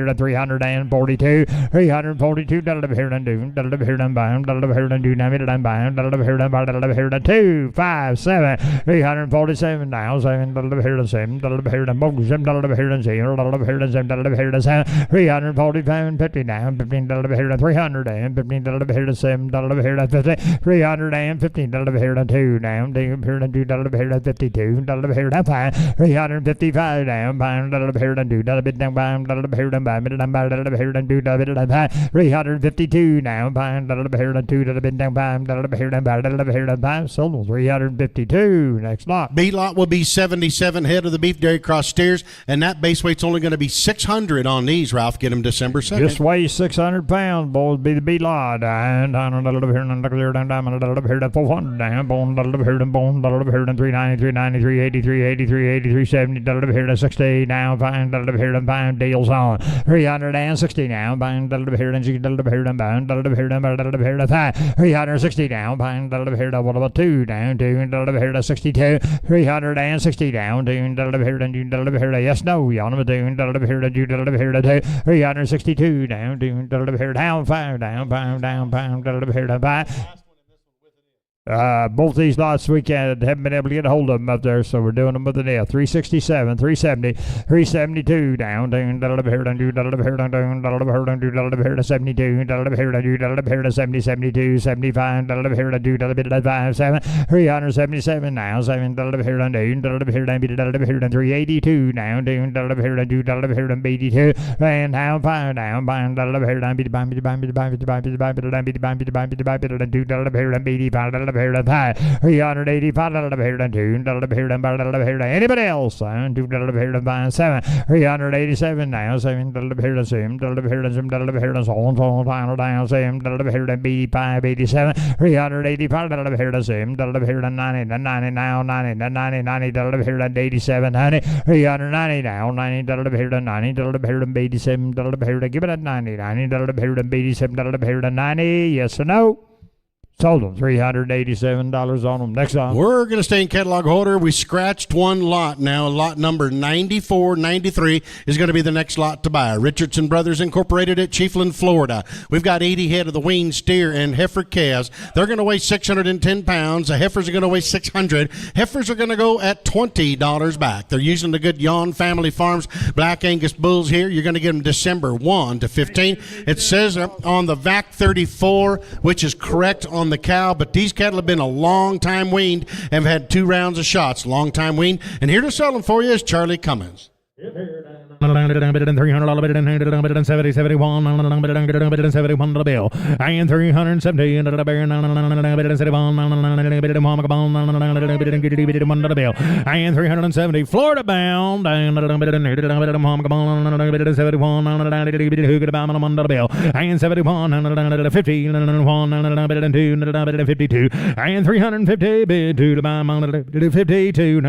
to 342. 342. Deliver here to 2. Deliver here to 5. Deliver here to 2. Deliver here to 2. 5. 7. 347 now. 7. Deliver here to 7. Deliver here to 7. Deliver here to 0. Deliver here to 7. Deliver here to 7. 345. 50 down. 15. Deliver here to 300 and 15. Deliver here to 7. Deliver here to 50. 315. Deliver here to 2 down. Deliver here to 2. Deliver here to 52. Deliver here to 5. 355 down. Deliver here to 2. Deliver down. Deliver here to 5. Deliver here to 2. Deliver to 5. 352 now. Deliver here to 2. Deliver down. Deliver here to 5. Deliver here to 5. Sold 352. Next lot. B lot will be 77 head of the beef dairy cross steers, and that base weight's only going to be 600 on these, Ralph. Get them December 2nd. Just weigh 600 pounds, boys. Be the B lot. And deliver here to 400 down. Deliver here to 390, 390, 380, 380, 380, 370. Deliver here to 60 now. Deliver here to 5 deals on 360 now. Deliver here to 6. Deliver here to 5. Deliver here to 5. 360 down. Deliver here to what about 2 down. 2. Deliver here to 62. 360 down. 2. Deliver here to 2. Deliver here to yes, no. You on them 2. Deliver here to 2. Deliver here to 2. 362 down. 2. Deliver here down. 5 down. 5 down. 5. Deliver here to 5. Both these lots we haven't been able to get a hold of them up there, so we're doing them with an F. 367, 370, 372 down, down, down, here, down, down, down, here, down, down, down, here, down, down, here to 72, down, here, down, down, here to 70, 72, 75, down, here, down, down, bit of 5, 7, 377 now, 7, down, here, down, down, here, down, bit of here, down, 382 down, down, down, here, down, down, here, down, 82, and down, 5 down, down, here, down, bit, down, bit, down, bit, down, bit, down, bit, down, bit, down, bit, down, bit, down, bit, down, bit, down, 2, down, here, down, 85, down, here, down, 5, 385, down, here, down, 2, down, here, down, here, down, anybody else, 2, down, here, down, 5, 7, 387 now, 7, down, here, down, 7, down, here, down, 7, down, here, down, so on, down, 7, down, here, down, 85, 87, 385, down, here, down, 7, down, here, down, 90, down, 90 now, 90, down, 90, 90, down, here, down, 87, 90, 390 now, 90, down, here, down, 90, down, here, down, 87, down, here, down, give it a 90, 90, down, here, down, 87, down, here, down, 90, yes or no? Sold them. $387 on them. Next on. We're going to stay in catalog order. We scratched one lot now. Lot number 9493 is going to be the next lot to buy. Richardson Brothers Incorporated at Chiefland, Florida. We've got 80 head of the weaned steer and heifer calves. They're going to weigh 610 pounds. The heifers are going to weigh 600. Heifers are going to go at $20 back. They're using the good Yawn Family Farms Black Angus bulls here. You're going to get them December 1 to 15. It says on the VAC 34, which is correct on the cow, but these cattle have been a long time weaned and have had 2 rounds of shots. Long time weaned. And here to sell them for you is Charlie Cummins. $300, 70, 71, $71 the bill. And 370 into the bear, 71, the bill. And 370 Florida bound, and 71, the bill. And 71, 50, 52, and 350 bid to the bound, 52,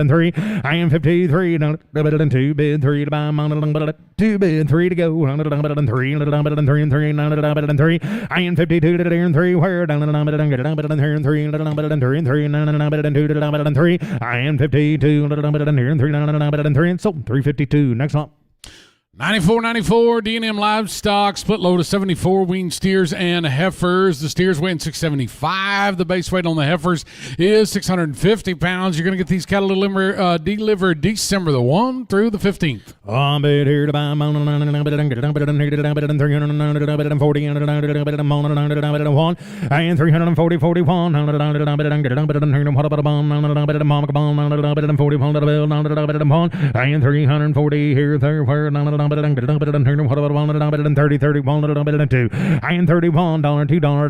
3, and 53, 2 bid 3 to buy, 2 bid 3 to go, 3 and 3 and 52 to the and 3 where down and 3 and 3 and 3 and 2 and 3 and 52 and 3 and 3 and so 352. Next one. 94.94 D&M Livestock, split load of 74 weaned steers and heifers. The steers weighing 675. The base weight on the heifers is 650 pounds. You're going to get these cattle delivered December the 1 through the 15th. On bid here to buy, 340 and 340, 41, and 340 here, 30, 31, $2 and 31 $2 and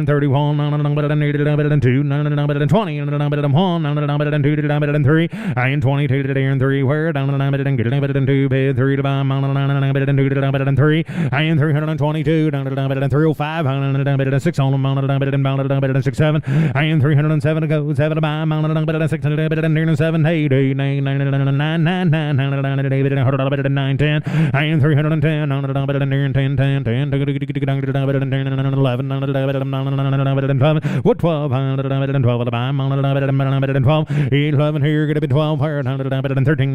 331 and 2 and 20 and 1 and 2 and 3 and 22 and 3 where down and 2 bid 3 to buy and 3 and 322 and 305 and 6 on and 6 7 and 307 to go 7 to buy and 6 and 7 8 8 9 9 9 9 9 9 9 9 10 and 310 and 10 10 10 11 what 12 and 12 at the buy 12 11 here going to be 12 here 13 and 13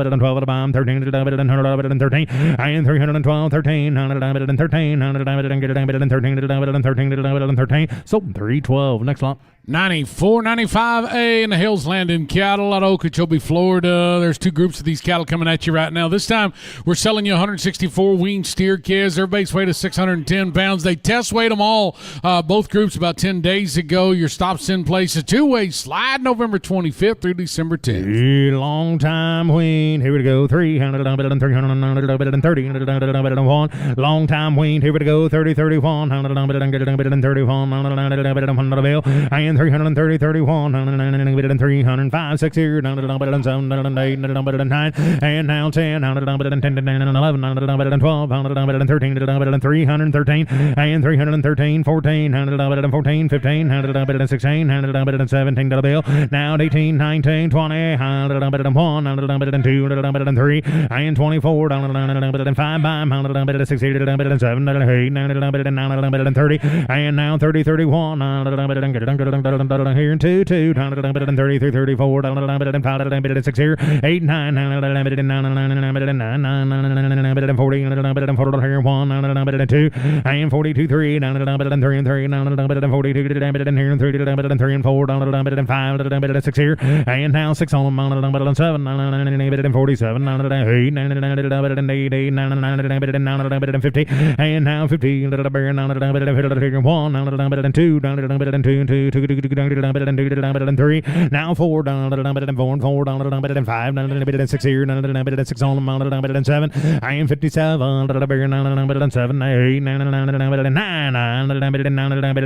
12 at the buy 13 and 13 and 312 13 and 13 and 13 so 312. Next lot. 94.95A in the Hills Landing cattle out of Okeechobee, Florida. There's 2 groups of these cattle coming at you right now. This time we're selling you 164 weaned steer calves. Their base weight is 610 pounds. They test weighed them all, both groups, about 10 days ago. Your stop's in place. A 2-way slide November 25th through December 10th. Long time weaned. Here we go. 300 and 330 and 1. Long time weaned. Here we go. 30 31 and 31 and 330, 31, and 305, 6 here, and 7, and 8, and 9, and now 10, and 10, and 11, and 12, and 13, and 313, and 313, 14, and 14, 15, and 16, and 17 to the bill, now 18, 19, 20, and 1, and 2, and 3, and 24, and 5, and 6, and 7, and 8, and 9, and 30, and now 30, 31, and here in 2, 2, 33, 34, 5, 6 here, 8, 9, 9, 40, here 1, 2, I am 42, 3, 3 and 3, 42, here and 3 and 4, 5, 6 here, and now 6 on 7, 47, 8, 50, and now 50, 1, 2, 3, now 4, 5, 6 here, 6 on 7, I am 57, 7, 8, 9,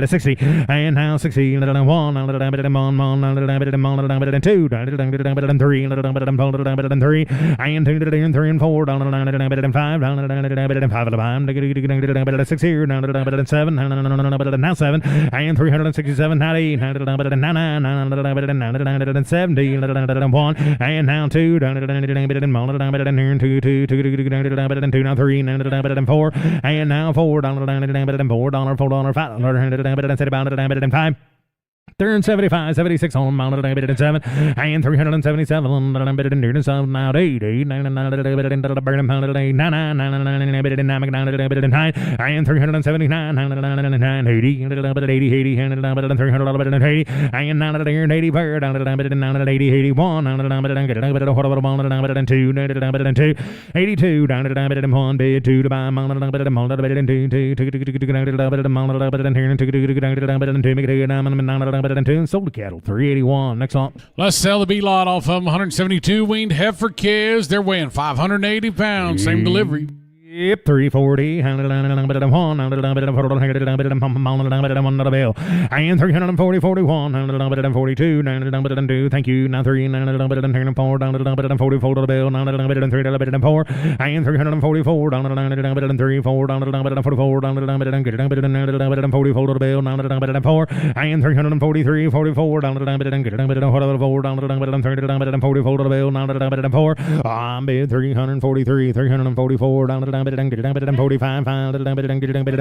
60, and now 60, 1, 2, 3, I am 2, 3 and 4, 5, 6 here, 7, now 7, I am 367, 98, 70, 1, and now 2, 2, now 3, 4, and now $4, $5, 375, 76 on mounted and 7, and 377, now 8, burn pounded 8, 9, and 379, 80, 80, and 380, and 980, bird, 80, 81, and 2, 82, down to 1, bid 2 to buy mounted and 2, 2, sold the cattle 381. Next on. Let's sell the B lot off of them. 172 weaned heifer calves. They're weighing 580 pounds. Same delivery. Yep, 340, and 340, 41, and 42, thank you, now 3, 4, 44 to the bill, 3, 4, and 344, 3, 4, 44, 44 to the bill, 4, and 343, 44, 44 to the bill, 4, I'm bid 343, 344, 45,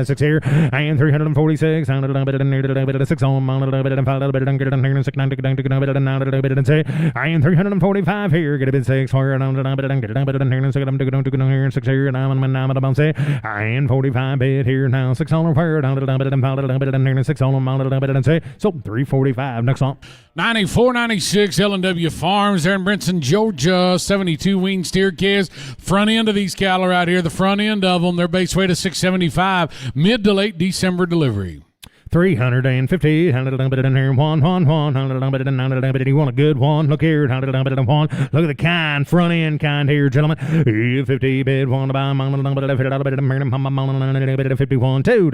6 here, and 346, 6 on, 6, I am 345 here, get a bit 6 for it, 6 here, and I'm about say, I am 45 bid here now, 6 on for it, 6 on, say, so 345, next on. 9496 L&W Farms there in Brinson, Georgia. 72 weaned steer calves. Front end of these cattle right here, the front end of them, their base weight is 675. Mid to late December delivery. 350, you want a good one, look here, look at the kind, front end kind here, gentlemen, 50, bid one to buy, 51, 2,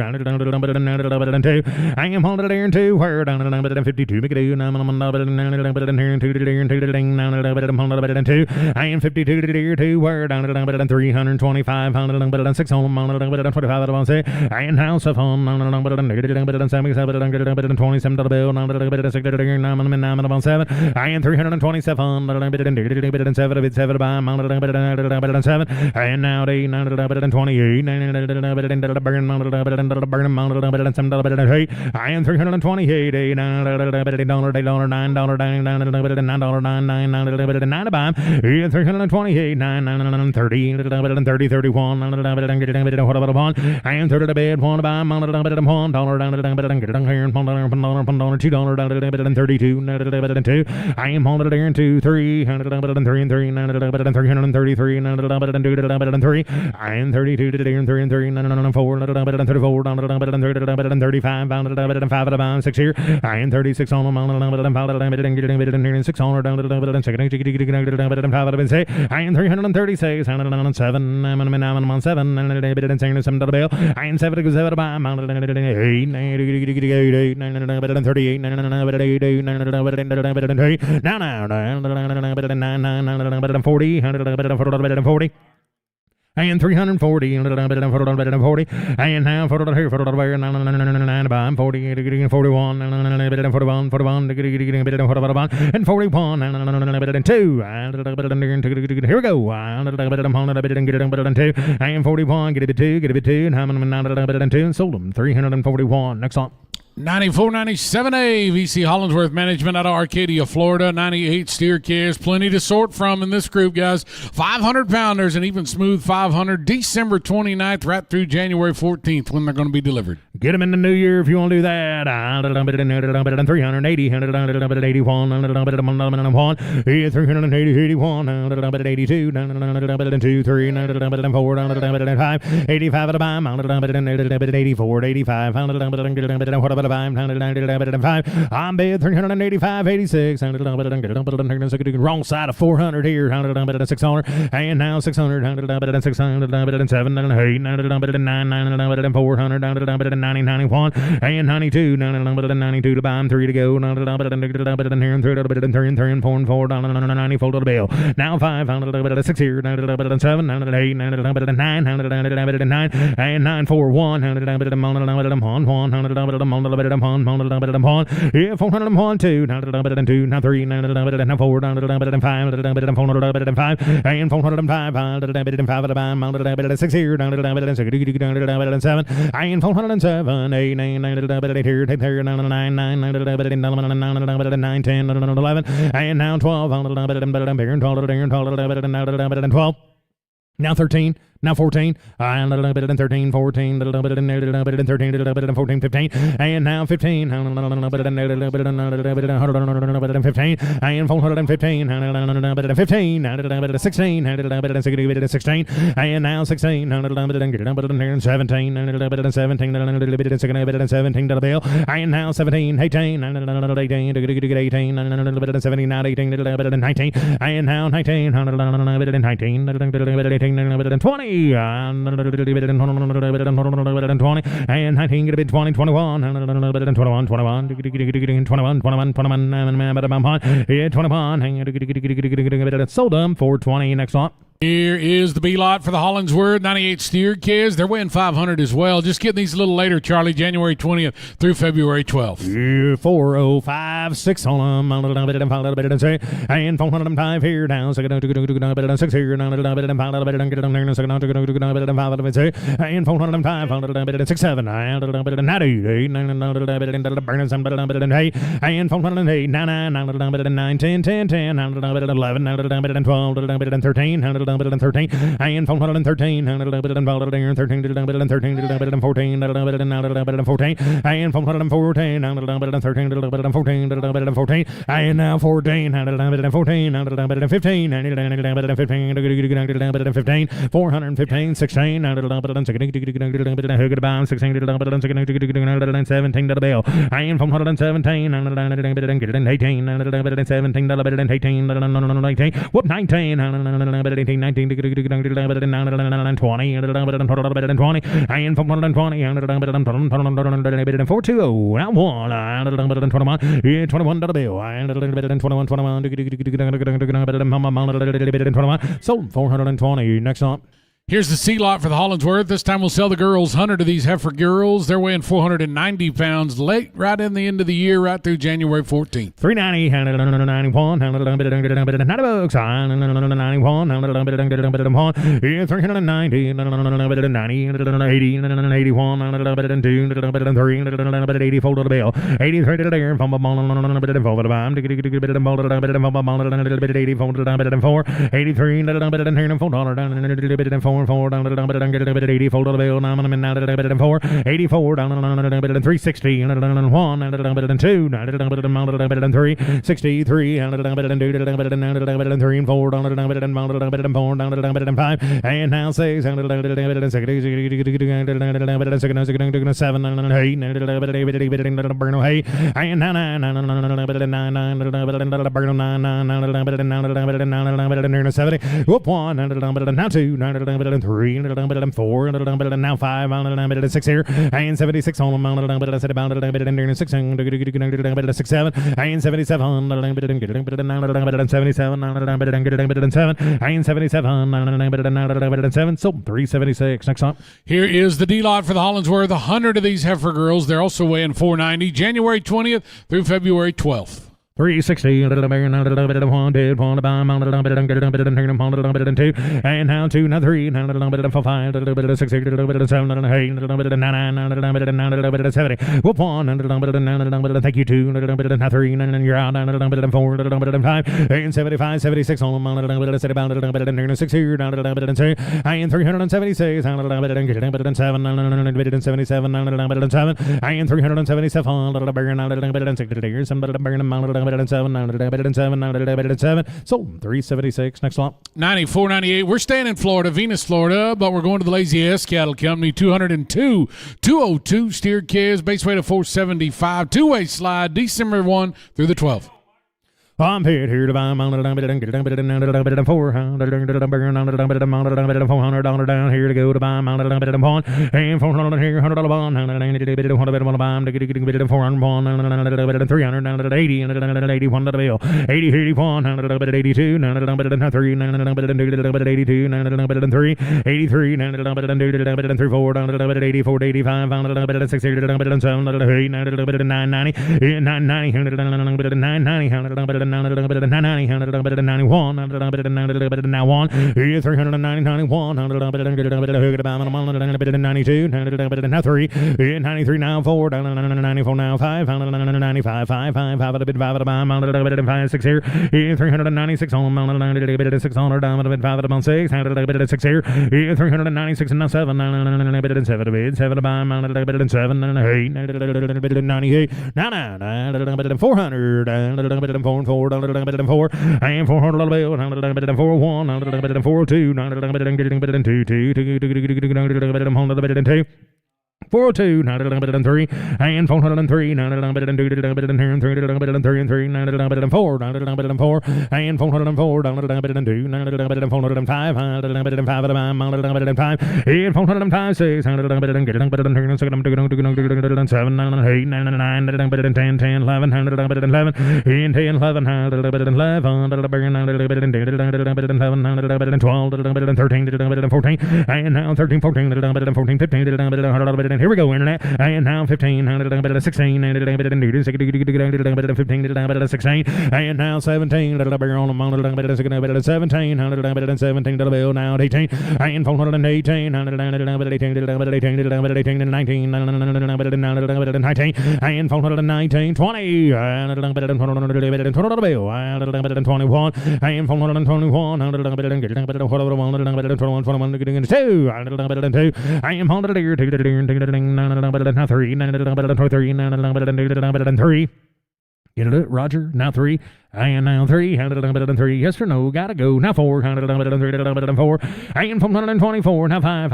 I am 102, where, 52, make it 2, I am 52, 2, where, 325, 6 on, 25, I am house of home, 27 to the bill, 9 7, I am 327, 7 by 7, and now 8, 28, I am 328, $8, $9, 328, 9, 30, 31, I am 30 to bed, 1 by $1, $2, I am 102, 3, 3, 333, I am 32, 3, 4, 35, 5, 6 here, I am 36 on 6 on, I am 336, 7, I'm 7, I am 7 to 7 by 8, 38, 40, I am 340, and I am now 40, 41, and 41, and 2. Here we go. I am 41, get a bit 2, and I'm 2, and sold them 341. Next on. 9497A, VC Hollingsworth Management out of Arcadia, Florida. 98 steer calves. Plenty to sort from in this group, guys. 500-pounders and even smooth 500. December 29th right through January 14th when they're going to be delivered. Get them in the new year if you want to do that. 380, 81, 380, 81, 82, 2, 3, 4, 5, 85 at a time, 84, 85, I'm bid 385, 86, wrong side of 400 here, 600, and now 600, 600, 7, 8, 9, 400, 90, 91, and 92, 92 to buy, 3 to go, here and 3 and 4 and 4, 90, fold to the bill. Now 5, 6 here, 7, 8, 9, 9, and 9, 4, 1, 401, 2, now 3, now 4, 5, and 405, 6 here, 7, and 407, 8, 9, 9, 9, 10, 11, and now 12, 12. Now 13, now 14, and 13, 14, 13, 14, 15, and now 15, 15, and 415, 15, 16, 16, and now 16, 17, 17 to the bill, and now 17, 18, 18, 17, 18, 19, and now 19, 19, 20, and 20, and 19, get a bit 20, 21, 21, 21, 21, sold them for 20. Next lot. Here is the B lot for the Hollingsworth 98 steer kids. They're weighing 500 as well. Just getting these a little later, Charlie, January 20th through February 12th. 405, 6 on them, and 405 here down, 6 here, and 405, 6, 7, and 98, and 408, 9, 10, 10, 10, 11, 12, 13, 13, and 413, 13, 14, 14, and 414, 14, and now 14, 14, 15, 15, 415, 16, 17 to the bill, and 417, 18, 17, whoop, 19, 18, 19, 20, and 420, and 420, now 1, 21, 21 to the bill, and 21, 21, sold 420. Next up. Here's the C lot for the Hollingsworth. This time we'll sell the girls 100 of these heifer girls. They're weighing 490 pounds late, right in the end of the year, right through January 14th. 390, 91, 90 bucks, 91, 390, 90, 80, 81, 2, 3, 80, fold to the bill, 83 to the air, 4, 83, 4, 4, down to 80, fold to the bill, 9, 4, 84, down to 360, 1, 2, 3, 63, 2, 3 and 4, down to 4, down to 5, and now 6, 7, 8, and now 9, 70, whoop, 1, now 2, 3, 4, now 5, 6 here, and 76 on them, 6, 7, and 77, 77, so 376. Next up. Here is the D lot for the Hollingsworth. 100 of these heifer girls. They're also weighing 490, January 20th through February 12th. 360, and now 2, now 3, now 5, 6, 7, 8, 9, 70. Whoop 1, thank you 2, now 3, and you're out, 4, 5, and 75, 76 on 6 here, and 376, 7, 77, and 377, sold 376. Next lot. 94.98. We're staying in Florida, Venus, Florida, but we're going to the Lazy S Cattle Company. 202 steer calves, base weight of 475, two-way slide, December 1 through the 12th. I'm paid here to buy $400 down here to go to buy $100 and $400 here, $100 bond, $400 380 and 81 bill, 80 81 82 3 82 3 83 4 84 85 6 7 990 990 91, now one, 390, 91, 92, now 3, 93, now 4, 94, now 5, 95, 5, 5, 5, 6 here, 396 on 600, 5, 6, 6 here, 396 and now 7, 7, 7, 98, now 400, 4, and 400 bill, 4 1, 4 2, 2, 402, 903, and 403, 903, 4, and 404, 902, 405, and 405, 6, 7, 8, 9, 10, 11, and 10, 11, 12, 13, 14, and now 13, 14, 14, 15, here we go, internet. And now 15, 16, 15, 16, and now 17, 17, now 18, and 418, 19, and 419, 20, and 21, and 421, now 3, 3. Get it, Roger? Now 3. And now 3, 3. Yes or no? Gotta go. Now 4, 4. And 424. Now 5,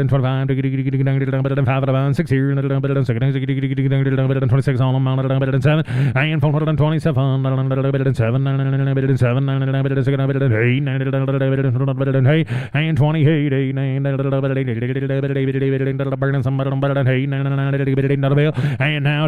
25. 6 here. 26 on them. 7. And 427. 7. 8. And 28. 8. And now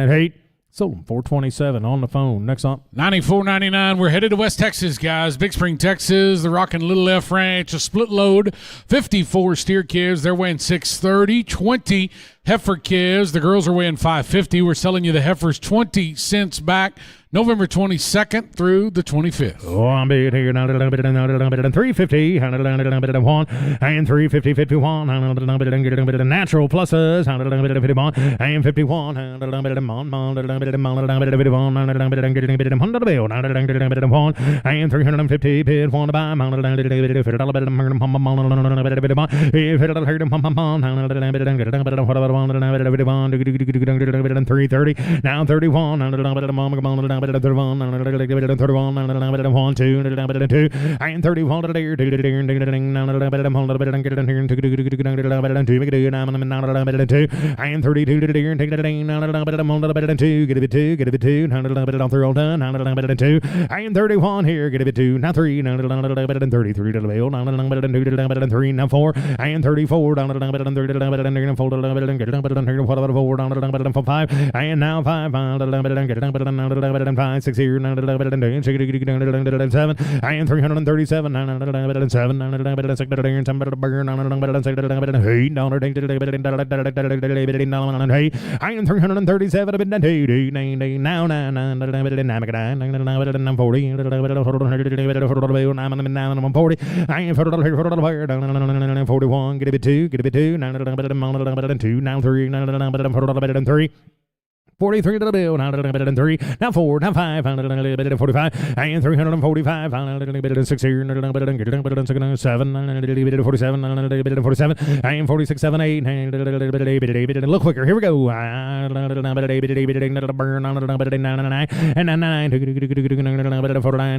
8. Sold 427 on the phone. Next on 94.99. We're headed to West Texas, guys. Big Spring, Texas. The Rockin' Little F Ranch, a split load. 54 steer calves. They're weighing 630. 20 heifer calves. The girls are weighing 550. We're selling you the heifers 20 cents back. November 22nd through the 25th. Oh, I'm bid here. 350, and 350, 51, natural pluses, 51, and 51, and 350 bid one to buy, now 31, 31, 2, and 31, and 31 here, get it 2, now 3, 33 to the bill, 3, now 4, and 34, 4, what about 4 down for 5 and now 5 5 6 here 7 and 337 7 41, get a bit 2, get a bit 2, 2, now 3, 3. 43 to the bill, now 3, now 4, now 5, 45, and 345, 6 here, 7, 47, and 46, 7, 8, and a little quicker. Here we go. And 9,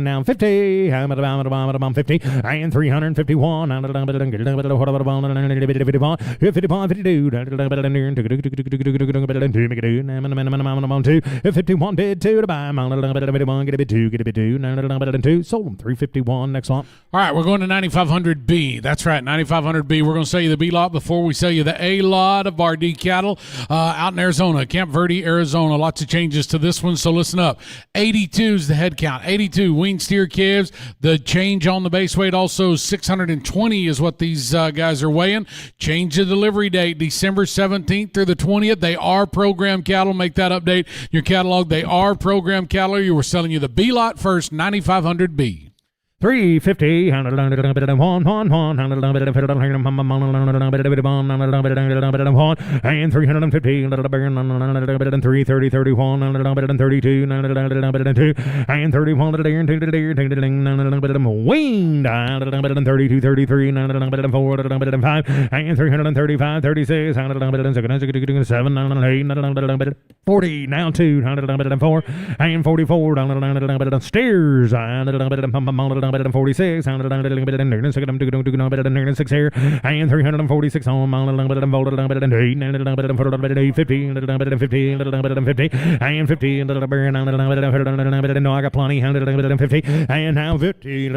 now 50, 50, and 351, 52, 51 bid 2 to buy, get a bid 2, get a bid 2, sold them 351. Next lot. All right, we're going to 9500B. That's right, 9500B. We're going to sell you the B lot before we sell you the A lot of our D cattle out in Arizona, Camp Verde, Arizona. Lots of changes to this one, so listen up. 82 is the head count. 82 wean steer calves. The change on the base weight also 620 is what these guys are weighing. Change the delivery date, December 17th through the 20th. They are program cattle. Make that update your catalog. They are program cattle. You were selling you the B lot first, 9500B. 350, and 350, and 330, 31, and 32, and 31, weaned, and 32, 33, and 4, and 5, and 335, 36, and 7, and 8, 40, now 2, and 4, and 44, stairs, and 46, 6 here, and 346 home, 8, 50, and 50, no, I got plenty, 50, and now 50, I'm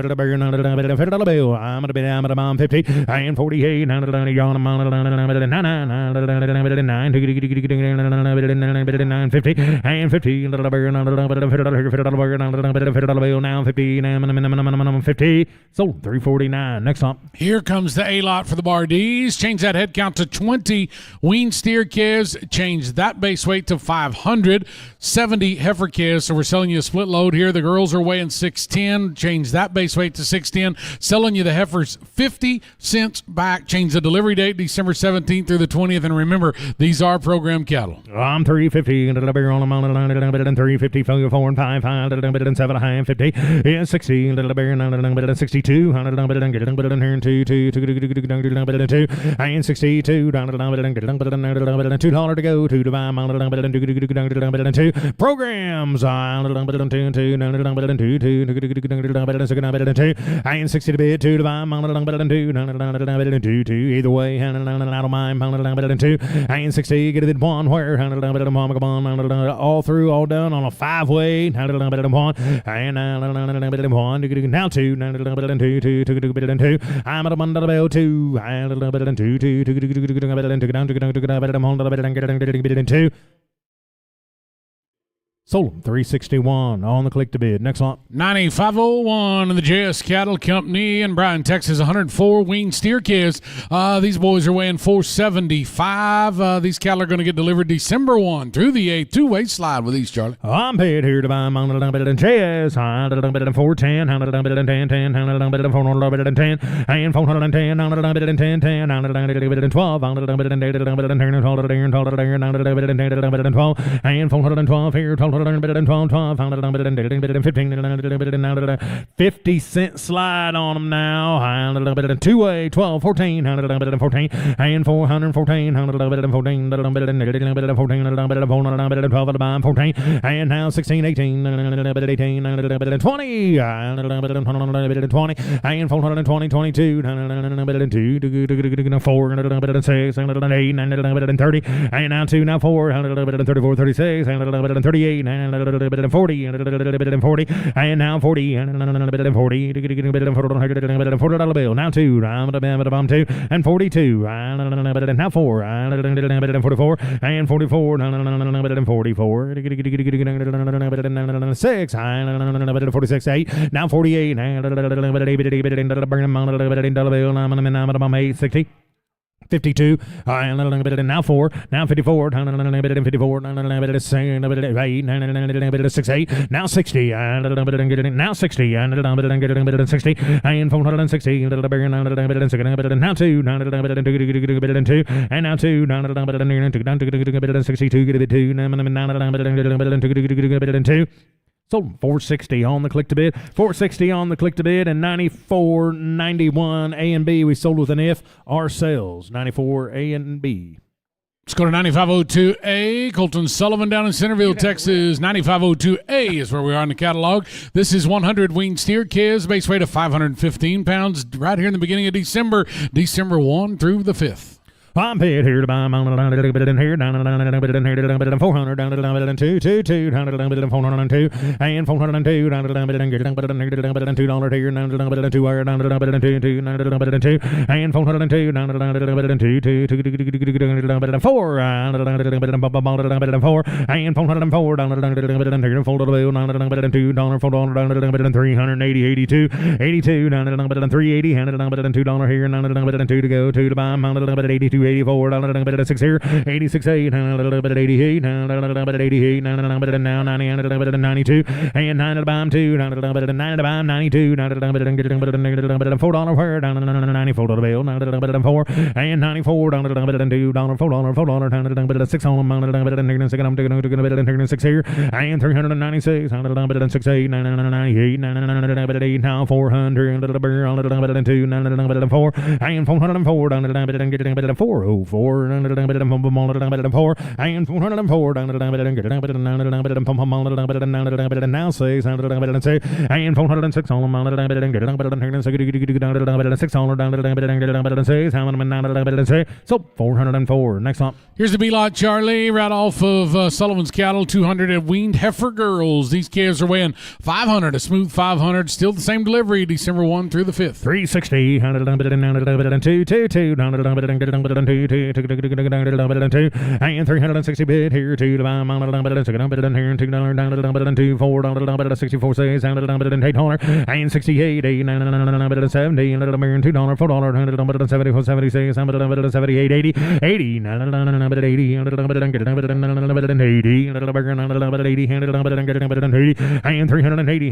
gonna 50, and 48, 9, 50, and 50, now 50, 50, sold 349. Next up. Here comes the A lot for the Bar D's. Change that head count to 20 wean steer calves. Change that base weight to 570 heifer calves. So we're selling you a split load here. The girls are weighing 610. Change that base weight to 610. Selling you the heifers 50 cents back. Change the delivery date December 17th through the 20th. And remember, these are program cattle. I'm 350 and 350 4 and 5 7 50 and 60 and 62 and 2 and 62 $2 to go to divine programs and 60 to bid 2 divine either way I don't mind and 60 get a bid 1 where all through all done on a 5-way and now 2 I'm at a bundle of 2 2 sold them 361 on the click to bid. Next one. 9501 in the JS Cattle Company in Bryan, Texas. 104 wean steer calves. These boys are weighing 475. These cattle are going to get delivered December 1 through the 8th. Two-way slide with these, Charlie. I'm paid here to buy JS 410 410 and 410 and 412 here 50 cent slide on them now. 2-way 12 14 and 414 and 14 and now 16 18 18 20 and 420 22 4 6 and 8 and 30 and now 2 now 4 34 36 and 38 48, and 40, and 40, and now 40, and 40, $40 bill. Now 2, and 42, and now 4, and 44, and 44, and 44, 6, and 46, 8, now 48, and $8, 60. 52, now 4, now 54, 54, 68, now 60, now 60, and 60, and 460, now 2, and now 2, 62, 2, sold 460 on the click to bid, 460 on the click to bid, and 94.91 A and B. We sold with an F. Our sales 94 A and B. Let's go to 9502A. Colton Sullivan down in Centerville, Texas. 9502A is where we are in the catalog. This is 100 weaned steer calves, base weight of 515 pounds, right here in the beginning of December 1 through the 5th. I'm paid here to buy my $400 down to 222 down to 402 and 402 down to $2 here down to $2 wire down to $2 and 402 down to $4 and 404 down to $2 380 82 82 down to $380 and $2 here down to $2 to go to buy my 82 84 down 6 here 86 8 and 88 and 88 now 90 and 92 and 9 to buy 2 down to 9 to buy 92 down to $4 where down to $94 bill down to 4 and 94 down to $2 $4 down to 6 on them I'm taking 6 here and 396 down to 6 8 98 now 400 2 4 and 404 down to 404 and 404 and 404 now 6 and 406 on them 6 so 404 next up. Here's the B-Lot Charlie right off of Sullivan's Cattle, 200 at weaned heifer girls. These calves are weighing 500, a smooth 500, still the same delivery December 1 through the 5th. 360 and 360 bid here to the buy $2 here $2 down to $4 64 6 and $8 and 68 8 and 70 and $2 $4 74 76 and $78 80 80 and 80 and 380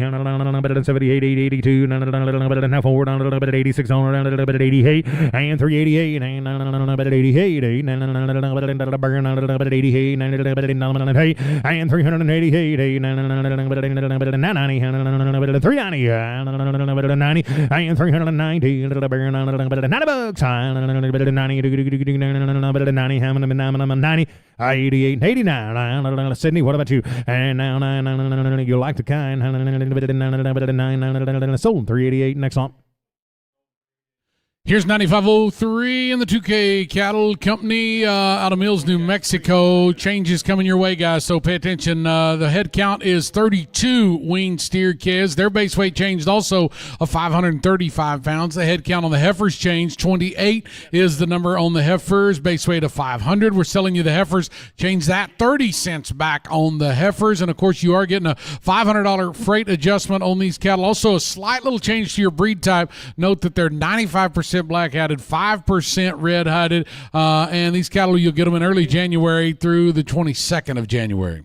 and 78 82 and 4 down to 86 on down to 88 and 388 and 88 and 88 and 388 and 90 and 390 and 90 and 390 and 90 bucks and 90 and 90 88 and 89 Sydney, what about you? And now you like the kind sold 388 next on. Here's 9503 in the 2K Cattle Company out of Mills, New Mexico. Changes coming your way, guys, so pay attention. The head count is 32 weaned steer calves. Their base weight changed also of 535 pounds. The head count on the heifers changed. 28 is the number on the heifers, base weight of 500. We're selling you the heifers. Change that 30 cents back on the heifers. And, of course, you are getting a $500 freight adjustment on these cattle. Also, a slight little change to your breed type. Note that they're 95% black-hatted, 5% red-hatted, and these cattle, you'll get them in early January through the 22nd of January.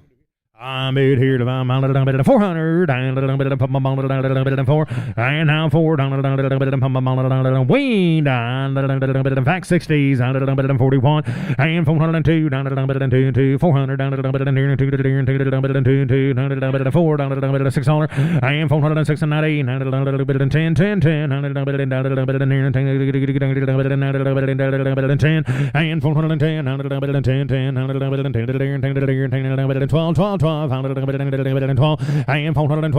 I'm here to buy my 400 and 4 and now 4 weaned and fact 60s and 41 and 402 down to 400 down to 4 down to 600 and 406 and 90 and 10 10 10 and 410 and 410 and 12 12 12 412, and 412, and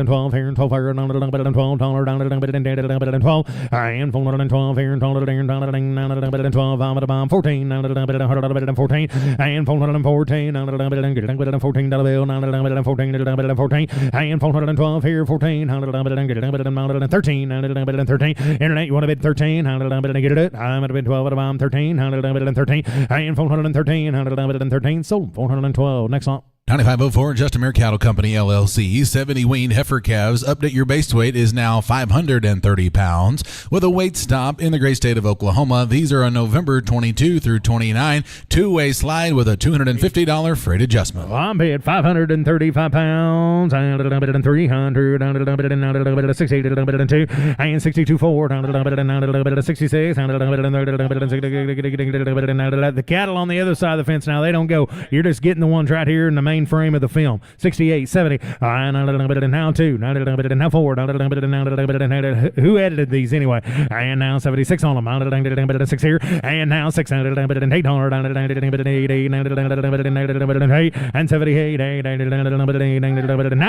12 here, and 12 here, and 12 dollar down, and 12, and 412 here, and 12, and 12, I'm at a bomb 14, and 14, and 414, and 14 dollar bill, and 14, and 412 here, 14, and 13, and 13, internet, you want to bid 13, and get it, I'm at a bid 12 at a bomb 13, and 13, and 413, and 13, sold 412, next one. 9504 Justin Cattle Company LLC 70 weaned heifer calves. Update your base weight is now 530 pounds with a weight stop in the great state of Oklahoma. These are on November 22 through 29. Two-way slide with a $250 freight adjustment. Well, I'm paid 535 pounds and 300 and 68 and 62 4 and 66 and the cattle on the other side of the fence now, they don't go. You're just getting the ones right here in the main frame of the film. 68, 70, and now 2, now 4, who edited these anyway? And now 76 on them, 6 here, and now 600, and 800, and 78, 980, and 380, and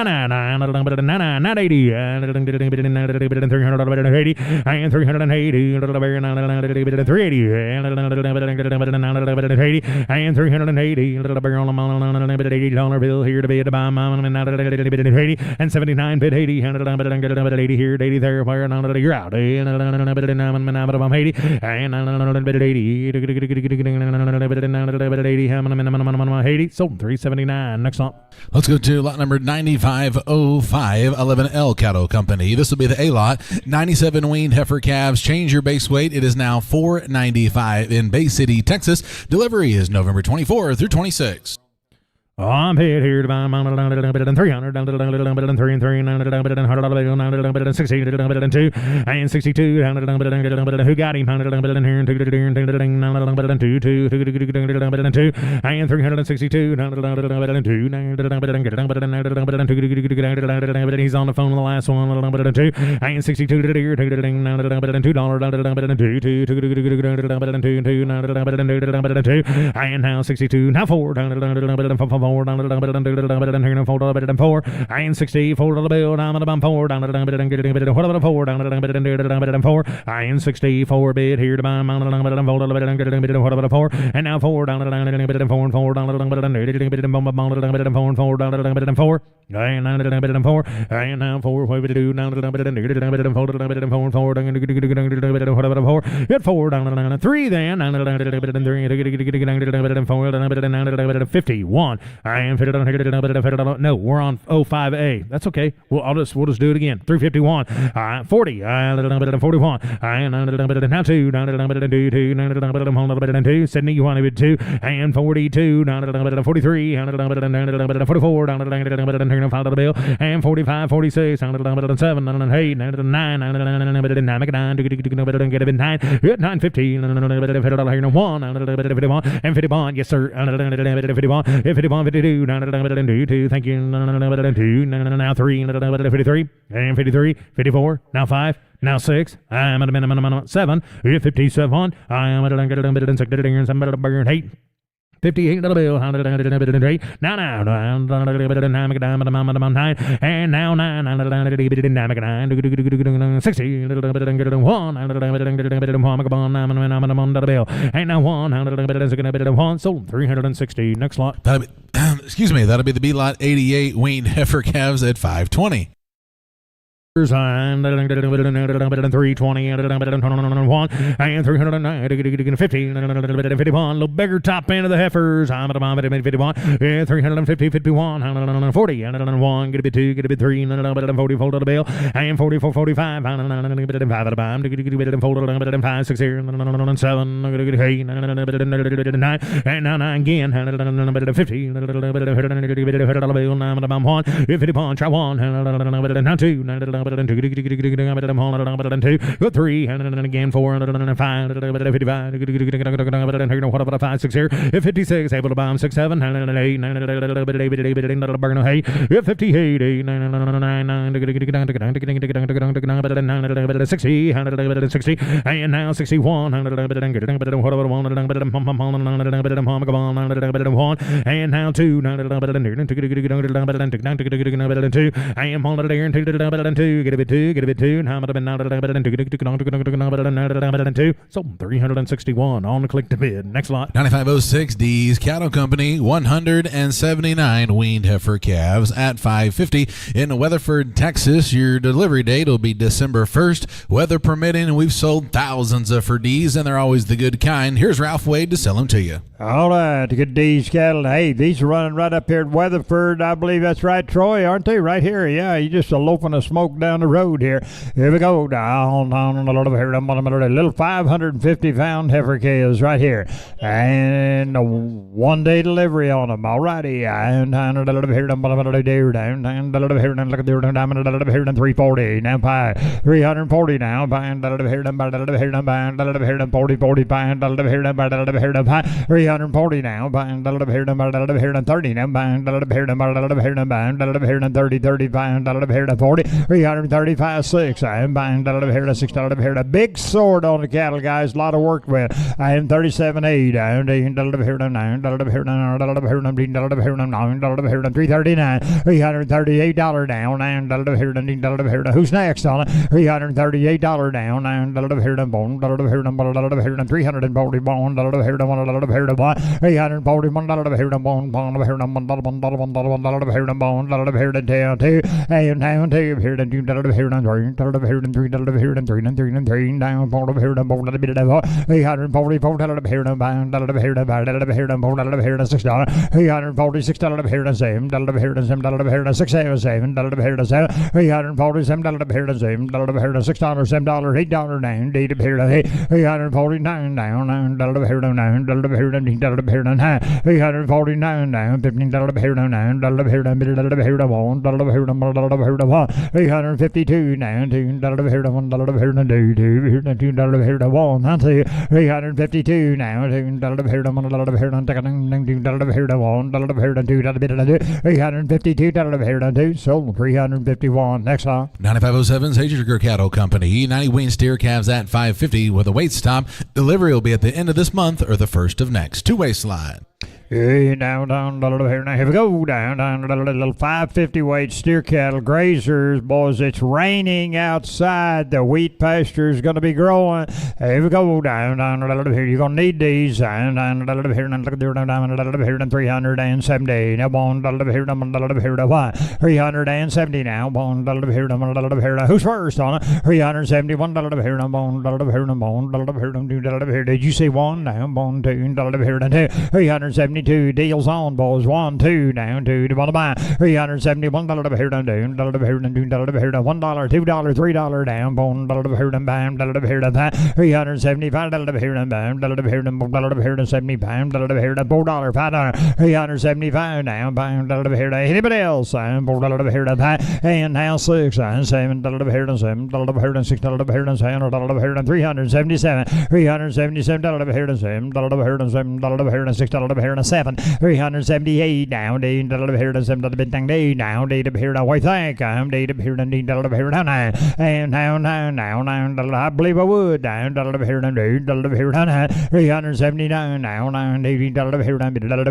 380, and 380, and 380, $80 bill here to bid to buy and 79 bid 80 and 80 here 80 there fire and you're out and 80 and 80 sold 379. Next one. Let's go to lot number 9505 11L Cattle Company. This will be the A lot. 97 weaned heifer calves. Change your base weight. It is now $495 in Bay City, Texas. Delivery is November 24 through 26. Oh, I'm paid here to buy 300, and 3 and 3 and 16 and 2 and 62 and who got him and 2 and 362 and he's on the phone on the last one and 2 and 62 $2 and now 62 now 4 4 and 60 4 the bill down at the 4 down at the 4 down at 4 and 64 bid here to buy and now 4 down at 4 and 4 down at 4 down at 4 and now 4 what we do down at 4 at 4 down at 3 then 51 and no, we're on 05A. That's okay. We'll just do it again. 351, 40, and 41, and now 2, 2, Sydney, you want to bid 2, and 42, 43, and 44, and 5 the bill, and 45, 46, and 7, and 8, and 9, and 9, get a bid 9, 9, 15, and 1, and 51, yes sir, and 51, 52, thank you, now 3, 53, and 53, 54, now 5, now 6, I'm at a minimum 7, 57, I am at a 8. 58 the bill, now 9, and now 9, 60, 1, and now 1, sold 360. Next lot. Excuse me, that'll be the B lot 88 weaned heifer calves at 520. And 320 and 1 and 350 and 51. Little bigger top end of the heifers. I'm at a bomb at 51 and 350, 51 and 40 and 1. Get a bit 2, get a bit 3 and 40 fold of the bill and 44, 45 and 5 at a bomb. Get a fold of 5, 6 here and 7. Get 8 and 9 and now 9 again and 50 and a bill. I'm at a bomb 1 50 try 1 and now 2. 2, 3, and again 4, and 5, 55, what about a 5, 6 here, 56, able to bomb 6, 7, and 8, 58, 8, 60, 60, and now 61, and now 2, I am on it, get a bit 2, how about so 361 on the click to bid. Next lot. 9506 D's Cattle Company, 179 weaned heifer calves at $550 in Weatherford, Texas. Your delivery date will be December 1st. Weather permitting, we've sold thousands of for D's, and they're always the good kind. Here's Ralph Wade to sell them to you. All right, good D's cattle. Hey, these are running right up here at Weatherford. I believe that's right, Troy, aren't they? Right here. Yeah, you just a loafing of smoke down the road here. Here we go. Down a little here. Little 550-pound heifer calves right here. And a one-day delivery on them. All righty. And a little bit here. Down a little bit here. Look at the down a little bit here. 340. Now pie. 340 now. Bind a little bit here. Bind a little bit here. Bind a little bit here. 40. Bind a little bit here. Bind a little bit here. 340 now. Bind a little bit here. Bind a little bit here. 30 now. Bind a little bit here. Bind a little bit here. Bind a little bit here. 30. Bind a little bit here. 40. 335. 6. I am buying a little bit here. 6 a little bit here. A big sword on the cattle, guys. A lot of work with. I am 37. 8. I am a little bit here. 9. A little bit here. 9. A little bit here. 9. A little bit here. 9. A little bit here. 339. $338 down. And a little bit here. A little bit here. Who's next on it? $338 down. And a little bit here. Bone. A little bit here. A little bit here. 340 bone. A little bit here. A little bit here. 340 bone. A little bit here. Bone. Bone. A little bit here. Bone. A little bit here. 2. And now 2 here. 2. A little bit here. 3. A little bit here. 3. A little bit here. 3. And 3. And 3. Down. Bone. A little bit here. Bone. A little bit here. 340 bone. A little bit here. Bone. A little bit here. Bone. A little bit here. Bone. A little bit here. $6. 346 a little bit here. 7. A little bit here. 7. A little bit here. 6. 7. A little bit here. 7. 347 a little bit here. 7. A little bit here. $6. $7. $8 down. D to here. 349 down. A little bit here. 9. A little bit here. 15. A little bit here. 9. 349 down. 15. A little bit here. 9. A little bit here. A little bit here. 1. A little bit here. A little bit here. 1. 352 down. 2. A little bit here. 1. A little bit here. 2. 2. A little bit here. 1. 2. 352 now. 2. A little bit here. 1. A little bit here. 2. A little bit here. 1. A little bit here. 2. A little bit here. 352 a little bit here. 2. Sold 351. Next song. 9507's Hager Cattle Company, 90 weaned steer calves at $550 with a weight stop. Delivery will be at the end of this month or the first of next. Two-way slide. Hey, down, a little here. Now, here we go. Down, a little 550 weight steer cattle grazers. Boys, it's raining outside. The wheat pasture is going to be growing. Here we go. Down, a little bit here. You're going to need these. Down, a little bit here. Look at there. Down, a little bit here. 370. Now, bone, a little bit here. A little bit here. 370 now. Bone, a little bit here. A little bit here. Who's first on it? 371. A little bit here. Bone, a little bit here. Bone, a little bit here. A little bit here. Did you see one? Down, bone, 2. A little bit here. 372. Deals on, boys. 1, 2, down, 2 to buy. 371 $1 here down, $1 here down, $2 here down, $1, $2, $3 down, bone, $1 here down, bam, $1 here down, $375 $1 here down, bam, $1 here down, $1 here down, 70 pound, $1 here down, $4, $5, 375 down, bam, $1 here down. Anybody else? $4 here down, and now 6, $7 here down, $7 here down, $6 here down, $7 here down, 377, $377 here down, $7 here down, $7 here down, $6 here down, 7, 378 down, $8 here down, $7 down, $8 here down. Wait, thank I'm $8 here down, $8 here down, and now, I believe I would down, $8 here down, $8 here down, 379 now, $8 here down, $8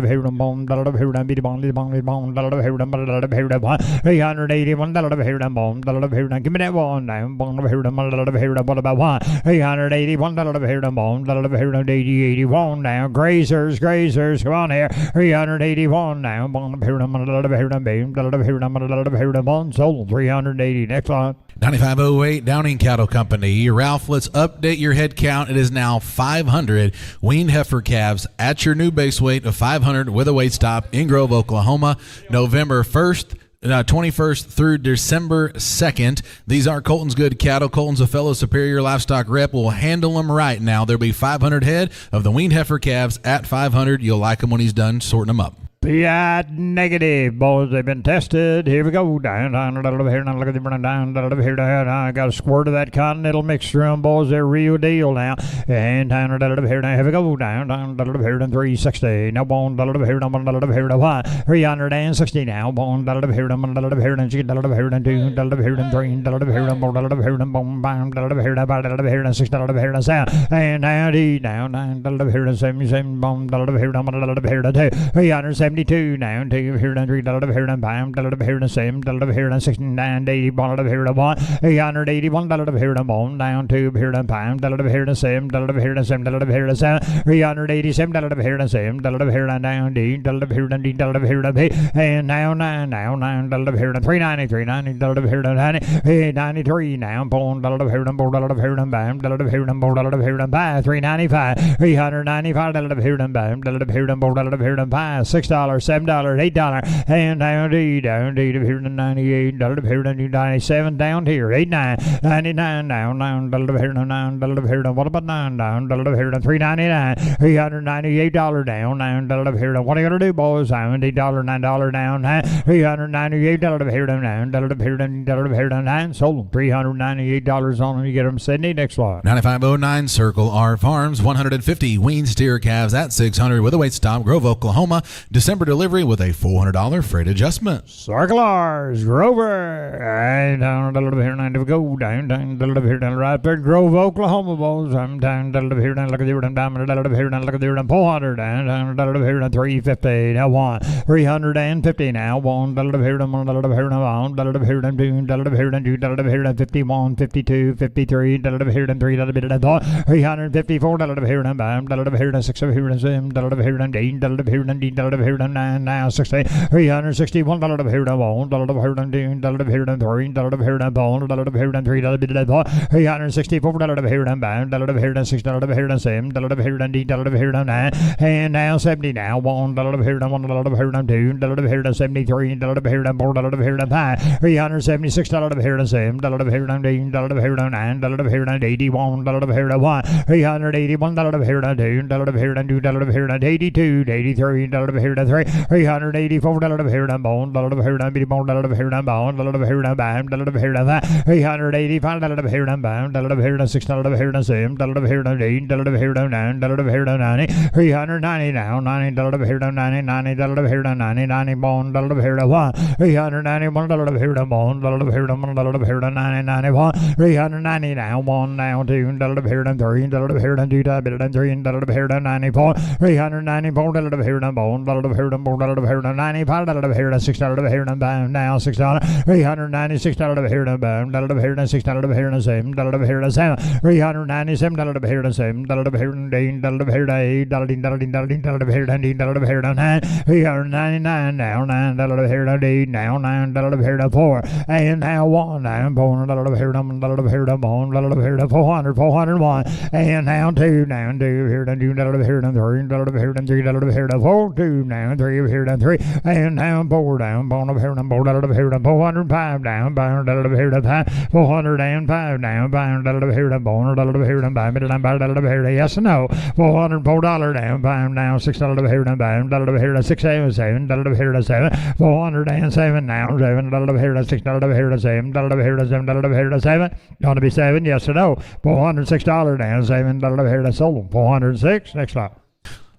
here down, bone, $8 here down, bone, $8 here down, $8 here down, 381 $8 here down, bone, $8 here down. Give me that one down, bone here down, $8 here down. What about one? 381 $8 here down, bone, $8 here down, 81 now. Grazers, come on here. 381 now, bone here down, $8 here down, beam, $8 here down, $8 here down, bone, sold 380. Next one. 9508 Downing Cattle Company. Ralph, let's update your head count. It is now 500 weaned heifer calves at your new base weight of 500 with a weight stop in Grove, Oklahoma, November 1st. 21st through December 2nd. These are Colton's good cattle. Colton's a fellow Superior Livestock rep. Will handle them right now. There'll be 500 head of the weaned heifer calves at 500. You'll like them when he's done sorting them up. PI negative. Boys, they've been tested. Here we go. Down a little bit here. Now look at them running down a little bit here. I got a squirt of that continental mixture on, boys. They're real deal now. And down a little bit here. Now here we go. Down a little bit here. 360. Now bone a little bit here. Now one a little bit here. 360 now. Bone a little bit here. Now one a little bit here. Now chicken a little bit here. Now 2 a little bit here. Now 3 a little bit here. Now 4 a little bit here. Now bone bam a little bit here. Now 5 a little bit here. Now 6 a little bit here. Now 7 and now D now 9 a little bit here. Now 7 bone a little bit here. Now 1 a little bit here. Now 2 372 now 2 here. Now 3 a little bit here. Now 5 a little bit here. Now 7 a little bit here. Now 69 80 1 a little bit here. Now 1 881 a little bit here. Now bone down 2 here. Now 5 a little bit here. Now 7 a little bit here. Now 7 a little bit here. Now 7 387 a little bit here. Now 7 a little bit here. Now down D a little bit here. Now D a little bit here. Now B and now 9 a little bit here. Now 390 90 a little bit here. Now 90 93 now bone a little bit here. Now 4 a little bit here. Now 5 a little bit here. Now 4 a little bit here. Now 5 395 395 a little bit here. Now 5 a little bit here. Now 4 a little bit here. Now 5 $6 $7 $8 and down D here to 98 a little bit here. Now 97 down here 89 99 now 9 a little bit here. Now 9 a little bit here. Now what about 9 down a little bit here. Now 399 $398 down 9 a little bit here. Now what are you gonna do, boys? $70 $9 down $398 a little bit here. Now 9 a little bit here. Now a little bit here. Now 9 sold them $398 on them. You get them Sydney. Next slide. 9509 Circle R Farms, 150 wean steer calves at 600 with a weight stop, Grove, Oklahoma. December delivery with a $400 freight adjustment. Circle R's, Grover. And down a little bit here. Now we go down a little bit here. Down right there, Grove, Oklahoma, boys. I'm down a little bit here. Now look at the down a little bit here. Now look at the 400 down a little bit here. Now 350 now 1 350 now 1 a little bit here. Now 1 a little bit here. Now 1 a little bit here. Now 2 a little bit here. Now 2 a little bit here. Now 51 52 53 a little bit here. Now 3 a little bit. Now 354 a little bit here. Now 5 a little bit here. Now 6 over here. Now 7 a little bit here. Now 8 a little bit here. Now 9 a little bit here. Now 9 now 60 361 a little bit here. Now 1 a little bit here. Now 2 a little bit here. Now 3 a little bit here. Now 4 a little bit here. Now 3 a little bit. Now 364 a little bit here. Now 5 a little bit here. Now 6 a little bit here. Now 7 a little bit here. Now 8 a little bit here. Now 9 and now 70 now 1 a little bit here. Now 1 a little bit here. Now 2 a little bit here. Now 73 a little bit here. Now 4 a little bit here. Now 5 376 a little bit here. Now 7 a little bit here. Now 8 a little bit here. Now 9 a little bit here. Now 81 a little bit here. Now 1 381 a little bit here. Now 2 a little bit here. Now 2 a little bit here. Now 82 83 a little bit here. Now 384 a little bit here. Now bone a little bit here. Now bitty bone a little bit here. Now bone a little bit here. Now bam a little bit here. Now 385 a little bit here. Now bam a little bit here. Now 6 a little bit here. Now 7 a little bit here. Now 8 a little bit here. Now 9 a little bit here. Now 90 390 now 90 a little bit here. Now 90 90 a little bit here. Now 90 90 bone a little bit here. Now 1 391 a little bit here. Now bone a little bit here. Now 1 a little bit here. Now 90 91 390 now 1 now 2 a little bit here. Now 3 a little bit here. Now 2 a little bit. Now 3 a little bit here. Now 94 394 a little bit here. Now bone a little bit here. Now 4 a little bit here. Now 95 a little bit here. Now 6 a little bit here. Now bam now 6 396 a little bit here. Now bam a little bit here. Now 6 a little bit here. Now 7 a little bit here. Now 7 397 a little bit here. Now 7 a little bit here. Now 8 a little bit here. Now 8 a little bit here. Now 9 a little bit here. Now 9 399 now 9 a little bit here. Now 8 now 9 a little bit here. Now 4 and now 1 now 4 a little bit here. Now 1 a little bit here. Now 1 a little bit here. Now 400 401 and now 2 now 2 here. Now 2 a little bit here. Now 3 a little bit here. Now 3 a little bit here. Now 4 2 now 3 over here. Now 3 and now 4 down 4 over here. Now 4 a little bit here. Now 405 down 5 a little bit here. Now 5 405 down 5 a little bit here. Now 4 a little bit here. Now 5 a little bit here. Yes and no $404 down 5 now 6 a little bit here. Now 5 a little bit here. Now 6 7 7 a little bit here. Now 7 407 now 7 a little bit here. Now 6 a little bit here. Now 7 a little bit here. Now 7 a little bit here. Now 7 going to be 7 yes or no $406 down 7 a little bit here. Now sold them 406. Next slide.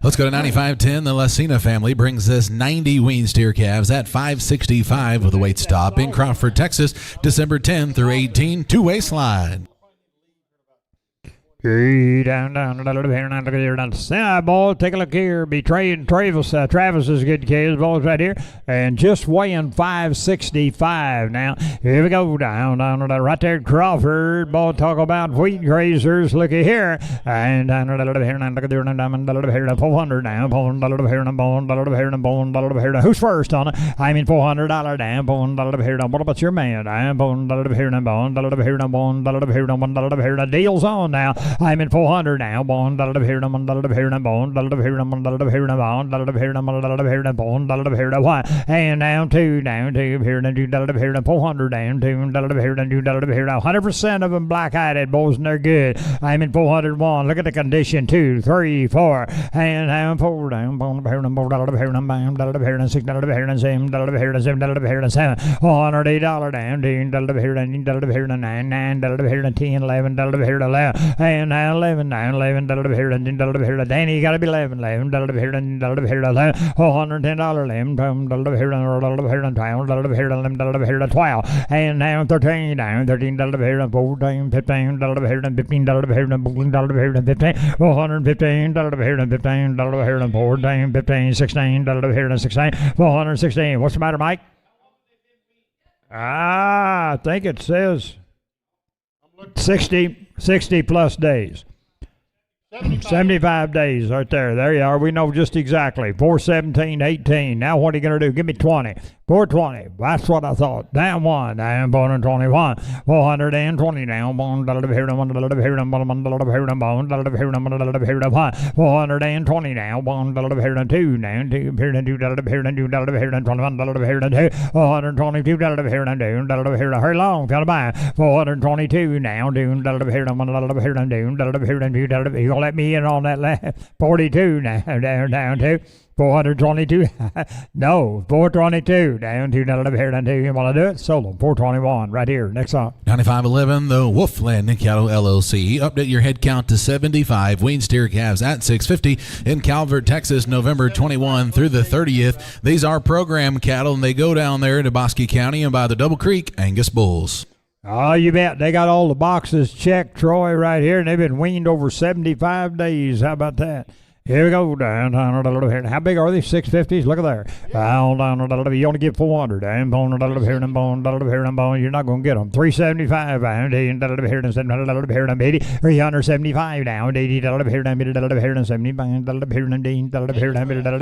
Let's go to 9510. The Lacina family brings us 90 wean steer calves at 565 with a weight stop in Crawford, Texas, December 10 through 18. Two-way slide. Down a little bit here. Now look at here. Now, boy, take a look here. Betraying Travis. Travis is good kids, boys, right here. And just weighing 565. Now, here we go. Down right there at Crawford. Boy, talk about wheat grazers. Looky here. And down a little bit here. Now look at there. Now down a little bit here. Now 400 now. 400 a little bit here. Now bone a little bit here. Now bone a little bit here. Now who's first on it? I mean $400 down. Bone a little bit here. Now what about your man? Down bone a little bit here. Now bone a little bit here. Now bone a little bit here. Now $1 bit here. Now $1 bit here. Now deal's on now. I'm in 400 now. Bone, dollar of here, bone, dollar of here, bone, dollar of here, bone, dollar of here, bone, dollar of here, dollar of here, bone, dollar of here, one. And down two here, and two dollar of here, 400 down, two dollar of here, and two dollar of here. 100% of them black-eyed boys, and they're good. I'm in 401. Look at the condition. 2, 3, 4. And down 4 down, bone of here, bone, dollar of here, bone, dollar of here, and 6 dollar of here, and 7 dollar of here, and 7 dollar of here, and 7. $108 down, 2 dollar of here, and dollar of here, and 9 dollar of here, and 10, 11 dollar of here, 11. And now 11 down, 11 dollar of here, and 10 dollar of here. Danny, you gotta be 11 dollar of here, and dollar of here, 11. $110 limb, dollar of here, and dollar of here, and 12 dollar of here, 11 dollar of here, 12. And now 13 down, 13 dollar of here, and 14, 15 dollar of here, and 15 dollar of here, and 14 dollar of here, and 15. $415 dollar of here, and 15 dollar of here, and 14, 15, 16 dollar of here, and 16. 416. What's the matter, Mike? I think it says 60 plus days. 75 days right there. There you are. We know just exactly. 417, 18. Now what are you going to do? Give me 20. 420. That's what I thought. Down 1. Down 421. 420 down. Bone, dollar of here, one dollar of here, one dollar of here, bone, dollar of here, one dollar of here, 1. 420 down. Bone, dollar of here, 2. Down 2 here, 2 dollar of here, 2 dollar of here, 21 dollar of here, 2. 422 dollar of here, 2 dollar of here. Hurry along. Got to buy. 422 now. 2 dollar of here, 1 dollar of here, 2 dollar of here, 2 dollar of here. You gonna let me in on that last 42 now. Down 2. 422. No, 422. Down $2 of here, down 2. You want to do it? Solo. 421. Right here. Next song. 9511, the Wolf Landing Cattle LLC. Update your head count to 75. Wean steer calves at 650 in Calvert, Texas, November 21 through the 30th. These are program cattle, and they go down there to Bosque County and buy the Double Creek Angus bulls. Oh, you bet. They got all the boxes checked, Troy, right here, and they've been weaned over 75 days. How about that? Here we go, down here. How big are these 650s? Look at there. Down, you only get 400. Down, bone, here, and bone, here, and bone. You're not going to get them. 375, down, here, and 700 here, and 80. 375 down, 80 here, and 80 here, and 75 here, and 80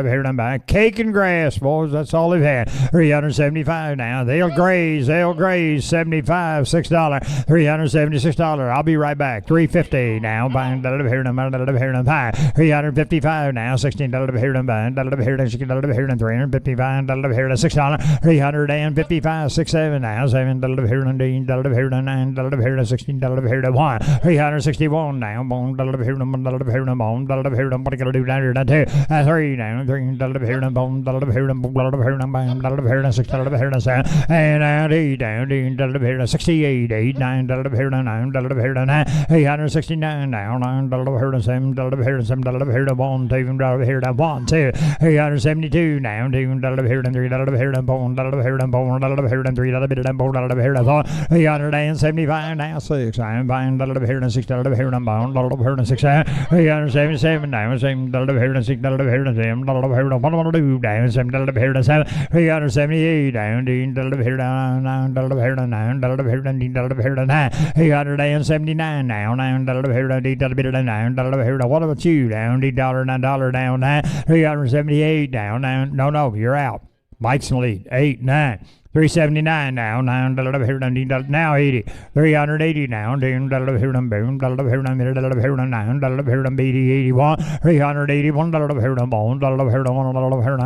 here, and back. Cake and grass, boys. That's all they've had. 375 now. They'll graze, 75, $6. $376. I'll be right back. 350 now, buying here, and 5. 350 now, $16 here and $9 here and $16 here and $355 here and $6. 355, 67 now, $7 here and $8 here and $9 here and $16 here and $1. 361 now, $1 here and $1 here and $1 here and what are you gonna do down here? Down 2, 3 now, $3 here and $1 here and $1 here and $1 here and $6 here and $7 and now down $8 here and 68, $8, $9 here and $9 here and $9. 369 now, $9 here and $7 here and $7 here and 1, $2 here and 1, 2, 372 now, $2 here and $3 here and $4 here and $4 here and $3 and $4 here and 4, 375 now, 6, I'm buying $1 here and $6 here and $1 here and 6, 377 now, $7 here and $6 here and $7 here and what I want to do down, $7 here and 7, 378 down, $10 here and $9 here and $9 here and $10 here and 9, 379 now, $9 here and $9 here and what about you down, $9 down, 9, 378 down, no, you're out. Mike's in the lead, 8, 9. 379 now, $9 here and now 80, 380 now, $10 here and boom, $1 here and $1 here and $9 here and 81, $381 here and bone, $1 here and $1 here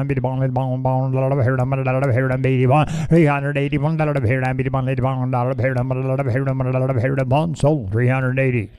and bone, $1 here and $1 here and 81, $381 here and bone, $1 here and $1 here and bone, sold 380.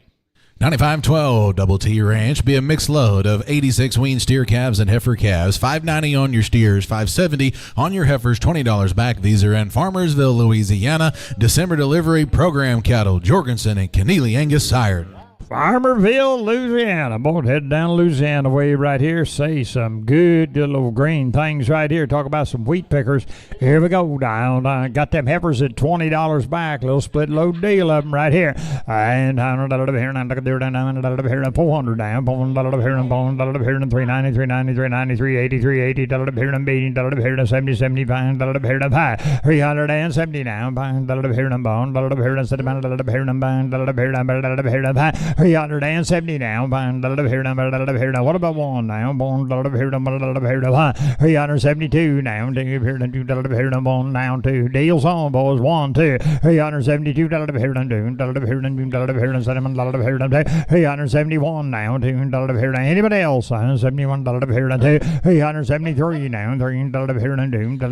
9512 Double T Ranch. Be a mixed load of 86 wean steer calves and heifer calves. $590 on your steers, $570 on your heifers, $20 back. These are in Farmersville, Louisiana. December delivery program cattle. Jorgensen and Keneally Angus sired. Farmerville, Louisiana. Boy, head down Louisiana way right here. Say some good little green things right here. Talk about some wheat pickers. Here we go. Down. Got them heifers at $20 back. Little split load deal of them right here. And $100 here and $100 here and 400 down. $100 here and $100 here and 390, 390, 390, 380, 380 $80 here and $80 here and 70, 75 $100 here and 5. 370 down. $100 here and $100 here and $70 here and $100 here and $5. 370 now. What about one now? 372 now. 1 now. 2 deals on, boys. 1, 2. 372 371 now. 2 anybody else? 71 373 now. 3 376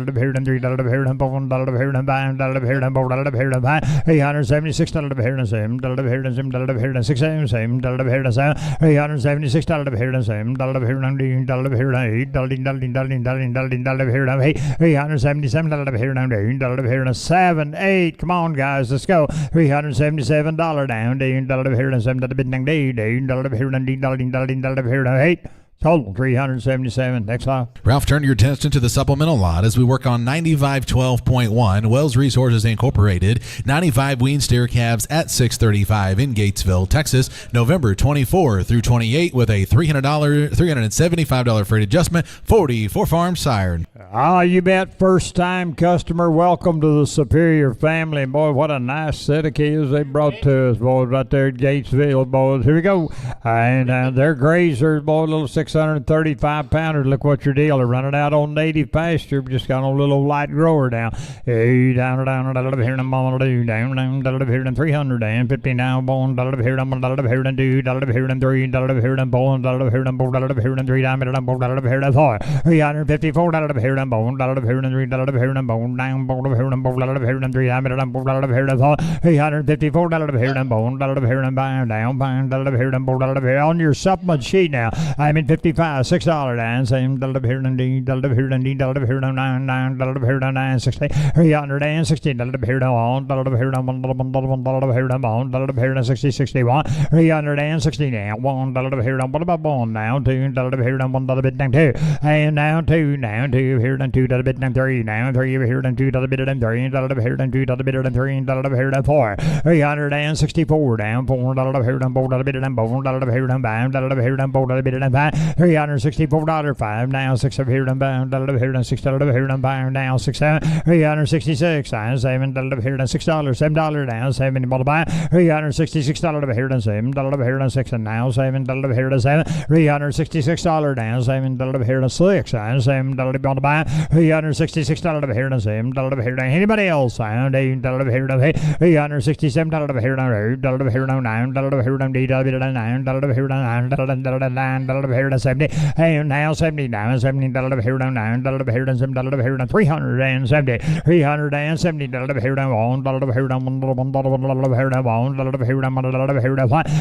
7, 8. Come on, guys, let's go. $377 down. Total 377. Next line. Ralph, turn your attention to the supplemental lot as we work on 9512.1 Wells Resources Incorporated 95 wean steer calves at 635 in Gatesville, Texas, November 24 through 28 with a $375 freight adjustment, 44 farm siren. Ah, you bet. First time customer, welcome to the Superior family. Boy, what a nice set of calves they brought to us, boys, right there at Gatesville, boys. Here we go. And they're grazers, boy, little 635 pounder. Look what your deal. They're running out on native pasture. Just got a little light grower down. Hey, down here, down here, 300 and 50 now, bone, here, here, 2, here, 3, bone, here, 3, diameter, bone, here, 4, 354, here, bone, here, 3, bone, down, bone, here, 3, diameter, bone, here, 4, 354, here, bone, down, here, bone, here, on your supplement sheet now. I'm in 55, $6 down, same, here, here, 9, here, 960, 360, here, on, here, 60, 61, 360 now, 1, here, what about 1 now, 2, here, 1, bit down 2, and now 2, now 2, here, 2, bit down 3, now 3, here, 2, bit down 3, here, 2, bit down 3, here, 4, 364 down, 4, here, 4, bit down, 4, here, 5, here, 4, bit down 5, $364, 5 now, 6 of here, bound, here, 6 here, bound now, 6, 366, 7, here, $6, $7 now, 7 multiply, $366 here, $7 here, 6, and now, $7 here, 7, $366 down, $7 here, 6, $7 multiply, $366 here, $7 here, anybody else, $8 here, $367 here, $9 here, $9 here, $9 here, 70, and now 70 now, $70 here, $9 here, $7 here, $370, $370 here, $1 here,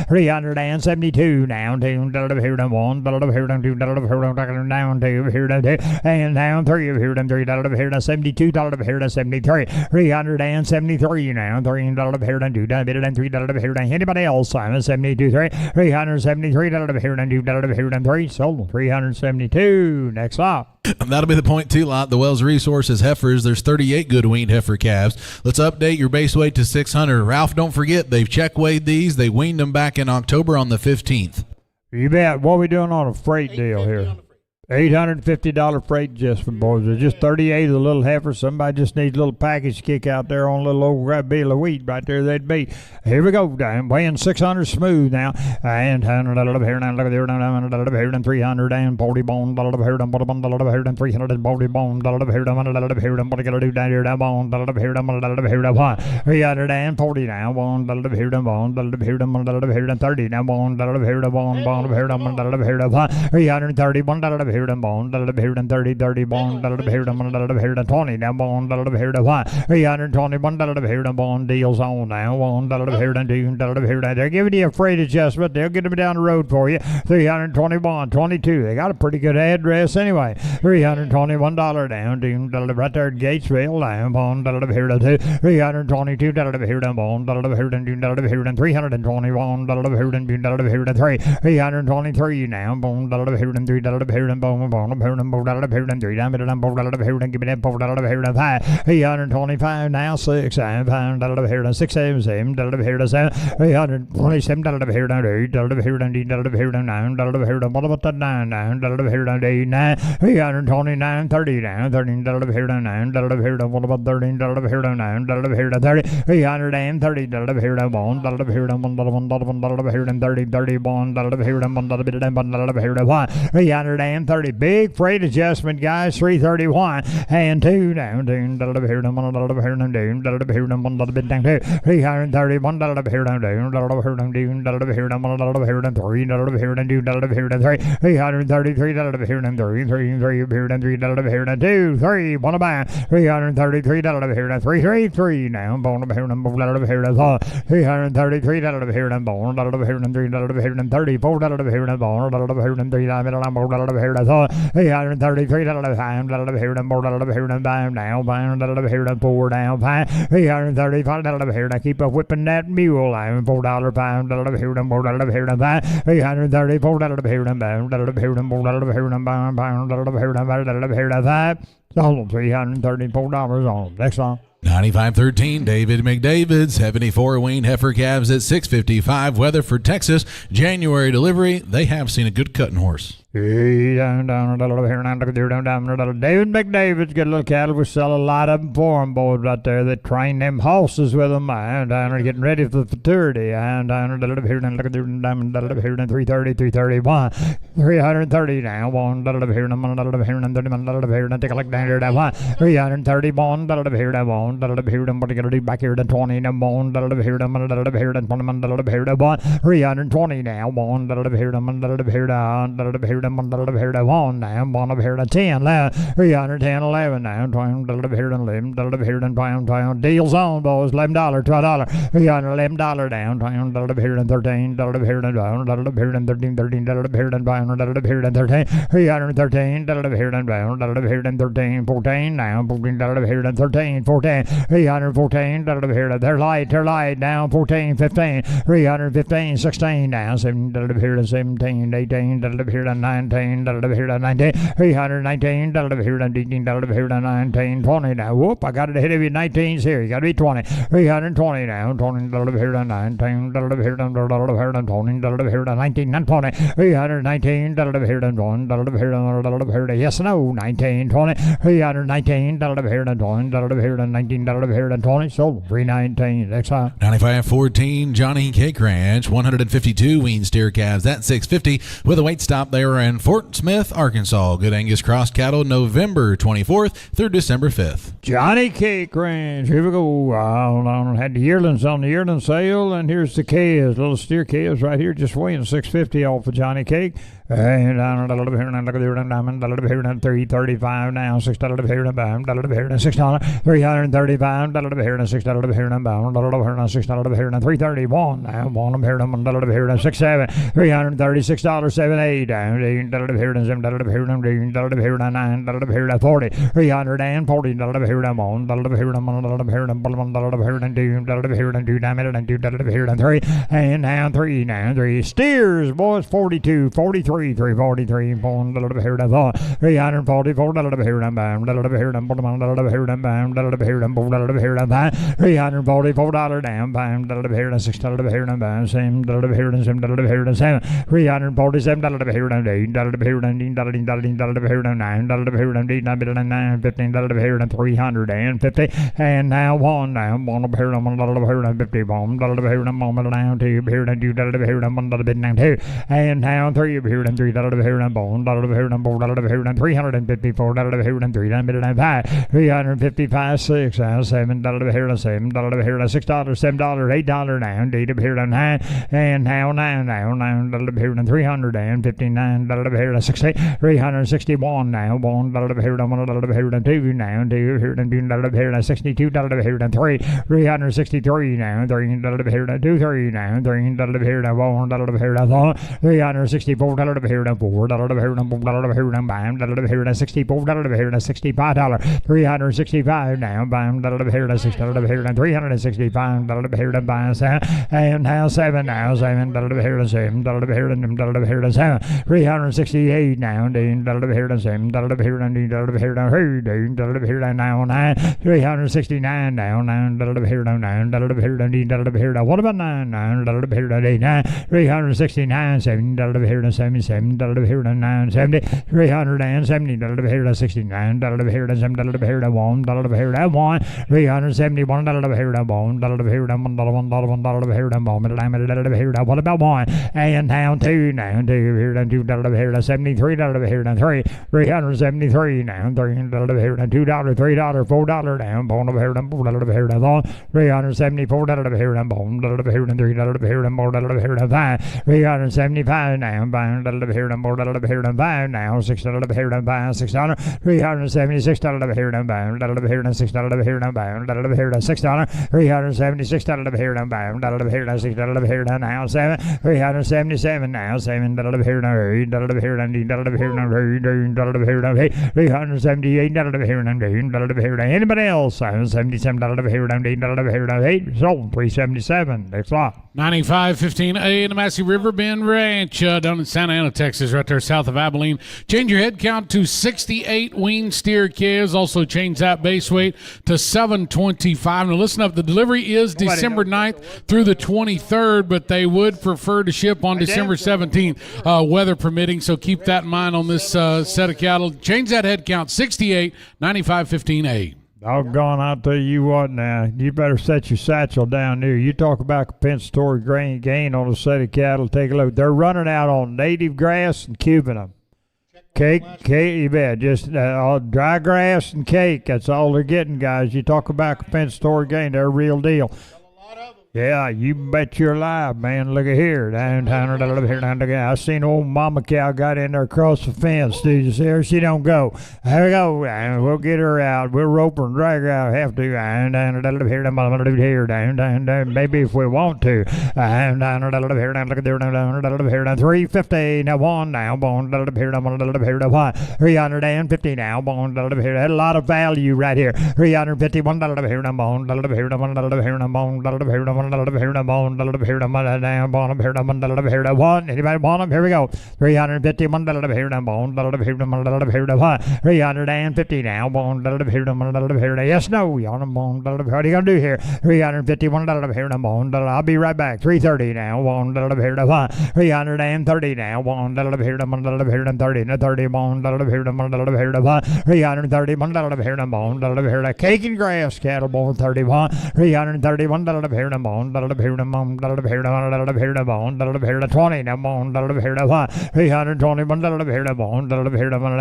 $372 now, $2 here, $1 here, $2 down to here, and now 3 here, $3 here, $72 here, 73, $373 now, $3 here, $2 here, anybody else, 72, $373 here, $2 here, 3, sold 372. Next lot. That'll be the point 2 lot, the Wells Resources heifers. There's 38 good weaned heifer calves. Let's update your base weight to 600. Ralph, don't forget, they've check weighed these. They weaned them back in October on the 15th. You bet. What are we doing on a freight deal here? $850 freight adjustment, boys. There's just 38 of the little heifers. Somebody just needs a little package kick out there on a little old bale of wheat right there. They'd be. Here we go. I'm weighing 600 smooth now. And here now, look at there, here and 300 and 40 bone, here and 340 bone, here and what I gotta do down here, down bone, here and 340 now, bone, here and bone, here and 30 now, bone, here and 331 here and bone, here and 30 bone, here and 20 now, bone, here and 321 here and bone, deals on now, 1 here and 2 here and they're giving you a freight adjustment. They'll get them down the road for you. 321, 22. They got a pretty good address anyway. $321 down, right there at Gatesville, down, bone, here and 2, $322 here and bone, here and 321 here and 3, $323 now, bone, here and 3 here and Give me that $4 $325 now 6 $5 6 7 $7 $327 $8 $9 what about that $9 $8 $329 $30 now $13 what about $13 $9 $30 $330 $330 big freight adjustment guys 331 and 2 down $4 keep a whipping that mule line $4 $334 on next song. 9513 David McDavid, 74 wean heifer calves at 655. Weatherford, Texas. January delivery. They have seen a good cutting horse. David McDavid's got a little cattle. We sell a lot of them for them, boys, right there. They train them horses with them. And they're getting ready for the futurity. And $330, $331, $330 now. $1, take a look down here. $331, what you got to do back here to 20 now. $320 now. $1, $1 now, $1 10 $310 11 now, $11 deals on boys, $11 $12 $311 down, $13 $13 $13 $14 now, $14 they're light down, 14 $15 $315 $16 now, $17 $18 $19 $19 $319 $19 $20 now. Whoop, I got it ahead of you. 19's here. You got to be 20. 320 now. $20 $19 $20 $19 $20 $319 yes no 19 $20 $319 $19 $20 so 319 next time. 9514 Johnny Cake Ranch, 152 wean steer calves at 650 with a weight stop there in Fort Smith, Arkansas. Good Angus cross cattle November 24th through December 5th. Johnny Cake Ranch. Here we go. I had the yearlings on the yearling sale, and here's the calves, little steer calves right here, just weighing 650 off of Johnny Cake. And $335 now, $6 $6 $335 $6 $331 now, $6 7 $336 7 8 down $7 $9 $40 $340 and now 3 steers boys 42 43 $343 $344 $344 down $350 and now $1 down and now 3 $355 6 $7 $7 $6 $7 $8 down $9 and now $9 $359 $60 $361 now $1 $2 now $62 $3 $363 now $3 $2 $3 now $3 $4 $364 $4, $64, $65, $365 now, $6, $365, and now $7 now, $7, $7, $368 now, $7, now, $9, $369 now, $9, what about $9, $9, $369, $7, $7, $9, $70, $370, $69, $1, $371, what about one? And now $2 now, $2, $73, $3, $373 now, $2, $3, $4 down, $374, $375 now, $5 now, $6, $6, $376, $6, $376 now, $7, $377 now, $7, $378, anybody else? $77, sold, $377, next lot. 9515A in the Massey River Bend Ranch down in Santa Ana, Texas, right there south of Abilene. Change your head count to 68 weaned steer calves. Also change that base weight to 725. Now listen up, the delivery is December 9th through the 23rd, but they would prefer to ship on December 17th, weather permitting, so keep that in mind on this set of cattle. Change that head count, 68, 9515A. Doggone, I'll tell you what now, you better set your satchel down there. You talk about compensatory gain on a set of cattle, take a look. They're running out on native grass and cubing them. Cake, you bet. Just dry grass and cake. That's all they're getting, guys. You talk about compensatory gain, they're a real deal. Yeah, you bet you're alive, man. Look at here. Downtown, I seen old mama cow got in there across the fence. Did you see her? She don't go. There we go. We'll get her out. We'll rope her and drag her out. Have to. Here, maybe if we want to. Look at there. 350 now, one now. 350 now. Had a lot of value right here. 351 one. Anybody want them? Here we go. 351 350 now. Yes, no. What are you gonna do here? 351 I'll be right back. 330 now. 330 now. 330 cake and grass cattle born 31. 331 $20 now.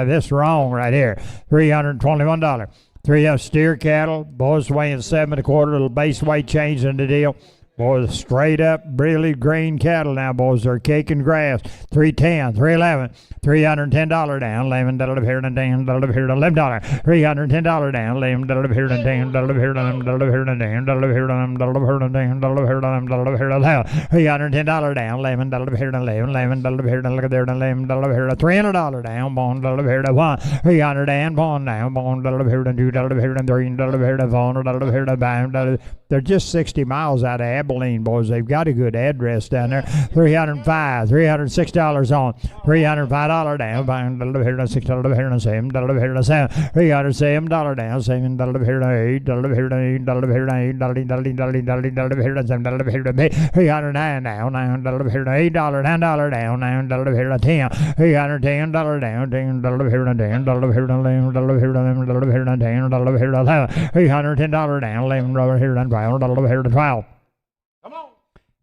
This wrong right here. $321. 3 steer cattle, boys weighing 7 1/4, little base weight change in the deal. Boys, straight up, really green cattle now, boys. They're cake and grass. 310, 311, $310 down. $11 here and $11. $310 down. $11 here and $311. $310 down. $11 here and $11. Look at there, $11 here. $300 down. $1 here to $1. $301 now. $1 here and $2 here and $3 here to $4 here to $5. They're just 60 miles out of Abilene, boys. They've got a good address down there. $305, $306 on. $305 down. $6 here and $7 here and $7 here and $7. $307 down. $7 here and $8 here and $8 here and $8 here and $7 here and $309 now. $9 here and $8 $9 down. $9 here and $10. $310 down. $10 here and $10 here and $11 here and $10 here and $11. $310 down. $11 here and $12 here to $12.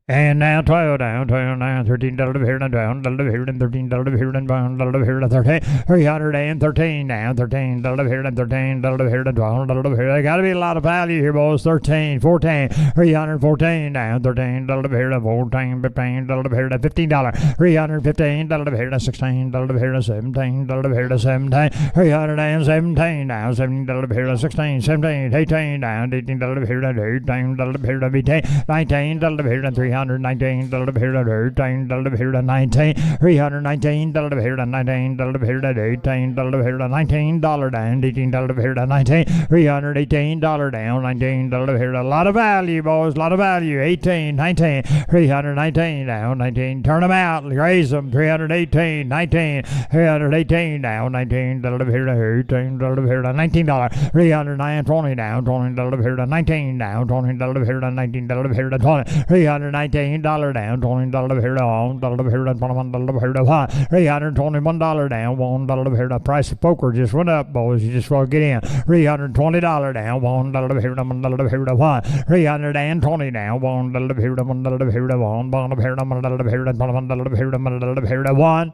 And now 12 down, 12 down, $13 here and down, $13 and $13 here and down, $13 here and 13, $313 down, $13 here and $13 here and $12 here. There got to be a lot of value here, boys. 13, 14, $314 down, $13 here and 14, $15 here and $15, $315 here and $16 here and $17 here and $17, $317 down, $17 here and $16, $17, $18 down, $18 here and $18 here and $18, $19 here and $300. $319 here to $13 here to $19, $319 here to $19 here to $18 here to $19 down, $18 here to $19, $318 down, $19 here to a lot of value, boys, a lot of value. $18, $19, $319 down, $19. Turn them out, raise them. $318, $19, $318 down, $19 here to $18 here to $19, $309, $20 down, $20 here to $19 down, $20 here to $19 here to $20, $319 down, $20 here to $1 here to $21 here to $1, $321 down, $1 here to price of poker just went up, boys. You just want to get in. $320 down, $1 here to $1 here to $1, $320 down, $1 here to $1 here to $1, $1 here to $1 here to $1 here to $1 here to $1.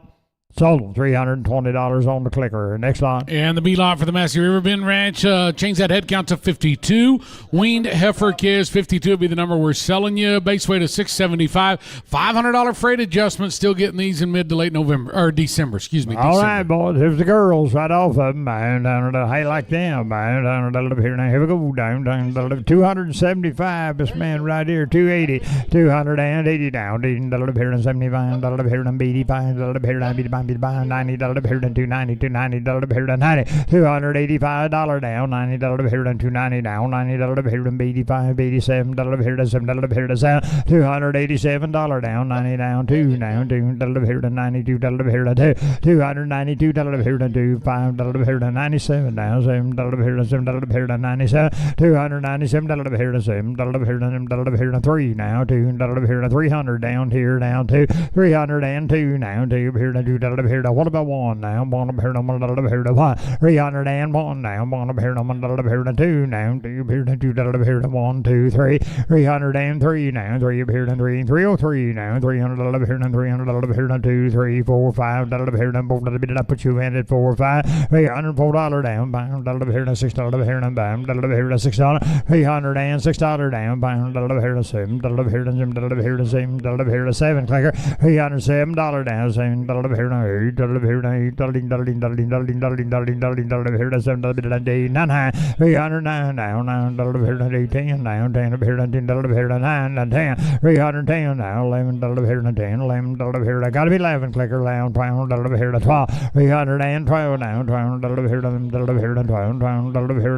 Sold them $320 on the clicker. Next lot. And the B lot for the Massey River Bend Ranch. Change that head count to 52. Weaned heifer calves, 52 would be the number we're selling you. Base weight of 675. $500 freight adjustment. Still getting these in mid to late November or December. Excuse me. All right, boys. Here's the girls right off of them. Down to hey, like them. Down to here now. Here we go. Down to 275. This man right here. 280. 280 down. Here to 75. Here to 85. Here to 85. $90 here to $290, $290 here to $90, $285 down, $90 here to $290 down, $90 here to $85, $87 here to $7 here to $7, $287 down, $90 down, $2 here to $92 here to $2, $292 here to $2, $5 here to $97 down, $7 here to $7 here to $97, $297 here to $7 here to $7 here to $3 now, $2 here to $300 down here down to $302 now, $2 here to $2 here to what about $1 now? $1 here to $1 here to $1, $301 now, $1 here to $1 here to $2 now, $2 here to $2 here to $1, $2, $3, $303 now, $3 here to $3, $303 now, $300 here to $300 here to $2, $3, $4, $5 here to $4, did I put you in at $4, $5, $304 down, $5 here to $6 here to $5 here to $6, $306 down, $5 here to $7 here to $7 here to $7 here to $7 clicker, $307 down, $7 here to $8 here to $8 here to $7 9 high, $309 down, $9 here to $10 down, $10 here to $10 here to $9 10, $310 now, $11 here to $10, $11 here to gotta be 11 clicker down, $12 here to $12, $312 down, $12 here to $12 here to $12, $12 here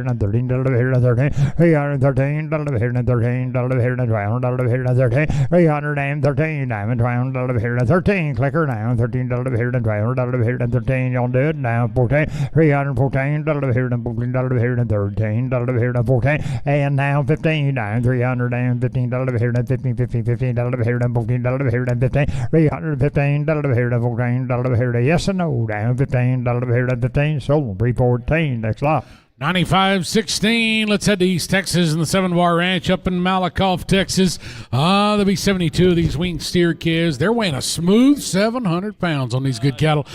to $13 here to $13, $313 here to $13 here to $12 here to $13, $313 down, $12 here to $13 clicker down, $13 here to $12 here to $13, y'all do it now, $14, $314 here to $14 here to $13 here to $14, and now $15 down, $315 here to $15, $15 here to $14 here to $15, $315 here to $14 here to yes and no down, $15 here to $15, sold $314, next lot. 95-16. Let's head to East Texas and the 7-Bar Ranch up in Malakoff, Texas. There'll be 72 of these weaned steer calves. They're weighing a smooth 700 pounds on these good cattle.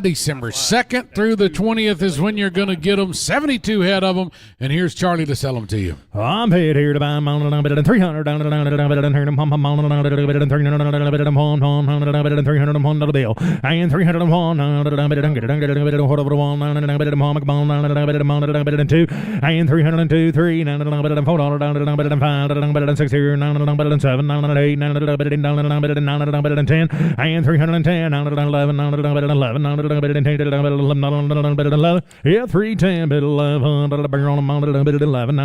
December 2nd through the 20th is when you're going to get them. 72 head of them. And here's Charlie to sell them to you. I'm paid here to buy them on 300 down, $300 bill. And 301 better than 2, and 302, 3, $4, $5, $6, here, $7, $8, $10, and 310, $11, yeah, 310, bit 11, bring on them, bit 11,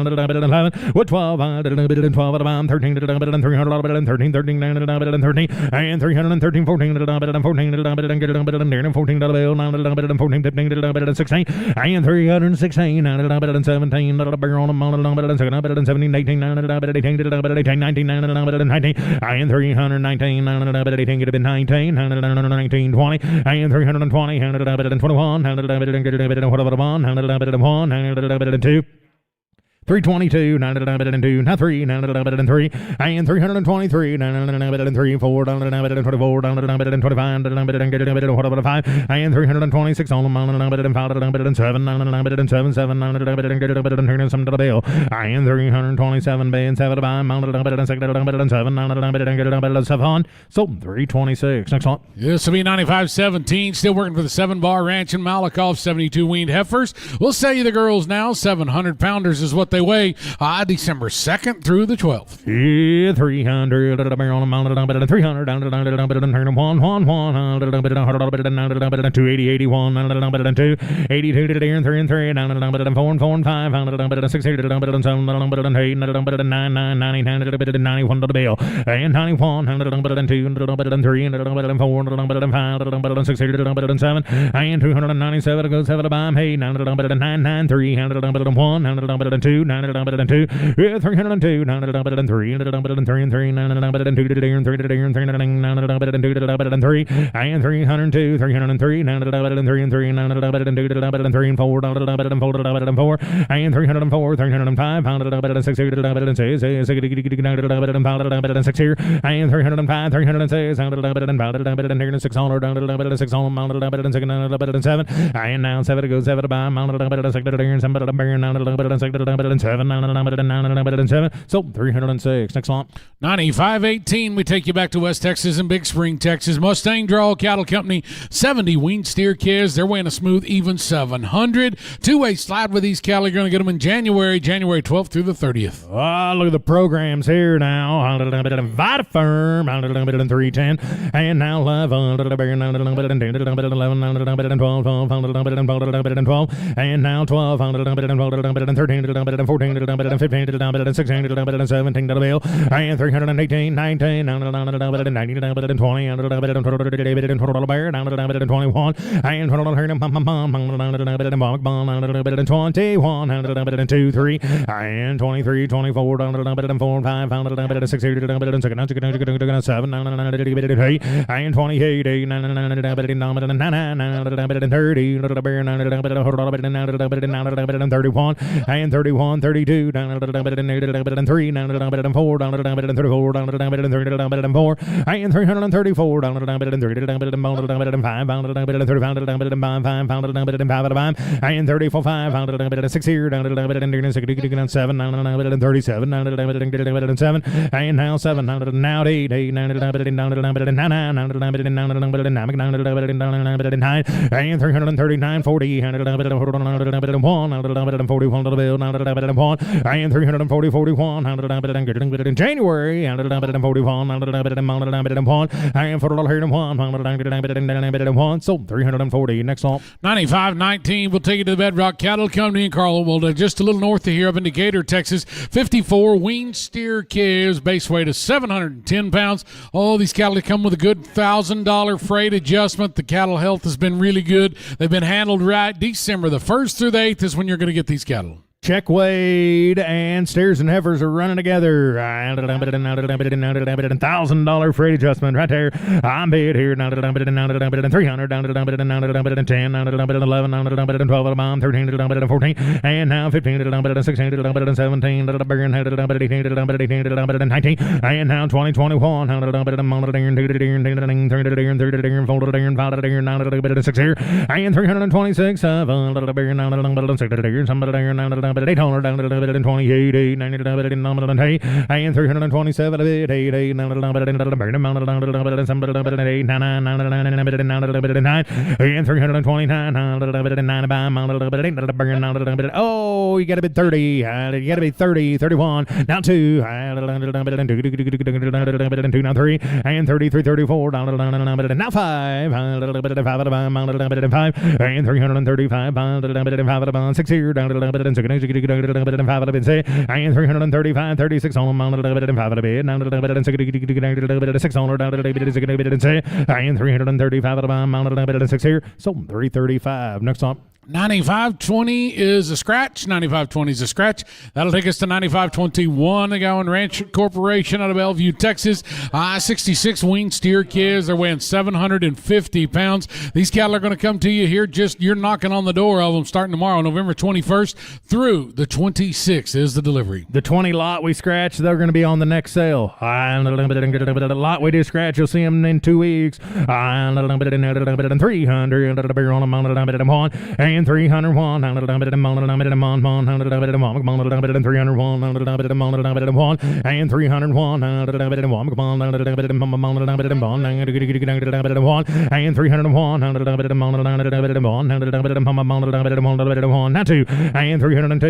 what 12, 12, 13, 300, 13, 13, and 313, 14, 14, bill, 14, 15, 16, and 316, 17, better on them, 17, 18, 18, 19, 19, and 319, 18, get a bit 19, 19, 20, and 320, 121, 1, 2. 322, 902, not 3, 903, and 323, 903, 4, 924, 925, 5, and 326 on them, 907, 907, 7, 907 to the bill, and 327, and 7, 7, so 326. Next one. This will be 95-17. Still working for the 7-Bar Ranch in Malakoff, 72 weaned heifers. We'll sell you the girls now. 700 pounders is what they they weigh December 2nd through the 12th. Yeah, 300 on a mounted down, but 300 down to turn 280, 81, 2, 82 to the deer, 3 and 3, down to 4 and 4 and 5, 6 to the 7, 8, 9, 90, 91 to the bill, and 91, 2, 3, 4, 5, 6 to the 7, and 297 goes 7 to bomb, hey, 9, 3, 1, 2, 2, 302, 3, and 3, and 3, 2 to the deer, and 3 to the deer, and 3 to the 3, and 302, 303, 3 and 3, and 3, and 3 and 4, and 4, and 304, 305, 6 to the 6, 6 here, and 305, 306, and 600, down to 6 on mounted 7, and now 7 goes 7 to buy mounted 6 to the deer, and 7 to the bear, and 6 to the 7, so 306. Next one. 95-18, we take you back to West Texas and Big Spring, Texas. Mustang Draw Cattle Company, 70 weaned steer kids. They're weighing a smooth, even 700. Two-way slide with these cattle. You're going to get them in January 12th through the 30th. Oh, look at the programs here now. Vita Firm, 310, and now 11, 11, 12, 12, and now 12, 13, 14, 15, 16, 17 to the bill, and 318, 19, 19, 20, and 21, and 2, 3, and 23, 24, 4, 5, 6, 7, 8, and 28, 8, 9, 30, 31, and 31, 32, 3, 4, 34, and 334, 5, and 34, 5, 6 here, 7, 37, 7, and now 7, now 8, 8, 9, 9, and 339, 40, 1, 41 to the bill, and 340, 41, in January, and 41, and 1, so 340. Next song. 95-19, we'll take you to the Bedrock Cattle Company in Carlville, just a little north of here up in Decatur, Texas. 54 weaned steer calves, base weight of 710 pounds. All these cattle come with a good $1,000 freight adjustment. The cattle health has been really good. They've been handled right. December the 1st through the 8th is when you're going to get these cattle. Check Wade and steers and heifers are running together. $1,000 freight adjustment right there. I'm bid here. 300 down to 10, 11, 12, 13, 14, and now 15, 16, 17, 18, 19, and now 20, 21, 6 here, and 326, 800 down to 28, 8, 90 and 327, 8, 8, 8, 9, and 329, oh, you got to be 30, you got to be 30, 31, now 2, now 3, and 33, 34, now 5, and 335, 6 here, down to 6, and 335, 36 on them, and 6 on and 335, 6 here, so 335. Next up. 95-20 is a scratch. 95-20 is a scratch. That'll take us to 95-21. The Gowan Ranch Corporation out of Bellevue, Texas. 66 weaned steer kids. They're weighing 750 pounds. These cattle are going to come to you here. You're knocking on the door of them starting tomorrow, November 21st through the 26th is the delivery. The 20 lot we scratch, they're going to be on the next sale. The lot we do scratch, you'll see them in 2 weeks. 300 on them, and 301, and 301, and 301, and 301, and 301, now 2, and 302, and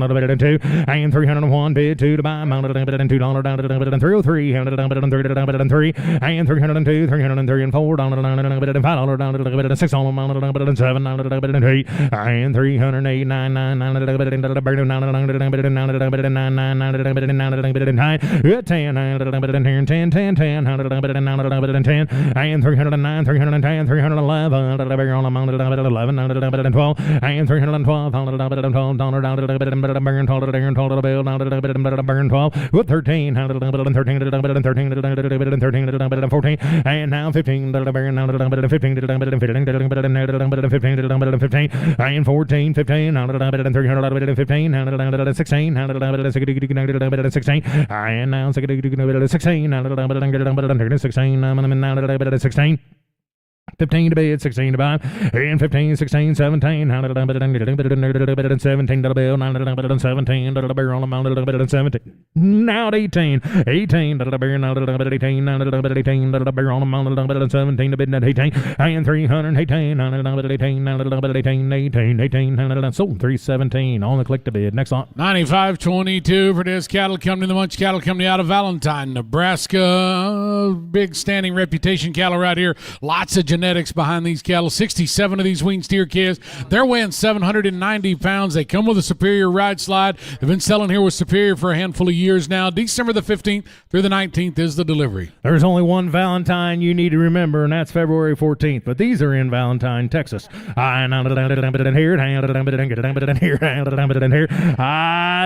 302, and 301 bid 2 to buy, $2, $303, 303, and 302, 303 and 4, $5, $6, $7, $8, and 308, 10, 10, 10, and 309, 310, 311, 11, 12, and 312, burn 12, with 13, 13, 14, and now 15, 15, 15, and 14, 15, 315, 16, 16, and now 16, 16, 15 to bid, 16 to buy, and 15, 16, 17, 17 to the bill, 17 to the barrel, 17, now 18, 18 to the barrel, 18, 18 to the barrel, 17 to bid, 18, and 318, 18, 18, sold 317 on the click to bid. Next on 95-22 for this cattle company, the Munch Cattle Company out of Valentine, Nebraska. Big standing reputation cattle right here. Lots of genetics behind these cattle. 67 of these wean steer calves. They're weighing 790 pounds. They come with a Superior ride slide. They've been selling here with Superior for a handful of years now. December the 15th through the 19th is the delivery. There's only one Valentine you need to remember, and that's February 14th. But these are in Valentine, Texas. Here,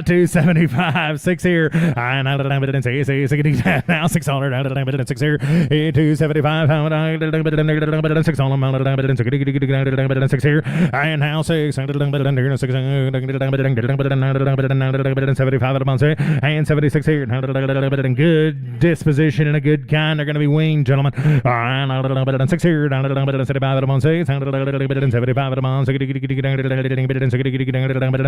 275, 6 here. Now 600, 6 here. 275, 6 on them, 6 here. And now 6, 75 at a month, and 76 here. Good disposition and a good kind. They're going to be weaned, gentlemen. 6 here, 75 at a month, 75 at a month,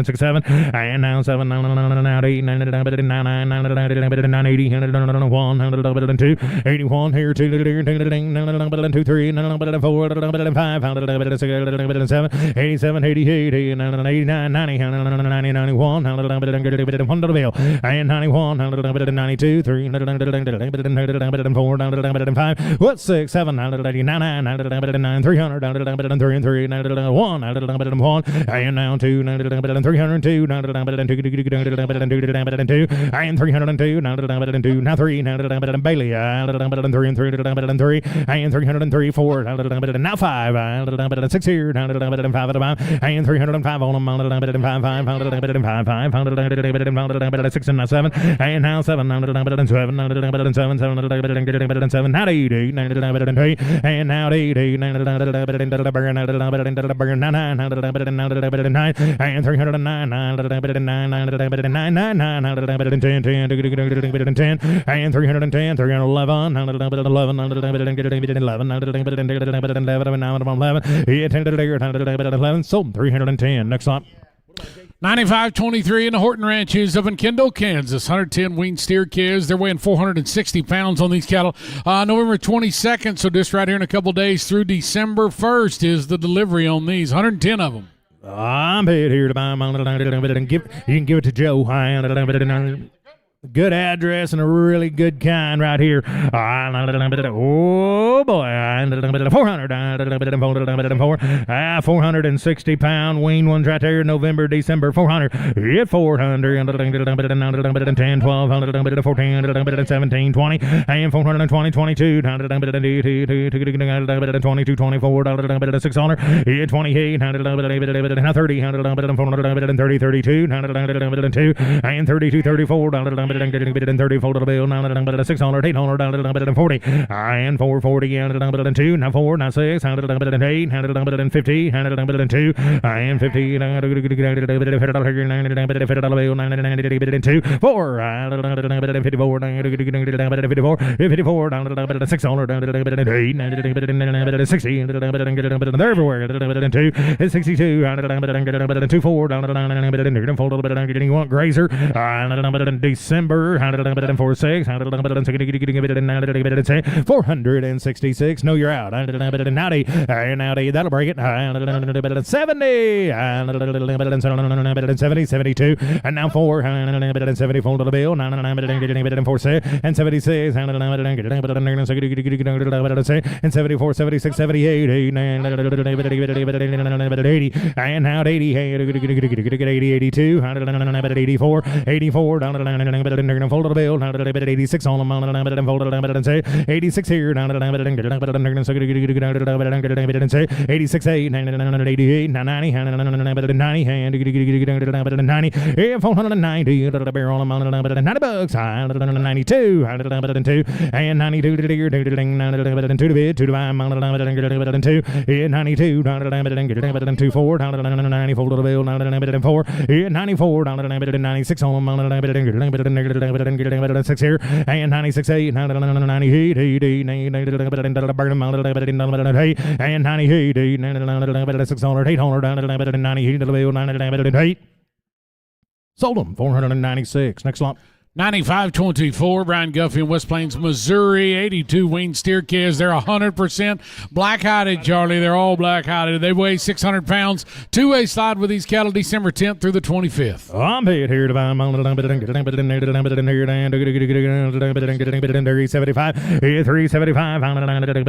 6, 7, and now 7, now 8, 980, 1, 2, 81 here, 2, 2, 3, 4, 5, 7, 87, 88, 89, 90, 90, 91, 1 to the bill, and 91, 92, 3, 4, 5, what 6, 7, 99, 9, 300, 3, 3, 1, and now 2, 302, and 302, now 3, Bailey, 3, and 303, 4, now 5, 6 here, 5 at a time, and 305 on them, 5, 6 and 7, and now 7, 7, 7, now 8, and now 8, 9, and 309, 10, and 310, 311, 11, sold 310. Next up. 95-23 in the Horton Ranches up in Kendall, Kansas. 110 wean steer calves. They're weighing 460 pounds on these cattle. November 22nd, so just right here in a couple days through December 1st is the delivery on these. 110 of them. I'm paid here to buy them. You can give it to Joe. Good address and a really good kind right here. Oh boy, 460 pound wean ones right there. November, December, 400. Hit 400, 10, 12, 14, 17, 20, and 420, 22, 22, 24, 600. Hit 28, 30, 30, 32, and 32, 34, 30, fold of the bill, 600, 800, 40, and 440, and 2, now 4, now 6, 8, 150, 2, and 50, 2, 4, 54, 54, 600, 8, 60, they're everywhere, 2, 62, 24, you want grazer, December, 406, 466, no, you're out, 90, that'll break it, 70, 70, 72, and now 4, 70, fold of the bill, 46, and 76, and 74, 76, 78, 80, and now 80, 82, 84, 84, fold of the bill, 86 on them, fold of the 86 here, 86, 8, 88, 90, 90, 90, 490, barrel amount, 90 bucks, 92, and 92, 2 to bid, 2 to buy, 2, 92, 2, 4, 90, fold of the bill, 4, 94, 96 on them, 6 here, and 96, 8, 98, 8, and 98, 600, 800, 98, sold them, 496. Next lot. 95-24, Brian Guffey in West Plains, Missouri. 82 wean steer calves. They're 100% black-hided, Charlie. They're all black-hided. They weigh 600 pounds. Two-way slide with these cattle December 10th through the 25th. I'm paid here to buy 75,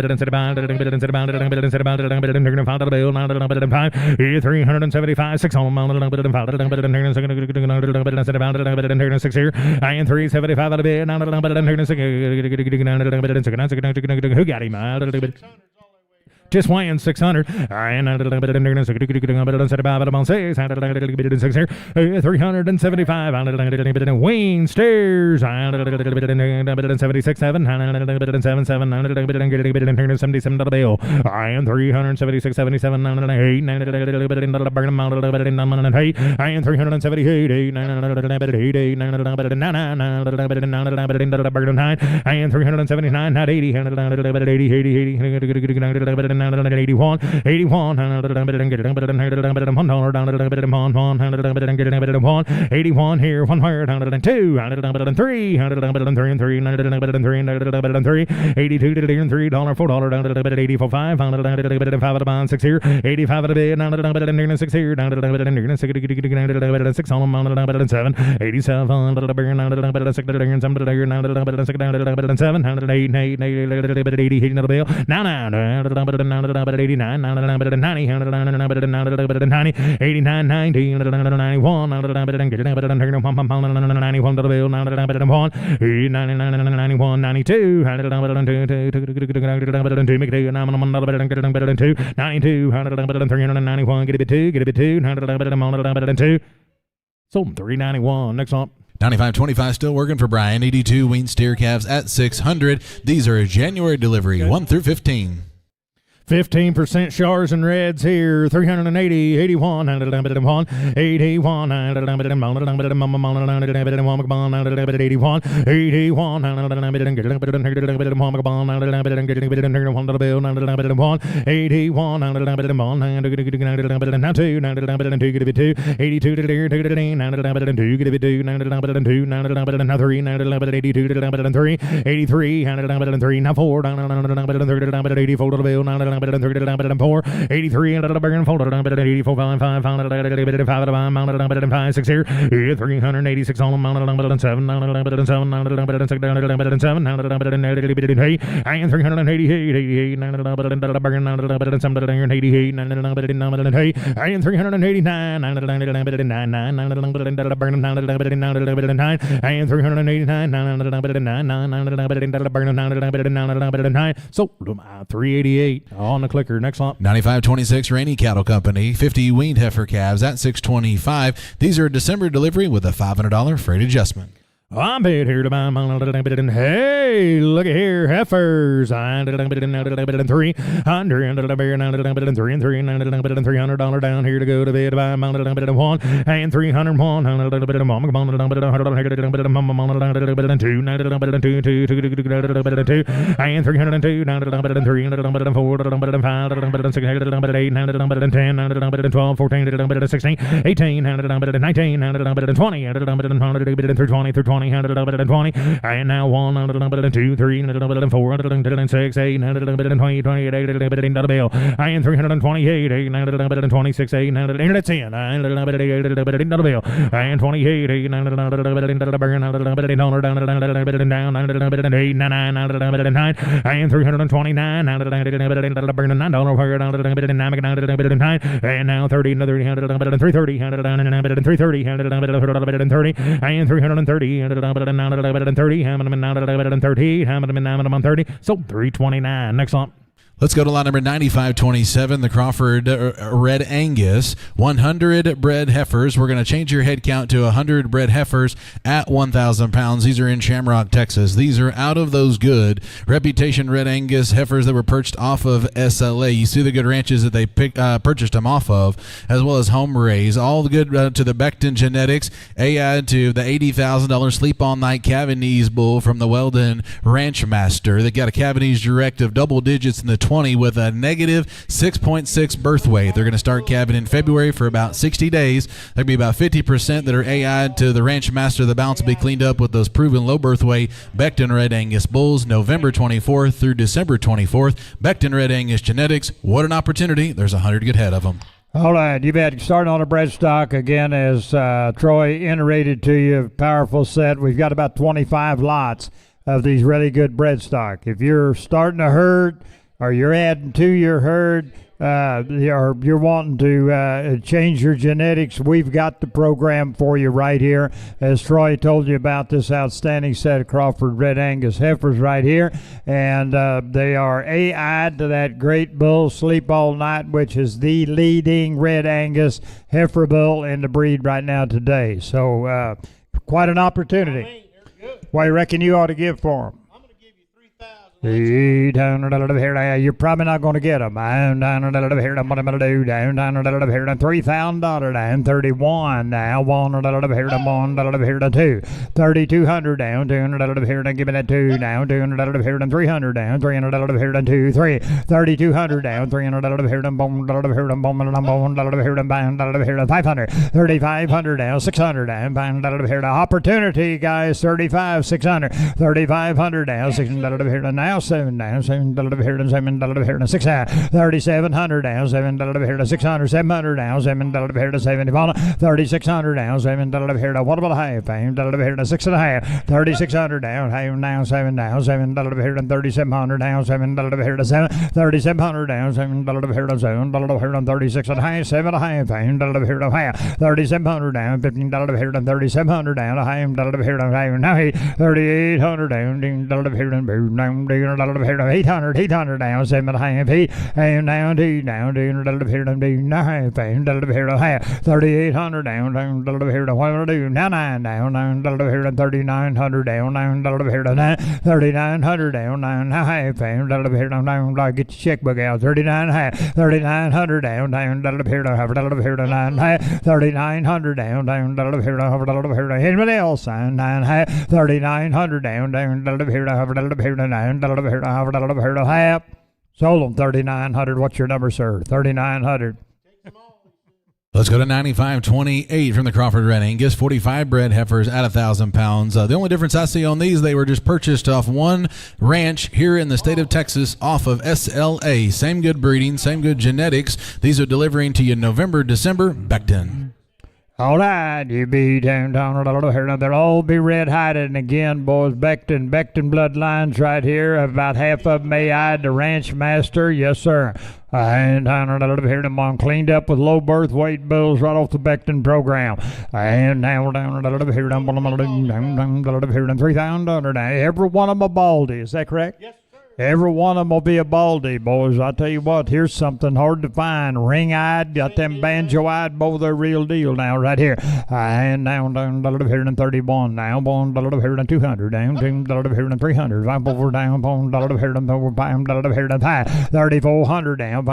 375, 375, 6 on 6 here. And 375 out of it. Who got him? Just weighing 600. And 375 wean steers. 76, 7, 77, 77 the bill. And 376, 77, 8, and 378, 8, and 379, not 80, 81, 81, 81 here, 1 word, 102, 103, 103, 82 $3, $4, 84, 5, 5 6 here, 85 at a bit, 6 here, 6 on 7, 87, 7, 108, 80 hitting the bill, 89, 90, 89, 90, 91, 91 to the bill, 91, 91, 92, 92, 391, get a bit 2, 2, sold 391. Next up. 95-25 still working for Brian. 82 wean steer calves at 600. These are a January delivery, 1 through 15. 15% Shars and Reds here, 380, 81, 81, 81, 4, 83, and a burn folder, 84, 5, 5, 5, 6 here, 386 on them, 7, 7, 7, and 388, 88, and 389, so 388 on the clicker. Next one. 95-26 Rainy Cattle Company, 50 weaned heifer calves at 625. These are a December delivery with a $500 freight adjustment. I'm paid here to buy my hey, look at here, heifers. I $300 $300 down here to go to bed by my one and 301 two and 302 4 12 14 16 18 19 20 20 and now 1 2 3 4 6 8 20 28 bill and 328 26 8 10 bill and 28 down and 329 and now 30 another 330 and 330 30 so 329 next one. Let's go to line number 9527, the Crawford Red Angus, 100 bred heifers. We're going to change your head count to 100 bred heifers at 1,000 pounds. These are in Shamrock, Texas. These are out of those good reputation Red Angus heifers that were purchased off of SLA. You see the good ranches that they purchased them off of, as well as home raised. All the good to the Becton genetics. Add to the $80,000 sleep all night Cavanese bull from the Weldon Ranch Master. They got a Cavanese direct of double digits in the 20 with a negative 6.6 birth weight. They're going to start calving in February for about 60 days. There'll be about 50% that are AI'd to the Ranch Master. The balance will be cleaned up with those proven low birth weight Becton Red Angus bulls November 24th through December 24th. Becton Red Angus genetics. What an opportunity. There's 100 good head of them. All right, you bet. Starting on a bred stock again, as Troy iterated to you, powerful set. We've got about 25 lots of these really good bred stock. If you're starting a herd, or you're adding to your herd, or you're wanting to change your genetics, we've got the program for you right here. As Troy told you about this outstanding set of Crawford Red Angus heifers right here, and they are AI'd to that great bull Sleep All Night, which is the leading Red Angus heifer bull in the breed right now today. So quite an opportunity. What do you reckon you ought to give for them? You're probably not going to get them. Down what I'm going to do. Down $3,000 down 31 now. One here to 2 3,200 down 200 here to give me that 2 now 200 here to 300 down 300 here to 2 3 3,200 down 300 here to boom here to here to bound here to 500 3,500 down 600 down bound here to opportunity guys 35 600 3,500 down 600 here to now 7 down $7 here to $7 here to 6 3,700 down $7 here to 600 700 down $7 here to 71 3,600 down $7 here to what about a half $7 here to 6.5 3,600 down $7 down $7 here to 3,700 down $7 here to 7 3,700 down $7 here to $7 here to 36 and a half $7.5 $7 here to half 3,700 down $15 here to 3,700 down $5 here to now 3,800 down $800 here to 800 down 7.5 feet and now $2 here to $9 here to half 3,800 down here to what do now $9 down here to 3,900 down $9 here to 3,900 down $9.5 here to $9 get your checkbook out 39.5 3,900 down here to $9 here to 9.5 3,900 down here to anybody else $9.5 3,900 down here to $9 here to half. Sold them 3,900. What's your number, sir? 3,900. Let's go to 9528 from the Crawford Red Angus, 45 bred heifers at 1,000 pounds. The only difference I see on these, they were just purchased off one ranch here in the state of Texas off of SLA. Same good breeding, same good genetics. These are delivering to you November, December, Becton. All right, you be downtown here. They'll all be red-hided again, boys. Becton bloodlines right here. About half of them AI'd the Ranch Master. Yes, sir. And down here, them on cleaned up with low birth weight bulls right off the Becton program. And now down here, down $3,000. Every one of them a baldy. Is that correct? Yes. Every one of them will be a baldy, boys. I tell you what, here's something hard to find. Ring-eyed, got them banjo-eyed, both the real deal now, right here. And down here in 31, now, here in 200, down here in 300, 5 over down, here in 5, 3,400 down,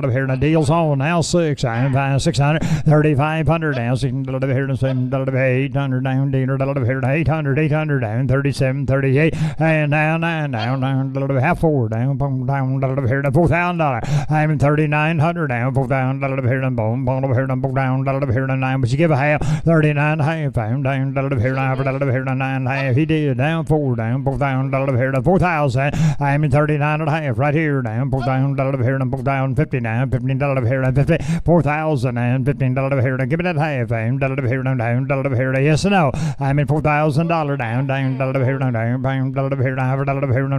here in deals on, now 6, 600, 3,500 down, here in 7, 800 down, here in 800, 800 down, 37, 38, and down, half forward down here to $4,000. I'm in 3,900 down, $4,000 here to down here to 9, but you give a half, 39 half, I'm down here to 9 half. He did down 4 down, $4,000 here to 4,000. I'm in 39 and a half right here down, $4,000 here to down 59, $15 here to 50, 4,000 and $15 here to give me that half. I'm here down here to yes and no. I'm in $4,000 down here to down here to have $1 here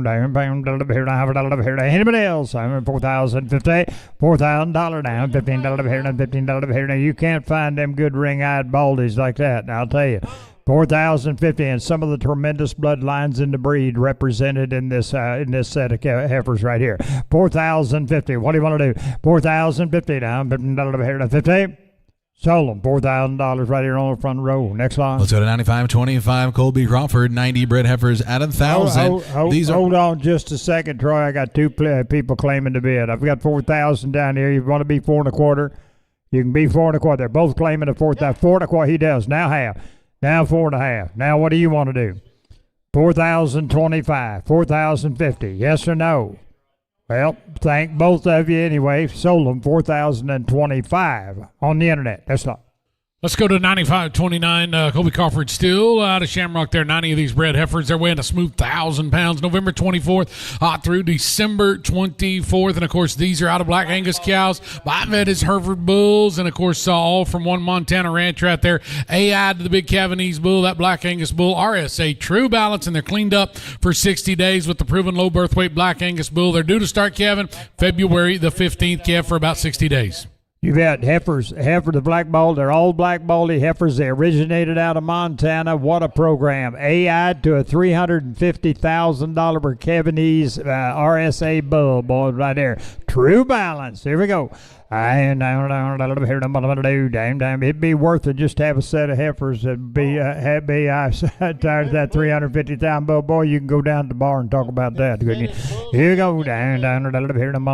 to have $1 here to anybody else. I'm in $4,050, $4,000 down, $15 here and $15 here. Now you can't find them good ring-eyed baldies like that. I'll tell you. 4,050, and some of the tremendous bloodlines in the breed represented in this set of heifers right here. 4,050. What do you want to do? 4,050 down, $15 here to 50. Sold them $4,000 right here on the front row. Next line. Let's go to 95.25. Colby Crawford, 90 bred heifers at 1,000. Hold on just a second, Troy. I got two people claiming to bid. I've got 4,000 down here. You want to be 4 1/4? You can be 4 1/4. They're both claiming a 4 1/4. He does now half. Now 4 1/2. Now what do you want to do? 4,025, 4,050. Yes or no? Well, thank both of you anyway. Sold them 4,025 on the internet. That's not. Let's go to 95.29. Colby Crawford still out of Shamrock there. 90 of these bred heifers. They're weighing a smooth 1,000 pounds. November 24th through December 24th. And, of course, these are out of Black Angus cows. By vet is Hereford bulls. And, of course, all from one Montana ranch right there. AI to the big Cavanese bull, that Black Angus bull. RSA True Balance, and they're cleaned up for 60 days with the proven low birth weight Black Angus bull. They're due to start calving February the 15th, calf for about 60 days. You've got heifers, the black ball. They're all black baldy heifers. They originated out of Montana. What a program. AI to a $350,000 per Cavanese RSA bull, boys, right there. True Balance. Here we go. And it'd be worth it just to have a set of heifers that'd be tired of that $350,000 bull. Boy, you can go down to the bar and talk about that, couldn't you? Here you go, down here, down here, look at there, down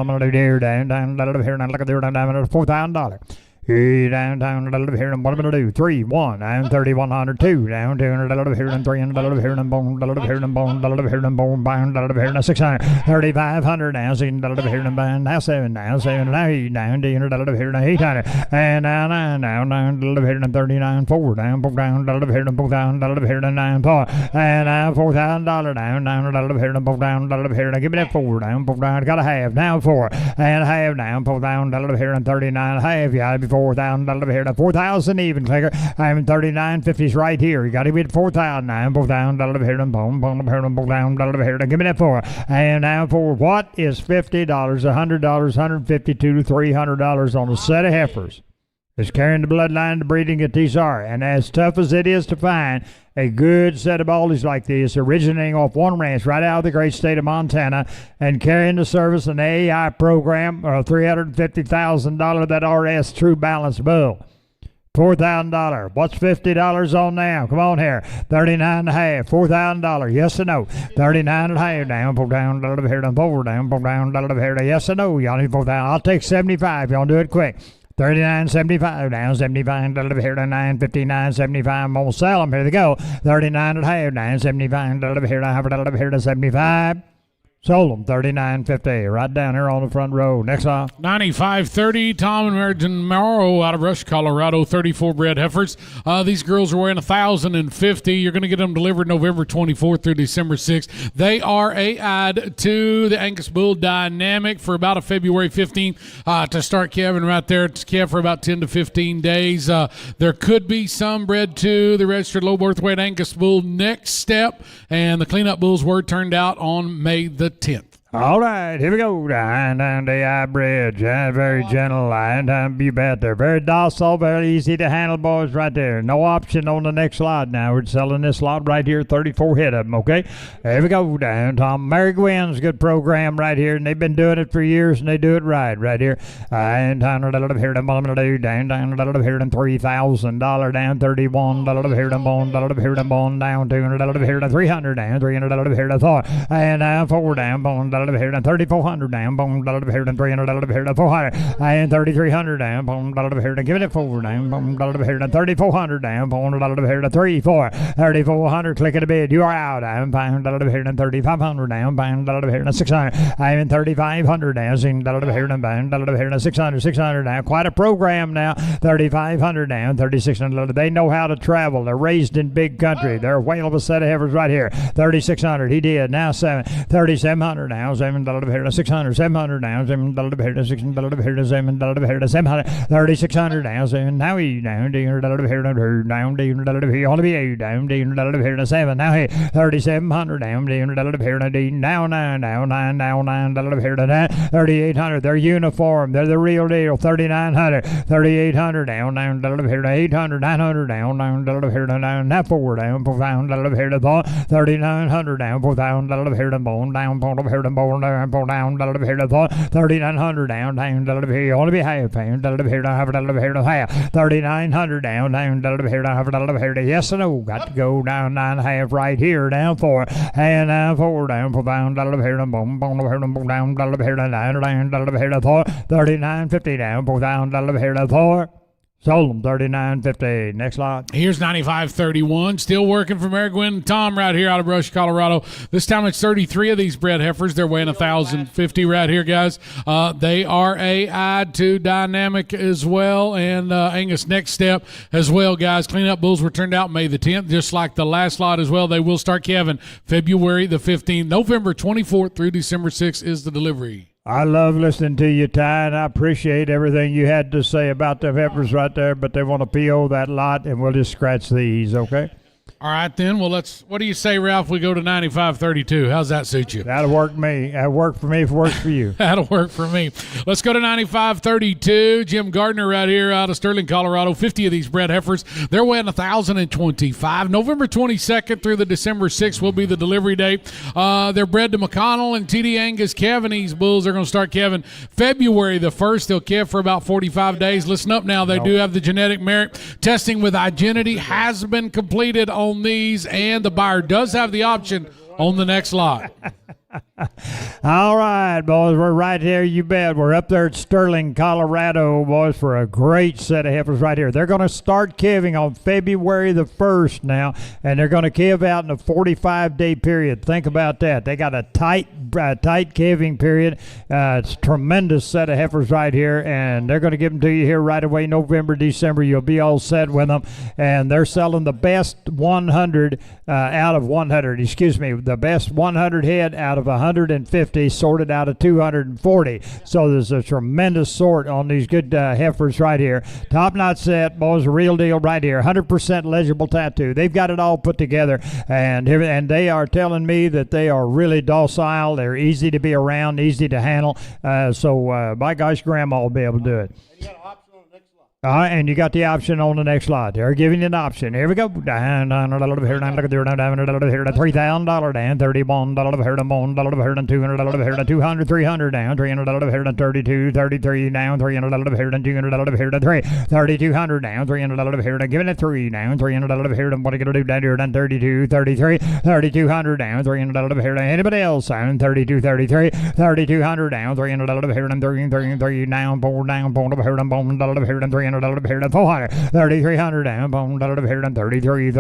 $4,000. Here down here, and what am I going to do? 3, 1, and 3,100, 2, down here, and 3, and here, and bone, here, and bone, bound, here, and 600, 3,500, now, here, and bound, now 7, now 7, now 8, down here, and 800, and now, here, and 39, 4, down, here, and 4,000, here, and 9, 4, and now $4,000, down, here, and 4,000, here, and give me that 4, down, got a half, now 4, and a half, down, 4,000, here, and 39, half, you got to be $4,000 here to 4,000 even clicker. I'm 39.50s right here. You got to be at 4,000. I'm $4,000 here to boom, $4,000 here to give me that 4. And now for what is $50, $100, $150 to $300 on a set of heifers. It's carrying the bloodline to breeding at TSR. And as tough as it is to find a good set of baldies like this, originating off one ranch right out of the great state of Montana and carrying the service an AI program, or $350,000, that RS True Balance bull. $4,000. What's $50 on now? Come on here. 39.5. $4,000. Yes or no? 39.5. Down, $4,000 here, down, $4,000 here, yes or no? Y'all need $4,000. I'll take 75. Y'all do it quick. 39.75 down, $75 here to $959.75. I'm gonna sell them. Here they go. 39.5 down, $75 here to $100 here to 75. Sold them $39.50 right down here on the front row. Next on 95.30. Tom and Merton Morrow out of Rush, Colorado. 34 bred heifers. These girls are weighing 1,050. You're going to get them delivered November 24th through December 6th. They are AI'd to the Angus Bull Dynamic for about a February 15th to start calving right there. It's calved for about 10 to 15 days. There could be some bred to the registered low birth weight Angus Bull next step, and the cleanup bulls were turned out on May the 10th. All right, here we go. Down the eye bridge. Very gentle line. You bet. They're very docile, very easy to handle, boys, right there. No option on the next lot now. We're selling this lot right here, 34 head of them, okay? Here we go. Down Tom. Mary Gwynn's good program right here, and they've been doing it for years, and they do it right here. And down a little bit here, down a little bit here, $3,000 down, 31, a little bit here, down, a little bit here, down, down to a little bit here, 300 down, 300, a little bit here, 4, and 4 down, here and 3,400 down, boom, here and 300 here and 400 and 3,300 down, boom, here and give it 4 down, boom, here and 3,400 down, boom, here and 3, 4, 3,400, click it a bid, you are out, I'm pound here and 3,500 down, pound here and 600, I'm in 3,500 down, sing here and bound here and 600, 600 down, quite a program now, 3,500 down, 3,600, they know how to travel, they're raised in big country, they're a whale of a set of heifers right here, 3,600, he did, now 3,700 now, $7 here to 600, 700 now, $7 here to 600 here to $7 700, 3,600 now, now he down, here to here down, here only be 8 down, here to 7, now he 3,700 down, here to D, now 9, now 9, now $9 here to 9, 3,800, they're uniform, they're the real deal, 3,900, 3,800 down, here to 800, 900 down, here to 9, now 4 down, $4,000 here to 3,900 down, $4,000 here to bone down, here to bone down, here to 3,900 down, here, only be half pound, here to half, here to half, 3,900 down, here to half, here to yes and no, got to go down 9.5 right here, down 4, and down 4 down, $4,000 here to bone here to bone down, here to 9, here to 4, 3,950 down, $4,000 here to 4. Sold them, 39.50. Next lot. Here's 95.31. Still working for Mary Gwynn and Tom right here out of Brush, Colorado. This time it's 33 of these bred heifers. They're weighing 1,050 right here, guys. They are AI to dynamic as well. And Angus, next step as well, guys. Cleanup bulls were turned out May the 10th, just like the last lot as well. They will start calving February the 15th. November 24th through December 6th is the delivery. I love listening to you, Ty, and I appreciate everything you had to say about the heifers right there, but they want to PO that lot, and we'll just scratch these, okay? All right, then. Well, what do you say, Ralph? We go to 95.32. How's that suit you? That'll work me. That'll work for me if it works for you. That'll work for me. Let's go to 95.32. Jim Gardner right here out of Sterling, Colorado. 50 of these bred heifers. They're weighing 1,025. November 22nd through the December 6th will be the delivery date. They're bred to McConnell and TD Angus calving. These bulls are going to start calving February the 1st. They'll calve for about 45 days. Listen up now. They do have the genetic merit. Testing with Identity has been completed on these, and the buyer does have the option on the next lot. All right, boys, we're right here, you bet. We're up there at Sterling, Colorado, boys, for a great set of heifers right here. They're going to start calving on February the 1st now, and they're going to calve out in a 45-day period. Think about that. They got a tight calving period. It's a tremendous set of heifers right here, and they're going to give them to you here right away, November, December. You'll be all set with them, and they're selling the best 100 out of 100, the best 100 head out of 150 sorted out of 240. So there's a tremendous sort on these good heifers right here. Top knot set, boys, a real deal right here. 100% legible tattoo. They've got it all put together, and they are telling me that they are really docile. They're easy to be around, easy to handle. So by gosh, Grandma will be able to do it. And you got the option on the next lot. They're giving you an option. Here we go. Down a little bit here, down, look at there, down a little bit here, $3,000 down, $31 here, down, $200 here, $200, $300 down, $300 here, down, $32, $33 down, $300 here, down, $200 here, down, $3,200 down, $300 here, down, giving it $3 down, $300 here, down, what are you gonna do down here, down, $32, $33, $3,200 down, $300 here, down, anybody else down, $32, $33, $3,200 down, $300 here, down, $3 down, $4 down, $4 here, down, $4 here, down, $300 here, down, $400, $3,300 down, $4 here, down, $33,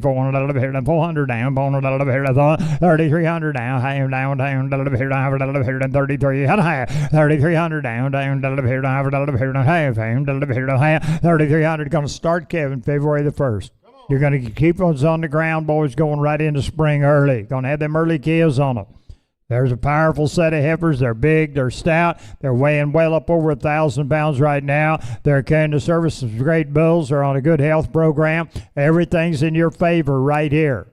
$400 here, down, $400 down, $400 here, down, $3,300 down, high down, here, down, here, down, 33, high, $3,300 down, here, down, here, down, half, here, down, half, $3,300 going to start calving February the 1st. You're going to keep us on the ground, boys, going right into spring early. Going to have them early calves on them. There's a powerful set of heifers. They're big, they're stout, they're weighing well up over 1,000 pounds right now. They're carrying the service of great bulls. They're on a good health program. Everything's in your favor right here.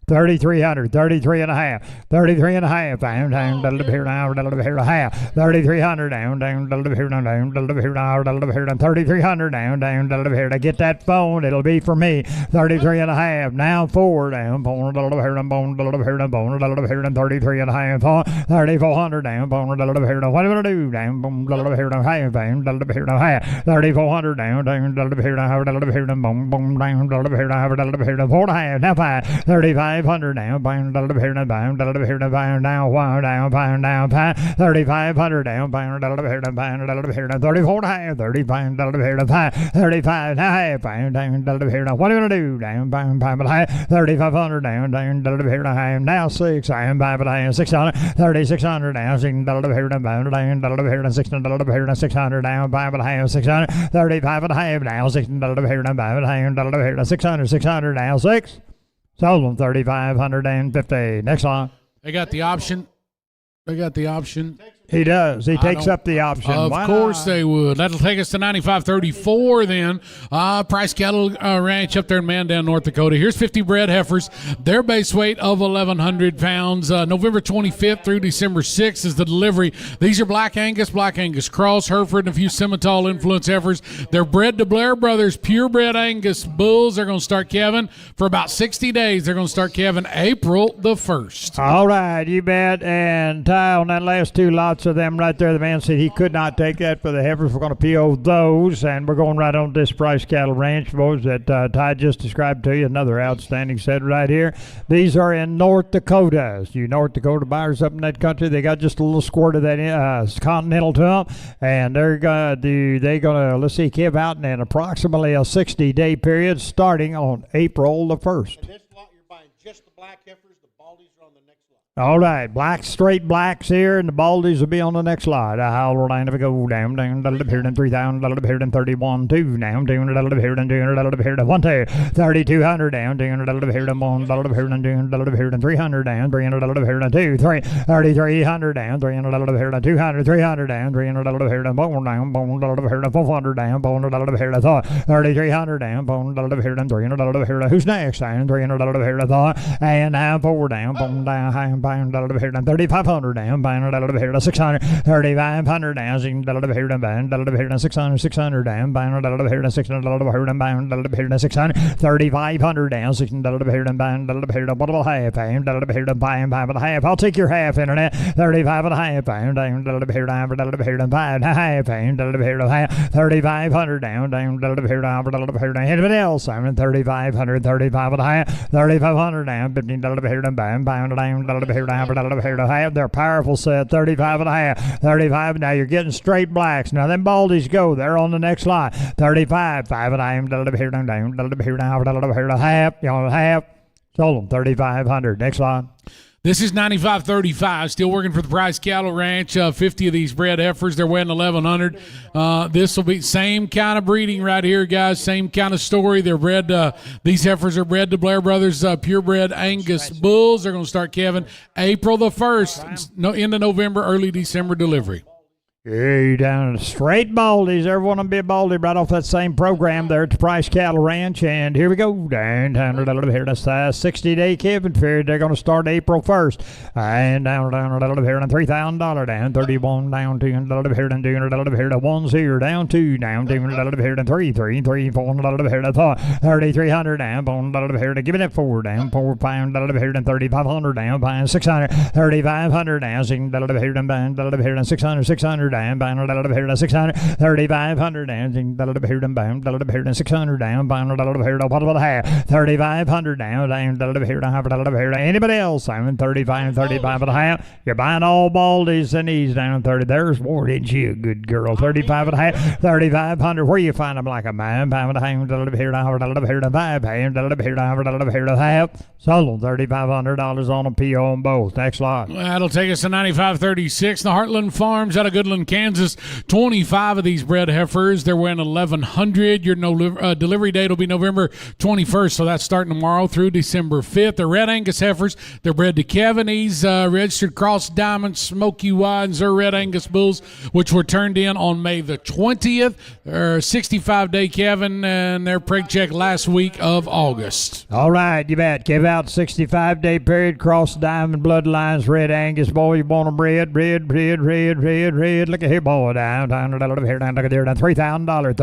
3,300, 33 and a half, 33 and a half, down, down, down, here now, down, here a half, 3,300, down, down, down, here now, down, here now, down, here down, 3,300, down, down, down, here to get that phone, it'll be for me, 33 and a half, now 4, down, bone, down, here down, bone, down, here down, bone, down, here down, 33 and a half, 3,400, down, bone, down, here down, what do you want to do, down, bone, down, here down, half, down, here down, half, 3,400, down, down, here down, here down, bone, bone, down, here down, here down, 4 and a half, now 5, 35, 500 down, pound here now, pound here now, pound down, wow, down, pound down, pound 3,500 down, pound here now, pound here now, 34 high, 35 here now, 35 high, pound down here now. What are you gonna do? Down, pound high, 3,500 down, down here now, high, now 6, I am pound high, 600, 3,600 down, 600 here now, pound down here now, 600 here now, 600 down, pound high, 600, 35 and a half now, 600 here now, pound here now, 600, 600 down, 6. Sold them 3,550. Next line. They got the option. He does. He takes up the option. Of course they would. That'll take us to 95.34 then. Price Cattle Ranch up there in Mandan, North Dakota. Here's 50 bred heifers. Their base weight of 1,100 pounds. November 25th through December 6th is the delivery. These are Black Angus Cross, Hereford, and a few Simmental influence heifers. They're bred to Blair Brothers purebred Angus bulls. They're going to start calving for about 60 days. They're going to start calving April the 1st. All right, you bet. And Ty, on that last two lots of them right there, the man said he could not take that for the heifers. We're going to PO those, and we're going right on this Price Cattle Ranch, boys, that Ty just described to you. Another outstanding set right here. These are in North Dakota. You North Dakota buyers up in that country, they got just a little squirt of that Continental to them, and they're going to, let's see, give out in approximately a 60-day period starting on April the 1st. And this lot, you're buying just the black heifers. The baldies are on the next lot. All right, straight blacks here, and the baldies will be on the next slide. I'll line if I go down, down, here, then 3,000, here, then 31, 2, down, down, here, then 200, here, then 1, 2, 3,200, down, down, here, then 1, here, then 200, here, then 300, down, 300, here, then 2, 3, 3,300, down, 300, here, then 200, 300, down, 300, here, then 4, down, here, then 400, down, here, then 3,300, down, here, then 300, here, who's next, down, 300, here, then and now 4, down, high, pound here, then 3,500 down, pound here, 600, 3,500 down, here, then pound here, then 600, 600 down, pound here, then 600, here, then pound here, then 600, 3,500 down, 600 here, then pound here, then what about half, pound here, then pound and a half. I'll take your half, internet, 35 and a half, pound down, here, then pound half, pound here, half, 3,500 down, here, then anybody else, I'm 3,500, 35 and a half, 3,500 down, 15 here, then pound down, here to half. They're powerful set, 35 and a half, 35. Now you're getting straight blacks. Now them baldies go. They're on the next line. 35, 5 and a half, here down, here to half, half. Sold them 3,500. Next line. This is 95.35, still working for the Price Cattle Ranch. 50 of these bred heifers, they're weighing 1,100. This will be same kind of breeding right here, guys. Same kind of story. They're bred. These heifers are bred to Blair Brothers purebred Angus bulls. They're going to start calving April the 1st, into November, early December delivery. Hey, down straight baldies. Everyone will be a baldy right off that same program there at the Price Cattle Ranch. And here we go. Down here. That's a 60-day calving period. They're going to start April 1st. And down here, and $3,000 down, 31 down, 200 here, then 200 here, to 1 0 down, 2 down, 200 here, then 3 3 3 400 here, to 3,300 down, here, to give it at 4 down, 4 pound here, then 3,500 down, pound 600, 3,500 down, 600 here, then 600, 600 down, bound here to 600, 3,500 down, here to bound here to 600 down, bound here to what about half, 3,500 down, here to half, here to anybody else, I'm 35 and a half. You're buying all baldies and these down 30. There's more, didn't you, good girl? 35 and a half, 3,500. Where you find them like a man, pound here to here to 5 pound here to half. Sold them $3,500 on a PO on both. Next lot. That'll take us to 95.36. The Heartland Farms out of Goodland, Kansas. 25 of these bred heifers. They're weighing 1,100. Your delivery date will be November 21st, so that's starting tomorrow through December 5th. They're red Angus heifers. They're bred to Kevin. He's registered Cross Diamond, Smoky White, and red Angus bulls, which were turned in on May the 20th. They're 65-day Kevin, and they're preg checked last week of August. All right, you bet. Give out 65-day period, Cross Diamond bloodlines, red Angus, boy, you want them red. Look at here, boy, down, here, down, look at there, down, $3,000,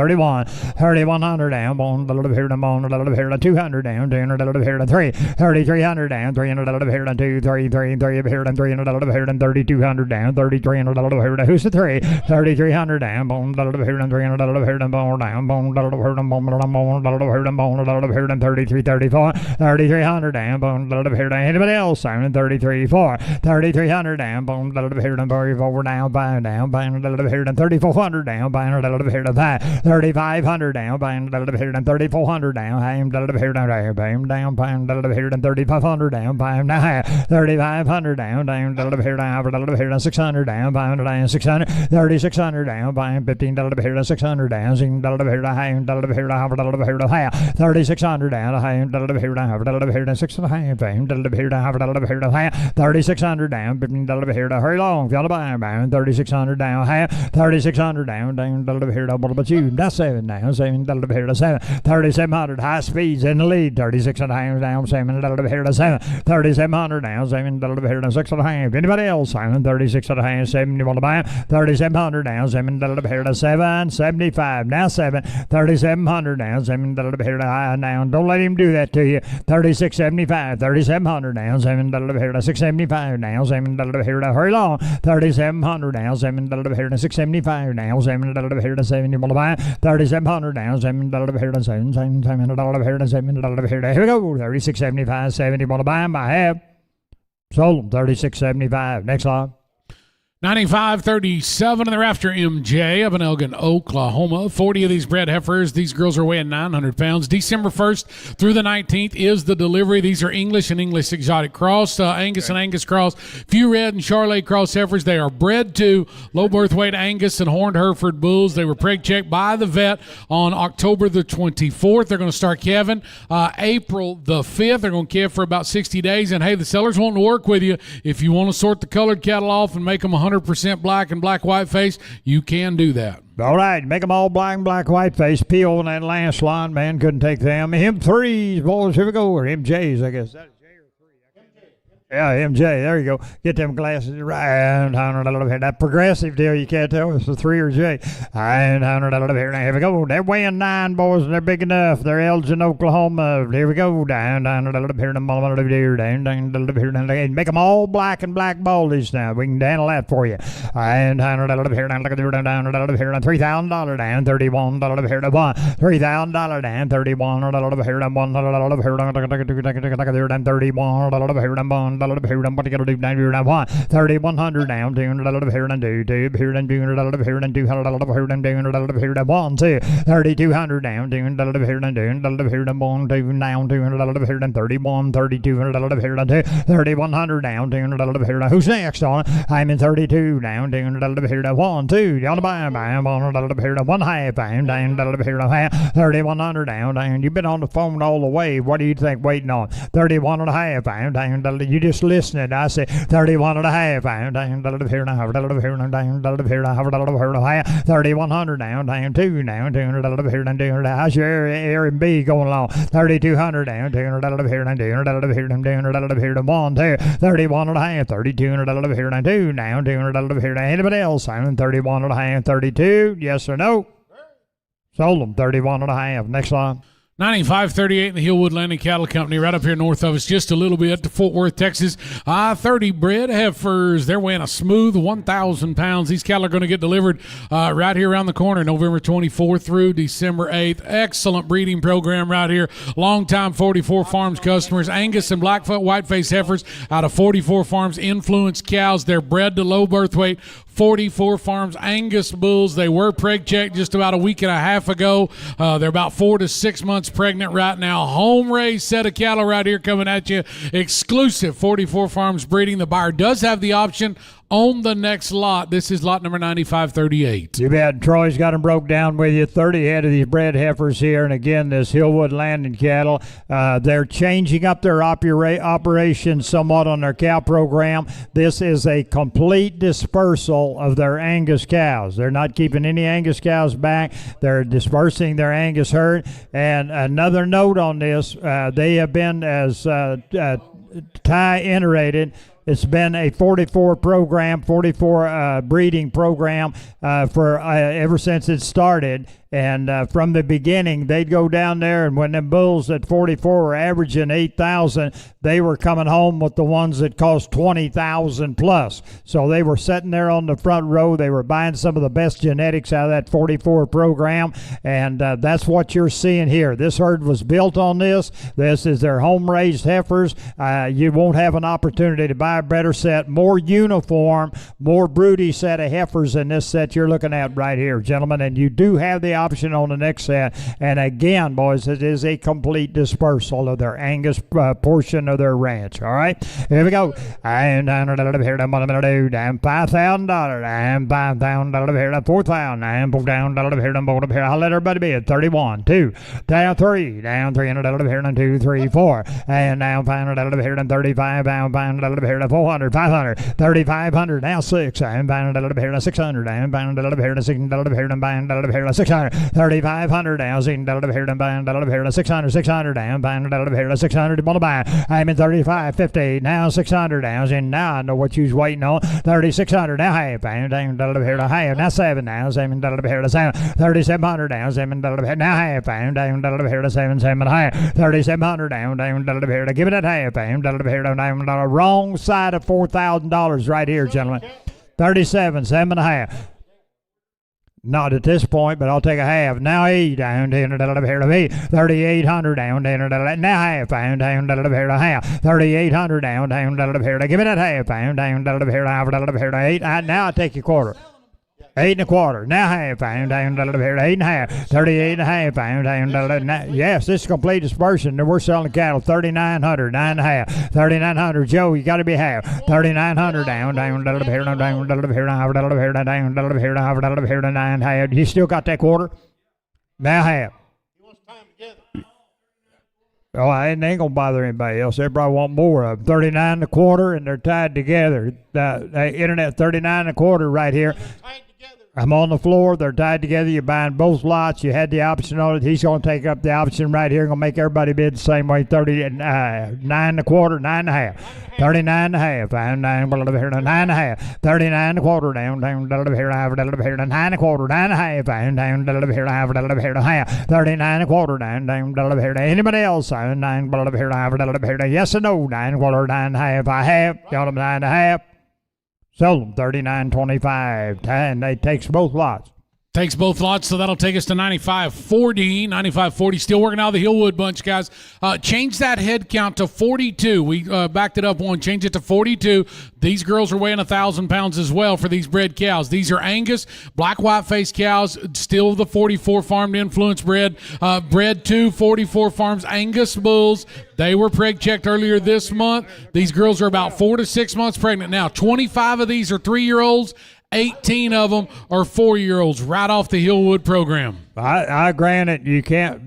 3,100 down, bone, a little here, down, bone, a little here, down, 200 down, 200, a little here, down, 3,300 down, 300, a little here, down, 2, 3, here, down, 300, a little here, down, 3,200 down, 3,300, a little here, down, who's the 3, 3,300 down, bone, a little here, down, 300, a little here, down, bone, bone, a little here, down, bone, a little here, down, bone, a little here, down, 33, 34, 3,300 down, bone, a little here, down, anybody else, Simon, 33, 4, 3,300 down, bone, a little here, down, 44 down, buying down, buying a little here, down, 3,400 down, buying a little here, down, 3,500 down, buying a little here, down, 3,400 down, I'm a little here, down, bam, down, buying a little here, down, 3,500 down, buying now, 3,500 down, down, a little here, down, a little here, down, 600 down, buying down, 600, 3,600 down, buying 15, a little here, down, 600 down, zing, a little here, down, a little here, down, a little here, down, 3,600 down, a little here, down, a little here, down, 600 down, a little here, down, a little here, down, 3,600 down, 15, a little here, down, hurry long, if you want to buy, buying 3,600 down, 3,600 down, down, a little here, down, what about you? That's 7 down, 7, a little here, down, 7, 3,700, high speeds in the lead, 3,600 down, 7, a little here, down, 7, 3,700 down, 7, a little here, down, 600. Anybody else, Simon? 3600, 7, you want to buy him? 3,700 down, 7, a little here, down, 775, now 7, 3,700 down, 7, a little here, down, don't let him do that to you. 3675, 3,700 down, 7, a little here, down, 675 down, 7, a little here, down, hurry long, 3,700 down, 7, a little here, down, 675 down, 7, a little here, down, 7, you want to buy 3,700 down, 7, a little here, down, 7, 7, 7, a little here, down, 7, a little here, down, here we go, 3675, 7, you want to buy him? I have. Sold them, 3675. Next lot. 95-37, and they're after MJ up in Elgin, Oklahoma. 40 of these bred heifers. These girls are weighing 900 pounds. December 1st through the 19th is the delivery. These are English and English exotic cross, Angus and Angus cross, few red and Charolais cross heifers. They are bred to low birth weight Angus and horned Hereford bulls. They were preg checked by the vet on October the 24th. They're going to start calving April the 5th. They're going to calve for about 60 days. And hey, the seller's wanting to work with you. If you want to sort the colored cattle off and make them 100% black and black white face, you can do that. All right, make them all black and black white face. Peel on that last line, man, couldn't take them. M3s, boys, here we go, or MJs, I guess. Yeah, MJ, there you go. Get them glasses right down a little bit. That progressive deal, you can't tell if it's a 3 or J. Down a little bit. Here we go. They're weighing 9, boys, and they're big enough. They're Elgin, Oklahoma. Here we go. Down a little bit. Down a little bit. Make them all black and black baldies now. We can handle that for you. Down a little bit. Down a little bit. Down $3,000 down. 31 $1. $3,000 down. 31 a little bit. Down 1 a little bit. Down 31 a little bit. Down what you gotta do now? You're now what? 3,100 down, doing a little bit here and do here and doing a little bit here and 200 a little bit here and doing a little bit here and 1, 2, 3,200 down, doing a little bit here and doing a little bit here and 1, 2 down, doing a little bit here and 31, 32 a little bit here and 2, 3,100 down, doing a little bit here. Who's next on? I'm in 32 down, doing a little bit here and 1, 2, you want to buy on a little bit here and 1/2 down, down a little bit here and 3,100 down, down. You've been on the phone all the way. What do you think waiting on? 31.5 down, down. You just listening. I say 31.5 down, down a little bit here now, a little bit here now, down a little bit here now, a little bit here now, 3,100 down, down 2 down, doing a little bit here now, doing how's your A and B going along? 3,200 down, doing a little bit here now, doing a little bit here now, doing a little bit here now, 1, 2, 31.5, 32 and a little bit here now, 2 down, doing a little bit here now. Anybody else? I'm 31.5, 32. Yes or no? Sold them 31.5. Next line. 95-38 in the Hillwood Landing Cattle Company, right up here north of us, just a little bit to Fort Worth, Texas. 30 bred heifers. They're weighing a smooth 1,000 pounds. These cattle are going to get delivered right here around the corner, November 24th through December 8th. Excellent breeding program right here. Long-time 44 Farms customers. Angus and Blackfoot Whiteface heifers out of 44 Farms influenced cows. They're bred to low birth weight. 44 Farms Angus bulls. They were preg checked just about a week and a half ago. They're about 4 to 6 months pregnant right now. Home raised set of cattle right here coming at you. Exclusive 44 Farms breeding. The buyer does have the option on the next lot. This is lot number 9538. You bet. Troy's got them broke down with you. 30 head of these bred heifers here. And again, this Hillwood Landing cattle, they're changing up their operation somewhat on their cow program. This is a complete dispersal of their Angus cows. They're not keeping any Angus cows back. They're dispersing their Angus herd. And another note on this, they have been as Ty iterated. It's been a 44 breeding program for ever since it started. And from the beginning, they'd go down there, and when them bulls at 44 were averaging 8,000, they were coming home with the ones that cost 20,000 plus. So they were sitting there on the front row. They were buying some of the best genetics out of that 44 program, and that's what you're seeing here. This herd was built on this. This is their home-raised heifers. You won't have an opportunity to buy a better set, more uniform, more broody set of heifers than this set you're looking at right here, gentlemen, and you do have the option on the next set. And again, boys, it is a complete dispersal of their Angus portion of their ranch. All right, here we go. I'm down here to down $5,000. I'm $5,000 here to $4,000. I'm down here. I'll let everybody be at 31, 2, down 3, down $300 here to 2, 3, 4, and now $500 here to 35. I'm $500 here to 400, 500, 3,500. Now 6. I'm $500 here to 600. I'm $500 here to $600 here to $500 here to 600. 3,500 now, $600 here to $500 here to 600, 600 down, $500 here to 600. You want to buy? I'm in 35, 50 now, 600 down. And now I know what you's waiting on. 3,600 now, half. I'm $7 here to half. Now 7 now, $7 here to 7. 3,700 down, $7 here now half. I'm $7 here to 7, 7 half. 3,700 down, $7 here to give it that half. I'm $7 here to $9. Wrong side of $4,000 right here, gentlemen. 37, 7 half. Not at this point, but I'll take a half. Now 8 down here to me. 3,800 down here to now half. Down here to half. 3,800 down here to give me that half. Down here to 8. Now I take your quarter. 8 1/4. Now half. Down here 8 1/2. 38 1/2. Down yes, this is complete dispersion. We're selling cattle 3,900, 9 1/2. 3,900. Joe, you got to be half. 3,900 down here to 9 1/2. You still got that quarter? Now half. Oh, I ain't gonna bother anybody else. Everybody want more of them. 39 1/4, and they're tied together. Internet 39 1/4 right here. I'm on the floor. They're tied together. You're buying both lots. You had the option on it. He's going to take up the option right here. Going to make everybody bid the same way. 39 1/4, 9 1/2. 39 1/2. I'm 9 here to 9 1/2. 39 1/4 down here to 9 1/4, 9 1/2. I'm down here to half. 39 1/4 down here to anybody else. I'm 9 here to yes or no. 9 1/4, 9 1/2. I have. Got them 9 1/2. Sold them 39.25, and it takes both lots. Takes both lots, so that'll take us to 95.40. 95.40. Still working out of the Hillwood bunch, guys. Change that head count to 42. We backed it up one. Change it to 42. These girls are weighing 1,000 pounds as well for these bred cows. These are Angus, black white-faced cows, still the 44 farmed influence bred. Bred to 44 farms Angus bulls. They were preg checked earlier this month. These girls are about 4 to 6 months pregnant now. 25 of these are 3-year-olds. 18 of them are 4-year-olds right off the Hillwood program. I grant it. You can't.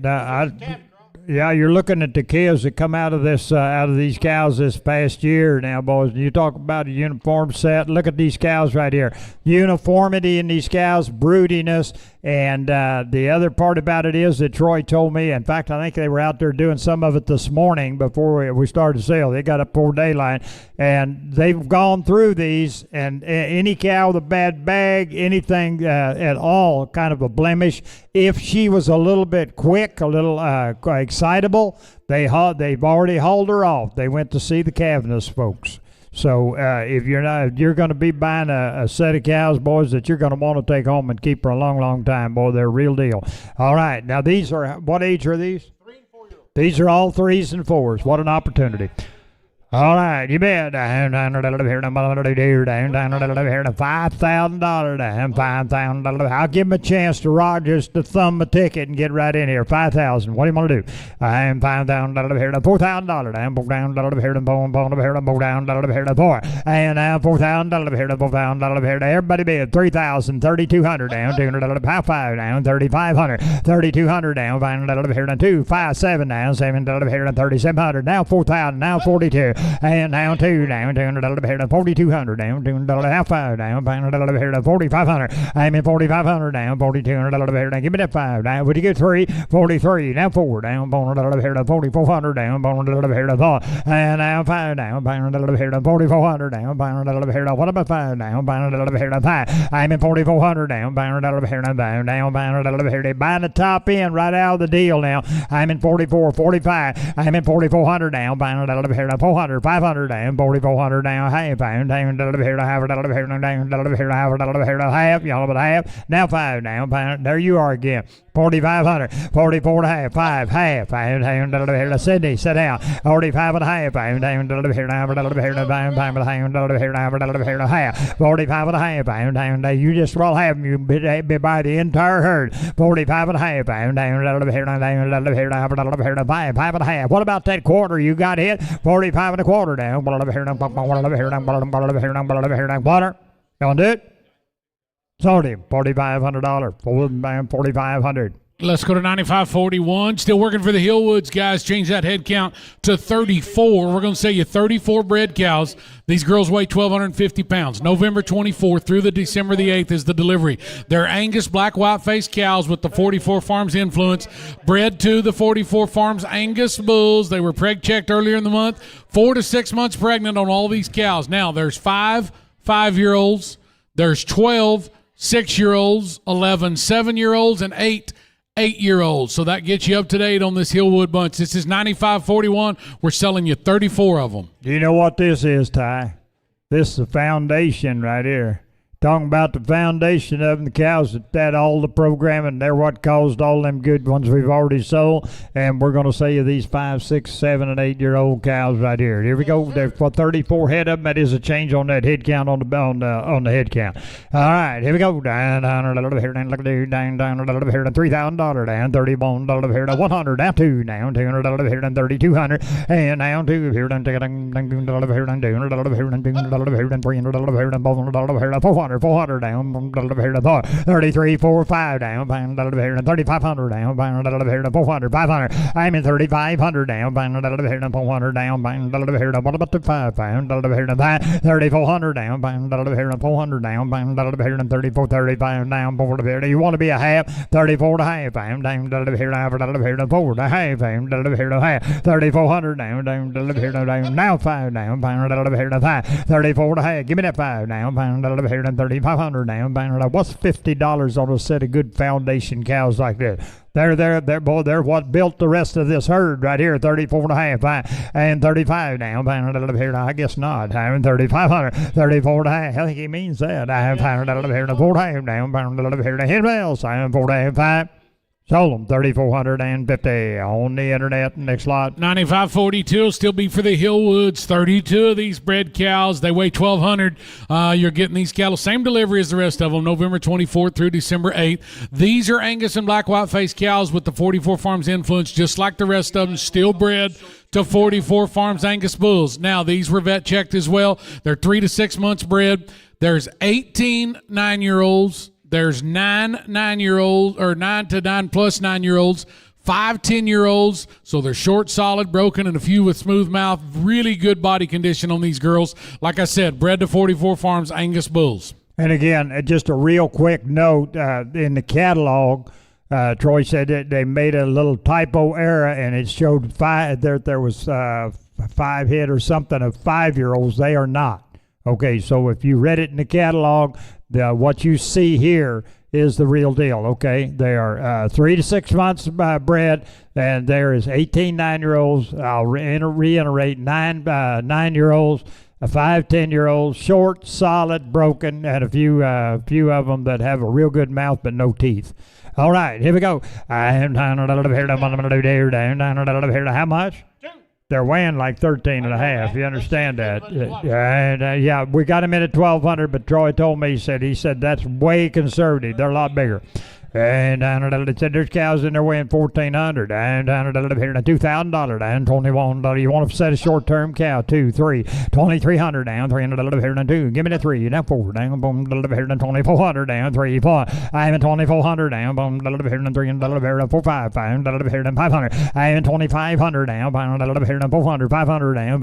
Yeah, you're looking at the calves that come out of this, out of these cows this past year. Now, boys, you talk about a uniform set. Look at these cows right here. Uniformity in these cows, broodiness, and the other part about it is that Troy told me. In fact, I think they were out there doing some of it this morning before we started to sale. They got up before daylight, and they've gone through these. And any cow with a bad bag, anything at all, kind of a blemish. If she was a little bit quick, a little excitable, they've already hauled her off. They went to see the Cavanagh folks. So if you're going to be buying a set of cows, boys, that you're going to want to take home and keep for a long, long time, boy, they're real deal. All right, now these are, what age are these? 3 and 4 year olds. These are all 3s and 4s. What an opportunity. All right, you bet. $5,000. $5,000. I'll give him a chance to Rogers to thumb a ticket and get right in here. $5,000. What do you want to do? $5,000 here. $4,000. $4,000 here. $4,000 here. And $4,000 here. $4,000 here. Everybody bid. $3,000. $3,200 down. $200 pound 5 down. $3,500. $3,200 down. $500 here. $2 5 7 down. $7 here. $3,700 now. $4,000 now. $42. And down $2 down. $200 here. $4,200 down. $200 half 5 down. $500 here. $4,500. I'm in $4,500 down. $4,200 here. Now give me that 5 down. Would you get 3? $43 now. 4 down. $400 here. $4,400 down. $400 here. 4 and now 5 down. $500 here. $4,400 down. $500 here. What about 5 down? $500 here. 5. I'm in $4,400 down. $500 here. Down. $500 here. They buying the top end right out of the deal now. I'm in 44, 45. I'm in 4,400 down. $500 here. 400, 500 down. 4,400 down. Half down. Down here. Half a dollar here. Down here. Half a dollar here. Half. Y'all about half. Now 5 down. There you are again. 4,500, 44 and a half, 5, half, $5, Sydney, sit down, 45 and a half, $5, half, $45 and a half, you just roll half, you buy the entire herd, 45 and a half, $5, $5 and a half, what about that quarter you got hit, 45 and a quarter down, water, don't do it? Sodium, $4,500. $4,500. Let's go to 95.41. Still working for the Hillwoods, guys. Change that head count to 34. We're going to sell you 34 bred cows. These girls weigh 1,250 pounds. November 24th through the December the 8th is the delivery. They're Angus black white-faced cows with the 44 Farms influence, bred to the 44 Farms Angus bulls. They were preg-checked earlier in the month. 4 to 6 months pregnant on all these cows. Now, there's 5 5-year-olds. There's 12 6-year-olds, 11 7-year-olds, and 8 8-year-olds. So that gets you up to date on this Hillwood bunch. This is 95.41. We're selling you 34 of them. Do you know what this is, Ty? This is the foundation right here. Talking about the foundation of them, the cows that all the programming, they're what caused all them good ones we've already sold. And we're going to sell you these 5, 6, 7, and 8-year-old cows right here. Here we go. There's 34 head of them. That is a change on that head count on the head count. All right, here we go. Down a little bit here, down a little bit here, $3,000 down, $31 here, 100 down, 2 down, $200 here, down, $3,200 and down 2 here, down $200 here, down $200 here, down $200 here, down $300 here, down $400 here, down 400 down, $33, 4, 5 down, $3,500 down, $400, 500. I'm in $3,500 down, $400 down, what about the 5 pound, $3,400 down, $400 down, $34, 35 down, $400. You want to be a half, 34 to half, down, $4 to half, $3,400 down, now 5 down, $34 to half. Give me that 5 down, $3,500 down. What's $50 on a set of good foundation cows like this? They're what built the rest of this herd right here. 34 and a half and 35 down. I guess not. I'm 3,500, 34 and a half. I think he means that. I have 4 down. Hit bells. I'm 4 and 5. Sold them $3,450 on the internet. Next lot. 95.42 will still be for the Hillwoods. 32 of these bred cows. They weigh 1,200. You're getting these cattle. Same delivery as the rest of them. November 24th through December 8th. These are Angus and black white-faced cows with the 44 Farms influence, just like the rest of them. Still bred to 44 Farms Angus bulls. Now, these were vet checked as well. They're 3 to 6 months bred. There's 18 9-year-olds. There's 9 9-year-olds, or 9 to 9 plus 9-year-olds, 5 10-year-olds. So they're short, solid, broken, and a few with smooth mouth. Really good body condition on these girls. Like I said, bred to 44 Farms Angus bulls. And again, just a real quick note in the catalog. Troy said that they made a little typo error, and it showed there was 5 head or something of 5-year-olds. They are not. Okay, so if you read it in the catalog, what you see here is the real deal, okay? They are 3 to 6 months bred, and there is 18 9-year-olds. I'll reiterate, 9 9-year-olds, 5 10-year-olds, short, solid, broken, and a few of them that have a real good mouth but no teeth. All right, here we go. How much? They're weighing like 13 and a half. You understand that? Yeah, we got them in at 1,200, but Troy told me, he said that's way conservative. They're a lot bigger. And it said there's cows in there weighing 1,400 and here $2,000 and $21. You want to set a short-term cow? 2, 3, 2,300 down, $300 here and 2. Give me the 3, down 4 down, boom, here and 2,400 down, 3, 4. I am 2,400 down, boom, here and 3 and here 4, 5, here and 500. I am 2,500 down, here and 400, 500 down,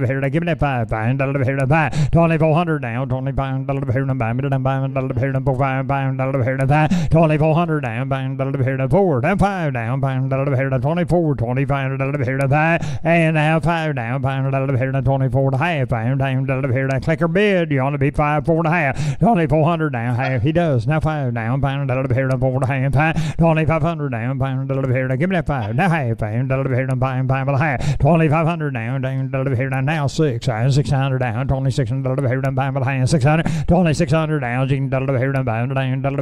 here. Give me that 5, here and 5, 2,400 down, 25 here and 5, here and 4, 5, here and 5, 2,400 down, here to 4, down 5 down, here to 24, 25 here to 5, and now 5 down, here to 24 and a half, down here to clicker bid. You want to be 5, 4 and a half, 2,400 down, half. He does. Now 5 down, here to 4 and a half, 2,500 down, here to give me that 5, now half, here to 5 and a half, 2,500 down, here to now 6, 600 down, 2,600 here to 5 and a half, 600, 2,600 down, here to 5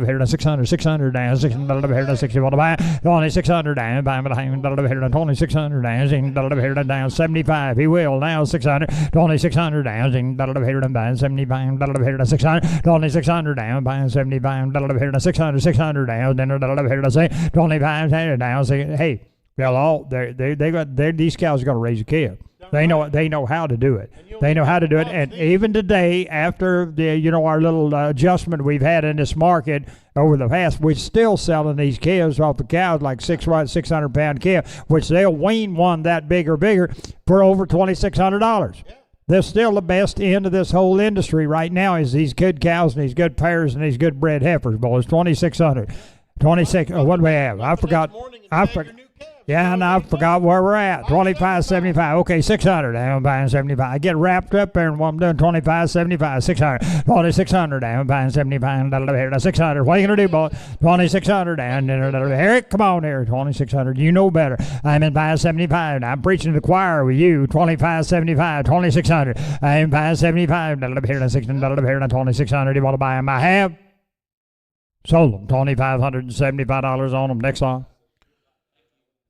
here to 600 down. 600 here to 61 down, 2,600 down, here to 2,600 down, here to down 75. He will now 600, 2,600 down, here to 75, here to 600, 2,600 down, 75, here to 600, 600 down, here to say 25 down. Hey, they'll all these cows are going to raise a calf. They know how to do it. They know how to do it. And even today, after our little adjustment we've had in this market over the past, we're still selling these calves off the cows like 600-pound calf, which they'll wean one that big or bigger for over $2,600. They're still the best end of this whole industry right now is these good cows and these good pairs and these good bred heifers, boys. 2,600. 26. What do we have? I forgot. Yeah, and I forgot where we're at. 25.75. Okay, 600 down, buying 75. I get wrapped up there and what I'm doing. 25.75, 600. 2,600 down, buying 75. Here to 600. What are you gonna do, boy? 2,600 down. Eric, come on here. 2,600. You know better. I'm in buying 75. I'm preaching to the choir with you. 25.75. 2,600. I'm buying 75. Here to 600. Here to 2,600. You want to buy them? I have. Sold them. $2,575 on them. Next song.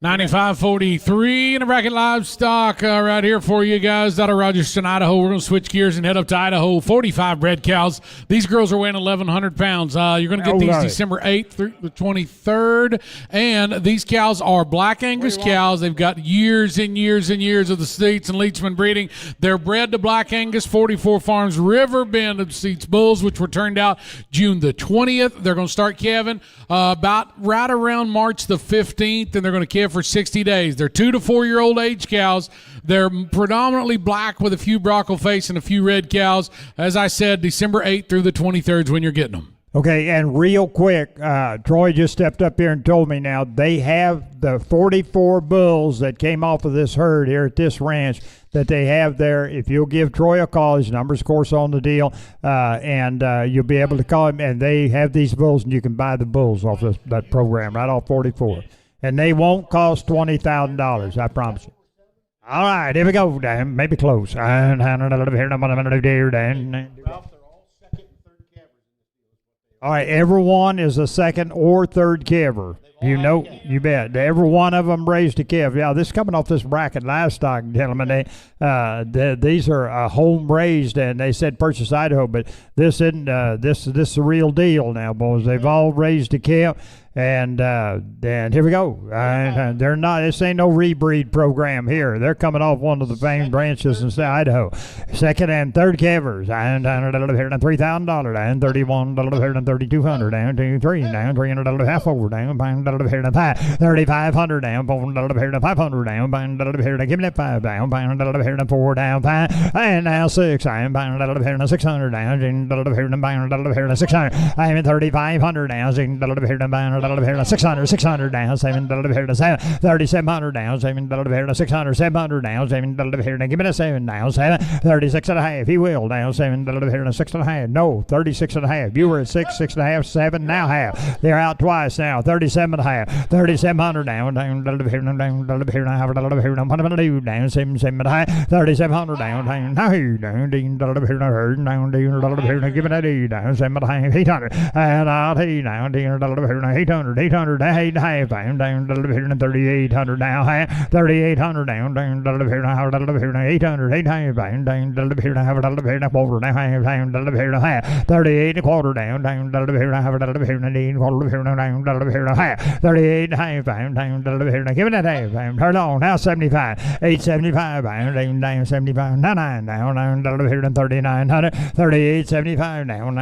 95.43 in the bracket livestock right here for you guys out of Rogerston, Idaho. We're going to switch gears and head up to Idaho. 45 bred cows. These girls are weighing 1,100 pounds. You're going to get these December 8th through the 23rd. And these cows are Black Angus cows. They've got years and years and years of the Seats and Leachman breeding. They're bred to Black Angus, 44 Farms, River Bend of Seats bulls, which were turned out June the 20th. They're going to start calving about right around March the 15th, and they're going to calve for 60 days. They're 2 to 4 year old age cows. They're predominantly black with a few brockle face and a few red cows. As I said, December 8th through the 23rd is when you're getting them. Okay, and real quick, Troy just stepped up here and told me now they have the 44 bulls that came off of this herd here at this ranch that they have there. If you'll give Troy a call, his number's, of course, on the deal, and you'll be able to call him, and they have these bulls, and you can buy the bulls off that program, right off 44. And they won't cost $20,000, I promise you. All right, here we go, Dan. Maybe close. All right, everyone is a second or third calver. You bet. Every one of them raised a calf. Yeah, this is coming off this bracket livestock, gentlemen. These are home raised, and they said purchase Idaho, but this isn't. This is the real deal now, boys. They've all raised a calf. And here we go. They're not. This ain't no rebreed program here. They're coming off one of the famed ranches in Idaho. Second and third calvers. And here to $3,000. And $31 here to $3,200. Down to $3. Down $300 half over. Down here to $5. $3,500 down. $4 here to $500 down. Here to give me that $5 down. Here to $4 down. $5. And now $6. I'm here to $600 down. Here to $600. I'm at $3,500 down. Here to here to 600 down, $7 here to 3,700 down, $7 here to 600, $700 down, $7 here to give me a 7 down, 36 and a half. He will down, $7 here to 6 and a half. No, 36 and a half. You were at 6 and a half, 7 now half. They're out twice now, 37 and a half, 3,700 down, down here to down, what am I gonna do down, 7 and a half, 3,700 down, down here to give me that E down, 7 and a half, 800, and out here down, down here to 800, 800, 8.5 pound down, 3,800 now, 3,800 down, 800, 8.5 pound down, quarter now, 38 and a quarter down, 38 and a half pound down, give it that half pound, turn on now 75, 875 pound down, 75, 99 down, 3,900, 38, 75 down,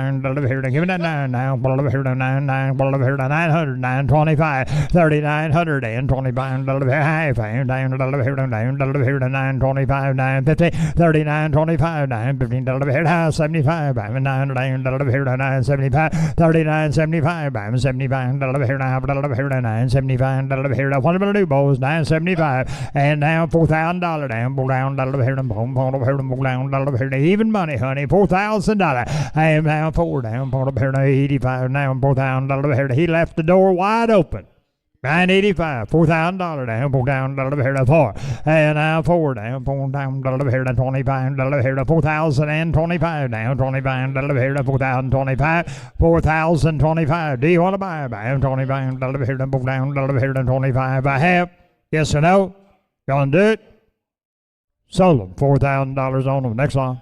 give it that 9 now, 900, 925, 3,900 and 20 pound, half pound down, 925, 950, 39.25, 915, 75, 975, 39.75, 75, 975, what about new balls, 975, and now $4,000 down, down, even money, honey, $4,000, I am now 4 down, 85 now, $4,000, he left the door wide open. 985, $4,000 down, $4, and now 4 down, $4 down, $25, $4,025 down, $25, $4,025, $4,025. Do you want to buy? $25, down, $25. I have. Yes or no? Gonna do it? Sold them. $4,000 on them. Next line.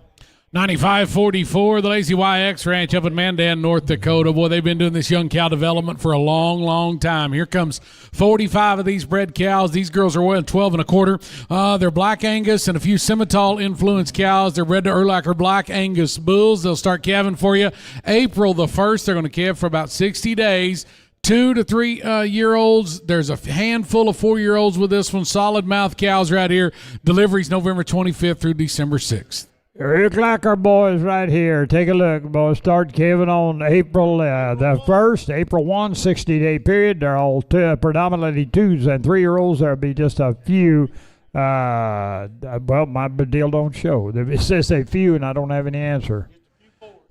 9544, the Lazy YX Ranch up in Mandan, North Dakota. Boy, they've been doing this young cow development for a long, long time. Here comes 45 of these bred cows. These girls are weighing 12 and a quarter. They're Black Angus and a few Simmental influenced cows. They're bred to Erlacher Black Angus bulls. They'll start calving for you April the 1st. They're going to calve for about 60 days. 2 to 3 year olds. There's a handful of 4-year-olds with this one. Solid mouth cows right here. Deliveries November 25th through December 6th. Look like our boys right here. Take a look, boys. Start calving on April the 1st, April 1, 60-day period. They're all predominantly 2s and 3-year-olds. There'll be just a few. Well, my deal don't show. It says a few, and I don't have any answer.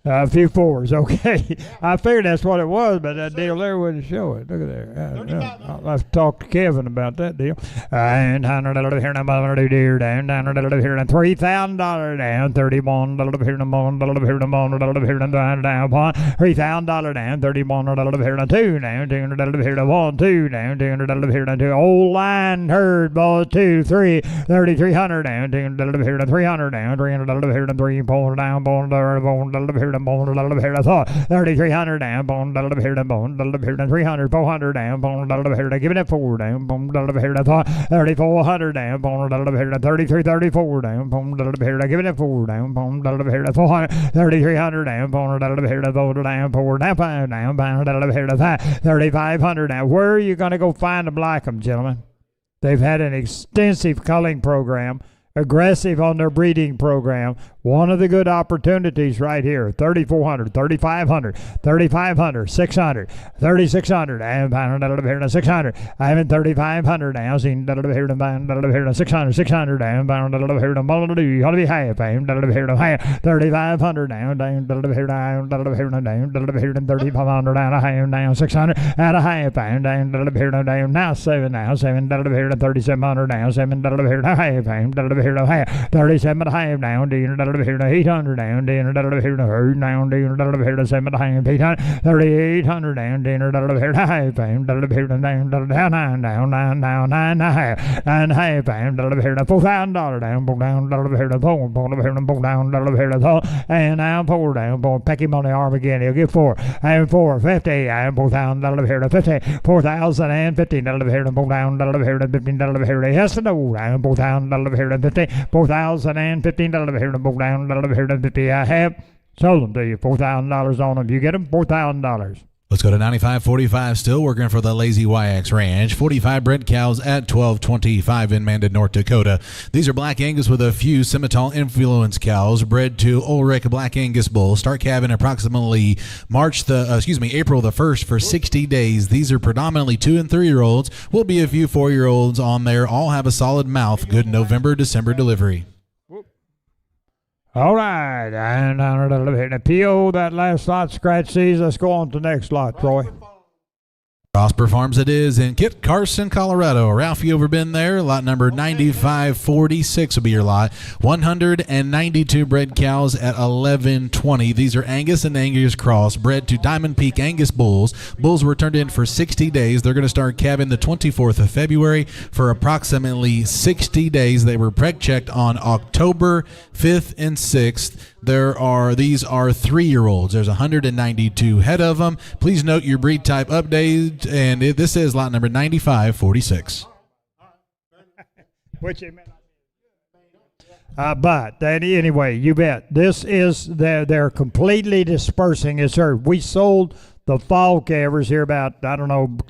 A few 4s, okay. I figured that's what it was, but that deal there wouldn't show it. Look at there. I'll have to talk to Kevin about that deal. And $100 here, $100 down, $100 here, $3,000 down, $31 here, down, $3,000 down, $31 here, $2 down, $200 here, $1, $2 down, $200 here, $2. Old line herd, boys, 2, 3, $3,300 down, $200 here, $300 down, $300 here, $3, $4 down, $4 here, $3,300 down, $300, $400 down, give it a 4 down, $3,400 down, $33, $34 down, give it a 4 down, $400, $3,300 down, $4 down, $4 down, $5 down, $3,500 down. Where are you going to go find them like them, gentlemen? They've had an extensive culling program, aggressive on their breeding program. One of the good opportunities right here, 3,400, 3,500, 3,500, 600, 3,600, and $600. I have 3,500 now, seen $600, 600, and you ought to be half, 3,500 now, down, 3,500 down, a half, down, 600, and a half, down, now 7 now, 7, 3,700 now, 7, a half, 37 and a half down, 800 down, $100 down, 7 and 3,800 down, $100 down, 9 down, 9 and a half, $4,000 down, $4 and now 4 down, peck him on the arm again, he'll get 4, and 450, and $4,000 50, $4,050 down, $15 yes and no, and $4,000 50, $4,015 down, $50. I have sold them to you, $4,000 on them. You get them, $4,000. Let's go to 9545, still working for the Lazy YX Ranch. 45 bred cows at $12.25 in Mandan, North Dakota. These are Black Angus with a few Simmental influence cows bred to Ulrich Black Angus bulls. Start calving approximately April the 1st for 60 days. These are predominantly 2 and 3-year-olds. Will be a few 4-year-olds on there. All have a solid mouth. Good November, December delivery. All right, and PO that last slot scratch these. Let's go on to the next slot, Troy. Prosper Farms it is in Kit Carson, Colorado. Ralphie over been there. Lot number 9546 will be your lot. 192 bred cows at 1120. These are Angus and Angus cross, bred to Diamond Peak Angus bulls. Bulls were turned in for 60 days. They're going to start calving the 24th of February for approximately 60 days. They were preg checked on October 5th and 6th. These are 3-year-olds. There's 192 head of them. Please note your breed type update, and this is lot number 9546. But anyway, you bet. This is they're completely dispersing his herd. We sold the fall calvers here about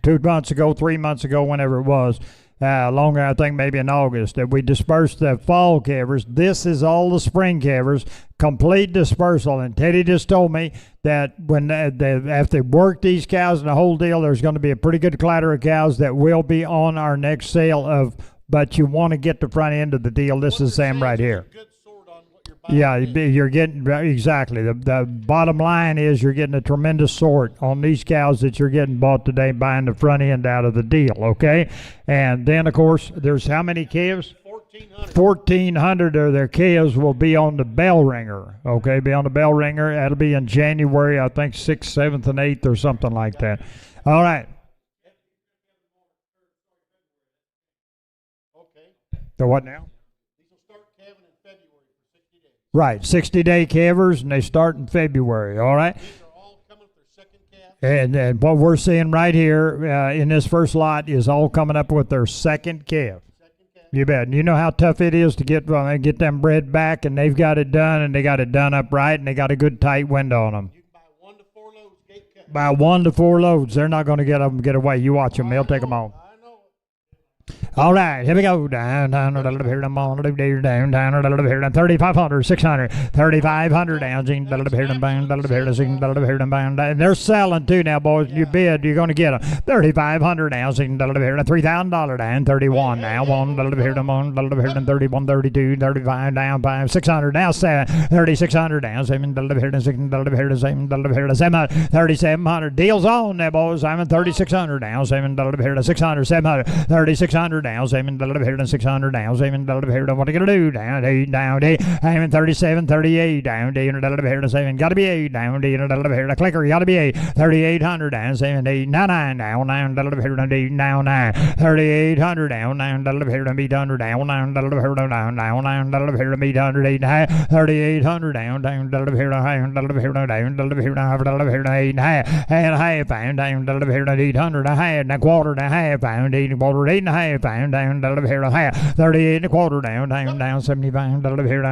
2 months ago, 3 months ago, whenever it was. Longer, I think maybe in August, that we dispersed the fall calvers. This is all the spring calvers, complete dispersal. And Teddy just told me that when after they work these cows and the whole deal, there's going to be a pretty good clatter of cows that will be on our next sale of. But you want to get the front end of the deal. This is Sam right here. Yeah, you're getting exactly. The bottom line is you're getting a tremendous sort on these cows that you're getting bought today, buying the front end out of the deal, okay? And then, of course, there's how many calves? 1,400 of their calves will be on the bell ringer, okay? Be on the bell ringer. That'll be in January, I think 6th, 7th, and 8th or something like that. All right. So what now? Right, 60-day calvers, and they start in February, all right? These are all coming up their second calf. And what we're seeing right here in this first lot is all coming up with their second calf. You bet. And you know how tough it is to get them bred back, and they've got it done, and they got it done upright, and they got a good tight window on them. You can buy 1 to 4 loads, gate cut. Buy 1 to 4 loads. They're not going to get away. You watch them. They'll take them on. All right, here we go. Down, down, down, down, down, down, 3,500, 600, 3,500 down, and they're selling too now, boys. You bid, you're going to get them. 3,500 down, $3,000 down, 31 now, 31, 32, 35 down, 5, 600 down, 7, 3,600 down, 3,700 deals on there, boys. I'm 3,600 down, 600, 700, 3,600 down, 700, 600 down, 700. What are you gonna do? Down, I'm in 37, 38 down, 7 got to be 8 down, the clicker got to be 8, 3,800 down, 7, 8, 9 down, 9 now 9, 3,800 down, 9 be under down, 9 down, 9 be under 8, 3,800 down, 8 and a half pound down, 800 a half, and a quarter and a half pound, 8 and a quarter, 8 and a half pound down, 38 and a quarter down, 75 here,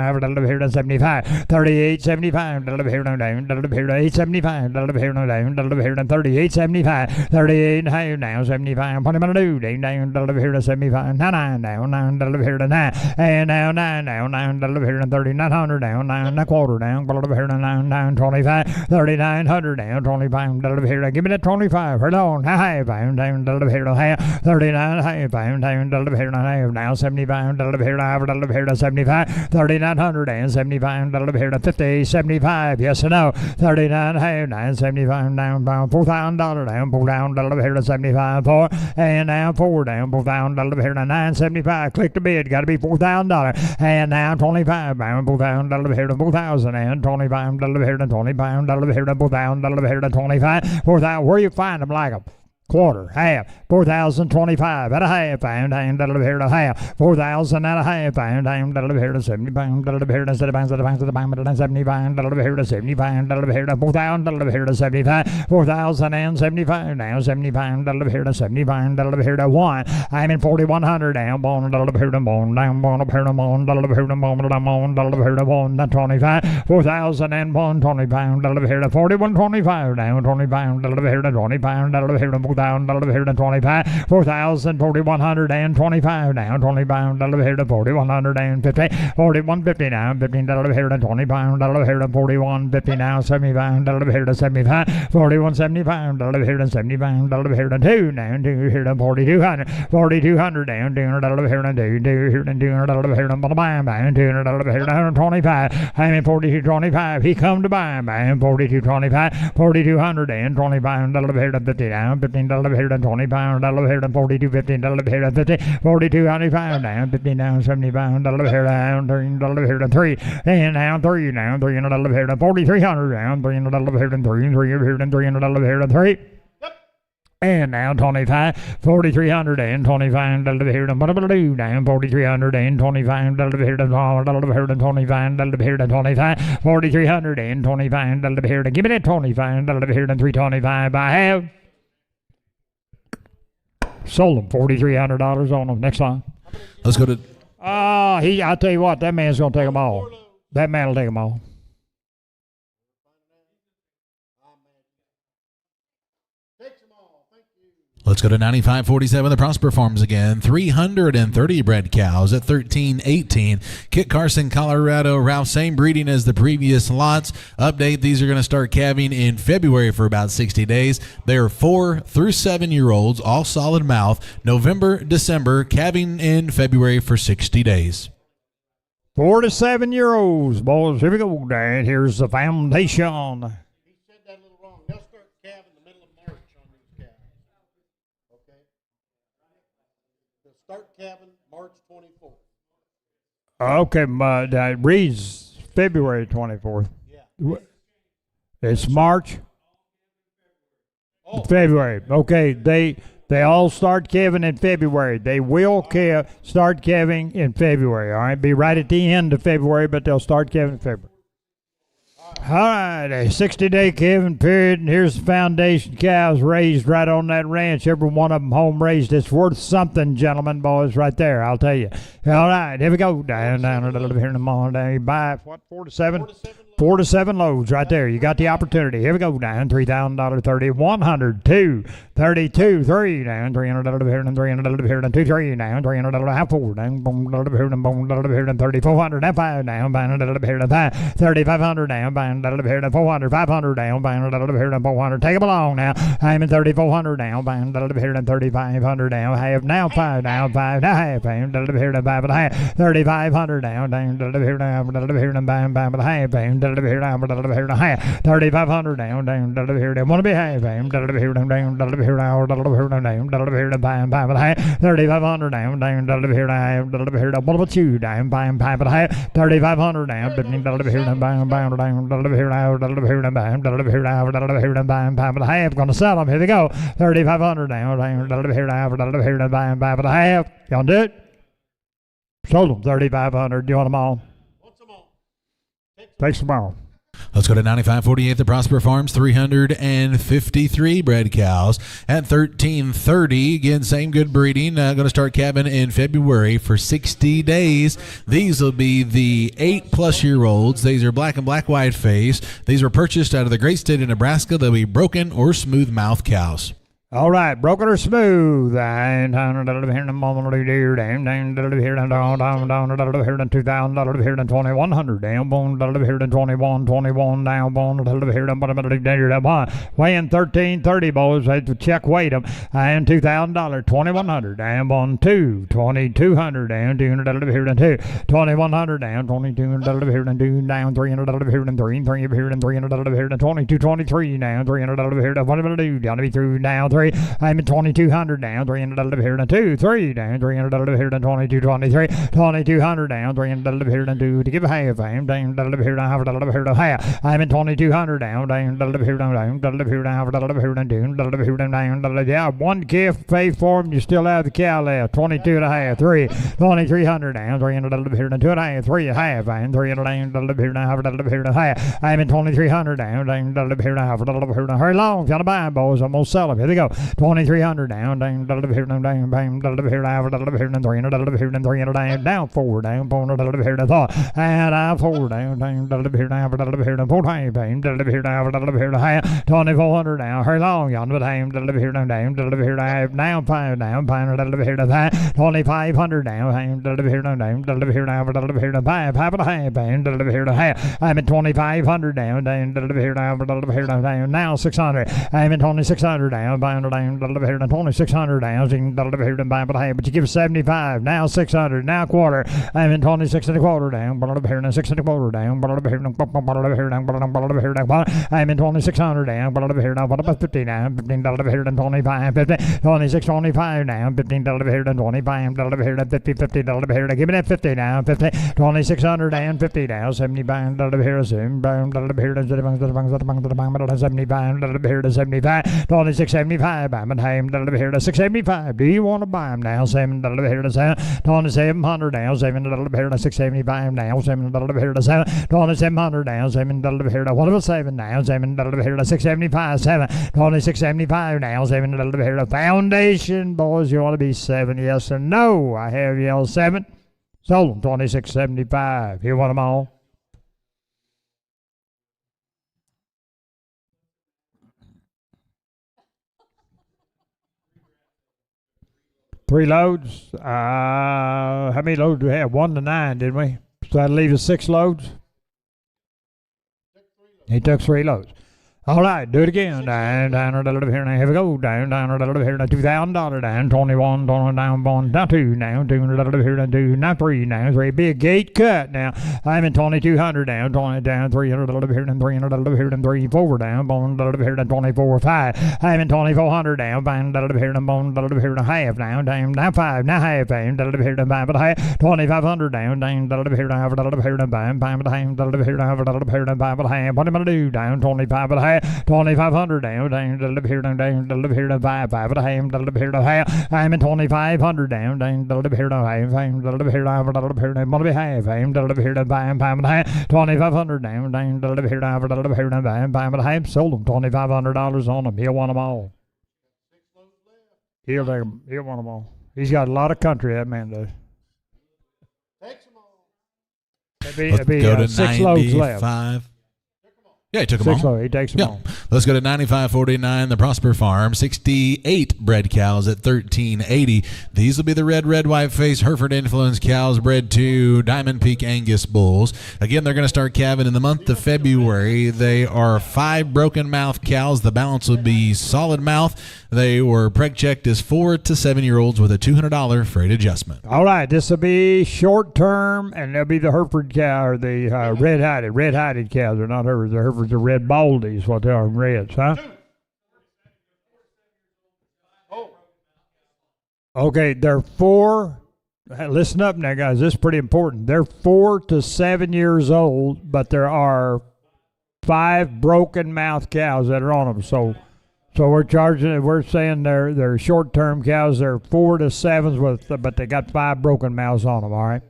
75, 38, 75 down, 875 down, 38, 75, 38 and a half now, 75, what am I gonna do? Down, 75, 9 down, 9 and now 9 down, 3,900 down, 9 and a quarter down, 9, 25, 3,900 down, 25 give me that 25, hold on, half pound down, 39 half pound down, now 75 75, 3,900 and 75 50, 75, yes or no, 39 half, 975 down, $4,000 down, pull down, 75 4, and now 4 down, $4,000 975, click the bid, got to be $4,000, and now 25 down, $4,000 4,000 and 25 $25, $4,000 25, 4,000, where you find them like them? Quarter, half, 4,025 at a half pound, and here to half, 4,000 at a half pound, and here to 70 pound, here to 70 pound, 70 pound, here to 70 pound, here to 4,000, here to 75, 4,075 now, 70 pound, here to 70 pound, here to 1. I'm in 4,100 down, bone, here to bone, down, bone, here to bone, here to bone, here to bone, 25, 4,001, 20 pound, here to 4125 down, 20 pound, here to 20 pound, here to $4,025, 4,000, 4,125 down, 20 pound, here to 4,150, 4,150 now, $15 here to 20 pound, here to 4,150 now, 70 pound, here to 75, 4,175 here to 70 pound, here to 2 now, 2 here to 4,200, 4,200 down, $200 here to 2, 2 here to $200 here to bam, bam, $200 here to 125, I'm in 4,225, he come to buy, bam, 4,225, 4,200 and 20 pound, here to 50 down, $15 delivered here to 20 pound, delivered here to 42.50, delivered here to 50, 42.95 down, 50 down, 70 pound, delivered here down, delivered here to 3, and down 3 down, 3 and delivered here to 4,300 down, 3 and delivered here to 3, 3 here to 3 and delivered here to 3. And now 25, 4,300 and 25, delivered here to $2 down, 4,300 and 25, delivered here to 12, delivered here to 25, delivered here to 25, 4,300 and 25, delivered here to give me that 25, delivered here to 325. I have sold them $4,300 on them. Next line. Let's go to. I'll tell you what, that man's gonna take them all. That man will take them all. Let's go to 95.47. The Prosper Farms again. 330 bred cows at 13.18. Kit Carson, Colorado. Ralph, same breeding as the previous lots. Update, these are going to start calving in February for about 60 days. They are 4 through 7 year olds, all solid mouth. November, December, calving in February for 60 days. 4 to 7 year olds, boys. Here we go, Dan. Here's the foundation. Start calving March 24th. Okay, it reads February 24th. Yeah. It's March. February. Okay, they all start calving in February. They will start calving in February. All right, be right at the end of February, but they'll start calving in February. All right, a 60-day calving period, and here's the foundation cows raised right on that ranch. Every one of them home raised. It's worth something, gentlemen, boys, right there, I'll tell you. All right, here we go. Down a little bit here in the morning. Down, you buy, 4 to 7? 4 to 7 loads right there. You got the opportunity. Here we go. Down $3,000, 30, 100, 2, 32, 3, down $300 here and $300 here and 2, 3, down $300, half 4, down, boom, here and boom, here and 3,400, and 5, down, buying $1 here and 5, 3,500 down, buying $1 here and 400, 500 down, buying $1 here and 400. Take them along now. I'm in 3,400 down, buying $1 here and 3,500 down, half now, 5 down, 5 now, half, and $1 here and 5 and a half, 3,500 down, $1 here and $1 here and buying 5 and a half, and here down, here and a half, 3,500 down, here down, want to be half, and here down, here down, here down, here down, buying 5 and a half, 3,500 down, here down, here down, what about you, down, buying 5 and a half, 3,500 down, here down, buying, here down, here down, buying, here down, buying 5 and a half, gonna sell them, here they go, 3,500 down, here down, buying 5 and a half, y'all do it? Sold them, 3,500, do you want them all? Take them all. Let's go to 95.48. The Prosper Farms, 353 bred cows at 13.30. Again, same good breeding. Going to start calving in February for 60 days. These will be the 8+ year olds. These are black and black white face. These were purchased out of the great state of Nebraska. They'll be broken or smooth mouth cows. All right, broken or smooth. And here in the moment, here down, here down, here down, $2,000, here down, 2,100, down, bone, here down, 21, down, bone, here down, weighing 1330, boys. Had to check weight them. And $2,000, 2,100, down, bone, 2,200, down, here down, 2, 2,100, down, 2,200, here down, 2, down, $300, here down, 3, here down, $300, here down, 2223, down, $300, here down, what am I going to do? Down to be through, down, 3. I'm at 2,200 down, $300 here and 2, 3 down, $300 here and 2223, 2,200 down, $300 here and 2 to give a half. I'm down, here and half, here and half. I'm at 2,200 down, here and here and half, here and 2, here and down. Yeah, one calf pay for them, you still have the cow left. 22 and a half, 3, 2,300 down, $300 here and 2 and a half, 3 and a half. I'm 300 down, here and half, here and half. I'm at 2,300 down, here and half, here and hurry along, if you want to buy them, boys. I'm gonna sell them. Here they go. 2,300 down, here, down, here, and 300, here, and 300, down, 4, down, 400, here, and thought, and I 4, down, here, and 4, here, and 4, here, and 2,400 down, hurry long, yon, but I'm, here, down, down, 5, down, 500, here, and 2,500 down, here, down, here, and 5, half and a half, and here, I'm at 2,500 down, here, down, now 600, I'm at 2,600 down, down, deliver here to 2,600 down, deliver here to buy but hey, but you give 75, now 600, now quarter, I'm in 26 and a quarter down, deliver here to 6 and a quarter down, deliver here down, I'm in 2,600 down, deliver here now, what about 50 now, 15 deliver here to 25, 50, 26, 25 now, 15 deliver here to 25, deliver here to 50, 50 deliver here to give me that 50 now, 50, 2,600 and 50 now, 70 pound deliver here to 75, deliver here to 75, 26, 75, I'm at home, deliver here to 675, do you want to buy them now, 7 deliver here to 2,700 now, 7 deliver here to 675 now, 7 deliver here to 2,700 now, 7 deliver here to what about 7 now, 7 deliver here to 675, 7, 2,675 now, 7 deliver here to foundation, boys, you want to be 7, yes or no, I have yelled 7, sold them, 2,675, you want them all? Three loads. How many loads do we have? 1 to 9, didn't we? So that'll leave us 6 loads. He took 3 loads. All right, do it again. Down, down, down, here now. Here we go. Down, down, down, here now. $2,000 down. 21, down, 1, down 2 now. 2, here now. 2, now 3 now. 3 big gate cut now. I'm in 2,200 down. 20 down. 300 here now. 300 here now. 3, 4 down. Bone here now. 24, 5. I'm in 2,400 down. Bone here now. Bone here now. Half now. Down, now 5. Now half. Bone here now. Bone but half. 2,500 down. Down, here now. Here now. Bone but half. Here now. Here now. Bone but half. What am I going to do? Down 25 but half. 2,500 down, deliver here down, deliver here to 5, 5 at a ham, deliver here to half. I'm in 2,500 down, deliver here to half, deliver here to half, deliver here to one half, deliver here to 5, 5 at a half, 2,500 down, deliver here to half, deliver here to 5, 5 at a half. Sold them, $2,500 on them. He'll want them all. He'll take them. He'll want them all. He's got a lot of country, that man does. Takes them all. Let's go to 6 loads left. 95. Yeah, he took them all. He takes them all. Let's go to 95.49, the Prosper Farm. 68 bred cows at $13.80. These will be the red, white face Hereford influence cows bred to Diamond Peak Angus bulls. Again, they're going to start calving in the month of February. They are 5 broken mouth cows. The balance will be solid mouth. They were preg checked as 4 to 7 year olds with a $200 freight adjustment. All right, this will be short term, and they'll be the Hereford cow or the red-hided cows. They're not Herefords. The Herefords are red baldies, what they are in reds, huh? Okay, they're 4. Listen up now, guys. This is pretty important. They're 4 to 7 years old, but there are 5 broken mouth cows that are on them. So we're saying they're short-term cows. They're 4 to 7s but they got 5 broken mouths on them. All right.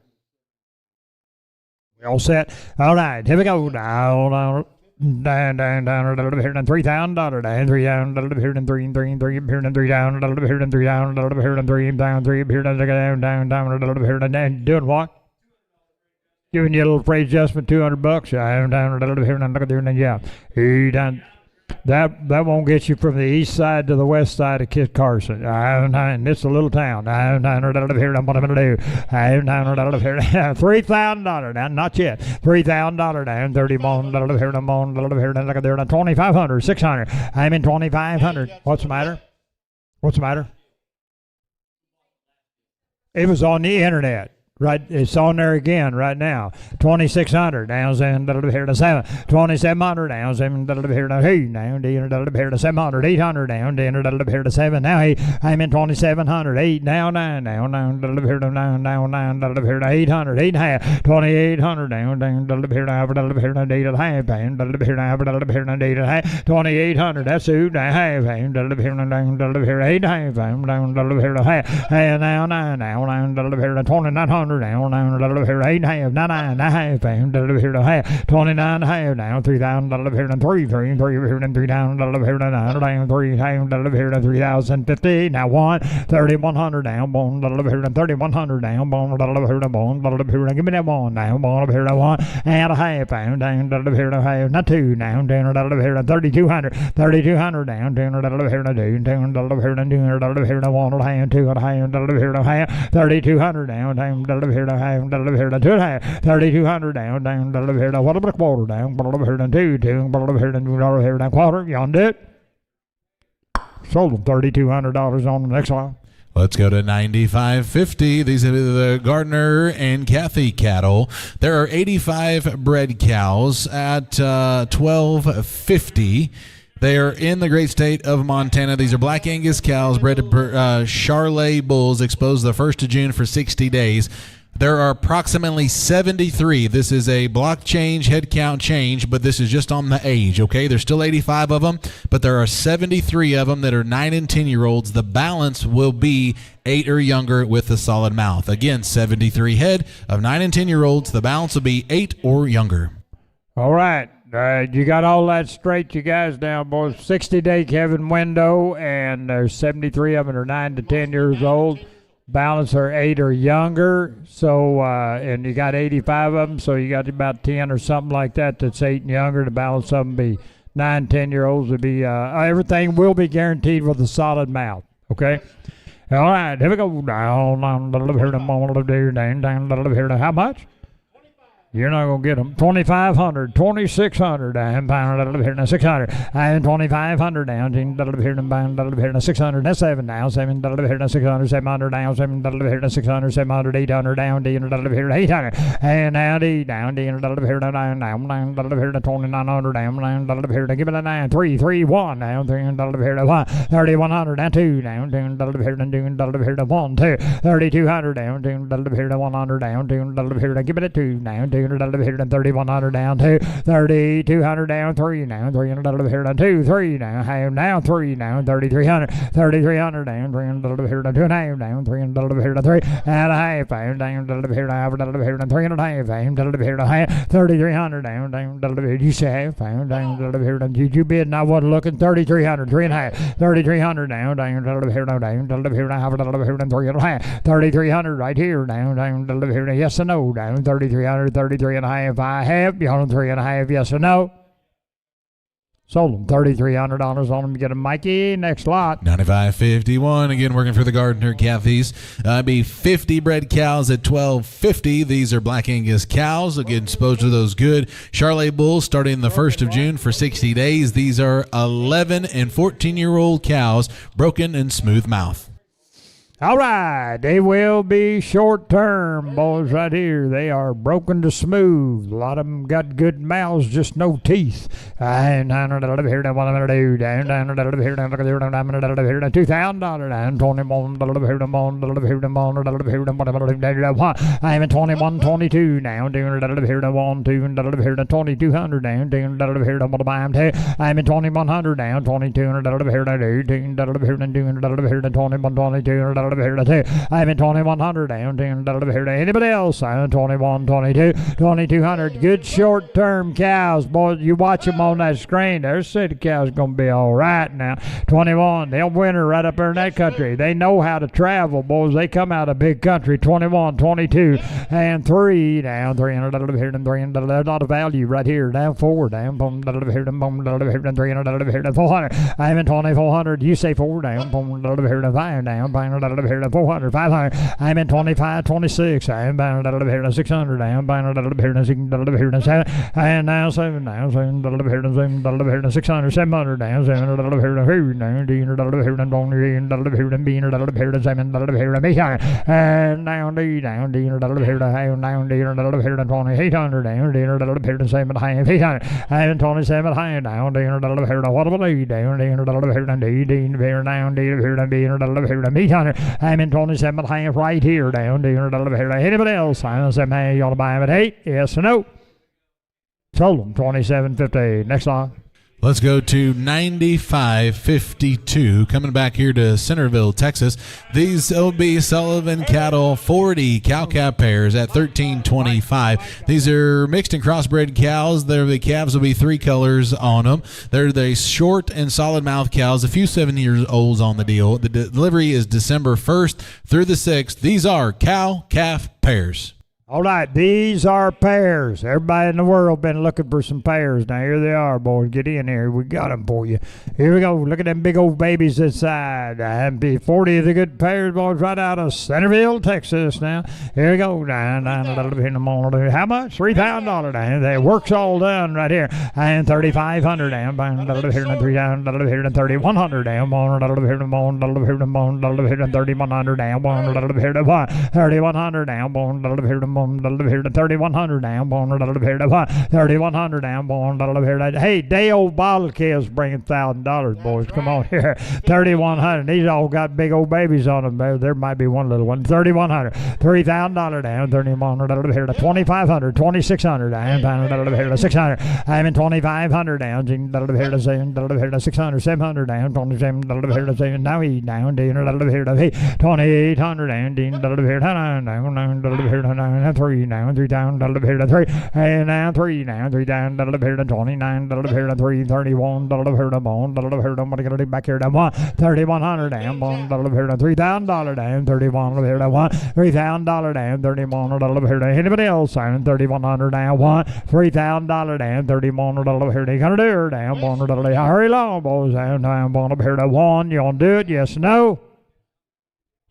We all set? All right. Here we go. Down, here and $3,000 down, 3 down, here and 3 here and 3 down, here and 3 down, here and 3 down, 3 here and down, here and down. Doing what? Giving you a little freight adjustment, $200. Down, here and yeah. He done. That won't get you from the east side to the west side of Kit Carson. It's a little town. Here, I'm what I'm going to do. $3,000 not yet. $3,000 down, 31 here, I'm on here, look at there, 2,500, 600. I'm in 2,500. What's the matter? It was on the internet. Right, it's on there again right now. 2,600 down, here to 7. 2,700 down, here to 8 now, here to 700, 800 down, here to 7. Now I'm in 2,700, 8 now, 9 now, here to 9 now, 9 here to 800, 8.5, 2,800 down, here to 8 and a half, here to 8 and a half, 2,800. That's 2 and a half, here to 8 and a half, here to half, and now 9 now, here to 2,900. Down, here, 8.5, 9.5, here to half, 29.5 now, $3,000 here and 3 here and 3 down, here to 9 down, 3 down, here to 3,050. Now 3,100 down, bone, here and 3,100 down, bone, here to bone, here and give me that 1 now, bone, here to 1 and a half, down, here to half, not 2 now, down, here to 3,200, 3,200 down, here to 2, down, here to 1 and a half, 2 and a half, here to half, 3,200 down, here to half, here to 2.5, 3,200 down, here to what about a quarter down, here to 2, here to quarter, you on it? Sold them $3,200 on the next line. Let's go to 95.50. These are the Gardner and Kathy cattle. There are 85 bred cows at $12.50. They are in the great state of Montana. These are Black Angus cows bred to Charolais bulls, exposed the 1st of June for 60 days. There are approximately 73. This is a block change, head count change, but this is just on the age, okay? There's still 85 of them, but there are 73 of them that are 9 and 10-year-olds. The balance will be 8 or younger with a solid mouth. Again, 73 head of 9 and 10-year-olds. The balance will be 8 or younger. All right. You got all that straight, you guys, now, boys. 60-day Kevin window, and there's 73 of them are 9 to 10 years old. Balance are 8 or younger, so and you got 85 of them, so you got about 10 or something like that that's 8 and younger. The balance of them be 9, 10-year-olds would be everything will be guaranteed with a solid mouth. Okay. All right, here we go. How much? You're not going to get them. 2,500, 2,600, I'm pound a little bit, 600. I'm 2,500 down, here and pound a little bit, 600. That's 7 now, 7, 600, 700 down, 7, 600, 700, 800 down, D, 800. And now D, down, D, down, 2,900 down, give it a 9, 3, 3, 1, down, 1, 3,100 down, 2, down, 1, 2, 3,200 down, 100 down, give it a 2, down, 3,100 down, 2, 3,200 down, 3 now, 300 here down, 2, 3 now, half down, 3 now, 3,300, 3,300 down, 300 here down, 2 and a half down, 300 here down, 3 and a half down, here down, 3 and a half down, here down, 3,300 down, you say half down, here down, you bid and I wasn't looking, 3,300, 3 and a half, 3,300 down, here down, here down, here down, 3 and a half, 3,300 right here, down, here, yes or no, down, 3,300, 33 and a half, I have, you on 3 and a half, yes or no? Sold them $3,300 on them. Get them, Mikey. Next lot. 95.51. Again, working for the Gardner Cathy's. Be 50 bred cows at $12.50. These are Black Angus cows. Again, exposed to those good Charolais bulls starting the 1st of June for 60 days. These are 11 and 14-year-old cows, broken and smooth mouth. All right, they will be short-term, boys, right here. They are broken to smooth. A lot of them got good mouths, just no teeth. And here, down, here, down, here, down, $2,000 down, 21, I'm at 21, 22 now, here, down, 1, 2, 2,200 down, here, I'm at 2,100 down, 2,200 here, 18, here, 21, 22, I'm in 2,100 down, anybody else? I'm 21, 22, 2,200. Good short-term cows, boys. You watch them on that screen. Their city cows going to be all right now. 21, they'll winter right up there in that country. They know how to travel, boys. They come out of big country. 21, 22, and 3 down, 300 here, and 300. There's a lot of value right here. Down 4, down, boom, here, boom, here, 300 here, 400. I'm in 2,400. You say 4 down, boom, here, 5 down, 500 here, 400, 500. I'm in 25, 26. I'm bound here, 600. I'm bound here, 7. And now 7 down, 7 here, 600, 700 down, 700 here, down, here, down, here, bean, here, 7 here, 800. And down, here, down, here, down, here, 2,800 down, here, 7 high, 800. I'm in 27 high down, here, what about you down, here, down, here, down, here, here, 800. I'm in 27 half right here down, here. Anybody else? I'm saying, hey, you ought to buy them at 8? Yes or no? Sold them $27.50. Next line. Let's go to 95.52. Coming back here to Centerville, Texas. These will be Sullivan cattle, 40 cow-calf pairs at $13.25. These are mixed and crossbred cows. The calves will be 3 colors on them. They're the short and solid mouth cows, a few 7-year-olds on the deal. The delivery is December 1st through the 6th. These are cow-calf pairs. All right, these are pairs. Everybody in the world been looking for some pairs. Now here they are, boys. Get in here. We got them for you. Here we go. Look at them big old babies inside. And be 40 of the good pairs, boys, right out of Centerville, Texas. Now here we go. Down a little bit in the morning. How much? $3,000. Down. The work's all done right here. And $3,500 down. A little bit here and $3 down. A little bit here and $3,100 down. A little bit here and $1. A little bit here and $1. A little bit here and $3,100 down. A little bit here and $1. $3,100 down. A little bit here and here to 3,100 down, born a little here to 3,100 down, born a little here to. Hey, day old bottle kills bringing $1,000, boys. Come on here, 3,100. These all got big old babies on them. There might be one little one. 3,100, $3,000 down, 3,100 a little here to 2,500, 2,600 down, a little here to 600. I'm in 2,500 down, a little here to 7, a little here to 600, 700 down, 27, a little here to 7. Now he down, a little here to 2,800 down, a little here to 9, a little here to 9, 3 down, 3 down, a little here to 3, and now 3 down, 3 down, a little here to 29, a little here to 3, 31, a little here to 1, a little here to, I'm gonna get it back here to 1, 3,100 down, 1, a little here to $3,000 down, 31, a little here to 1, $3,000 down, 31, a little here to anybody else signing 3,100 down, 1, $3,000 down, 31, a little here to gonna do her down, 1, a little hurry along, boys, down, 1 up here to 1, you gonna do it, yes, no?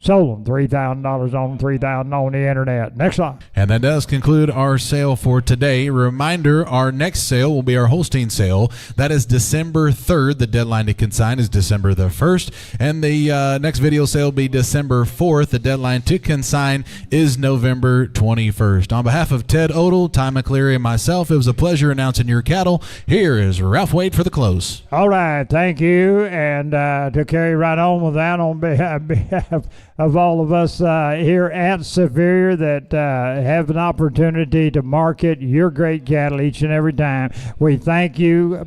Sold them $3,000 on $3,000 on the internet. Next slide. And that does conclude our sale for today. Reminder, our next sale will be our Holstein sale. That is December 3rd. The deadline to consign is December the 1st. And the next video sale will be December 4th. The deadline to consign is November 21st. On behalf of Ted Odell, Ty McCleary, and myself, it was a pleasure announcing your cattle. Here is Ralph Wade for the close. All right. Thank you. And to carry right on with that on behalf of all of us here at Superior that have an opportunity to market your great cattle each and every time. We thank you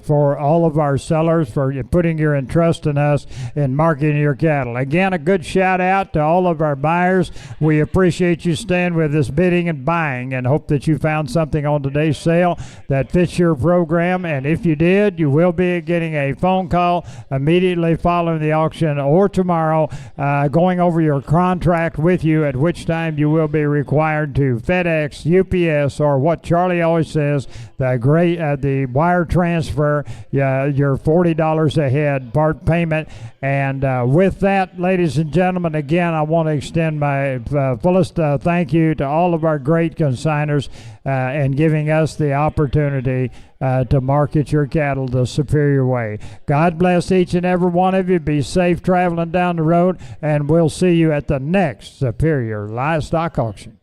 for all of our sellers for putting your trust in us in marketing your cattle. Again, a good shout out to all of our buyers. We appreciate you staying with us bidding and buying and hope that you found something on today's sale that fits your program. And if you did, you will be getting a phone call immediately following the auction or tomorrow going over your contract with you, at which time you will be required to FedEx, UPS, or what Charlie always says, the wire transfer, your $40 a head part payment. And with that, ladies and gentlemen, again, I want to extend my fullest thank you to all of our great consigners and giving us the opportunity to market your cattle the Superior way. God bless each and every one of you. Be safe traveling down the road, and we'll see you at the next Superior Livestock Auction.